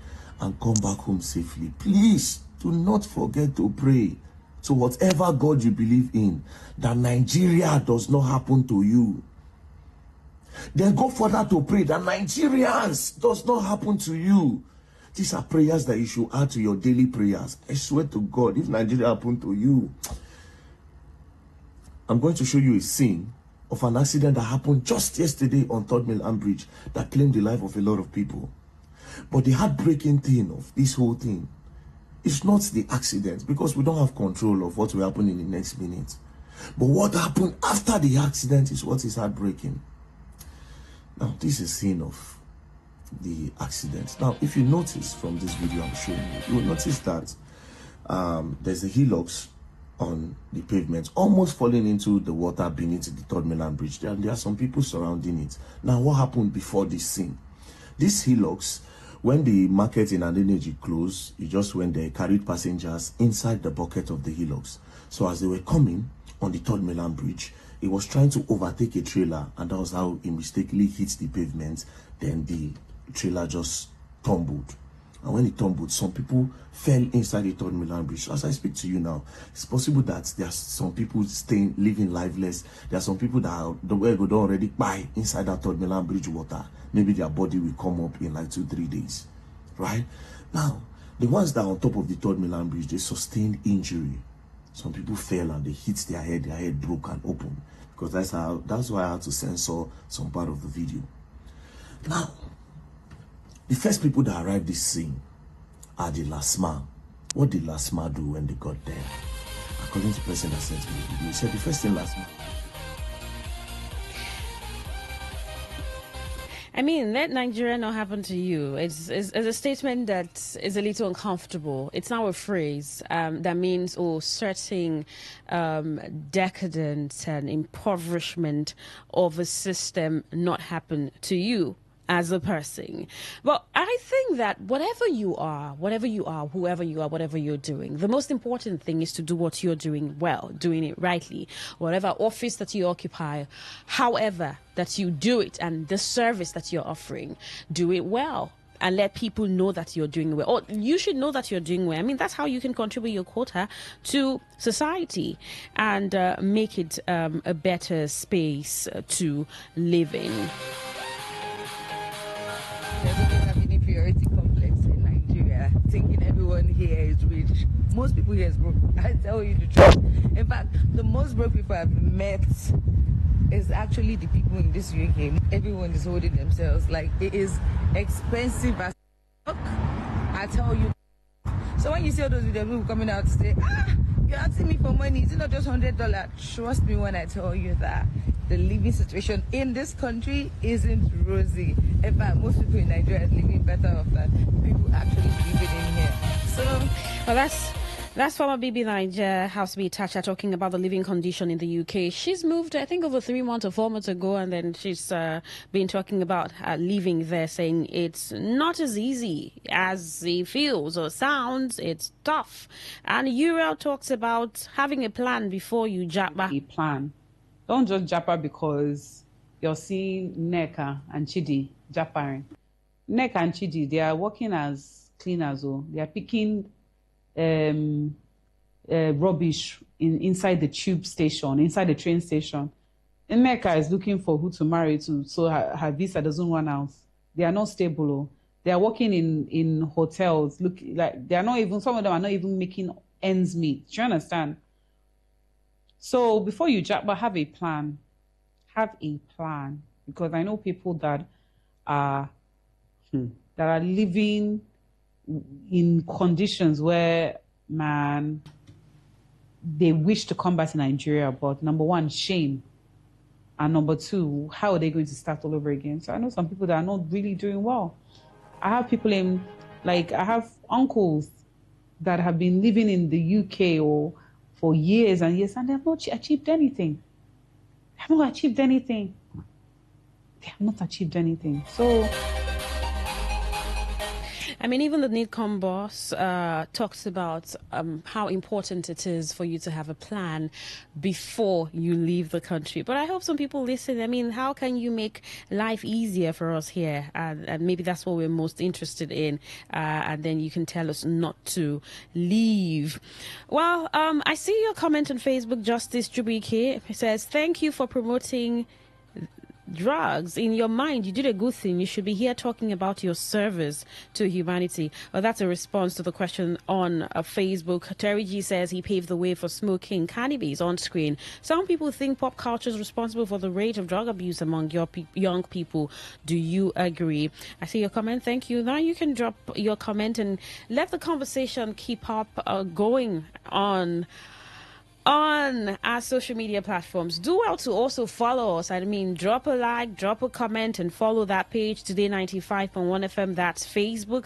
[SPEAKER 11] and come back home safely. Please do not forget to pray to whatever God you believe in, that Nigeria does not happen to you. Then go further to pray that Nigerians does not happen to you. These are prayers that you should add to your daily prayers. I swear to God, if Nigeria happened to you, I'm going to show you a scene of an accident that happened just yesterday on Third Mainland Bridge that claimed the life of a lot of people. But the heartbreaking thing of this whole thing is not the accident, because we don't have control of what will happen in the next minute. But what happened after the accident is what is heartbreaking. Now, this is a scene of the accident. Now, if you notice from this video I'm showing you, you will notice that there's a Hilux on the pavement, almost falling into the water beneath the Third Mainland Bridge. There are some people surrounding it. Now, what happened before this scene? This Hilux, when the market in Adeneji closed, it just went there, carried passengers inside the bucket of the Hilux. So as they were coming on the Third Mainland Bridge, it was trying to overtake a trailer, and that was how it mistakenly hit the pavement. Then the trailer just tumbled. And when it tumbled, some people fell inside the Third Mainland Bridge. So as I speak to you now, it's possible that there are some people living lifeless. There are some people that are the way go already by inside that Third Mainland Bridge water. Maybe their body will come up in like 2-3 days. Right? Now, the ones that are on top of the Third Mainland Bridge, they sustained injury. Some people fell and they hit their head broke and open. Because that's why I had to censor some part of the video. Now, the first people that arrived this scene are the LASMA. What did LASMA do when they got there? According to the person that sent me the video, he said the first thing LASMA.
[SPEAKER 19] I mean, let Nigeria not happen to you. It's a statement that is a little uncomfortable. It's now a phrase that means, certain decadence and impoverishment of a system not happen to you as a person. Well, I think that whoever you are, whoever you are, whatever you're doing, the most important thing is to do what you're doing well, doing it rightly. Whatever office that you occupy, however that you do it, and the service that you're offering, do it well. And let people know that you're doing well. Or you should know that you're doing well. I mean, that's how you can contribute your quota to society and make it a better space to live in.
[SPEAKER 7] Have an inferiority complex in Nigeria, thinking everyone here is rich. Most people here is broke. I tell you the truth. In fact, the most broke people I've met is actually the people in this UK. Everyone is holding themselves like it is expensive as fuck. I tell you. So when you see all those videos, people coming out to say, you're asking me for money, is it not just $100? Trust me when I tell you that the living situation in this country isn't rosy. In fact, most people in Nigeria are living better off than people actually living in here. So,
[SPEAKER 19] well, that's former BB Niger housemate Tasha talking about the living condition in the UK. She's moved, I think, over 3 months or 4 months ago, and then she's been talking about living there, saying it's not as easy as it feels or sounds. It's tough. And Uriel talks about having a plan before you japa.
[SPEAKER 15] A plan. Don't just japa because you're seeing Neka and Chidi japaring. Neka and Chidi, they are working as cleaners. They are picking rubbish inside the tube station, inside the train station. And Neka is looking for who to marry to, so her visa doesn't run out. They are not stable. They are working in hotels. Look, like they are not even. Some of them are not even making ends meet. Do you understand? So before you jump, have a plan. Have a plan, because I know people that are living in conditions where, man, they wish to come back to Nigeria, but number one, shame, and number two, how are they going to start all over again? So I know some people that are not really doing well. I have people I have uncles that have been living in the UK for years and years, and they have not achieved anything. They have not achieved anything. So,
[SPEAKER 19] I mean, even the NIDCOM boss talks about how important it is for you to have a plan before you leave the country. But I hope some people listen. I mean, how can you make life easier for us here? And maybe that's what we're most interested in. And then you can tell us not to leave. Well, I see your comment on Facebook, Justice Jubike. It says, thank you for promoting drugs. In your mind, you did a good thing. You should be here talking about your service to humanity. Well, that's a response to the question on Facebook. Terry G says he paved the way for smoking cannabis on screen. Some people think pop culture is responsible for the rate of drug abuse among young people. Do you agree? I see your comment. Thank you. Now you can drop your comment and let the conversation keep up going on our social media platforms. Do well to also follow us. I mean, drop a like, drop a comment, and follow that page, Today95.1fm. That's Facebook.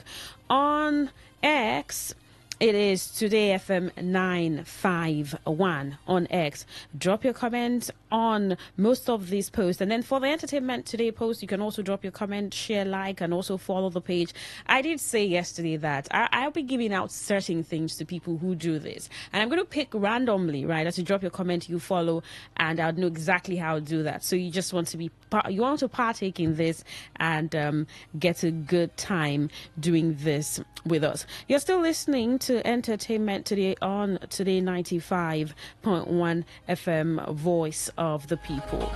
[SPEAKER 19] On X, It is Today FM 951 on X. Drop your comments on most of these posts. And then for the Entertainment Today post, you can also drop your comment, share, like, and also follow the page. I did say yesterday that I'll be giving out certain things to people who do this. And I'm going to pick randomly, right? As you drop your comment, you follow, and I'll know exactly how to do that. So you just want to partake in this and get a good time doing this with us. You're still listening to Entertainment Today on Today 95.1 FM, Voice of the People.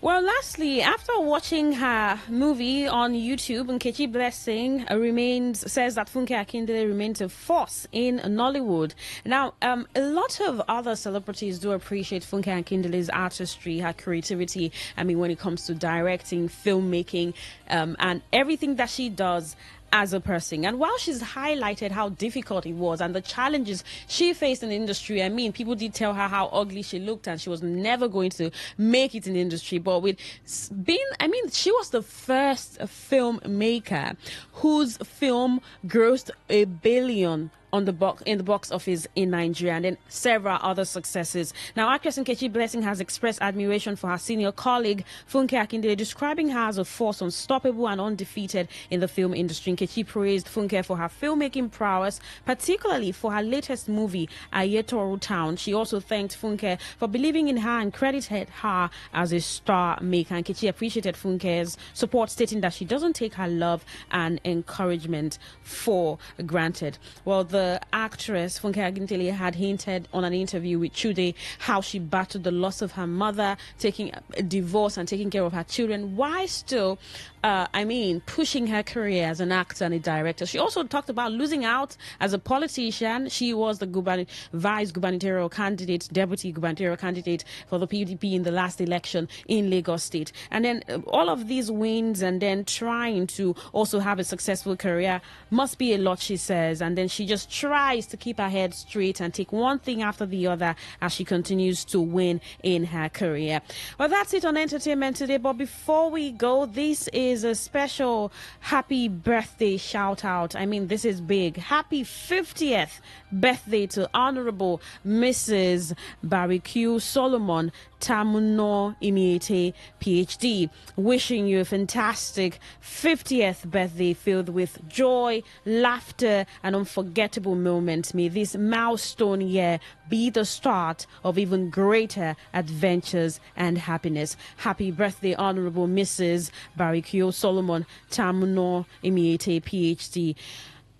[SPEAKER 19] Well, lastly, after watching her movie on YouTube, Nkechi Blessing says that Funke Akindele remains a force in Nollywood. Now, a lot of other celebrities do appreciate Funke Akindele's artistry, her creativity. I mean, when it comes to directing, filmmaking, and everything that she does as a person. And while she's highlighted how difficult it was and the challenges she faced in the industry, I mean, people did tell her how ugly she looked and she was never going to make it in the industry. But she was the first filmmaker whose film grossed $1 billion in the box office in Nigeria, and then several other successes. Now, actress Nkechi Blessing has expressed admiration for her senior colleague Funke Akindele, describing her as a force unstoppable and undefeated in the film industry. Nkechi praised Funke for her filmmaking prowess, particularly for her latest movie, Ayetoro Town. She also thanked Funke for believing in her and credited her as a star maker. Nkechi appreciated Funke's support, stating that she doesn't take her love and encouragement for granted. Well, the actress Funke Akindele had hinted on an interview with Today how she battled the loss of her mother, taking a divorce and taking care of her children, while still pushing her career as an actor and a director. She also talked about losing out as a politician. She was the vice gubernatorial candidate, deputy gubernatorial candidate for the PDP in the last election in Lagos State. And then all of these wins and then trying to also have a successful career must be a lot, she says. And then she just tries to keep her head straight and take one thing after the other as she continues to win in her career. Well, that's it on Entertainment Today. But before we go, this is a special happy birthday shout out. I mean, this is big. Happy 50th birthday to Honorable Mrs. Barbecue Solomon Tamuno Imiete, PhD. Wishing you a fantastic 50th birthday filled with joy, laughter, and unforgettable moments. May this milestone year be the start of even greater adventures and happiness. Happy birthday, Honorable Mrs. Barbecue Solomon Tamuno Imiete, PhD.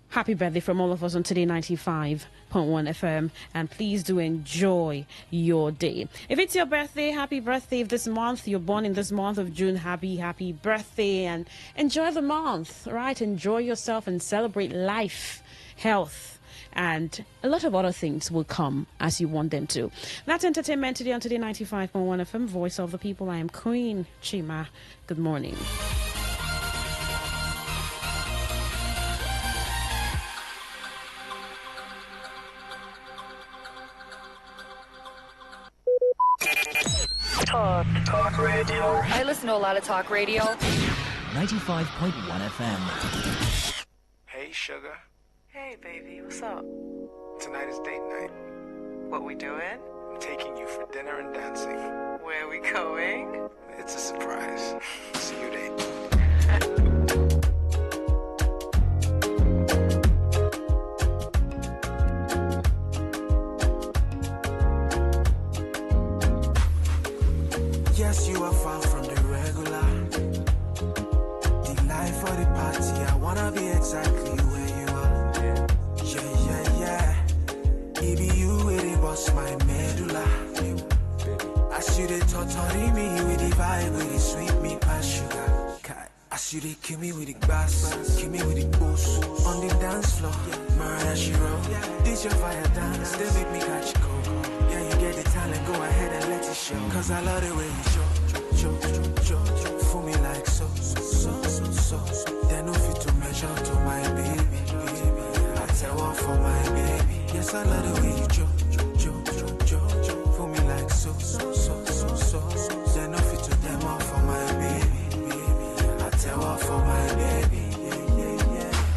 [SPEAKER 19] Happy birthday from all of us on Today 95.1 FM, and please do enjoy your day. If it's your birthday, happy birthday. If this month, you're born in this month of June, happy birthday, and enjoy the month, right? Enjoy yourself and celebrate life, health, and a lot of other things will come as you want them to. That's Entertainment Today on Today 95.1 FM, Voice of the People. I am Queen Chima. Good morning.
[SPEAKER 13] Talk radio. I listen to a lot of talk radio.
[SPEAKER 12] 95.1 FM.
[SPEAKER 16] Hey, sugar.
[SPEAKER 17] Hey, baby, what's up?
[SPEAKER 16] Tonight is date night.
[SPEAKER 17] What we doing?
[SPEAKER 16] I'm taking you for dinner and dancing.
[SPEAKER 17] Where we going?
[SPEAKER 16] It's a surprise. See you there. Yes, you are far from the regular. The life for the party, I wanna be exactly where you are. Yeah. It be you where they bust my medulla. As you they torturing me with the vibe, with the sweet me past sugar. As She dey kill me with the bass, kill me with the boost. On the dance floor, Mariah she roll. This your fire dance, they make me catch cold. Yeah, you get the talent, go ahead and let it show. Cause I love the way you show, for me like so. They no fit to measure to my baby. I tell one for my baby. Yes, I love the way you for me like so. They no fit to demo for my baby. I tell one for my baby.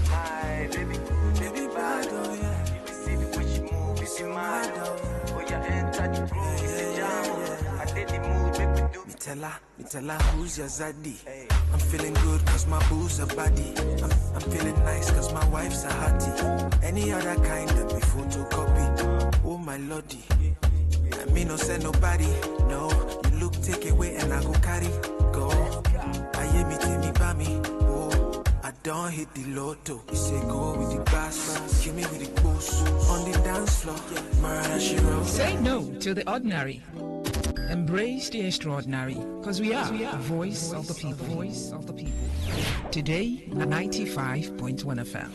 [SPEAKER 16] My baby, baby bad, oh yeah. You see the way she move, it's mad, oh yeah, enter the groove, it's a jam. I did the move, make me do. Me tell her who's your zaddy. I'm feeling good cause my boo's a body. I'm feeling nice cause my wife's a hottie. Any other kind of me photocopy. Oh my lordy, I me no send nobody. No, you look take away and I go carry. Go, I hear me tell me by me. Oh, I don't hit the lotto. You say go with the bass, kill me with the boost. On the dance floor, Mariah she roll.
[SPEAKER 8] Say no to the ordinary. Embrace the extraordinary, because we are the voice of the people. Voice of the people. Today, 95.1 FM.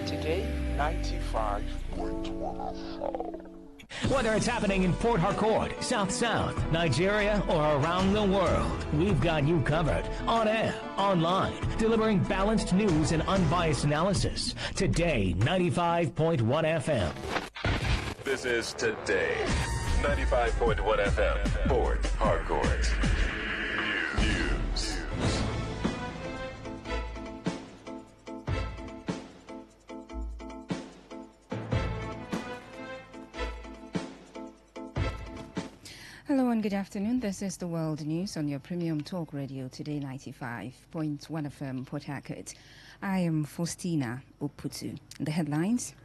[SPEAKER 18] Today, 95.1 FM.
[SPEAKER 12] Whether it's happening in Port Harcourt, South, Nigeria, or around the world, we've got you covered. On air, online, delivering balanced news and unbiased analysis. Today, 95.1 FM.
[SPEAKER 23] This is Today. 95.1 FM, Port Harcourt. News.
[SPEAKER 24] Hello and good afternoon. This is the World News on your premium talk radio, Today 95.1 FM, Port Harcourt. I am Faustina Oputu. The headlines.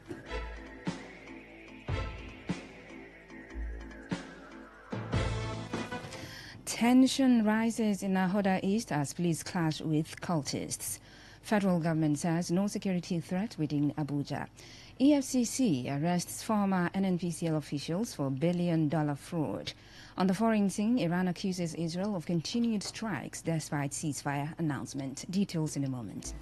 [SPEAKER 24] Tension rises in Nahoda East as police clash with cultists. Federal government says no security threat within Abuja. EFCC arrests former NNPCL officials for billion-dollar fraud. On the foreign scene, Iran accuses Israel of continued strikes despite ceasefire announcement. Details in a moment.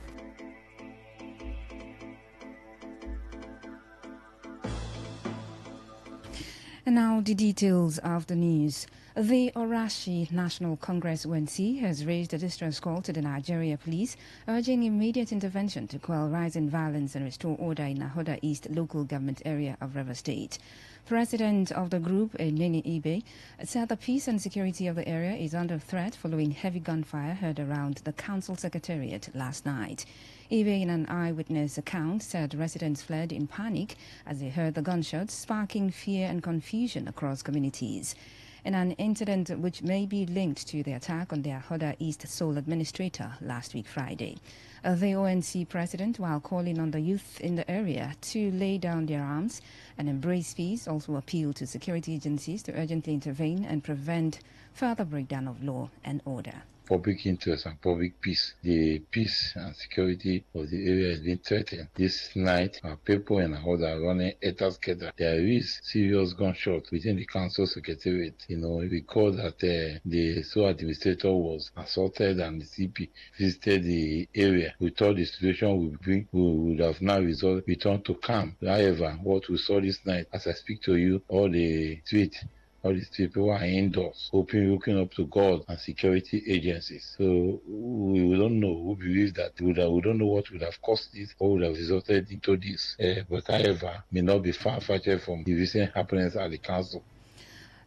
[SPEAKER 24] And now the details of the news. The Orashi National Congress (UNC) has raised a distress call to the Nigeria police, urging immediate intervention to quell rising violence and restore order in Nahoda East local government area of Rivers State. President of the group, Nene Ibe, said the peace and security of the area is under threat following heavy gunfire heard around the council secretariat last night. Ibe, in an eyewitness account, said residents fled in panic as they heard the gunshots, sparking fear and confusion across communities. In an incident which may be linked to the attack on the Nahoda East sole administrator last week Friday. The ONC president, while calling on the youth in the area to lay down their arms and embrace peace, also appealed to security agencies to urgently intervene and prevent further breakdown of law and order.
[SPEAKER 25] Public interest and public peace. The peace and security of the area is being threatened. This night, our people in Nahoda are running together. There is serious gunshots within the council secretariat. We recall that the sole administrator was assaulted and the CP visited the area. We thought the situation would have now returned to calm. However, what we saw this night, as I speak to you, all these people are indoors, looking up to God and security agencies. So we don't know. We believe that we don't know what would have caused this or would have resulted into this. But however, may not be far-fetched from the recent happenings at the council.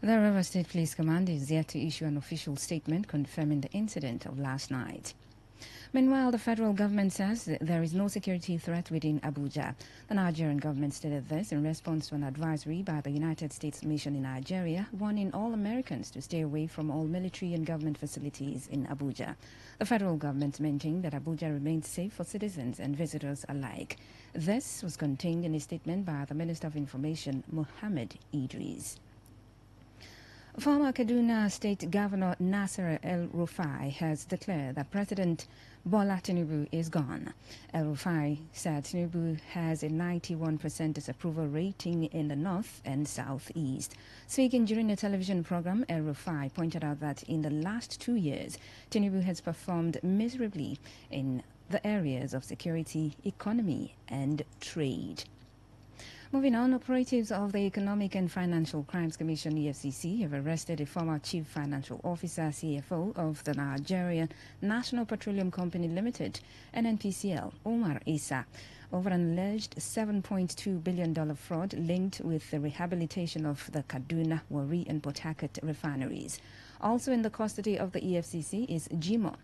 [SPEAKER 24] The River State Police Command is yet to issue an official statement confirming the incident of last night. Meanwhile, the federal government says that there is no security threat within Abuja. The Nigerian government stated this in response to an advisory by the United States Mission in Nigeria, warning all Americans to stay away from all military and government facilities in Abuja. The federal government maintained that Abuja remains safe for citizens and visitors alike. This was contained in a statement by the Minister of Information, Mohammed Idris. Former Kaduna State Governor Nasser El-Rufai has declared that President Bola Tinubu is gone. El-Rufai said Tinubu has a 91% disapproval rating in the north and southeast. Speaking during a television program, El-Rufai pointed out that in the last 2 years, Tinubu has performed miserably in the areas of security, economy, and trade. Moving on, operatives of the Economic and Financial Crimes Commission (EFCC) have arrested a former Chief Financial Officer (CFO) of the Nigerian National Petroleum Company Limited (NNPCL), Omar Issa, over an alleged $7.2 billion fraud linked with the rehabilitation of the Kaduna, Warri, and Port Harcourt refineries. Also in the custody of the EFCC is Jimo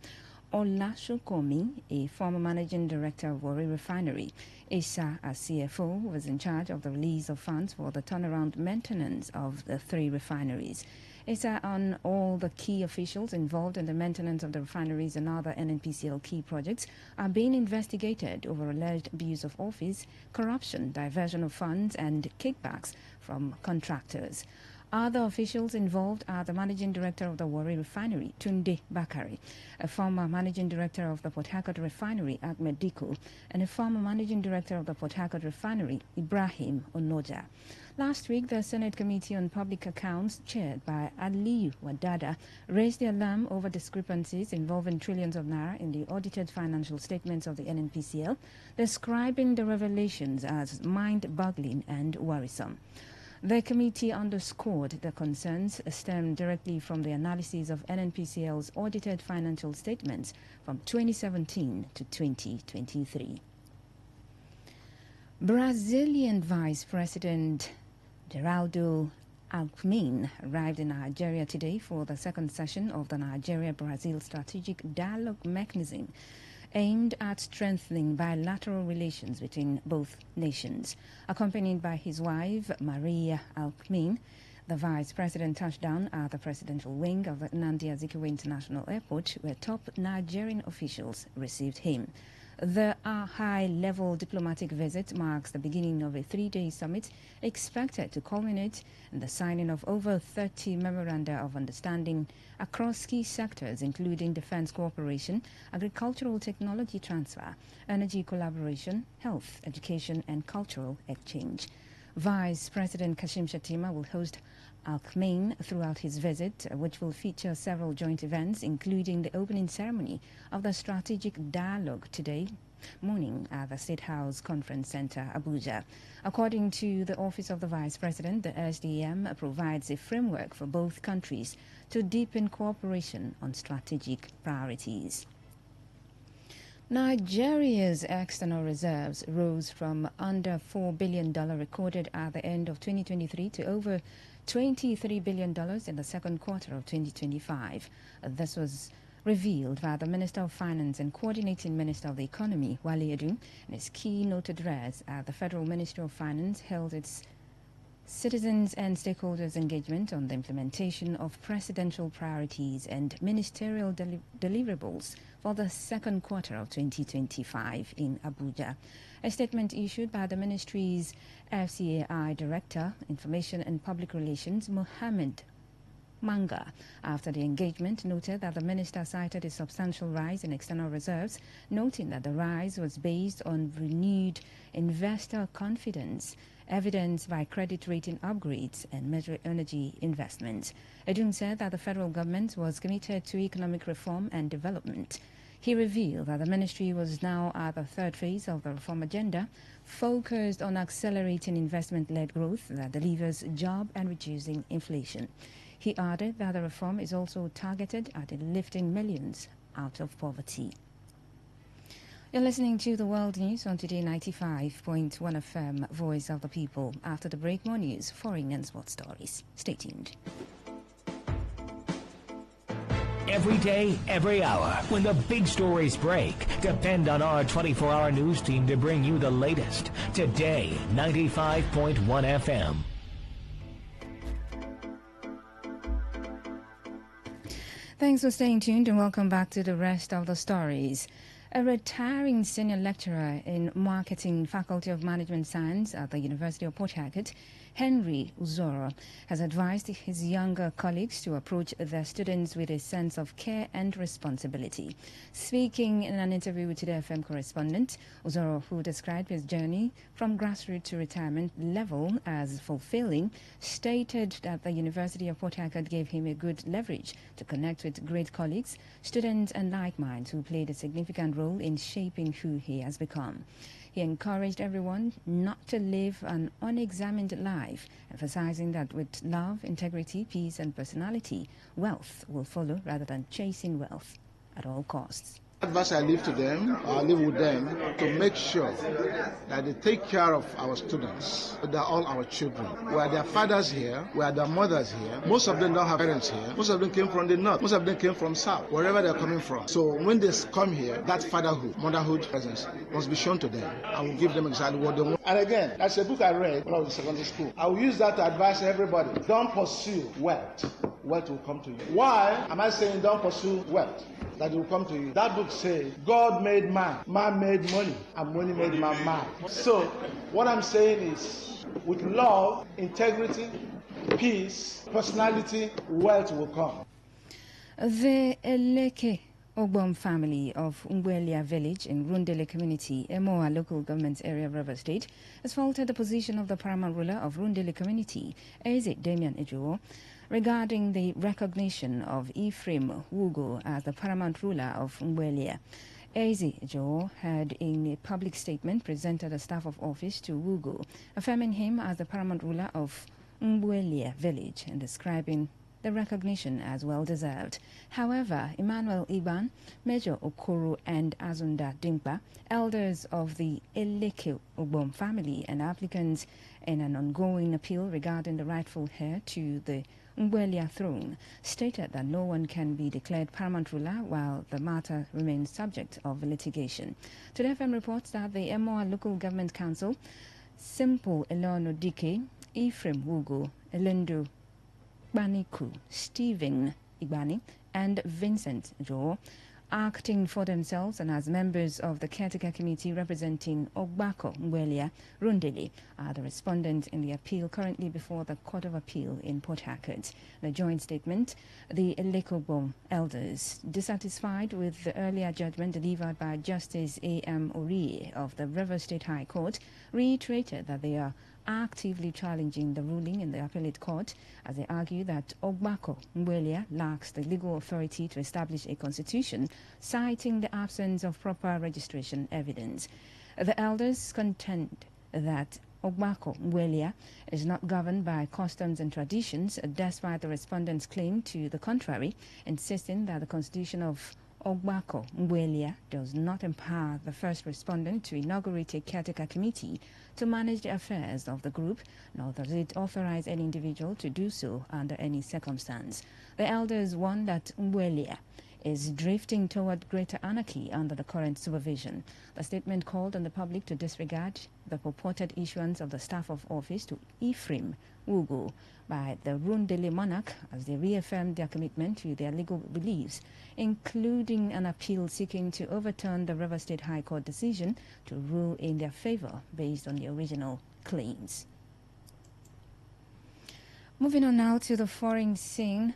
[SPEAKER 24] Olashokomi, a former managing director of Warri Refinery. Issa, as CFO, was in charge of the release of funds for the turnaround maintenance of the 3 refineries. Issa and all the key officials involved in the maintenance of the refineries and other NNPCL key projects are being investigated over alleged abuse of office, corruption, diversion of funds, and kickbacks from contractors. Other officials involved are the Managing Director of the Warri Refinery, Tunde Bakari, a former Managing Director of the Port Harcourt Refinery, Ahmed Diko, and a former Managing Director of the Port Harcourt Refinery, Ibrahim Onoja. Last week, the Senate Committee on Public Accounts, chaired by Aliyu Wadada, raised the alarm over discrepancies involving trillions of naira in the audited financial statements of the NNPCL, describing the revelations as mind-boggling and worrisome. The committee underscored the concerns stemmed directly from the analysis of NNPCL's audited financial statements from 2017 to 2023. Brazilian Vice President Geraldo Alckmin arrived in Nigeria today for the second session of the Nigeria-Brazil Strategic Dialogue Mechanism, aimed at strengthening bilateral relations between both nations. Accompanied by his wife, Maria Alckmin, the vice president touched down at the presidential wing of the Nnamdi Azikiwe International Airport, where top Nigerian officials received him. The high-level diplomatic visit marks the beginning of a 3-day summit expected to culminate in the signing of over 30 memoranda of understanding across key sectors, including defense cooperation, agricultural technology transfer, energy collaboration, health, education, and cultural exchange. Vice President Kashim Shettima will host Alckmin throughout his visit, which will feature several joint events, including the opening ceremony of the Strategic Dialogue today morning at the State House Conference Center, Abuja. According to the Office of the Vice President, the SDM provides a framework for both countries to deepen cooperation on strategic priorities. Nigeria's external reserves rose from under $4 billion recorded at the end of 2023 to over $23 billion in the second quarter of 2025. This was revealed by the Minister of Finance and Coordinating Minister of the Economy, Wale Edun, in his keynote address at the Federal Ministry of Finance held its citizens and stakeholders engagement on the implementation of presidential priorities and ministerial deliverables for the second quarter of 2025 in Abuja. A statement issued by the ministry's FCAI Director, Information and Public Relations, Mohammed Manga, after the engagement, noted that the minister cited a substantial rise in external reserves, noting that the rise was based on renewed investor confidence, evidenced by credit rating upgrades and major energy investments. Edun said that the federal government was committed to economic reform and development. He revealed that the ministry was now at the third phase of the reform agenda, focused on accelerating investment-led growth that delivers job and reducing inflation. He added that the reform is also targeted at lifting millions out of poverty. You're listening to the World News on Today95.1 FM, Voice of the People. After the break, more news, foreign and sports stories. Stay tuned.
[SPEAKER 12] Every day, every hour, when the big stories break, depend on our 24-hour news team to bring you the latest. Today, 95.1 FM.
[SPEAKER 24] Thanks for staying tuned and welcome back to the rest of the stories. A retiring senior lecturer in Marketing Faculty of Management Science at the University of Port Harcourt Henry Uzoro, has advised his younger colleagues to approach their students with a sense of care and responsibility. Speaking in an interview with Today FM correspondent, Uzoro, who described his journey from grassroots to retirement level as fulfilling, stated that the University of Port Harcourt gave him a good leverage to connect with great colleagues, students and like minds who played a significant role in shaping who he has become. He encouraged everyone not to live an unexamined life, emphasizing that with love, integrity, peace and personality, wealth will follow rather than chasing wealth at all costs.
[SPEAKER 10] Advice I leave to them, I live with them to make sure that they take care of our students. They're all our children. We are their fathers here, we are their mothers here. Most of them don't have parents here. Most of them came from the north, most of them came from south, wherever they're coming from. So when they come here, that fatherhood, motherhood presence must be shown to them. I will give them exactly what they want. And again, that's a book I read when I was in secondary school. I will use that to advise everybody. Don't pursue wealth. Wealth will come to you. Why am I saying don't pursue wealth? That will come to you. That book says God made man, man made money, and money made man mad. So what I'm saying is with love, integrity, peace, personality, wealth will come.
[SPEAKER 24] The Eleke Ogbom family of Ungwelia village in Rundele community, Emoa local government area of River State, has faulted the position of the paramount ruler of Rundele community, Eze Damian Ejuo, regarding the recognition of Ephraim Wugo as the paramount ruler of Ungwelia. Eze Ejuo had, in a public statement, presented a staff of office to Wugo, affirming him as the paramount ruler of Ungwelia village and describing the recognition as well-deserved. However, Emmanuel Iban, Major Okoro and Azunda Dimpa, elders of the Eleke Ogbom family and applicants in an ongoing appeal regarding the rightful heir to the Ungwelia throne, stated that no one can be declared paramount ruler while the matter remains subject of litigation. Today FM reports that the Emoa Local Government Council, Simple Elono Dike, Ephraim Wugo, Elendo Baniku, Stephen Igbani, and Vincent Joe, acting for themselves and as members of the caretaker committee representing Ogbako Ngwelia Rundele, are the respondents in the appeal currently before the Court of Appeal in Port Harcourt. In a joint statement, the Elekobom elders, dissatisfied with the earlier judgment delivered by Justice A.M. Orie of the River State High Court, reiterated that they are actively challenging the ruling in the appellate court as they argue that Ogbako Ngwelia lacks the legal authority to establish a constitution, citing the absence of proper registration evidence. The elders contend that Ogbako Ngwelia is not governed by customs and traditions, despite the respondents' claim to the contrary, insisting that the constitution of Ogbako Ngwelia does not empower the first respondent to inaugurate a caretaker committee to manage the affairs of the group, nor does it authorize any individual to do so under any circumstance. The elders warn that Ngwelia is drifting toward greater anarchy under the current supervision. The statement called on the public to disregard the purported issuance of the staff of office to Ephraim Wugo by the Rundele monarch as they reaffirmed their commitment to their legal beliefs, including an appeal seeking to overturn the River State High Court decision to rule in their favor based on the original claims. Moving on now to the foreign scene.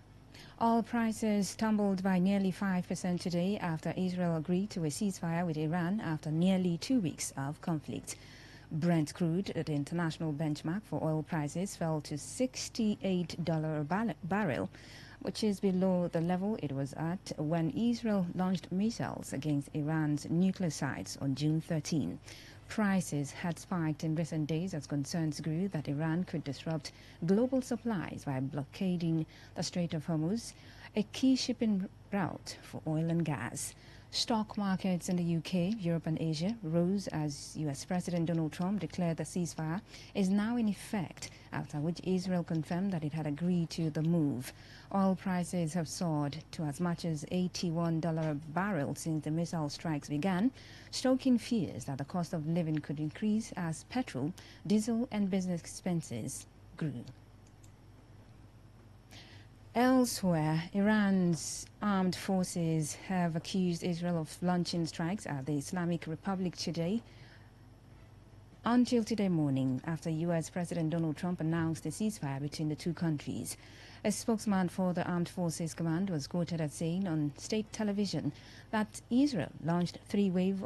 [SPEAKER 24] Oil prices tumbled by nearly 5% today after Israel agreed to a ceasefire with Iran after nearly 2 weeks of conflict. Brent crude, the international benchmark for oil prices, fell to $68 a barrel, which is below the level it was at when Israel launched missiles against Iran's nuclear sites on June 13. Prices had spiked in recent days as concerns grew that Iran could disrupt global supplies by blockading the Strait of Hormuz, a key shipping route for oil and gas. Stock markets in the UK, Europe and Asia rose as US President Donald Trump declared the ceasefire is now in effect, after which Israel confirmed that it had agreed to the move. Oil prices have soared to as much as $81 a barrel since the missile strikes began, stoking fears that the cost of living could increase as petrol, diesel and business expenses grew. Elsewhere, Iran's armed forces have accused Israel of launching strikes at the Islamic Republic today, until today morning after U.S. President Donald Trump announced a ceasefire between the two countries. A spokesman for the Armed Forces Command was quoted as saying on state television that Israel launched three waves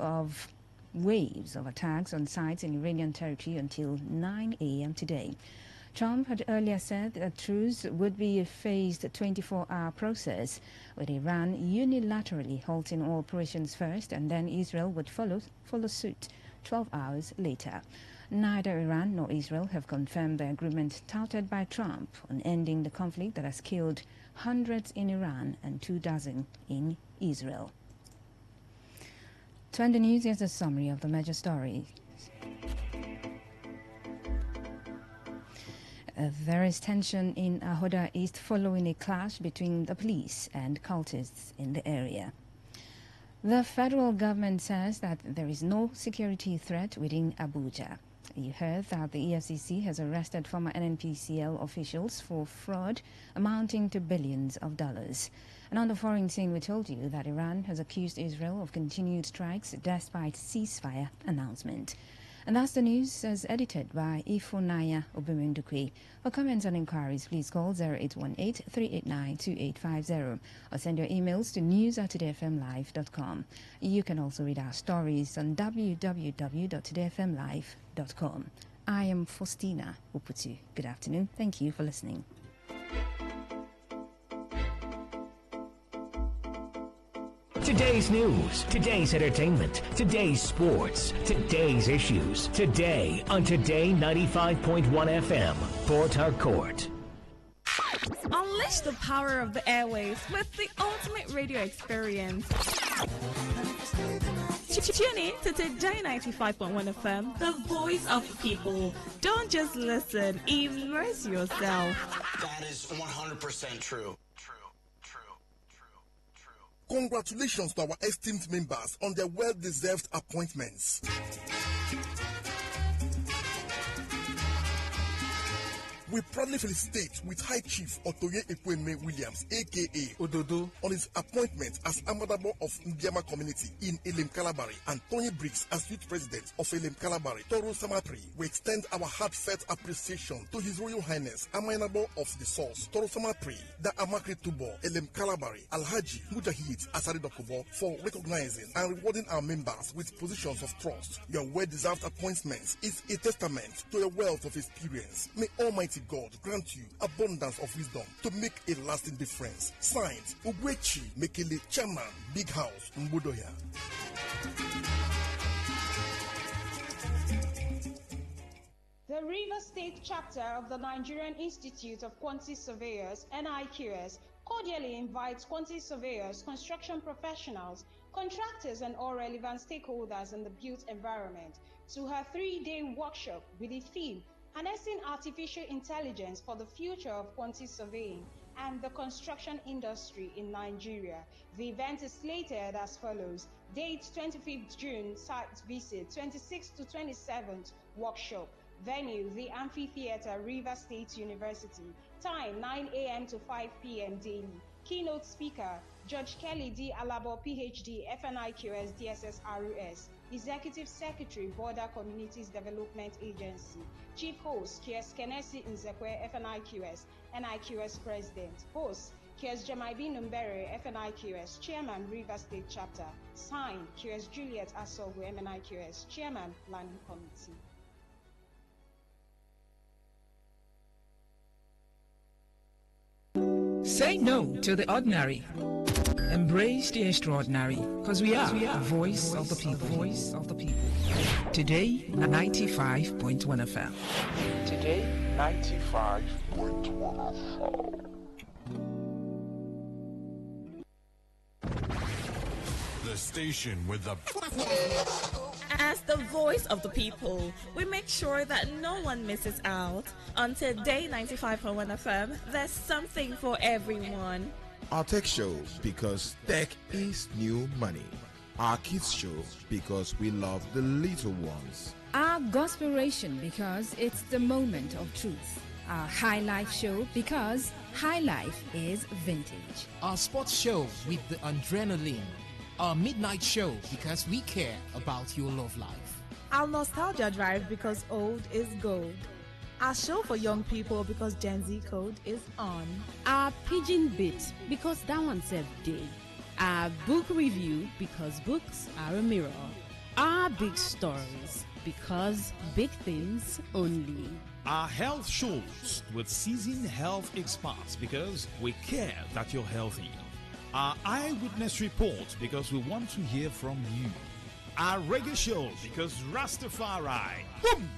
[SPEAKER 24] of attacks on sites in Iranian territory until 9 a.m. today. Trump had earlier said that a truce would be a phased 24-hour process, with Iran unilaterally halting all operations first and then Israel would follow suit 12 hours later. Neither Iran nor Israel have confirmed the agreement touted by Trump on ending the conflict that has killed hundreds in Iran and 24 in Israel. To end the news, here's a summary of the major stories. There is tension in Ahoda East following a clash between the police and cultists in the area. The federal government says that there is no security threat within Abuja. You heard that the EFCC has arrested former NNPCL officials for fraud amounting to billions of dollars. And on the foreign scene, we told you that Iran has accused Israel of continued strikes despite ceasefire announcement. And that's the news as edited by Ifunaya Obimendukwe. For comments and inquiries, please call 0818-389-2850 or send your emails to news@todayfmlive.com. You can also read our stories on www.todayfmlive.com. I am Faustina Uputu. Good afternoon. Thank you for listening.
[SPEAKER 12] Today's news, today's entertainment, today's sports, today's issues. Today on Today 95.1 FM, Port Harcourt.
[SPEAKER 21] Unleash the power of the airwaves with the ultimate radio experience. Tune in to Today 95.1 FM, the voice of people. Don't just listen, immerse yourself.
[SPEAKER 2] That is 100% true.
[SPEAKER 3] Congratulations to our esteemed members on their well-deserved appointments. We proudly felicitate with High Chief Otoye Ekweme Williams, a.k.a. Ododo, on his appointment as Amadabo of Ndiama Community in Elim Kalabari, and Tony Briggs as Youth President of Elim Kalabari, Toro Samatri. We extend our heartfelt appreciation to His Royal Highness Amainabo of the Source, Toro Samatri, the Amakri Tubo, Elim Kalabari, Alhaji Mujahid Asaridokubo, for recognizing and rewarding our members with positions of trust. Your well-deserved appointments is a testament to your wealth of experience. May Almighty God grant you abundance of wisdom to make a lasting difference. Signed, Ugwechi Mekele, Chairman, Big House, Mbudoya.
[SPEAKER 4] The River State chapter of the Nigerian Institute of Quantity Surveyors, NIQS, cordially invites quantity surveyors, construction professionals, contractors, and all relevant stakeholders in the built environment to her 3-day workshop with the theme Harnessing Artificial Intelligence for the Future of Quantity Surveying and the Construction Industry in Nigeria. The event is slated as follows. Date 25th June, site visit 26th to 27th, workshop. Venue, the Amphitheater, River State University. Time, 9 a.m. to 5 p.m. daily. Keynote speaker, Judge Kelly D. Alabo, PhD, FNIQS, DSS, RUS. Executive Secretary, Border Communities Development Agency. Chief Host, Kies Kenesi Nzekwe, FNIQS, NIQS President. Host, Kies Jamaibi Numbere, FNIQS, Chairman, River State Chapter. Signed, Kies Juliet Asogu, MNIQS, Chairman, Planning Committee.
[SPEAKER 8] Say no to the ordinary. Embrace the extraordinary, because we are the voice of the people. Voice of the people. Today, 95.1 FM.
[SPEAKER 23] Today, 95.1 FM.
[SPEAKER 6] The station with the...
[SPEAKER 21] As the voice of the people, we make sure that no one misses out. On Today 95.1 FM, there's something for everyone.
[SPEAKER 20] Our tech show, because tech is new money. Our kids show, because we love the little ones.
[SPEAKER 24] Our Gospelration, because it's the moment of truth. Our High Life show, because high life is vintage.
[SPEAKER 26] Our sports show with the adrenaline. Our midnight show, because we care about your love life.
[SPEAKER 1] Our Nostalgia Drive because old is gold. Our show for young people because Gen Z code is on.
[SPEAKER 19] Our Pigeon Bit because that one said day. Our book review because books are a mirror. Our big stories because big things only.
[SPEAKER 5] Our health shows with seasoned health experts because we care that you're healthy. Our eyewitness report because we want to hear from you. Our reggae show because Rastafari. Boom!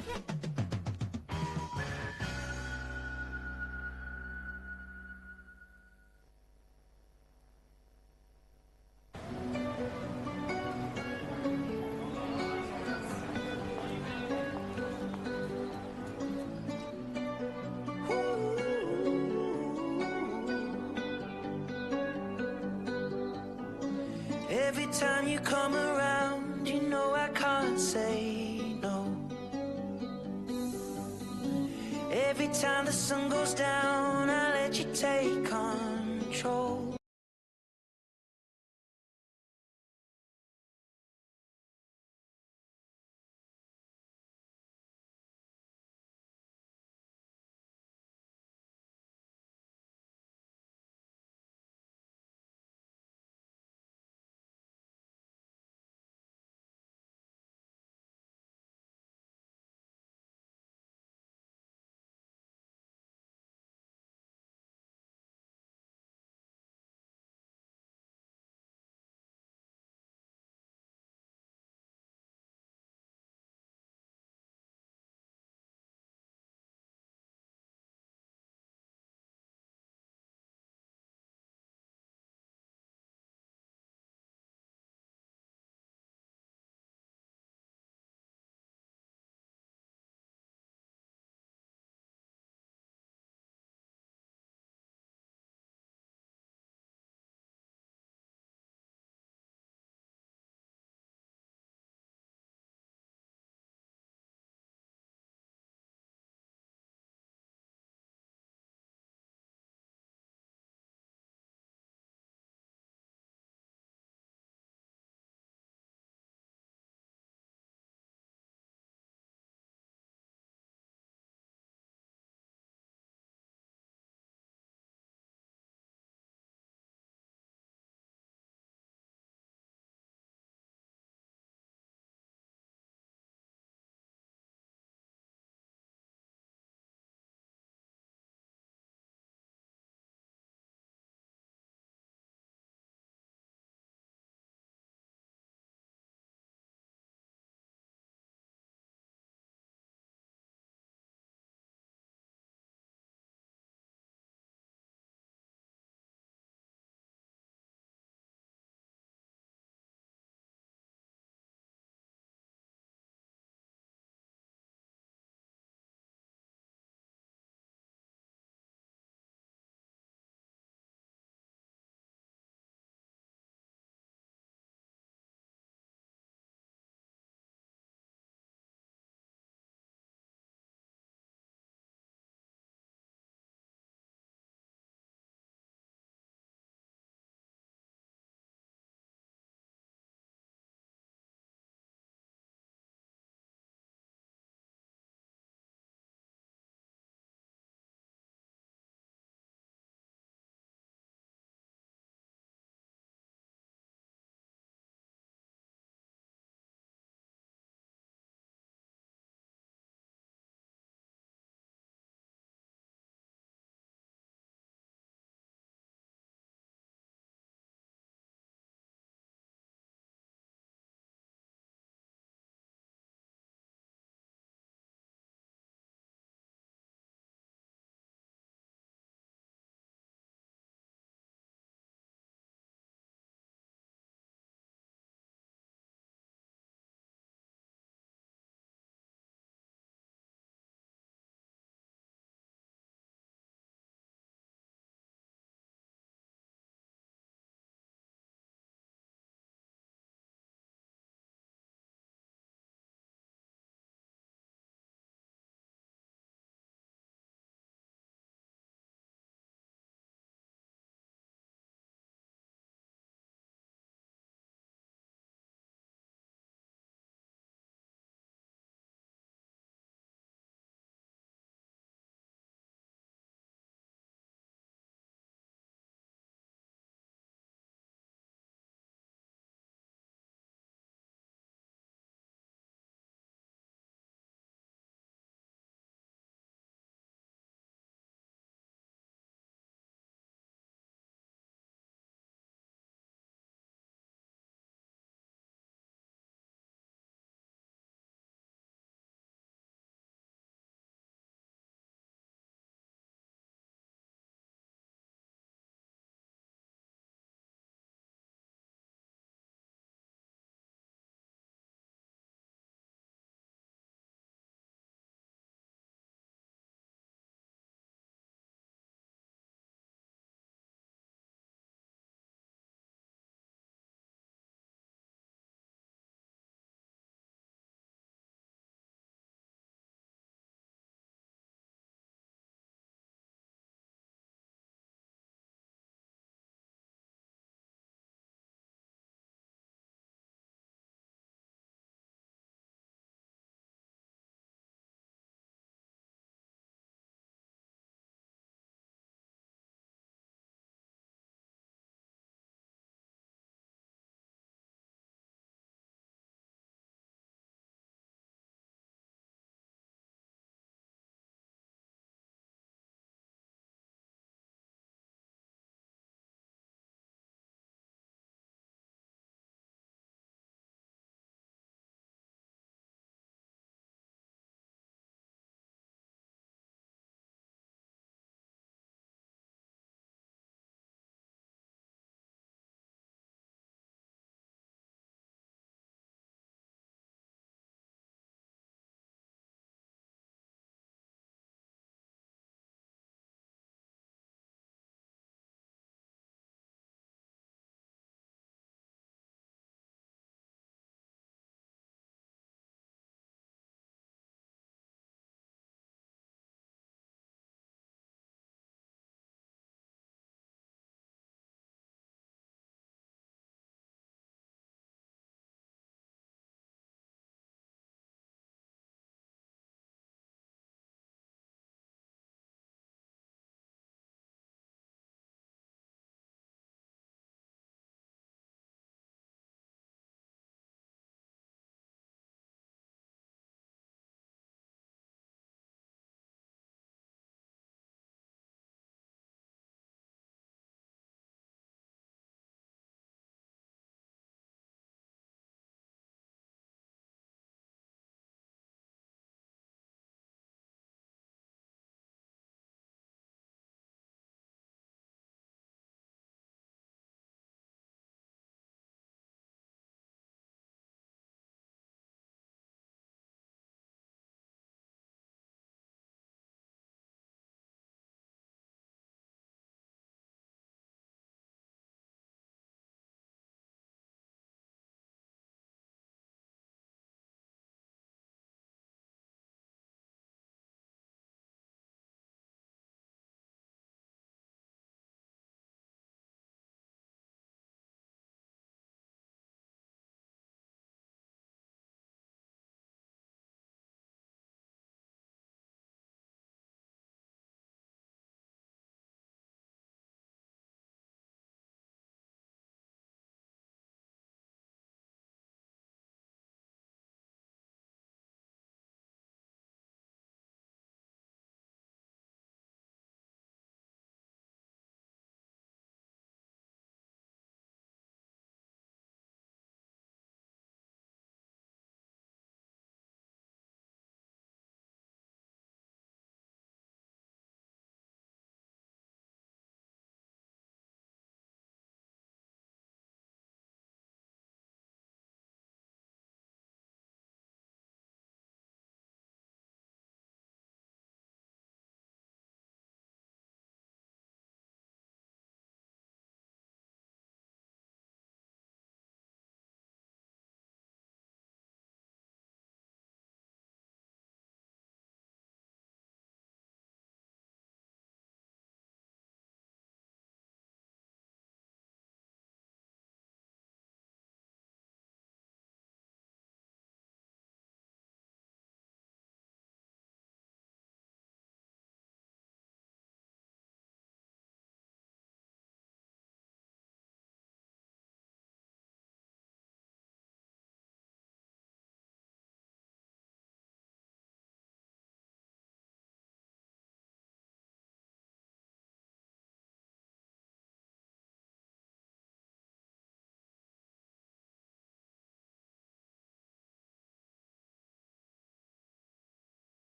[SPEAKER 16] Every time you come around, you know I can't say no. Every time the sun goes down, I let you take control.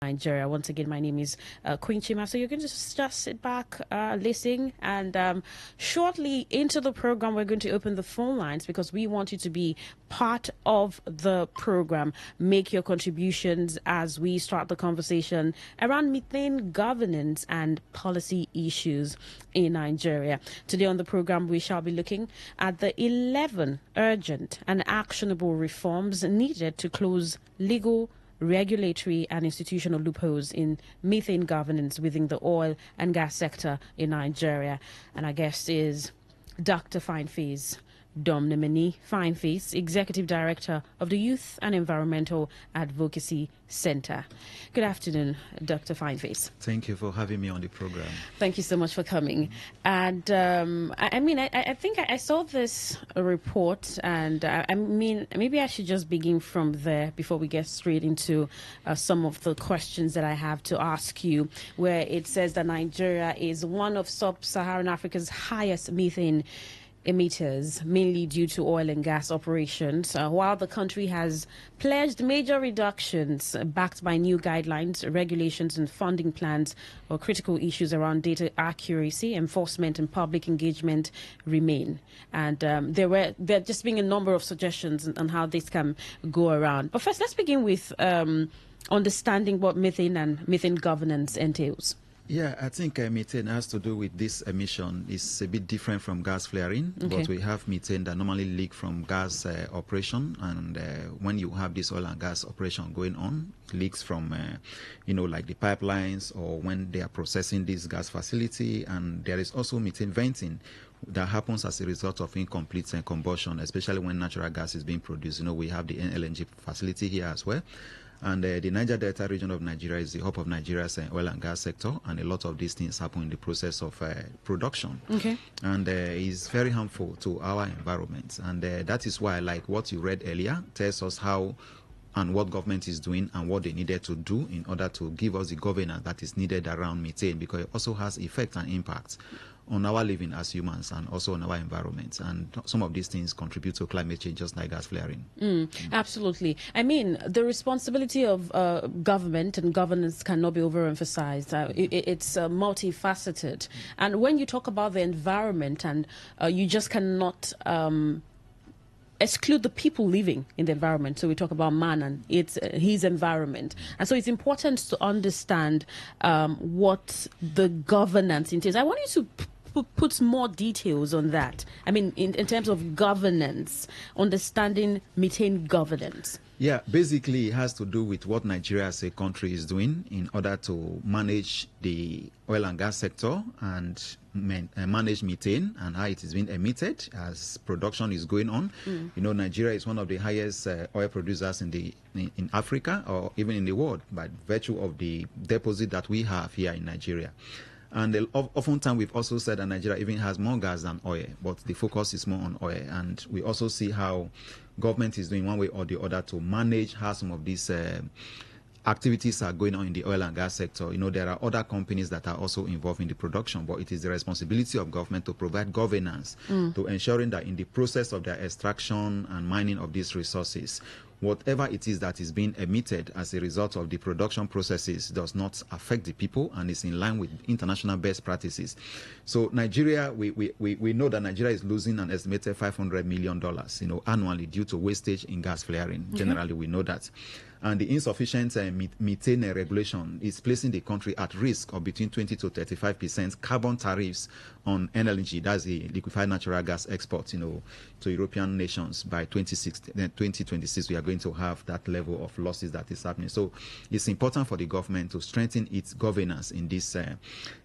[SPEAKER 7] Nigeria. Once again, my name is Queen Chima. So you're going to just sit back, listen, and shortly into the program, we're going to open the phone lines because we want you to be part of the program. Make your contributions as we start the conversation around methane governance and policy issues in Nigeria. Today on the program, we shall be looking at the 11 urgent and actionable reforms needed to close legal, regulatory and institutional loopholes in methane governance within the oil and gas sector in Nigeria. And our guest is Dr. Fineface Domnemini Fineface, Executive Director of the Youth and Environmental Advocacy Center. Good afternoon, Dr. Fineface.
[SPEAKER 9] Thank you for having me on the program.
[SPEAKER 7] Thank you so much for coming. And I think I saw this report, and maybe I should just begin from there before we get straight into some of the questions that I have to ask you, where it says that Nigeria is one of sub-Saharan Africa's highest methane emitters, mainly due to oil and gas operations, while the country has pledged major reductions backed by new guidelines, regulations and funding plans. Or critical issues around data accuracy, enforcement and public engagement remain. And there just being a number of suggestions on how this can go around. But first, let's begin with understanding what methane and methane governance entails.
[SPEAKER 9] Yeah, I think methane has to do with this emission. It's a bit different from gas flaring, but we have methane that normally leak from gas operation. And when you have this oil and gas operation going on, leaks from, like the pipelines or when they are processing this gas facility. And there is also methane venting that happens as a result of incomplete combustion, especially when natural gas is being produced. We have the LNG facility here as well. And the Niger Delta region of Nigeria is the hub of Nigeria's oil and gas sector, and a lot of these things happen in the process of production. And it's very harmful to our environment. And that is why, like what you read earlier, tells us how and what government is doing and what they needed to do in order to give us the governance that is needed around methane, because it also has effect and impact on our living as humans and also on our environment. And some of these things contribute to climate change, just like gas flaring.
[SPEAKER 7] Absolutely. I mean, the responsibility of government and governance cannot be overemphasized. It's multifaceted. And when you talk about the environment, and you just cannot exclude the people living in the environment. So we talk about man and his environment. And so it's important to understand what the governance entails. I want you to put more details on that. I mean, in terms of governance, understanding methane governance.
[SPEAKER 9] Yeah, basically it has to do with what Nigeria as a country is doing in order to manage the oil and gas sector and manage methane and how it is being emitted as production is going on. Nigeria is one of the highest oil producers in Africa or even in the world by virtue of the deposit that we have here in Nigeria. And oftentimes we've also said that Nigeria even has more gas than oil, but the focus is more on oil. And we also see how government is doing one way or the other to manage how some of these activities are going on in the oil and gas sector. There are other companies that are also involved in the production, but it is the responsibility of government to provide governance to ensuring that in the process of their extraction and mining of these resources, whatever it is that is being emitted as a result of the production processes does not affect the people and is in line with international best practices. So Nigeria, we know that Nigeria is losing an estimated $500 million, annually due to wastage in gas flaring. Generally, we know that. And the insufficient methane regulation is placing the country at risk of between 20 to 35% carbon tariffs on LNG, that's the liquefied natural gas export, to European nations. By 2026, we are going to have that level of losses that is happening. So it's important for the government to strengthen its governance in this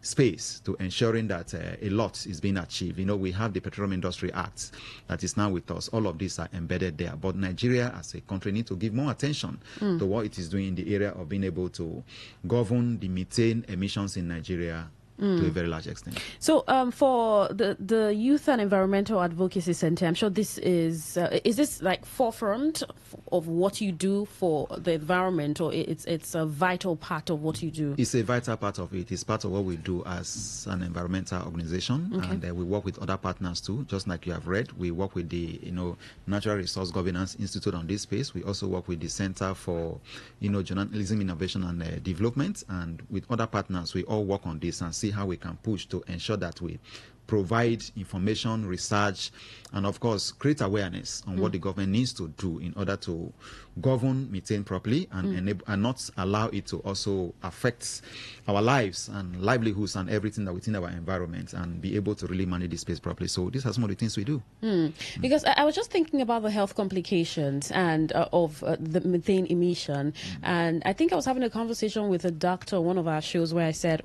[SPEAKER 9] space to ensuring that a lot is being achieved. We have the Petroleum Industry Act that is now with us. All of these are embedded there. But Nigeria as a country needs to give more attention to what it is doing in the area of being able to govern the methane emissions in Nigeria to a very large extent.
[SPEAKER 7] So for the Youth and Environmental Advocacy Center, I'm sure this is this like forefront of what you do for the environment, or it's a vital part of what you do?
[SPEAKER 9] It's a vital part of it. It's part of what we do as an environmental organization, and we work with other partners too. Just like you have read, we work with the Natural Resource Governance Institute on this space. We also work with the Center for Journalism Innovation and Development, and with other partners, we all work on this and see how we can push to ensure that we provide information, research, and of course create awareness on what the government needs to do in order to govern methane properly and enable, and not allow it to also affect our lives and livelihoods and everything that within our environment, and be able to really manage the space properly. So these are some of the things we do.
[SPEAKER 7] Because I was just thinking about the health complications and of the methane emission, and I think I was having a conversation with a doctor on one of our shows where I said,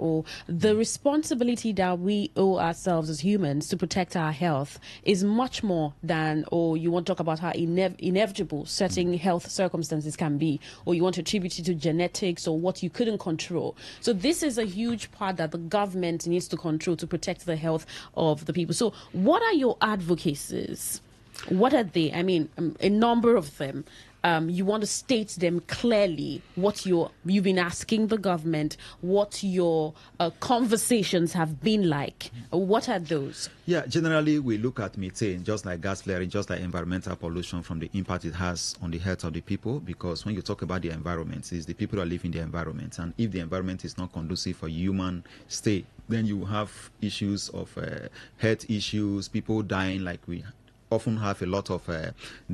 [SPEAKER 7] the responsibility that we owe ourselves as humans to protect our health is much more than, you want to talk about how inevitable certain health circumstances can be, or you want to attribute it to genetics or what you couldn't control. So this is a huge part that the government needs to control to protect the health of the people. So what are your advocacies? What are they? I mean, a number of them. You want to state them clearly, what you've been asking the government, what your conversations have been like. What are those?
[SPEAKER 9] Yeah, generally we look at methane just like gas flaring, just like environmental pollution, from the impact it has on the health of the people. Because when you talk about the environment, it's the people that live in the environment, and if the environment is not conducive for human stay, then you have issues of health issues, people dying, like we often have a lot of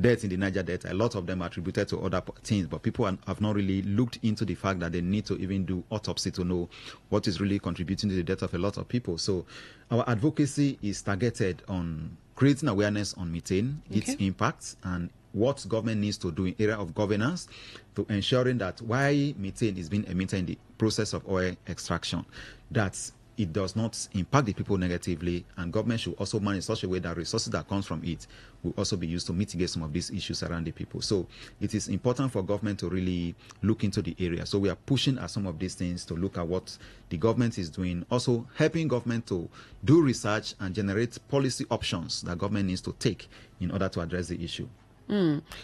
[SPEAKER 9] deaths in the Niger Delta. A lot of them are attributed to other things, but people have not really looked into the fact that they need to even do autopsy to know what is really contributing to the death of a lot of people. So our advocacy is targeted on creating awareness on methane, its impacts, and what government needs to do in area of governance to ensuring that why methane is being emitted in the process of oil extraction, that it does not impact the people negatively, and government should also manage such a way that resources that comes from it will also be used to mitigate some of these issues around the people. So it is important for government to really look into the area. So we are pushing at some of these things to look at what the government is doing, also helping government to do research and generate policy options that government needs to take in order to address the issue.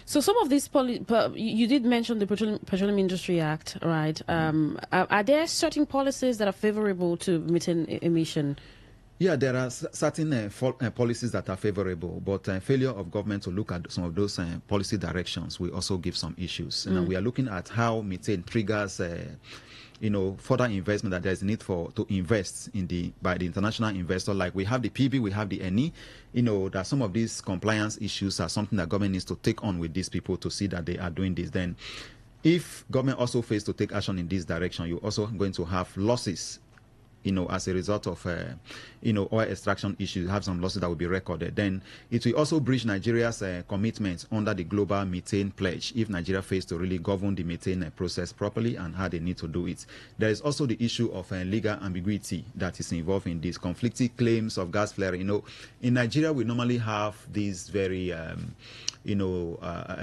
[SPEAKER 7] So some of these you did mention the Petroleum Industry Act, right? Are there certain policies that are favorable to methane emission?
[SPEAKER 9] Yeah, there are certain policies that are favorable, but failure of government to look at some of those policy directions will also give some issues. And we are looking at how methane triggers further investment, that there is a need to invest by the international investor. Like we have the PB, we have the NE. That some of these compliance issues are something that government needs to take on with these people to see that they are doing this. Then, if government also fails to take action in this direction, you're also going to have losses. As a result of, oil extraction issues, have some losses that will be recorded. Then it will also breach Nigeria's commitment under the global methane pledge if Nigeria fails to really govern the methane process properly and how they need to do it. There is also the issue of legal ambiguity that is involved in these conflicting claims of gas flaring. In Nigeria, we normally have these very a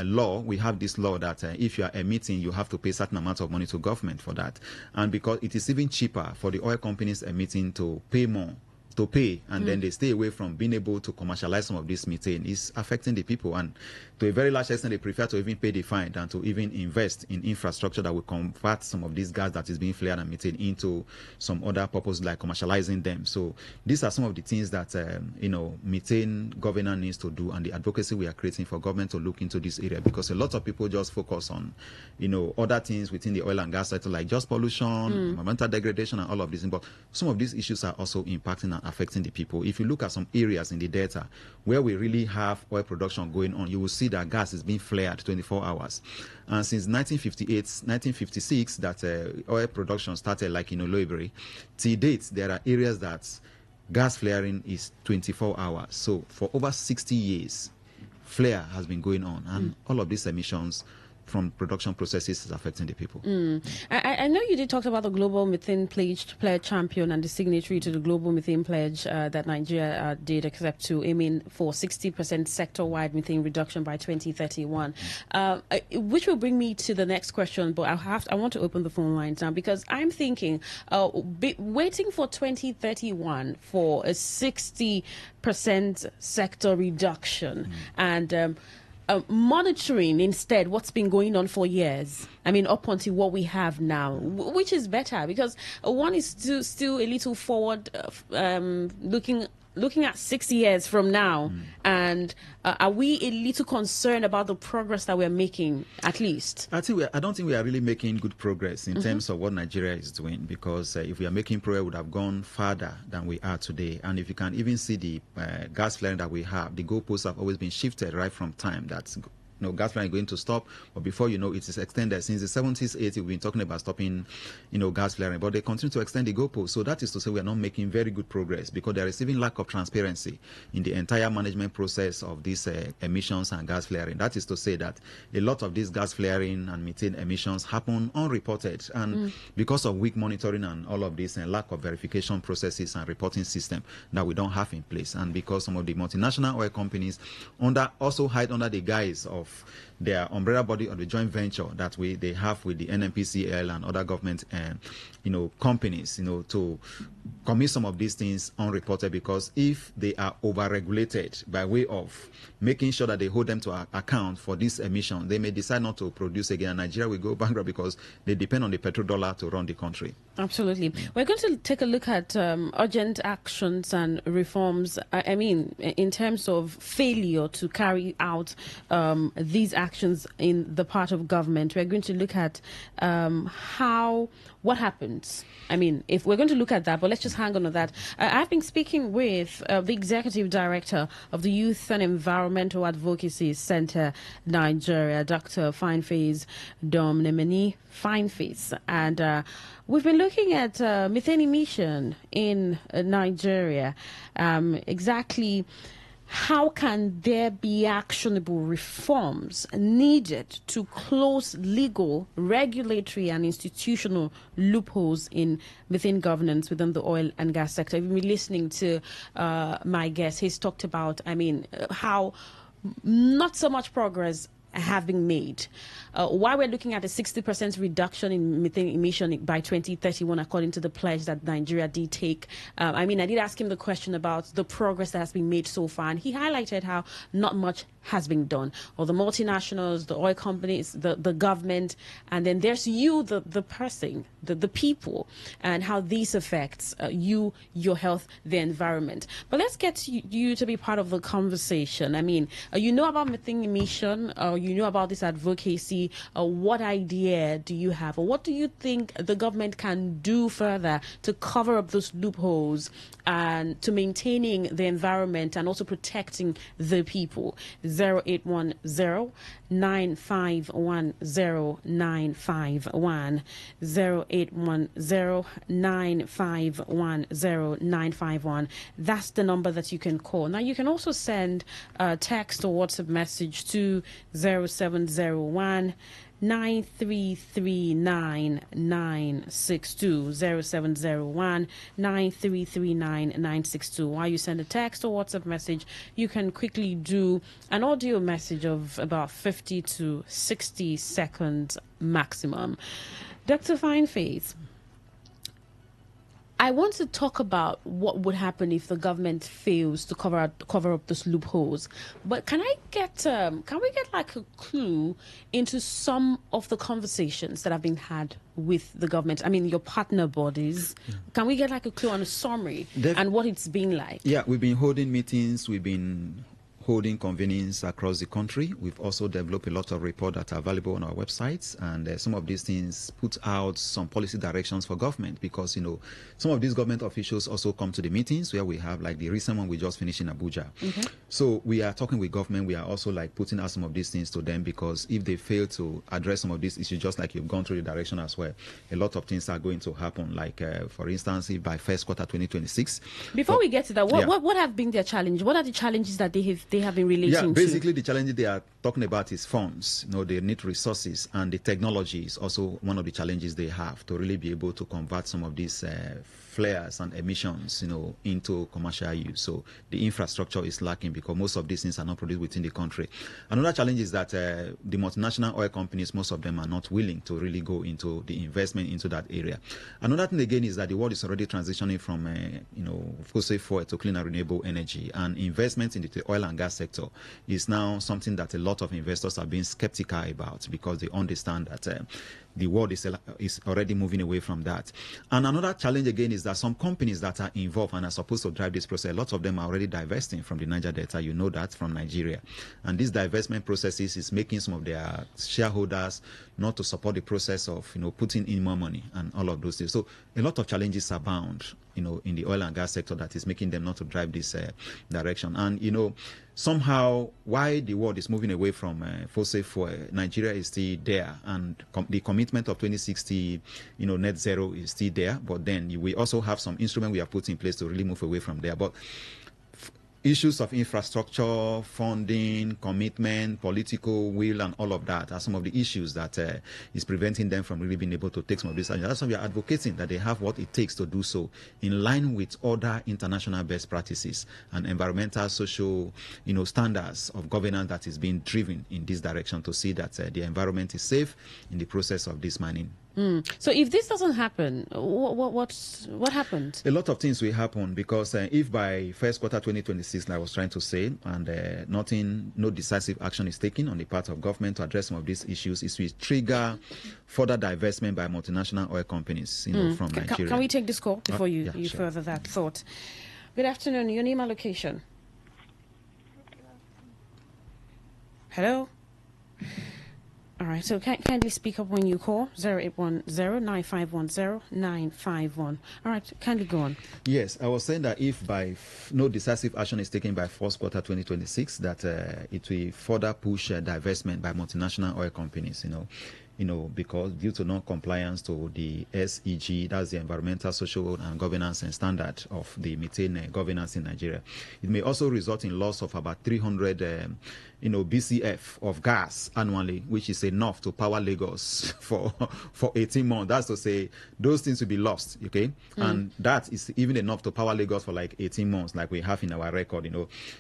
[SPEAKER 9] law. We have this law that if you are emitting, you have to pay a certain amount of money to government for that. And because it is even cheaper for the oil companies emitting to pay more, and then they stay away from being able to commercialize some of this methane, is affecting the people. And to a very large extent, they prefer to even pay the fine than to even invest in infrastructure that will convert some of this gas that is being flared and methane into some other purpose, like commercializing them. So these are some of the things that methane governor needs to do, and the advocacy we are creating for government to look into this area, because a lot of people just focus on other things within the oil and gas sector, like just pollution, environmental degradation, and all of this. But some of these issues are also impacting and affecting the people. If you look at some areas in the Delta where we really have oil production going on, you will see that gas is being flared 24 hours. And since 1956, that oil production started, like in Oloibiri, to date, there are areas that gas flaring is 24 hours. So for over 60 years, flare has been going on, and all of these emissions from production processes is affecting the people.
[SPEAKER 7] I know you did talk about the Global Methane Pledge champion and the signatory to the Global Methane Pledge that Nigeria did accept to aiming for 60% sector-wide methane reduction by 2031, which will bring me to the next question. But I want to open the phone lines now, because I'm thinking waiting for 2031 for a 60% sector reduction and monitoring instead what's been going on for years. I mean, up until what we have now, which is better, because one is still a little forward, looking at 6 years from now. And are we a little concerned about the progress that we're making, at least?
[SPEAKER 9] I don't think we are really making good progress in terms of what Nigeria is doing, because if we are making progress, we would have gone farther than we are today. And if you can even see the gas flaring that we have, the goalposts have always been shifted right from time. That's gas flaring is going to stop, but before you know, it is extended. Since the 70s, 80s, we've been talking about stopping, gas flaring, but they continue to extend the goalpost. So that is to say we are not making very good progress, because there is even lack of transparency in the entire management process of these emissions and gas flaring. That is to say that a lot of these gas flaring and methane emissions happen unreported, and because of weak monitoring and all of this, and lack of verification processes and reporting system that we don't have in place, and because some of the multinational oil companies also hide under the guise of their umbrella body or the joint venture that they have with the NNPCL and other government companies, to commit some of these things unreported, because if they are over-regulated by way of making sure that they hold them to account for this emission, they may decide not to produce again, and Nigeria will go bankrupt because they depend on the petrodollar to run the country. Absolutely.
[SPEAKER 7] We're going to take a look at urgent actions and reforms, I mean, in terms of failure to carry out these actions in the part of government. We're going to look at what happens. I mean, if we're going to look at that, but let's just hang on to that. I've been speaking with the Executive Director of the Youth and Environmental Advocacy Center, Nigeria, Dr. Fineface Domnemeni Fineface, and we've been looking at methane emission in Nigeria. Exactly how can there be actionable reforms needed to close legal, regulatory, and institutional loopholes in methane governance within the oil and gas sector? I've been listening to my guest. He's talked about, how not so much progress have been made. While we're looking at a 60% reduction in methane emission by 2031, according to the pledge that Nigeria did take. I did ask him the question about the progress that has been made so far, and he highlighted how not much has been done. Or the multinationals, the oil companies, the government, and then there's you, the person, the people, and how this affects you, your health, the environment. But let's get you to be part of the conversation. I mean, you know about methane emission, you know about this advocacy. What idea do you have, or what do you think the government can do further to cover up those loopholes and to maintaining the environment and also protecting the people? 0810 951 0951, 0810 951 0951. That's the number that you can call. Now, you can also send a text or WhatsApp message to 0701 9339962, 0701 9339962. While you send a text or WhatsApp message, you can quickly do an audio message of about 50 to 60 seconds maximum. Dr. Fineface, I want to talk about what would happen if the government fails to cover up those loopholes. But can we get like a clue into some of the conversations that have been had with the government? I mean, your partner bodies. Can we get like a clue on a summary and what it's been like?
[SPEAKER 9] Yeah, we've been holding meetings. We've been holding convenings across the country. We've also developed a lot of reports that are available on our websites, and some of these things put out some policy directions for government, because some of these government officials also come to the meetings where we have, like the recent one we just finished in Abuja. So we are talking with government. We are also like putting out some of these things to them, because if they fail to address some of these issues, just like you've gone through the direction as well, a lot of things are going to happen. Like for instance, if by first quarter 2026.
[SPEAKER 7] Before we get to that, what have been their challenge? What are the challenges that they have been relating to?
[SPEAKER 9] Basically the challenges they are talking about is funds. They need resources, and the technology is also one of the challenges they have to really be able to convert some of these flares and emissions, into commercial use. So the infrastructure is lacking because most of these things are not produced within the country. Another challenge is that the multinational oil companies, most of them are not willing to really go into the investment into that area. Another thing again is that the world is already transitioning from, fossil fuel to clean and renewable energy, and investment in the oil and gas sector is now something that a lot of investors are being skeptical about because they understand that the world is already moving away from that. And another challenge again is that some companies that are involved and are supposed to drive this process, a lot of them are already divesting from the Niger Delta. You know that from Nigeria. And these divestment processes is making some of their shareholders not to support the process of, putting in more money and all of those things. So a lot of challenges abound, in the oil and gas sector that is making them not to drive this direction. And, somehow, why the world is moving away from fossil fuel, Nigeria is still there, and the commitment of 2060, net zero is still there. But then we also have some instruments we have put in place to really move away from there. But issues of infrastructure, funding, commitment, political will, and all of that are some of the issues that is preventing them from really being able to take some of these actions. That's why we are advocating that they have what it takes to do so in line with other international best practices and environmental, social, standards of governance that is being driven in this direction to see that the environment is safe in the process of this mining.
[SPEAKER 7] So if this doesn't happen, what happened?
[SPEAKER 9] A lot of things will happen because if by first quarter 2026, like I was trying to say, and no decisive action is taken on the part of government to address some of these issues, it will trigger further divestment by multinational oil companies, from Nigeria.
[SPEAKER 7] Can we take this call before you sure. Further that thought? Good afternoon. Your name and location. Hello. All right, so kindly speak up when you call, 0810-9510-951. All right, kindly go on.
[SPEAKER 9] Yes, I was saying that if by no decisive action is taken by first quarter 2026, that it will further push divestment by multinational oil companies, because due to non-compliance to the SEG, that's the environmental, social, and governance and standard of the methane governance in Nigeria. It may also result in loss of about 300 BCF of gas annually, which is enough to power Lagos for 18 months. That's to say, those things will be lost, okay? And that is even enough to power Lagos for like 18 months, like we have in our record,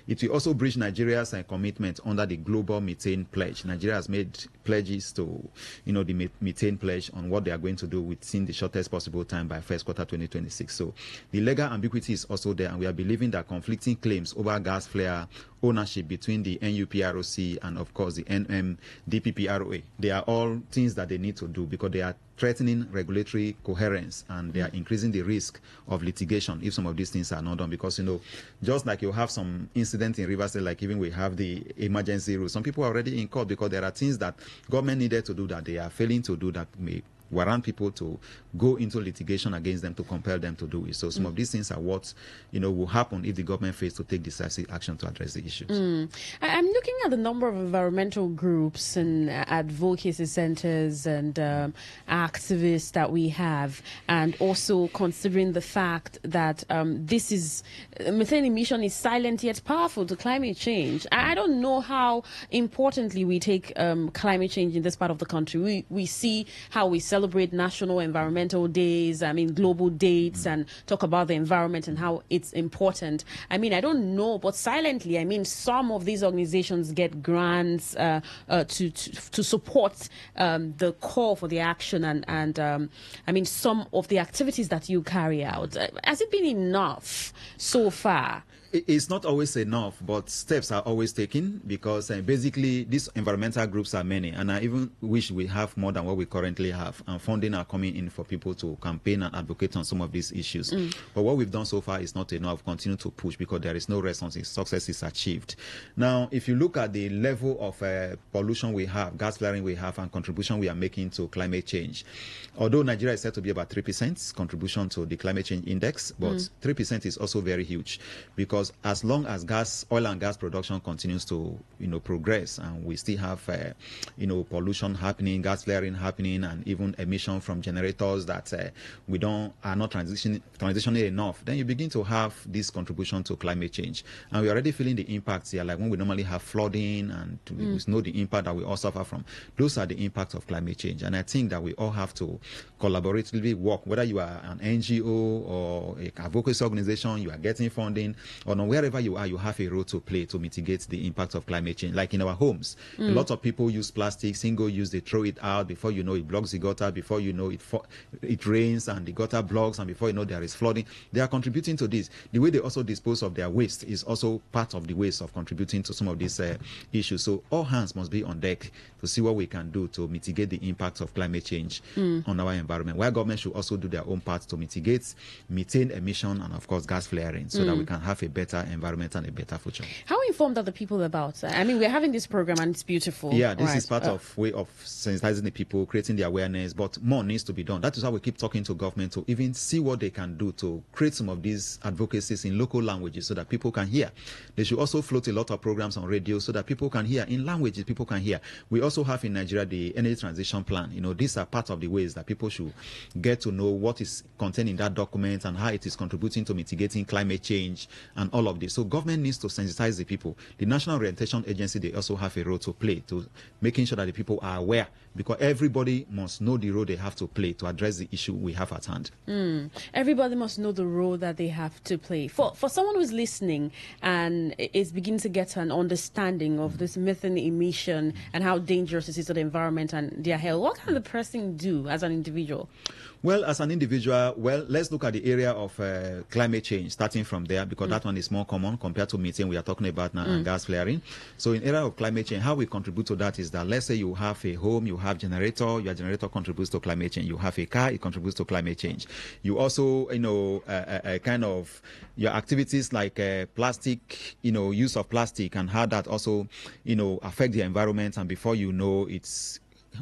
[SPEAKER 9] It will also breach Nigeria's commitment under the global methane pledge. Nigeria has made pledges to, the methane pledge on what they are going to do within the shortest possible time by first quarter 2026. So the legal ambiguity is also there, and we are believing that conflicting claims over gas flare ownership between the NUPROC and, of course, the NMDPPROA. They are all things that they need to do because they are threatening regulatory coherence and they are increasing the risk of litigation if some of these things are not done. Because, just like you have some incident in Rivers State, like even we have the emergency rule, some people are already in court because there are things that government needed to do that they are failing to do that may warrant people to go into litigation against them to compel them to do it. So some of these things are what will happen if the government fails to take decisive action to address the issues.
[SPEAKER 7] I'm looking at the number of environmental groups and advocacy centers and activists that we have, and also considering the fact that this is methane emission is silent yet powerful to climate change. I don't know how importantly we take climate change in this part of the country. We see how we celebrate national environmental days, global dates, and talk about the environment and how it's important. I don't know, but silently, some of these organizations get grants to support the call for the action and some of the activities that you carry out. Has it been enough so far?
[SPEAKER 9] It's not always enough, but steps are always taken because basically these environmental groups are many, and I even wish we have more than what we currently have, and funding are coming in for people to campaign and advocate on some of these issues. But what we've done so far is not enough. Continue to push because there is no response. Success is achieved. Now, if you look at the level of pollution we have, gas flaring we have, and contribution we are making to climate change, although Nigeria is said to be about 3% contribution to the climate change index, but 3% is also very huge because because as long as oil and gas production continues to, progress, and we still have, pollution happening, gas flaring happening, and even emission from generators that are not transitioning enough, then you begin to have this contribution to climate change. And we're already feeling the impacts here, like when we normally have flooding, and we know the impact that we all suffer from. Those are the impacts of climate change. And I think that we all have to collaboratively work, whether you are an NGO or a advocacy organization, you are getting funding, or wherever you are, you have a role to play to mitigate the impact of climate change. Like in our homes, a lot of people use plastic, single use, they throw it out. Before you know, it blocks the gutter. Before you know, it rains and the gutter blocks, and before you know, there is flooding. They are contributing to this. The way they also dispose of their waste is also part of the waste of contributing to some of these issues. So all hands must be on deck to see what we can do to mitigate the impact of climate change on our environment. While government should also do their own part to mitigate methane emission and, of course, gas flaring, so that we can have a better environment and a better future.
[SPEAKER 7] How informed are the people about? I mean, we're having this program and it's beautiful.
[SPEAKER 9] Yeah, this is part of way of sensitizing the people, creating the awareness, but more needs to be done. That is why we keep talking to government to even see what they can do to create some of these advocacies in local languages so that people can hear. They should also float a lot of programs on radio so that people can hear in languages people can hear. We also have in Nigeria the energy transition plan. These are part of the ways that people should get to know what is contained in that document and how it is contributing to mitigating climate change and all of this. So government needs to sensitize the people. The National Orientation Agency, they also have a role to play to making sure that the people are aware, because everybody must know the role they have to play to address the issue we have at hand.
[SPEAKER 7] Everybody must know the role that they have to play. For someone who's listening and is beginning to get an understanding of this methane emission and how dangerous it is to the environment and their health, what can the person do as an individual?
[SPEAKER 9] Well, as an individual, let's look at the area of climate change, starting from there, because that one is more common compared to methane we are talking about now and gas flaring. So in area of climate change, how we contribute to that is that, let's say you have a home, you have generator, your generator contributes to climate change. You have a car, it contributes to climate change. You also, kind of your activities like plastic, use of plastic and how that also, affect the environment. And before you know, it's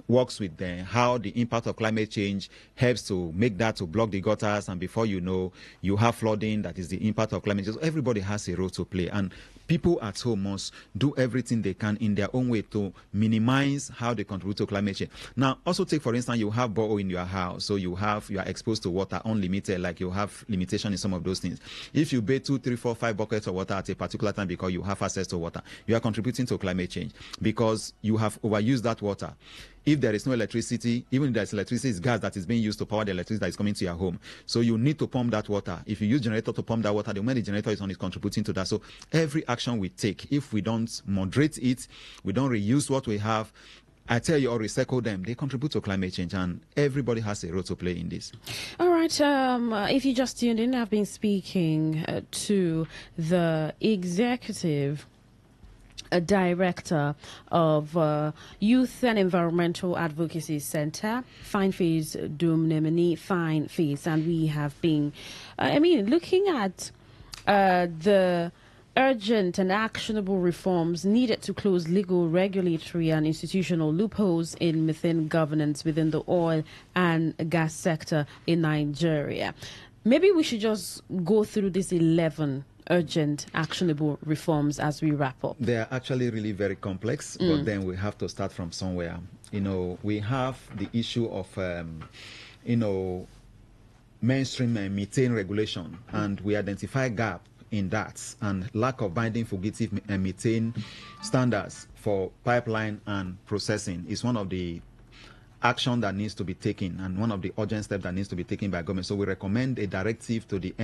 [SPEAKER 9] works with how the impact of climate change helps to make that to block the gutters, and before you know, you have flooding. That is the impact of climate change. So everybody has a role to play, and people at home must do everything they can in their own way to minimize how they contribute to climate change. Now, also take, for instance, you have borehole in your house, so you are exposed to water unlimited, like you have limitation in some of those things. If you bathe 2, 3, 4, 5 buckets of water at a particular time because you have access to water, you are contributing to climate change because you have overused that water. If there is no electricity, even if there's electricity, it's gas that is being used to power the electricity that is coming to your home. So you need to pump that water. If you use generator to pump that water, the moment the generator is on, it's contributing to that. So every action we take, if we don't moderate it, we don't reuse what we have, I tell you, or recycle them, they contribute to climate change, and everybody has a role to play in this.
[SPEAKER 7] All right. If you just tuned in, I've been speaking to the executive director of Youth and Environmental Advocacy Center, Fine Face Dumnemini Fine Face, and we have been, looking at the urgent and actionable reforms needed to close legal, regulatory, and institutional loopholes in methane governance within the oil and gas sector in Nigeria. Maybe we should just go through these 11 urgent, actionable reforms as we wrap up.
[SPEAKER 9] They are actually really very complex, but then we have to start from somewhere. We have the issue of, mainstream methane regulation, and we identify gap in that, and lack of binding fugitive methane standards for pipeline and processing is one of the action that needs to be taken, and one of the urgent steps that needs to be taken by government. So we recommend a directive to the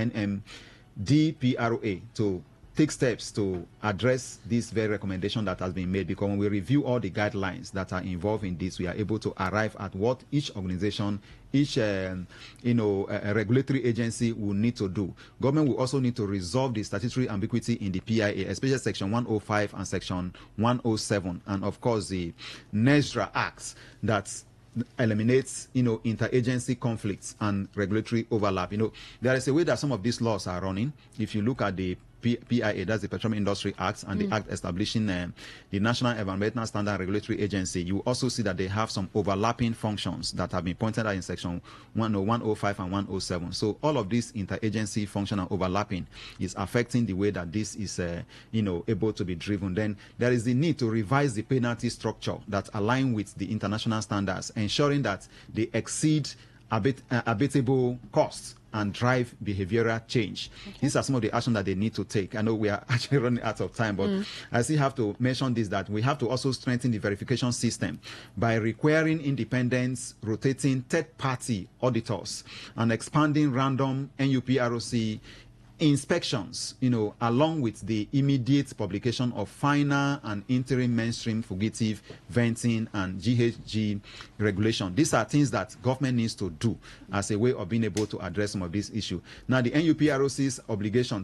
[SPEAKER 9] NMDPROA to take steps to address this very recommendation that has been made, because when we review all the guidelines that are involved in this, we are able to arrive at what each organization, each regulatory agency will need to do. Government will also need to resolve the statutory ambiguity in the PIA, especially Section 105 and Section 107, and of course the NESDRA Acts that eliminates, interagency conflicts and regulatory overlap. There is a way that some of these laws are running. If you look at the PIA, that's the Petroleum Industry Act, and the Act establishing the National Environmental Standard Regulatory Agency, you also see that they have some overlapping functions that have been pointed out in section 105 and 107. So all of this interagency function and overlapping is affecting the way that this is, able to be driven. Then there is the need to revise the penalty structure that align with the international standards, ensuring that they exceed abitable costs and drive behavioral change. Okay. These are some of the actions that they need to take. I know we are actually running out of time, but I still have to mention this, that we have to also strengthen the verification system by requiring independent, rotating third-party auditors and expanding random NUPROC inspections, along with the immediate publication of final and interim mainstream fugitive venting and GHG regulation. These are things that government needs to do as a way of being able to address some of these issues. Now, the NUPROC's obligation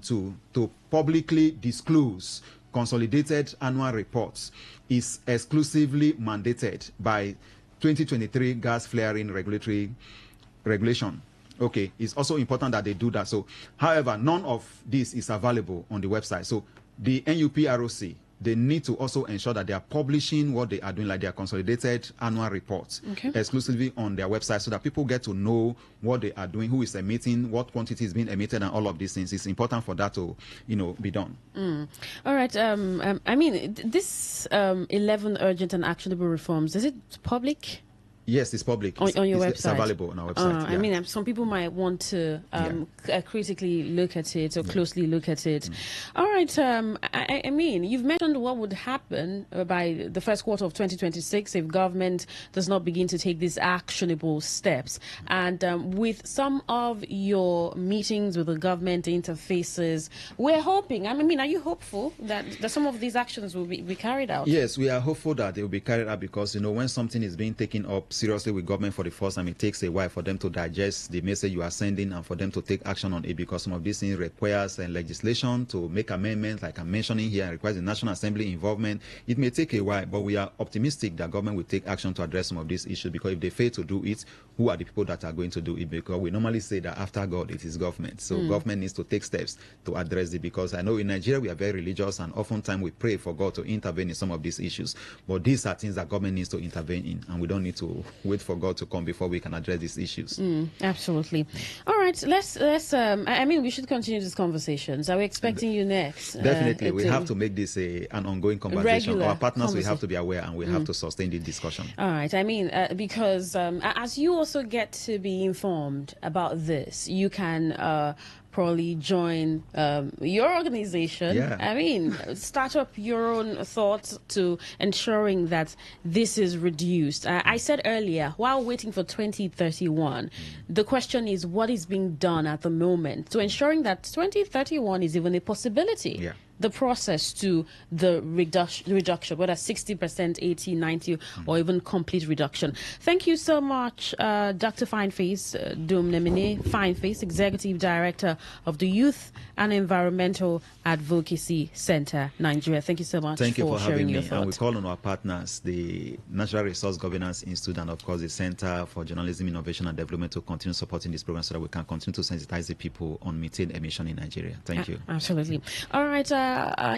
[SPEAKER 9] to publicly disclose consolidated annual reports is exclusively mandated by 2023 gas flaring regulation. Okay, it's also important that they do that. So, however, none of this is available on the website. So, the NUPROC, they need to also ensure that they are publishing what they are doing, like their consolidated annual reports, exclusively on their website, so that people get to know what they are doing, who is emitting, what quantity is being emitted, and all of these things. It's important for that to, be done.
[SPEAKER 7] All right. I mean, this 11 urgent and actionable reforms, is it public?
[SPEAKER 9] Yes, it's public.
[SPEAKER 7] On your website.
[SPEAKER 9] It's available on our website.
[SPEAKER 7] I mean, some people might want to critically look at it or closely look at it. All right. I mean, you've mentioned what would happen by the first quarter of 2026 if government does not begin to take these actionable steps. And with some of your meetings with the government interfaces, we're hoping, are you hopeful that some of these actions will be carried out?
[SPEAKER 9] Yes, we are hopeful that they will be carried out because, when something is being taken up seriously with government for the first time, it takes a while for them to digest the message you are sending and for them to take action on it, because some of these things requires legislation to make amendments, like I'm mentioning here, requires the National Assembly involvement. It may take a while, but we are optimistic that government will take action to address some of these issues, because if they fail to do it, who are the people that are going to do it? Because we normally say that after God, it is government. So government needs to take steps to address it, because I know in Nigeria we are very religious and oftentimes we pray for God to intervene in some of these issues. But these are things that government needs to intervene in, and we don't need to wait for God to come before we can address these issues.
[SPEAKER 7] Absolutely. All right, let's we should continue these conversations. Are we expecting you next?
[SPEAKER 9] Definitely. We have to make this an ongoing conversation. Our partners will have to be aware, and we have to sustain the discussion.
[SPEAKER 7] All right. Because as you also get to be informed about this, you can probably join your organization. Start up your own thoughts to ensuring that this is reduced. I said earlier, while waiting for 2031, the question is what is being done at the moment to ensuring that 2031 is even a possibility. The process to the reduction, whether 60%, 80, 90, or even complete reduction. Thank you so much, Dr. Fineface Dumnemine Fineface, Executive Director of the Youth and Environmental Advocacy Center, Nigeria. Thank you so much.
[SPEAKER 9] Thank you for having me.
[SPEAKER 7] Your thoughts.
[SPEAKER 9] And we call on our partners, the Natural Resource Governance Institute, and of course the Center for Journalism, Innovation and Development, to continue supporting this program so that we can continue to sensitize the people on methane emission in Nigeria. Thank you.
[SPEAKER 7] Absolutely. All right.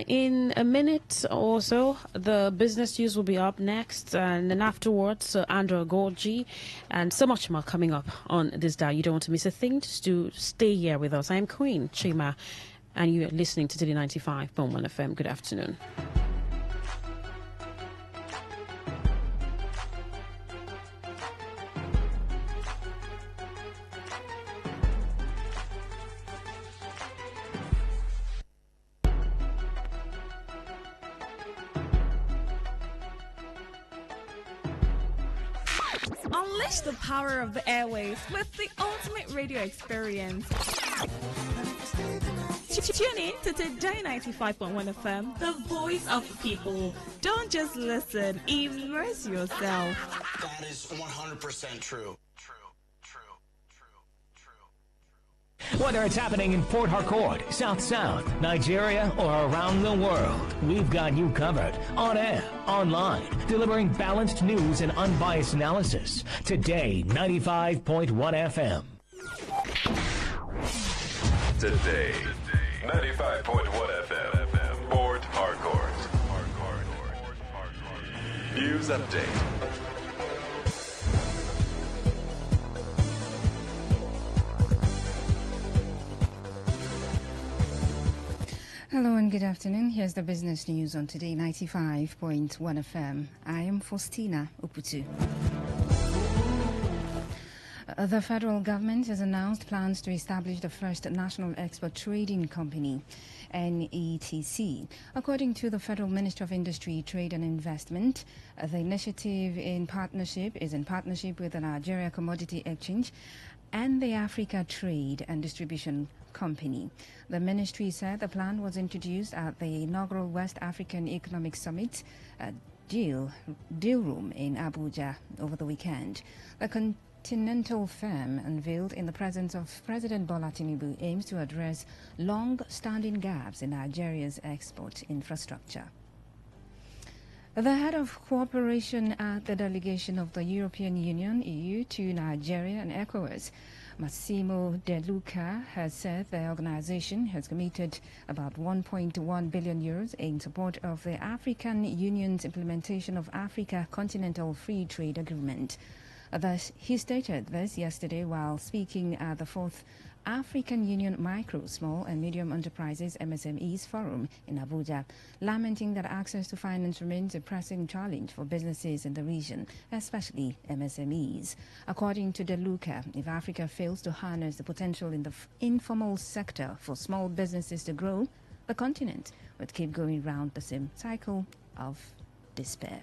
[SPEAKER 7] In a minute or so, the business news will be up next, and then afterwards, Andrew Gorgi, and so much more coming up on this dial. You don't want to miss a thing. Just to stay here with us. I'm Queen Chima, and you are listening to Today 95.1 FM. Good afternoon.
[SPEAKER 21] Unleash the power of the airwaves with the ultimate radio experience. Tune in to Today 95.1 FM, the voice of the people. Don't just listen, immerse yourself.
[SPEAKER 2] That is 100% true.
[SPEAKER 12] Whether it's happening in Port Harcourt, South South, Nigeria, or around the world, we've got you covered. On air, online, delivering balanced news and unbiased analysis. Today 95.1 FM.
[SPEAKER 6] Today
[SPEAKER 11] 95.1 FM. Port Harcourt. News update.
[SPEAKER 24] Hello and good afternoon. Here's the business news on Today 95.1 FM. I am Faustina Uputu. The federal government has announced plans to establish the first national export trading company, NETC. According to the Federal Ministry of Industry, Trade and Investment, the initiative is in partnership with the Nigeria Commodity Exchange and the Africa Trade and Distribution Company. The ministry said the plan was introduced at the inaugural West African Economic Summit deal room in Abuja over the weekend. The Continental firm, unveiled in the presence of President Bola Tinubu, aims to address long-standing gaps in Nigeria's export infrastructure. The head of cooperation at the delegation of the European Union, EU, to Nigeria and ECOWAS, Massimo De Luca, has said the organization has committed about 1.1 billion euros in support of the African Union's implementation of Africa Continental Free Trade Agreement. Thus, he stated this yesterday while speaking at the 4th African Union Micro, Small and Medium Enterprises MSMEs Forum in Abuja, lamenting that access to finance remains a pressing challenge for businesses in the region, especially MSMEs. According to De Luca, if Africa fails to harness the potential in the informal sector for small businesses to grow, the continent would keep going round the same cycle of despair.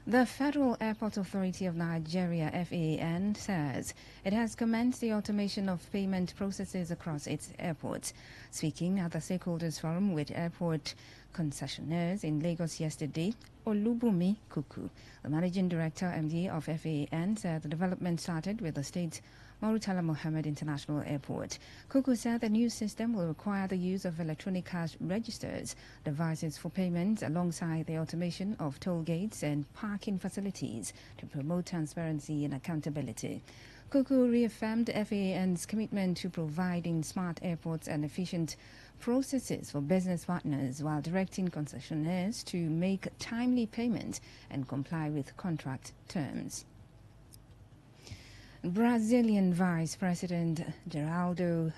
[SPEAKER 24] The Federal Airport Authority of Nigeria, FAN, says it has commenced the automation of payment processes across its airports. Speaking at the Stakeholders Forum with airport concessionaires in Lagos yesterday, Olubumi Kuku, the Managing Director MD of FAN, said the development started with the state's Murtala Mohammed International Airport. Kuku said the new system will require the use of electronic cash registers, devices for payments, alongside the automation of toll gates and parking facilities to promote transparency and accountability. Kuku reaffirmed FAA's commitment to providing smart airports and efficient processes for business partners while directing concessionaires to make timely payments and comply with contract terms. Brazilian Vice President Geraldo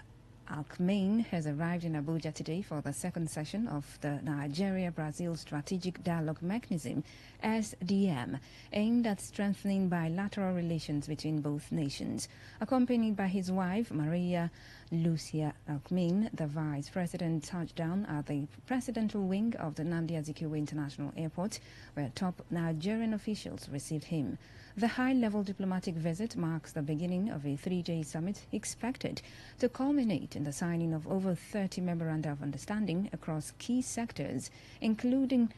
[SPEAKER 24] Alckmin has arrived in Abuja today for the second session of the Nigeria-Brazil Strategic Dialogue Mechanism, SDM, aimed at strengthening bilateral relations between both nations. Accompanied by his wife, Maria Lucia Alckmin, the Vice President touched down at the presidential wing of the Nnamdi Azikiwe International Airport, where top Nigerian officials received him. The high-level diplomatic visit marks the beginning of a three-day summit expected to culminate in the signing of over 30 memoranda of understanding across key sectors, including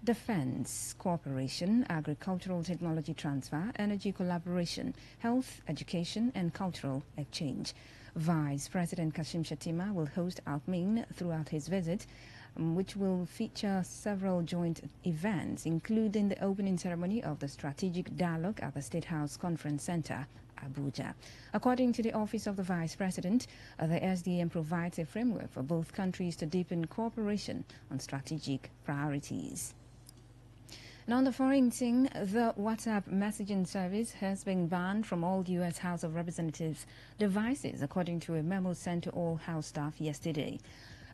[SPEAKER 24] defense cooperation, agricultural technology transfer, energy collaboration, health, education, and cultural exchange. Vice President Kashim Shettima will host Alckmin throughout his visit, which will feature several joint events, including the opening ceremony of the Strategic Dialogue at the State House Conference Center, Abuja. According to the Office of the Vice President, the SDM provides a framework for both countries to deepen cooperation on strategic priorities. And on the foreign scene, the WhatsApp messaging service has been banned from all U.S. House of Representatives devices, according to a memo sent to all House staff yesterday.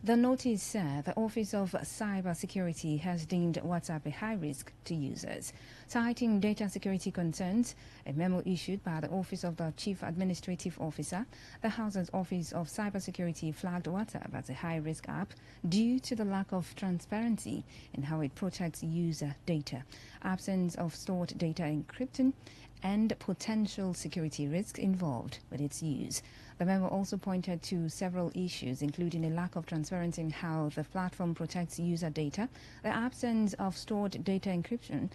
[SPEAKER 24] The notice said the Office of Cyber Security has deemed WhatsApp a high risk to users. Citing data security concerns, a memo issued by the Office of the Chief Administrative Officer, the House's Office of Cyber Security flagged WhatsApp as a high-risk app due to the lack of transparency in how it protects user data, absence of stored data encryption, and potential security risks involved with its use. The memo also pointed to several issues, including a lack of transparency in how the platform protects user data, the absence of stored data encryption,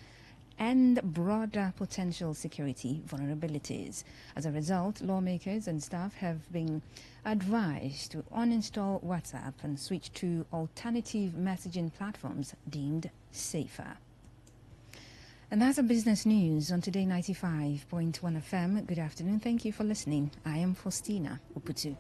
[SPEAKER 24] and broader potential security vulnerabilities. As a result, lawmakers and staff have been advised to uninstall WhatsApp and switch to alternative messaging platforms deemed safer. And that's the business news on Today 95.1 FM. Good afternoon. Thank you for listening. I am Faustina Uputu.